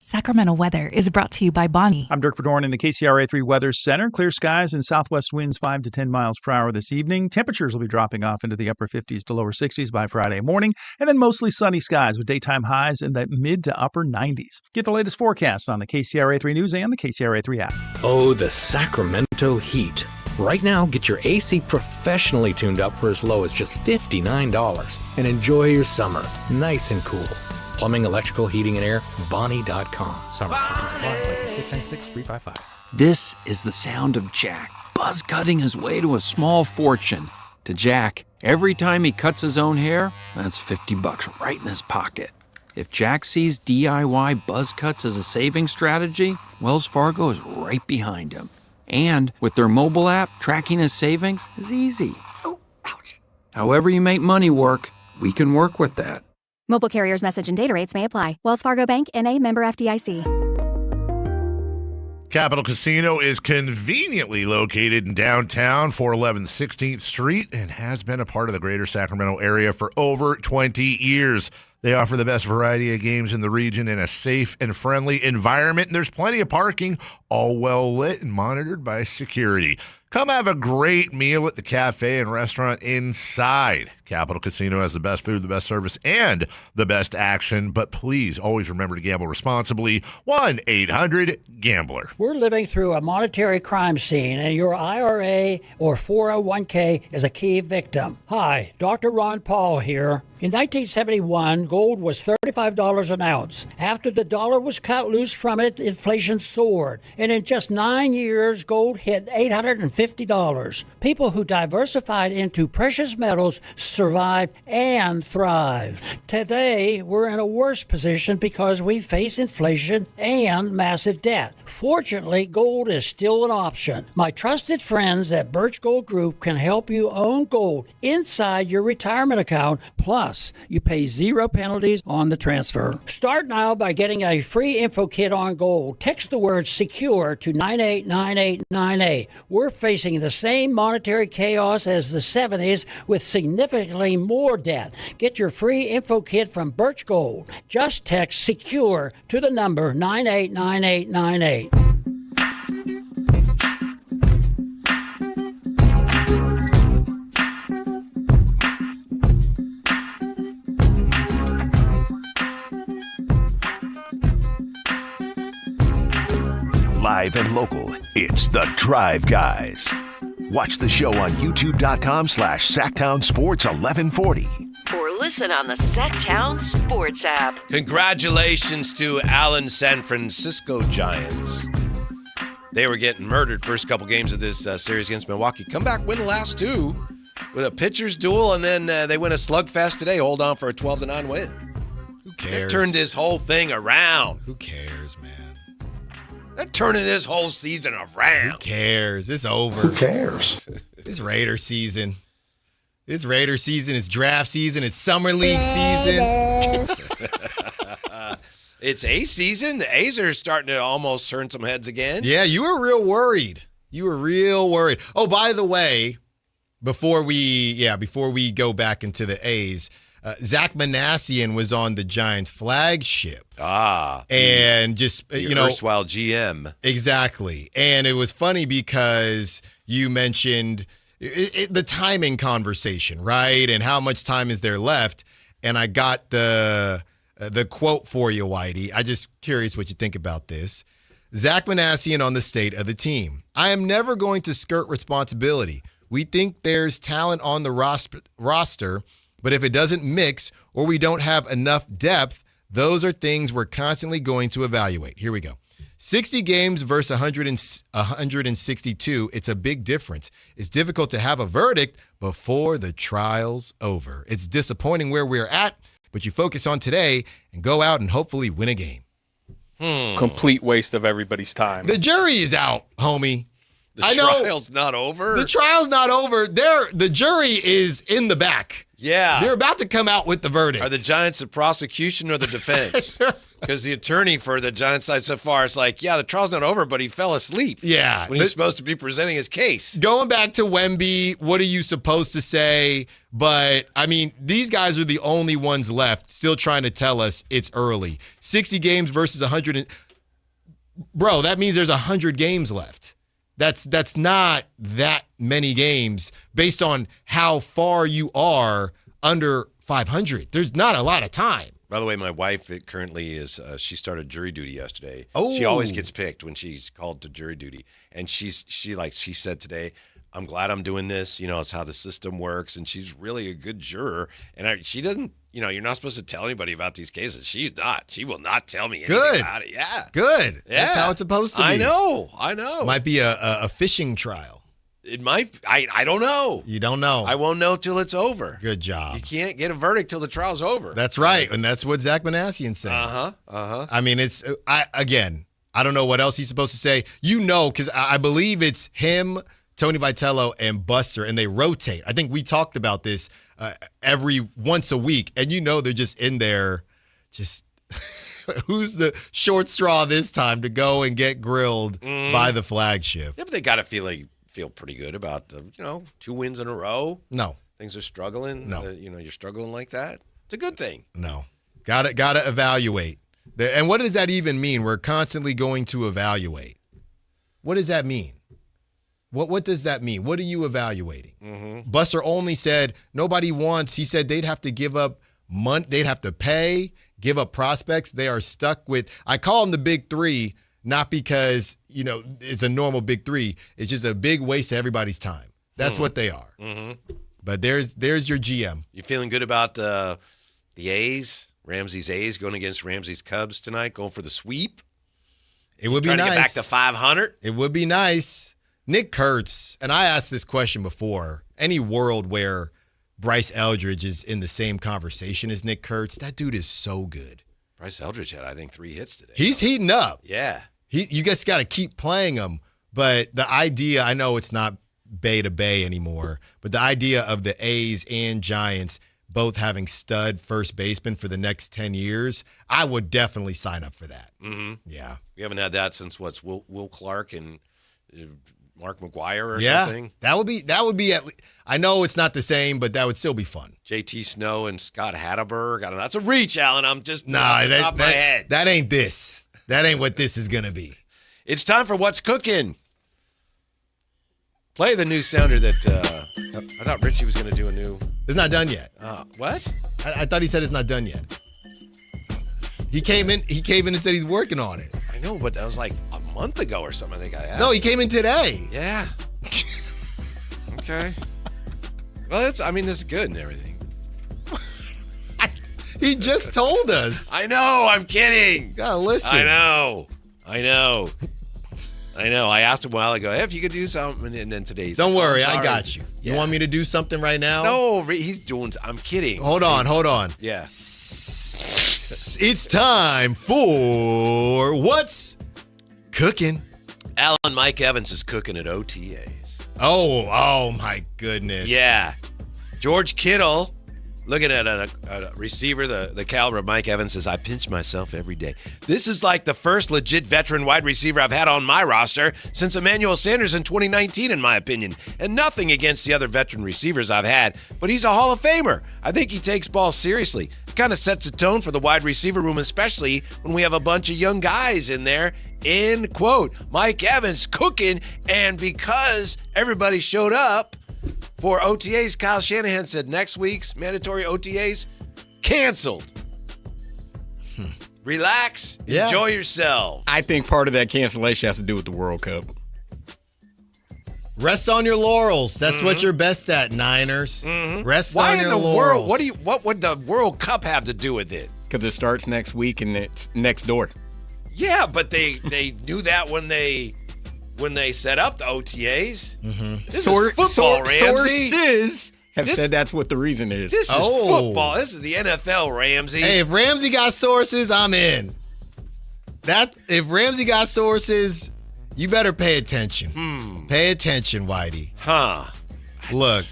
Sacramento weather is brought to you by Bonnie. I'm Dirk Verdorn in the KCRA3 Weather Center. Clear skies and southwest winds 5 to 10 miles per hour this evening. Temperatures will be dropping off into the upper 50s to lower 60s by Friday morning, and then mostly sunny skies with daytime highs in the mid to upper 90s. Get the latest forecasts on the KCRA3 News and the KCRA3 app. Oh, the Sacramento heat. Right now, get your AC professionally tuned up for as low as just $59 and enjoy your summer nice and cool. Plumbing, electrical, heating, and air, Bonnie.com. Summer shipping supply, license 696-355. This is the sound of Jack buzz cutting his way to a small fortune. To Jack, every time he cuts his own hair, that's $50 right in his pocket. If Jack sees DIY buzz cuts as a saving strategy, Wells Fargo is right behind him. And with their mobile app, tracking his savings is easy. Oh, ouch. However you make money work, we can work with that. Mobile carriers' message and data rates may apply. Wells Fargo Bank, N.A., member FDIC. Capital Casino is conveniently located in downtown, 411 16th Street, and has been a part of the greater Sacramento area for over 20 years. They offer the best variety of games in the region in a safe and friendly environment, and there's plenty of parking, all well lit and monitored by security. Come have a great meal at the cafe and restaurant inside. Capital Casino has the best food, the best service, and the best action. But please always remember to gamble responsibly. 1-800-GAMBLER. We're living through a monetary crime scene, and your IRA or 401k is a key victim. Hi, Dr. Ron Paul here. In 1971, gold was $35 an ounce. After the dollar was cut loose from it, inflation soared. And in just 9 years, gold hit $850. People who diversified into precious metals survived and thrived. Today, we're in a worse position because we face inflation and massive debt. Fortunately, gold is still an option. My trusted friends at Birch Gold Group can help you own gold inside your retirement account. Plus, you pay 0 penalties on the transfer. Start now by getting a free info kit on gold. Text the word SECURE to 989898. We're facing the same monetary chaos as the 70s with significantly more debt. Get your free info kit from Birch Gold. Just text SECURE to the number 989898. Live and local, it's The Drive Guys. Watch the show on youtube.com/Sactown Sports 1140. Or listen on the Sactown Sports app. Congratulations to Allen San Francisco Giants. They were getting murdered first couple games of this series against Milwaukee. Come back, win the last two with a pitcher's duel, and then they win a slugfest today. Hold on for a 12-9 win. Who cares? They turned this whole thing around. Who cares, man? They're turning this whole season around. Who cares? It's over. Who cares? It's Raider season. It's Raider season. It's draft season. It's summer league season. It's A season. The A's are starting to almost turn some heads again. Yeah, you were real worried. Oh, by the way, before we go back into the A's, Zach Manassian was on the Giants flagship. And just, erstwhile GM. Exactly. And it was funny because you mentioned the timing conversation, right? And how much time is there left? And I got the quote for you, Whitey. I just curious what you think about this. Zach Manassian on the state of the team. I am never going to skirt responsibility. We think there's talent on the roster, but if it doesn't mix or we don't have enough depth, those are things we're constantly going to evaluate. Here we go. 60 games versus 162, it's a big difference. It's difficult to have a verdict before the trial's over. It's disappointing where we're at, but you focus on today and go out and hopefully win a game. Complete waste of everybody's time. The jury is out, homie. The trial's not over? The trial's not over. The jury is in the back. Yeah. They're about to come out with the verdict. Are the Giants the prosecution or the defense? Because the attorney for the Giants side so far is like, yeah, the trial's not over, but he fell asleep. Yeah. When he's supposed to be presenting his case. Going back to Wemby, what are you supposed to say? But, I mean, these guys are the only ones left still trying to tell us it's early. 60 games versus 100. Bro, that means there's 100 games left. That's not that many games based on how far you are under 500. There's not a lot of time. By the way, my wife currently is, she started jury duty yesterday. Oh. She always gets picked when she's called to jury duty. And she said today, I'm glad I'm doing this. You know, it's how the system works. And she's really a good juror. And she doesn't, you're not supposed to tell anybody about these cases. She's not. She will not tell me anything about it. Yeah. Good. Yeah. That's how it's supposed to be. I know. Might be a fishing trial. It might. I don't know. You don't know. I won't know till it's over. Good job. You can't get a verdict till the trial's over. That's right, and that's what Zach Manassian's saying. I mean, I don't know what else he's supposed to say. Because I believe it's him, Tony Vitello, and Buster, and they rotate. I think we talked about this once a week, and they're just in there, just who's the short straw this time to go and get grilled by the flagship. Yeah, but they got to feel pretty good about 2 wins in a row. No, things are struggling. No, you're struggling like that. It's a good thing. No, gotta evaluate. And what does that even mean? We're constantly going to evaluate. What does that mean? What does that mean? What are you evaluating? Buster only said nobody wants. He said they'd have to give up money. They'd have to pay, give up prospects. They are stuck with. I call them the big three, not because it's a normal big three. It's just a big waste of everybody's time. That's what they are. But there's your GM. You feeling good about the A's? Ramsey's A's going against Ramsey's Cubs tonight, going for the sweep. It would be nice. Trying to get back to 500. It would be nice. Nick Kurtz, and I asked this question before, any world where Bryce Eldridge is in the same conversation as Nick Kurtz, that dude is so good. Bryce Eldridge had, I think, 3 hits today. He's heating up. Yeah. You just got to keep playing him. But the idea, I know it's not Bay to Bay anymore, but the idea of the A's and Giants both having stud first baseman for the next 10 years, I would definitely sign up for that. Yeah. We haven't had that since Will Clark and Mark McGuire or yeah, something. That would be at least, I know it's not the same, but that would still be fun. JT Snow and Scott Hatteberg. that's a reach, Alan. I'm just off the top of my head. That ain't this. That ain't what this is going to be. It's time for What's Cooking. Play the new sounder that I thought Richie was going to do a new. It's not done yet. What? I thought he said it's not done yet. He came in and said he's working on it. I know, but that was like a month ago or something. I think I asked. No, he came in today. Yeah. Okay. Well, this is good and everything. He just told us. I know. I'm kidding. Gotta listen. I know. I asked him a while ago if you could do something, and then today's. Don't worry, I got you. You want me to do something right now? No, he's doing. I'm kidding. Hold on. Yeah. It's time for What's Cooking. Alan Mike Evans is cooking at OTAs. Oh my goodness. Yeah. George Kittle, looking at a receiver, the caliber of Mike Evans, says, I pinch myself every day. This is like the first legit veteran wide receiver I've had on my roster since Emmanuel Sanders in 2019, in my opinion. And nothing against the other veteran receivers I've had, but he's a Hall of Famer. I think he takes balls seriously. It kind of sets a tone for the wide receiver room, especially when we have a bunch of young guys in there. End quote. Mike Evans cooking, and because everybody showed up for OTAs, Kyle Shanahan said next week's mandatory OTAs canceled. Relax, enjoy yourself. I think part of that cancellation has to do with the World Cup. Rest on your laurels. That's what you're best at, Niners. Rest on your laurels. What would the World Cup have to do with it? Because it starts next week and it's next door. Yeah, but they knew that when they set up the OTAs. This is football, Ramsey. Sources have said that's what the reason is. This is football. This is the NFL, Ramsey. Hey, if Ramsey got sources, I'm in. If Ramsey got sources, you better pay attention. Pay attention, Whitey. Look,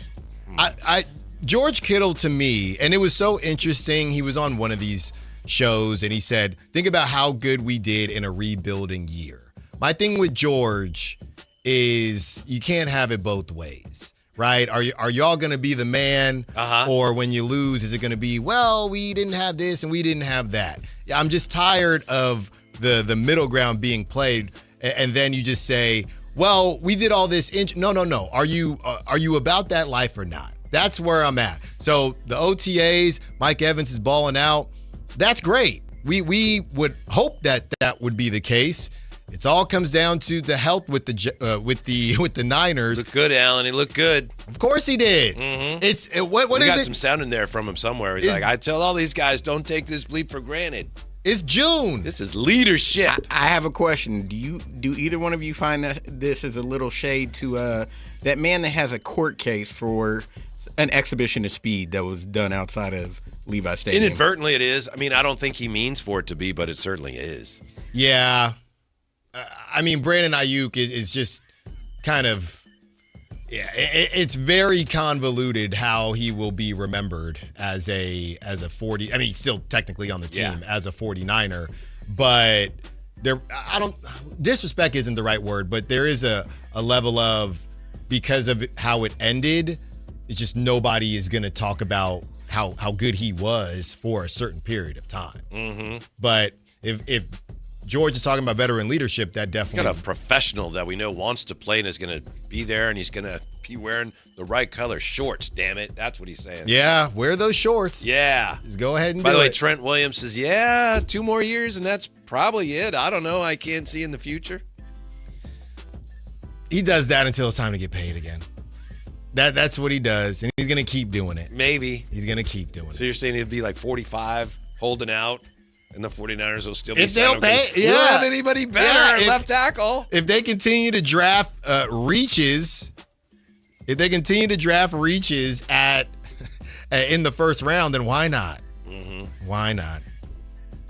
George Kittle, to me, and it was so interesting. He was on one of these shows and he said, think about how good we did in a rebuilding year. My thing with George is you can't have it both ways, right? Are y'all going to be the man? Or when you lose, is it going to be, well, we didn't have this and we didn't have that? I'm just tired of the middle ground being played, and then you just say, well, we did all this. No. Are you about that life or not? That's where I'm at. So the OTAs, Mike Evans is balling out. That's great. We would hope that would be the case. It all comes down to the health with the Niners. Looked good, Alan. He looked good. Of course he did. It's what we is got it? some sound in there from him somewhere. He's like, I tell all these guys, don't take this bleep for granted. It's June. This is leadership. I have a question. Do either one of you find that this is a little shade to that man that has a court case for an exhibition of speed that was done outside of Levi Stadium. Inadvertently, it is. I mean, I don't think he means for it to be, but it certainly is. Yeah. I mean, Brandon Ayuk is just kind of, it's very convoluted how he will be remembered as a 40. I mean, he's still technically on the team as a 49er, but disrespect isn't the right word, but there is a level of, because of how it ended, it's just nobody is going to talk about how good he was for a certain period of time. Mm-hmm. But if George is talking about veteran leadership, that definitely got a professional that we know wants to play and is going to be there, and he's going to be wearing the right color shorts. Damn it, that's what he's saying. Yeah, wear those shorts. Yeah, just go ahead and By do the way, it. Trent Williams says, 2 more years, and that's probably it. I don't know. I can't see in the future. He does that until it's time to get paid again. That's what he does, and he's going to keep doing it. Maybe. He's going to keep doing it. So you're saying he'll be like 45, holding out, and the 49ers will still be if they'll pay, we don't have anybody better at left tackle. If they continue to draft reaches, at in the first round, then why not? Mm-hmm. Why not?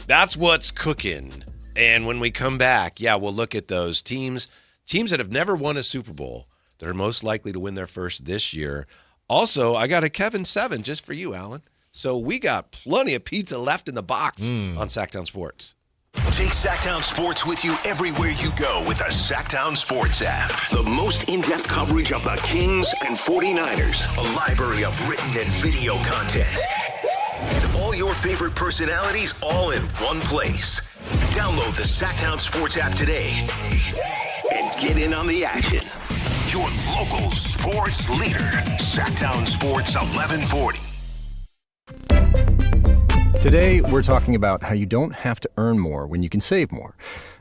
That's what's cooking. And when we come back, we'll look at those teams that have never won a Super Bowl that are most likely to win their first this year. Also, I got a Kevin 7 just for you, Alan. So we got plenty of pizza left in the box on Sactown Sports. Take Sactown Sports with you everywhere you go with the Sactown Sports app. The most in-depth coverage of the Kings and 49ers. A library of written and video content. And all your favorite personalities all in one place. Download the Sactown Sports app today and get in on the action. Your local sports leader. Sactown Sports 1140. Today, we're talking about how you don't have to earn more when you can save more.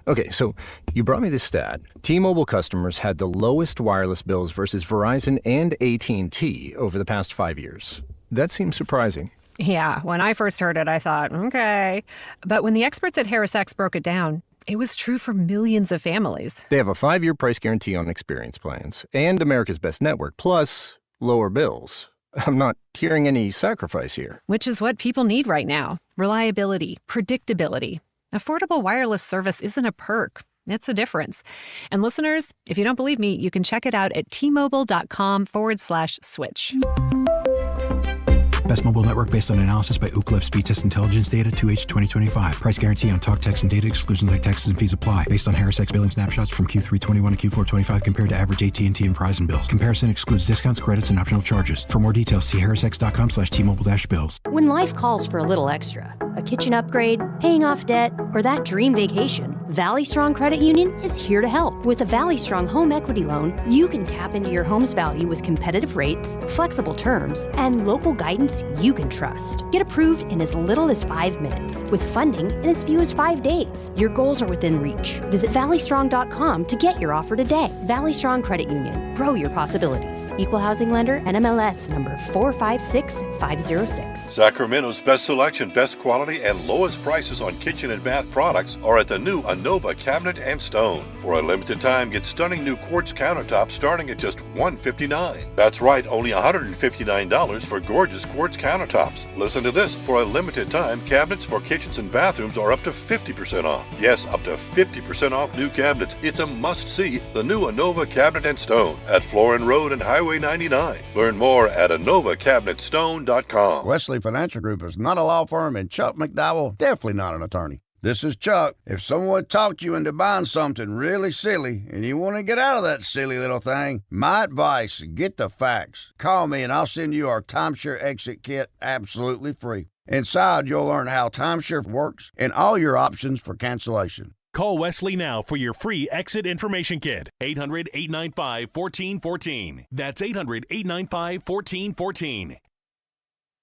Okay, so you brought me this stat. T-Mobile customers had the lowest wireless bills versus Verizon and AT&T over the past 5 years. That seems surprising. Yeah, when I first heard it, I thought, okay. But when the experts at HarrisX broke it down, it was true for millions of families. They have a 5-year price guarantee on experience plans and America's Best Network, plus lower bills. I'm not hearing any sacrifice here. Which is what people need right now. Reliability, predictability. Affordable wireless service isn't a perk. It's a difference. And listeners, if you don't believe me, you can check it out at T-Mobile.com/switch. Best mobile network based on analysis by Ookla Speed Test Intelligence data 2H 2025. Price guarantee on talk, text, and data. Exclusions like taxes and fees apply. Based on HarrisX billing snapshots from Q3 21 to Q4 25 compared to average AT&T and Verizon bills. Comparison excludes discounts, credits, and optional charges. For more details, see harrisx.com/T-Mobile-bills. When life calls for a little extra, a kitchen upgrade, paying off debt, or that dream vacation, Valley Strong Credit Union is here to help. With a Valley Strong home equity loan, you can tap into your home's value with competitive rates, flexible terms, and local guidance you can trust. Get approved in as little as 5 minutes, with funding in as few as 5 days. Your goals are within reach. Visit valleystrong.com to get your offer today. Valley Strong Credit Union. Grow your possibilities. Equal housing lender, NMLS number 456506. Sacramento's best selection, best quality, and lowest prices on kitchen and bath products are at the new Anova Cabinet and Stone. For a limited time, get stunning new quartz countertops starting at just $159. That's right, only $159 for gorgeous quartz countertops. Listen to this. For a limited time, cabinets for kitchens and bathrooms are up to 50% off. Yes, up to 50% off new cabinets. It's a must-see. The new Anova Cabinet and Stone at Florin Road and Highway 99. Learn more at AnovaCabinetStone.com. Wesley Financial Group is not a law firm, and Chuck McDowell definitely not an attorney. This is Chuck. If someone talked you into buying something really silly and you want to get out of that silly little thing, my advice, get the facts. Call me and I'll send you our timeshare exit kit absolutely free. Inside, you'll learn how timeshare works and all your options for cancellation. Call Wesley now for your free exit information kit. 800-895-1414. That's 800-895-1414.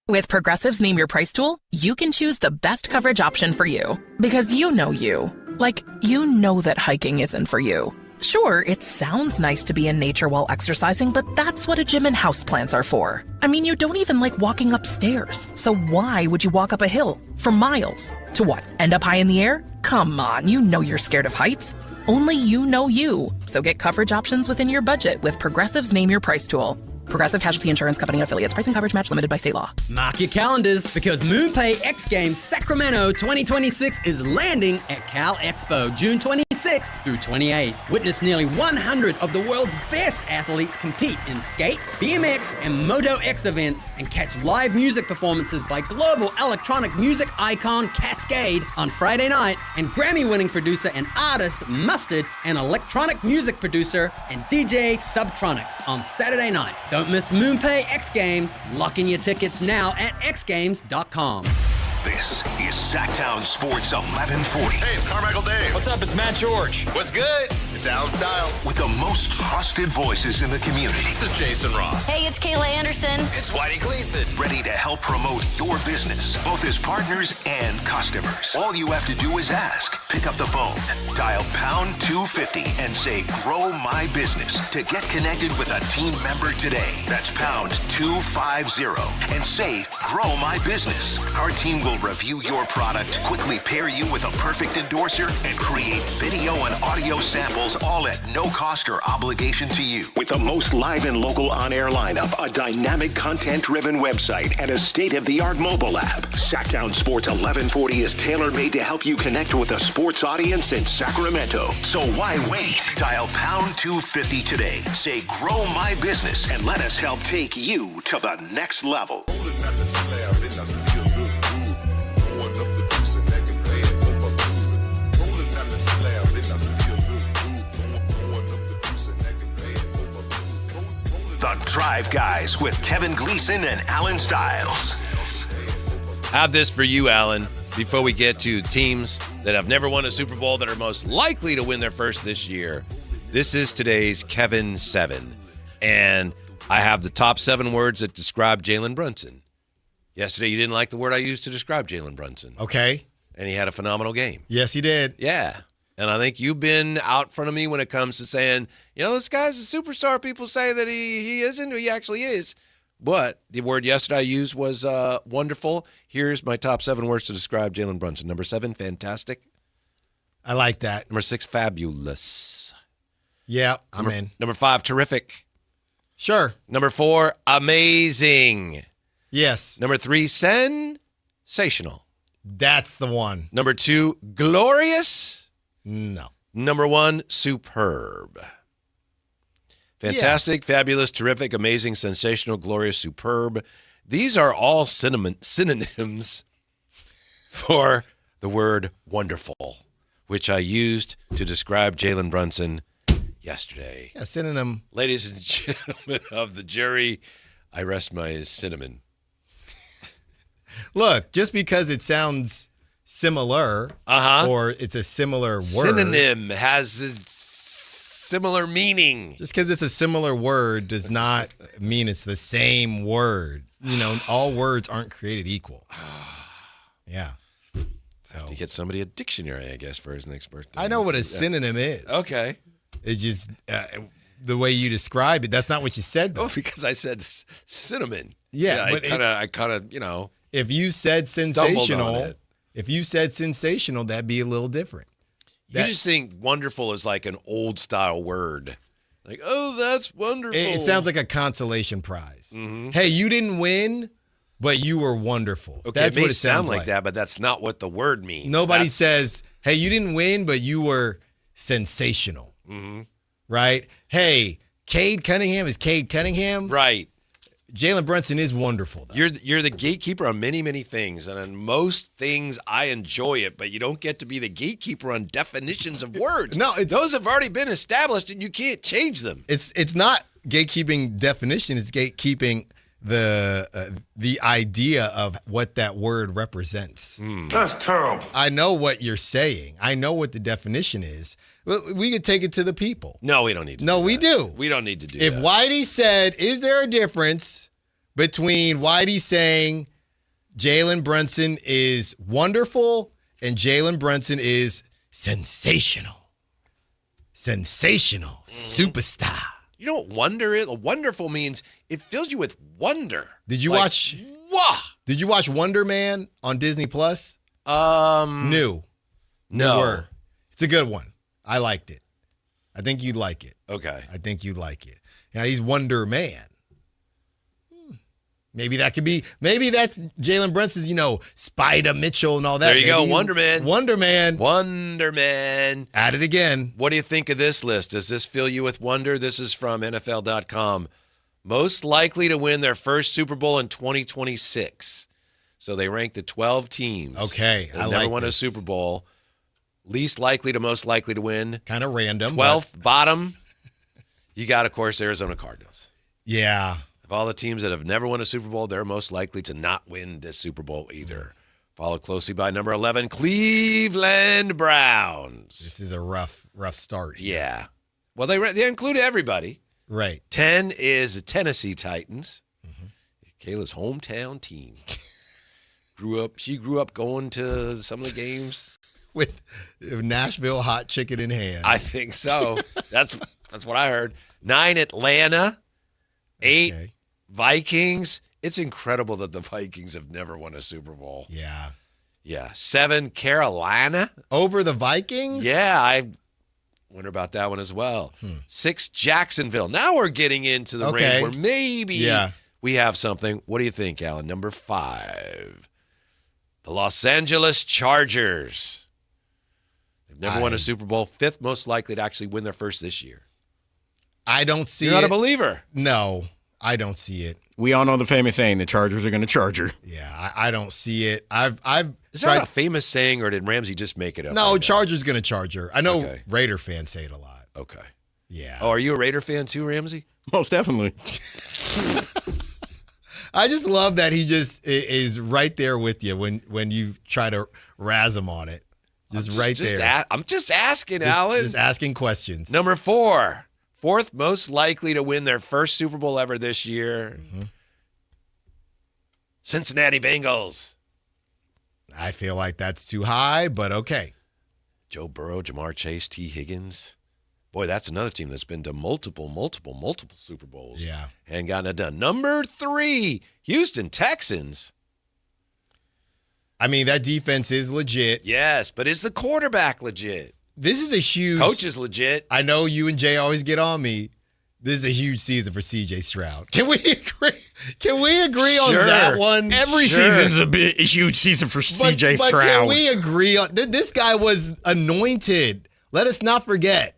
With Progressive's Name Your Price tool, you can choose the best coverage option for you. Because you know you. Like, you know that hiking isn't for you. Sure, it sounds nice to be in nature while exercising, but that's what a gym and houseplants are for. I mean, you don't even like walking upstairs. So why would you walk up a hill for miles? To what, end up high in the air? Come on, you know you're scared of heights. Only you know you. So get coverage options within your budget with Progressive's Name Your Price tool. Progressive Casualty Insurance Company and affiliates. Price and coverage match limited by state law. Mark your calendars because MoonPay X Games Sacramento 2026 is landing at Cal Expo June 26th through 28th. Witness nearly 100 of the world's best athletes compete in skate, BMX, and Moto X events and catch live music performances by global electronic music icon Cascade on Friday night and Grammy-winning producer and artist Mustard and electronic music producer and DJ Subtronics on Saturday night. Don't miss MoonPay X Games. Lock in your tickets now at xgames.com. This is Sactown Sports 1140. Hey, it's Carmichael Dave. What's up? It's Matt George. What's good? It's Alan Stiles. With the most trusted voices in the community. This is Jason Ross. Hey, it's Kayla Anderson. It's Whitey Gleason. Ready to help promote your business, both as partners and customers. All you have to do is ask. Pick up the phone, dial pound 250 and say, grow my business to get connected with a team member today. That's pound 250 and say, grow my business. Our team will review your product, quickly pair you with a perfect endorser, and create video and audio samples all at no cost or obligation to you. With the most live and local on-air lineup, a dynamic content-driven website, and a state-of-the-art mobile app, Sactown Sports 1140 is tailor-made to help you connect with a sports audience in Sacramento. So why wait? Dial pound 250 today. Say, grow my business, and let us help take you to the next level. The Drive Guys with Kevin Gleason and Alan Stiles. Have this for you, Alan, before we get to teams that have never won a Super Bowl that are most likely to win their first this year. This is today's Kevin 7. And I have the top 7 words that describe Jalen Brunson. Yesterday, you didn't like the word I used to describe Jalen Brunson. Okay. And he had a phenomenal game. Yes, he did. Yeah. And I think you've been out front of me when it comes to saying, you know, this guy's a superstar. People say that he isn't, or he actually is. But the word yesterday I used was wonderful. Here's my top 7 words to describe Jalen Brunson. Number 7, fantastic. I like that. Number 6, fabulous. Yeah, I'm in. Number 5, terrific. Sure. Number 4, amazing. Yes. Number 3, sensational. That's the one. Number 2, glorious. No. Number 1, superb. Fantastic, fabulous, terrific, amazing, sensational, glorious, superb. These are all synonyms for the word wonderful, which I used to describe Jalen Brunson yesterday. A synonym. Ladies and gentlemen of the jury, I rest my cinnamon. Look, just because it sounds similar or it's a similar word. Synonym has a similar meaning. Just because it's a similar word does not mean it's the same word. You know, all words aren't created equal. Yeah. So have to get somebody a dictionary, I guess, for his next birthday. I know what a synonym is. Okay. It's just the way you describe it. That's not what you said, though. Oh, because I said cinnamon. Yeah, but I kind of, you know. If you said sensational, that'd be a little different. You just think wonderful is like an old style word. Like, oh, that's wonderful. It sounds like a consolation prize. Mm-hmm. Hey, you didn't win, but you were wonderful. Okay, that's it may what it sound sounds like that, but that's not what the word means. Nobody says, hey, you didn't win, but you were sensational. Mm-hmm. Right? Hey, Cade Cunningham is Cade Cunningham. Right. Jalen Brunson is wonderful, though. You're the gatekeeper on many, many things, and on most things I enjoy it, but you don't get to be the gatekeeper on definitions of words. No, those have already been established, and you can't change them. It's not gatekeeping definition. It's gatekeeping the idea of what that word represents. That's terrible. I know what you're saying. I know what the definition is. We could take it to the people. No, we don't need to. No, we do. We don't need to do if that. If Whitey said, is there a difference between Whitey saying Jalen Brunson is wonderful and Jalen Brunson is sensational? Sensational. Superstar. You know what wonder is? Wonderful means it fills you with wonder. Did you watch? Wah! Did you watch Wonder Man on Disney Plus? It's new. No. Newer. It's a good one. I liked it. I think you'd like it. Okay. I think you'd like it. Now, he's Wonder Man. Maybe that could be, maybe that's Jalen Brunson's, Spider Mitchell and all that. There you go, Wonder Man. Wonder Man. Wonder Man. At it again. What do you think of this list? Does this fill you with wonder? This is from NFL.com. Most likely to win their first Super Bowl in 2026. So they ranked the 12 teams. Okay, that never won a Super Bowl. Least likely to most likely to win. Kind of random. 12th bottom. You got, of course, Arizona Cardinals. Yeah. Of all the teams that have never won a Super Bowl, they're most likely to not win this Super Bowl either. Followed closely by number 11, Cleveland Browns. This is a rough start here. Yeah. Well, they include everybody. Right. 10 is the Tennessee Titans. Kayla's hometown team. She grew up going to some of the games. With Nashville hot chicken in hand. I think so. That's what I heard. 9, Atlanta. 8, Vikings. It's incredible that the Vikings have never won a Super Bowl. Yeah. Yeah. 7, Carolina. Over the Vikings? Yeah, I wonder about that one as well. 6, Jacksonville. Now we're getting into the range where maybe we have something. What do you think, Alan? Number 5, the Los Angeles Chargers. They've never won a Super Bowl. 5th most likely to actually win their first this year. I don't see it. You're not a believer. No, I don't see it. We all know the famous saying, the Chargers are going to charger. Yeah, I don't see it. Is that a famous saying, or did Ramsey just make it up? No, Chargers going to charger. I know Raider fans say it a lot. Okay. Yeah. Oh, are you a Raider fan too, Ramsey? Most definitely. I just love that he just is right there with you when you try to razz him on it. Right there. I'm just asking, Alan. Just asking questions. Number 4. 4th most likely to win their first Super Bowl ever this year. Cincinnati Bengals. I feel like that's too high, but okay. Joe Burrow, Jamar Chase, T. Higgins. Boy, that's another team that's been to multiple Super Bowls. Yeah. And gotten it done. Number 3, Houston Texans. I mean, that defense is legit. Yes, but is the quarterback legit? This is a huge... Coach is legit. I know you and Jay always get on me. This is a huge season for C.J. Stroud. Can we agree? On that one? Every season's a huge season for C.J. Stroud. But can we agree on... This guy was anointed. Let us not forget.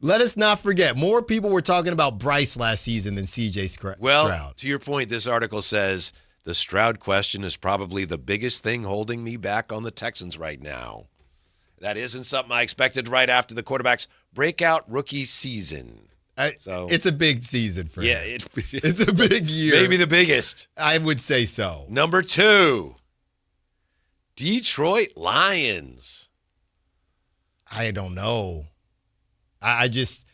Let us not forget. More people were talking about Bryce last season than C.J. Stroud. Well, to your point, this article says the Stroud question is probably the biggest thing holding me back on the Texans right now. That isn't something I expected right after the quarterback's breakout rookie season. It's a big season for him. Yeah, it's a big year. Maybe the biggest. I would say so. Number 2, Detroit Lions. I don't know. I just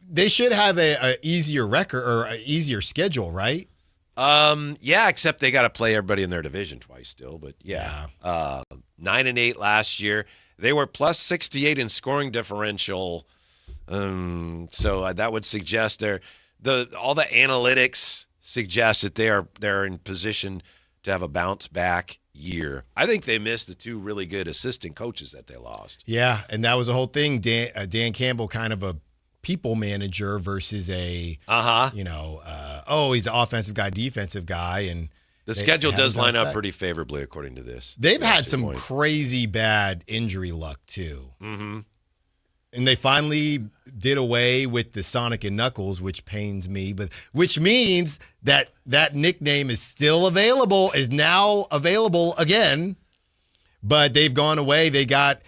they should have a easier record or an easier schedule, right? Yeah, except they got to play everybody in their division twice still. But yeah. 9-8 last year. They were plus 68 in scoring differential. So that would suggest all the analytics suggest that they're in position to have a bounce back year. I think they missed the 2 really good assistant coaches that they lost. Yeah, and that was the whole thing. Dan Campbell, kind of a people manager versus a he's an offensive guy, defensive guy, and the schedule does line up pretty favorably according to this. They've had some crazy bad injury luck too. And they finally did away with the Sonic and Knuckles, which pains me, but which means that nickname is still available, is now available again. But they've gone away. They got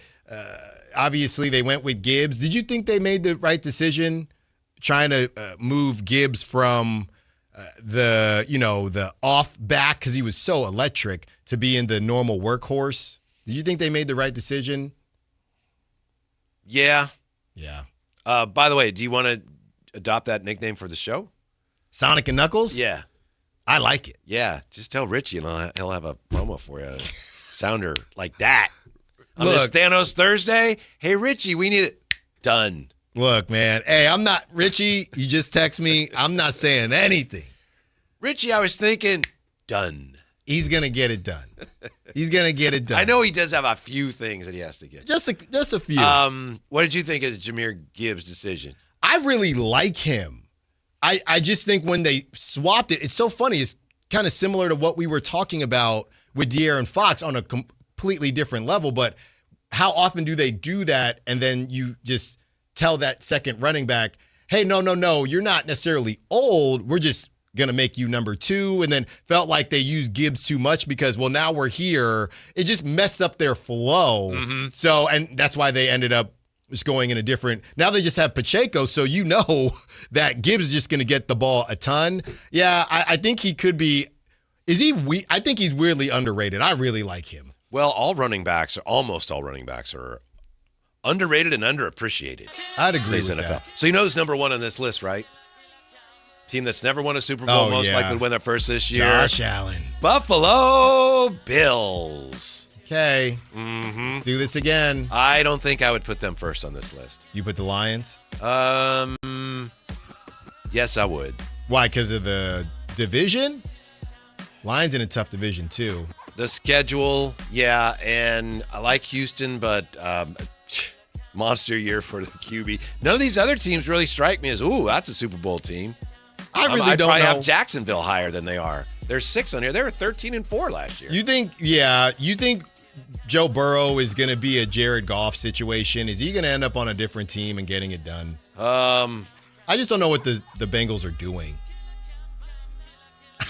obviously they went with Gibbs. Did you think they made the right decision trying to move Gibbs from the off back because he was so electric to be in the normal workhorse? Did you think they made the right decision? Yeah. Yeah. By the way, do you want to adopt that nickname for the show? Sonic and Knuckles? Yeah. I like it. Yeah. Just tell Richie and he'll have a promo for you. Sounder like that. On this Thanos Thursday, hey, Richie, we need it. Done. Look, man. Hey, I'm not Richie. You just text me. I'm not saying anything. Richie, I was thinking, done. He's going to get it done. He's going to get it done. I know he does have a few things that he has to get. Just a few. What did you think of Jahmyr Gibbs' decision? I really like him. I just think when they swapped it, it's so funny. It's kind of similar to what we were talking about with De'Aaron Fox on a completely different level. But how often do they do that? And then you just tell that second running back, hey, no, you're not necessarily old. We're just going to make you number 2. And then felt like they used Gibbs too much because, well, now we're here. It just messed up their flow. Mm-hmm. So, and that's why they ended up just going in a different. Now they just have Pacheco, so you know that Gibbs is just going to get the ball a ton. Yeah, I think he could be. Is he weak? I think he's weirdly underrated. I really like him. Well, almost all running backs are underrated and underappreciated. I'd agree with NFL. that. So you know who's number 1 on this list, right? Team that's never won a Super Bowl, most likely to win their first this year. Josh Allen. Buffalo Bills. Okay. Mm-hmm. Let's do this again. I don't think I would put them first on this list. You put the Lions? Yes, I would. Why? Because of the division? Lions in a tough division, too. The schedule, yeah, and I like Houston, but monster year for the QB. None of these other teams really strike me as, ooh, that's a Super Bowl team. I'd don't probably have Jacksonville higher than they are. There's 6 on here. They were 13-4 last year. You think Joe Burrow is going to be a Jared Goff situation? Is he going to end up on a different team and getting it done? I just don't know what the Bengals are doing.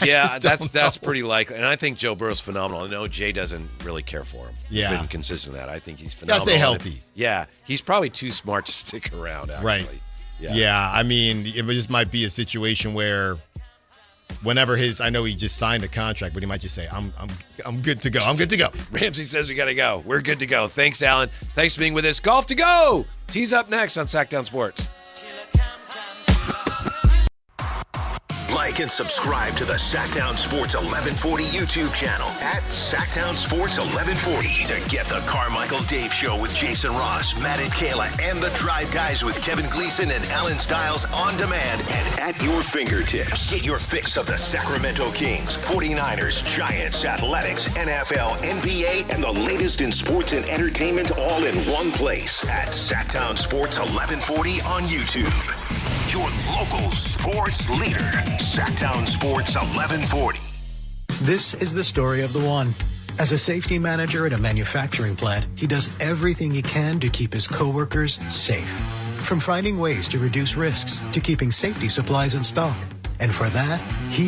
Yeah, that's pretty likely. And I think Joe Burrow's phenomenal. I know Jay doesn't really care for him. Yeah. He's been consistent with that. I think he's phenomenal. Gotta stay healthy. Yeah, he's probably too smart to stick around, actually. Right. Yeah, I mean, it just might be a situation where whenever I know he just signed a contract, but he might just say, I'm good to go. I'm good to go. Ramsey says we got to go. We're good to go. Thanks, Alan. Thanks for being with us. Golf to go. Tease up next on Sactown Sports. Like and subscribe to the Sactown Sports 1140 YouTube channel at Sactown Sports 1140 to get the Carmichael Dave Show with Jason Ross, Matt and Kayla, and the Drive Guys with Kevin Gleason and Alan Stiles on demand and at your fingertips. Get your fix of the Sacramento Kings, 49ers, Giants, Athletics, NFL, NBA, and the latest in sports and entertainment all in one place at Sactown Sports 1140 on YouTube. Your local sports leader, Sactown Sports 1140. This is the story of the one. As a safety manager at a manufacturing plant, he does everything he can to keep his coworkers safe. From finding ways to reduce risks to keeping safety supplies in stock. And for that, he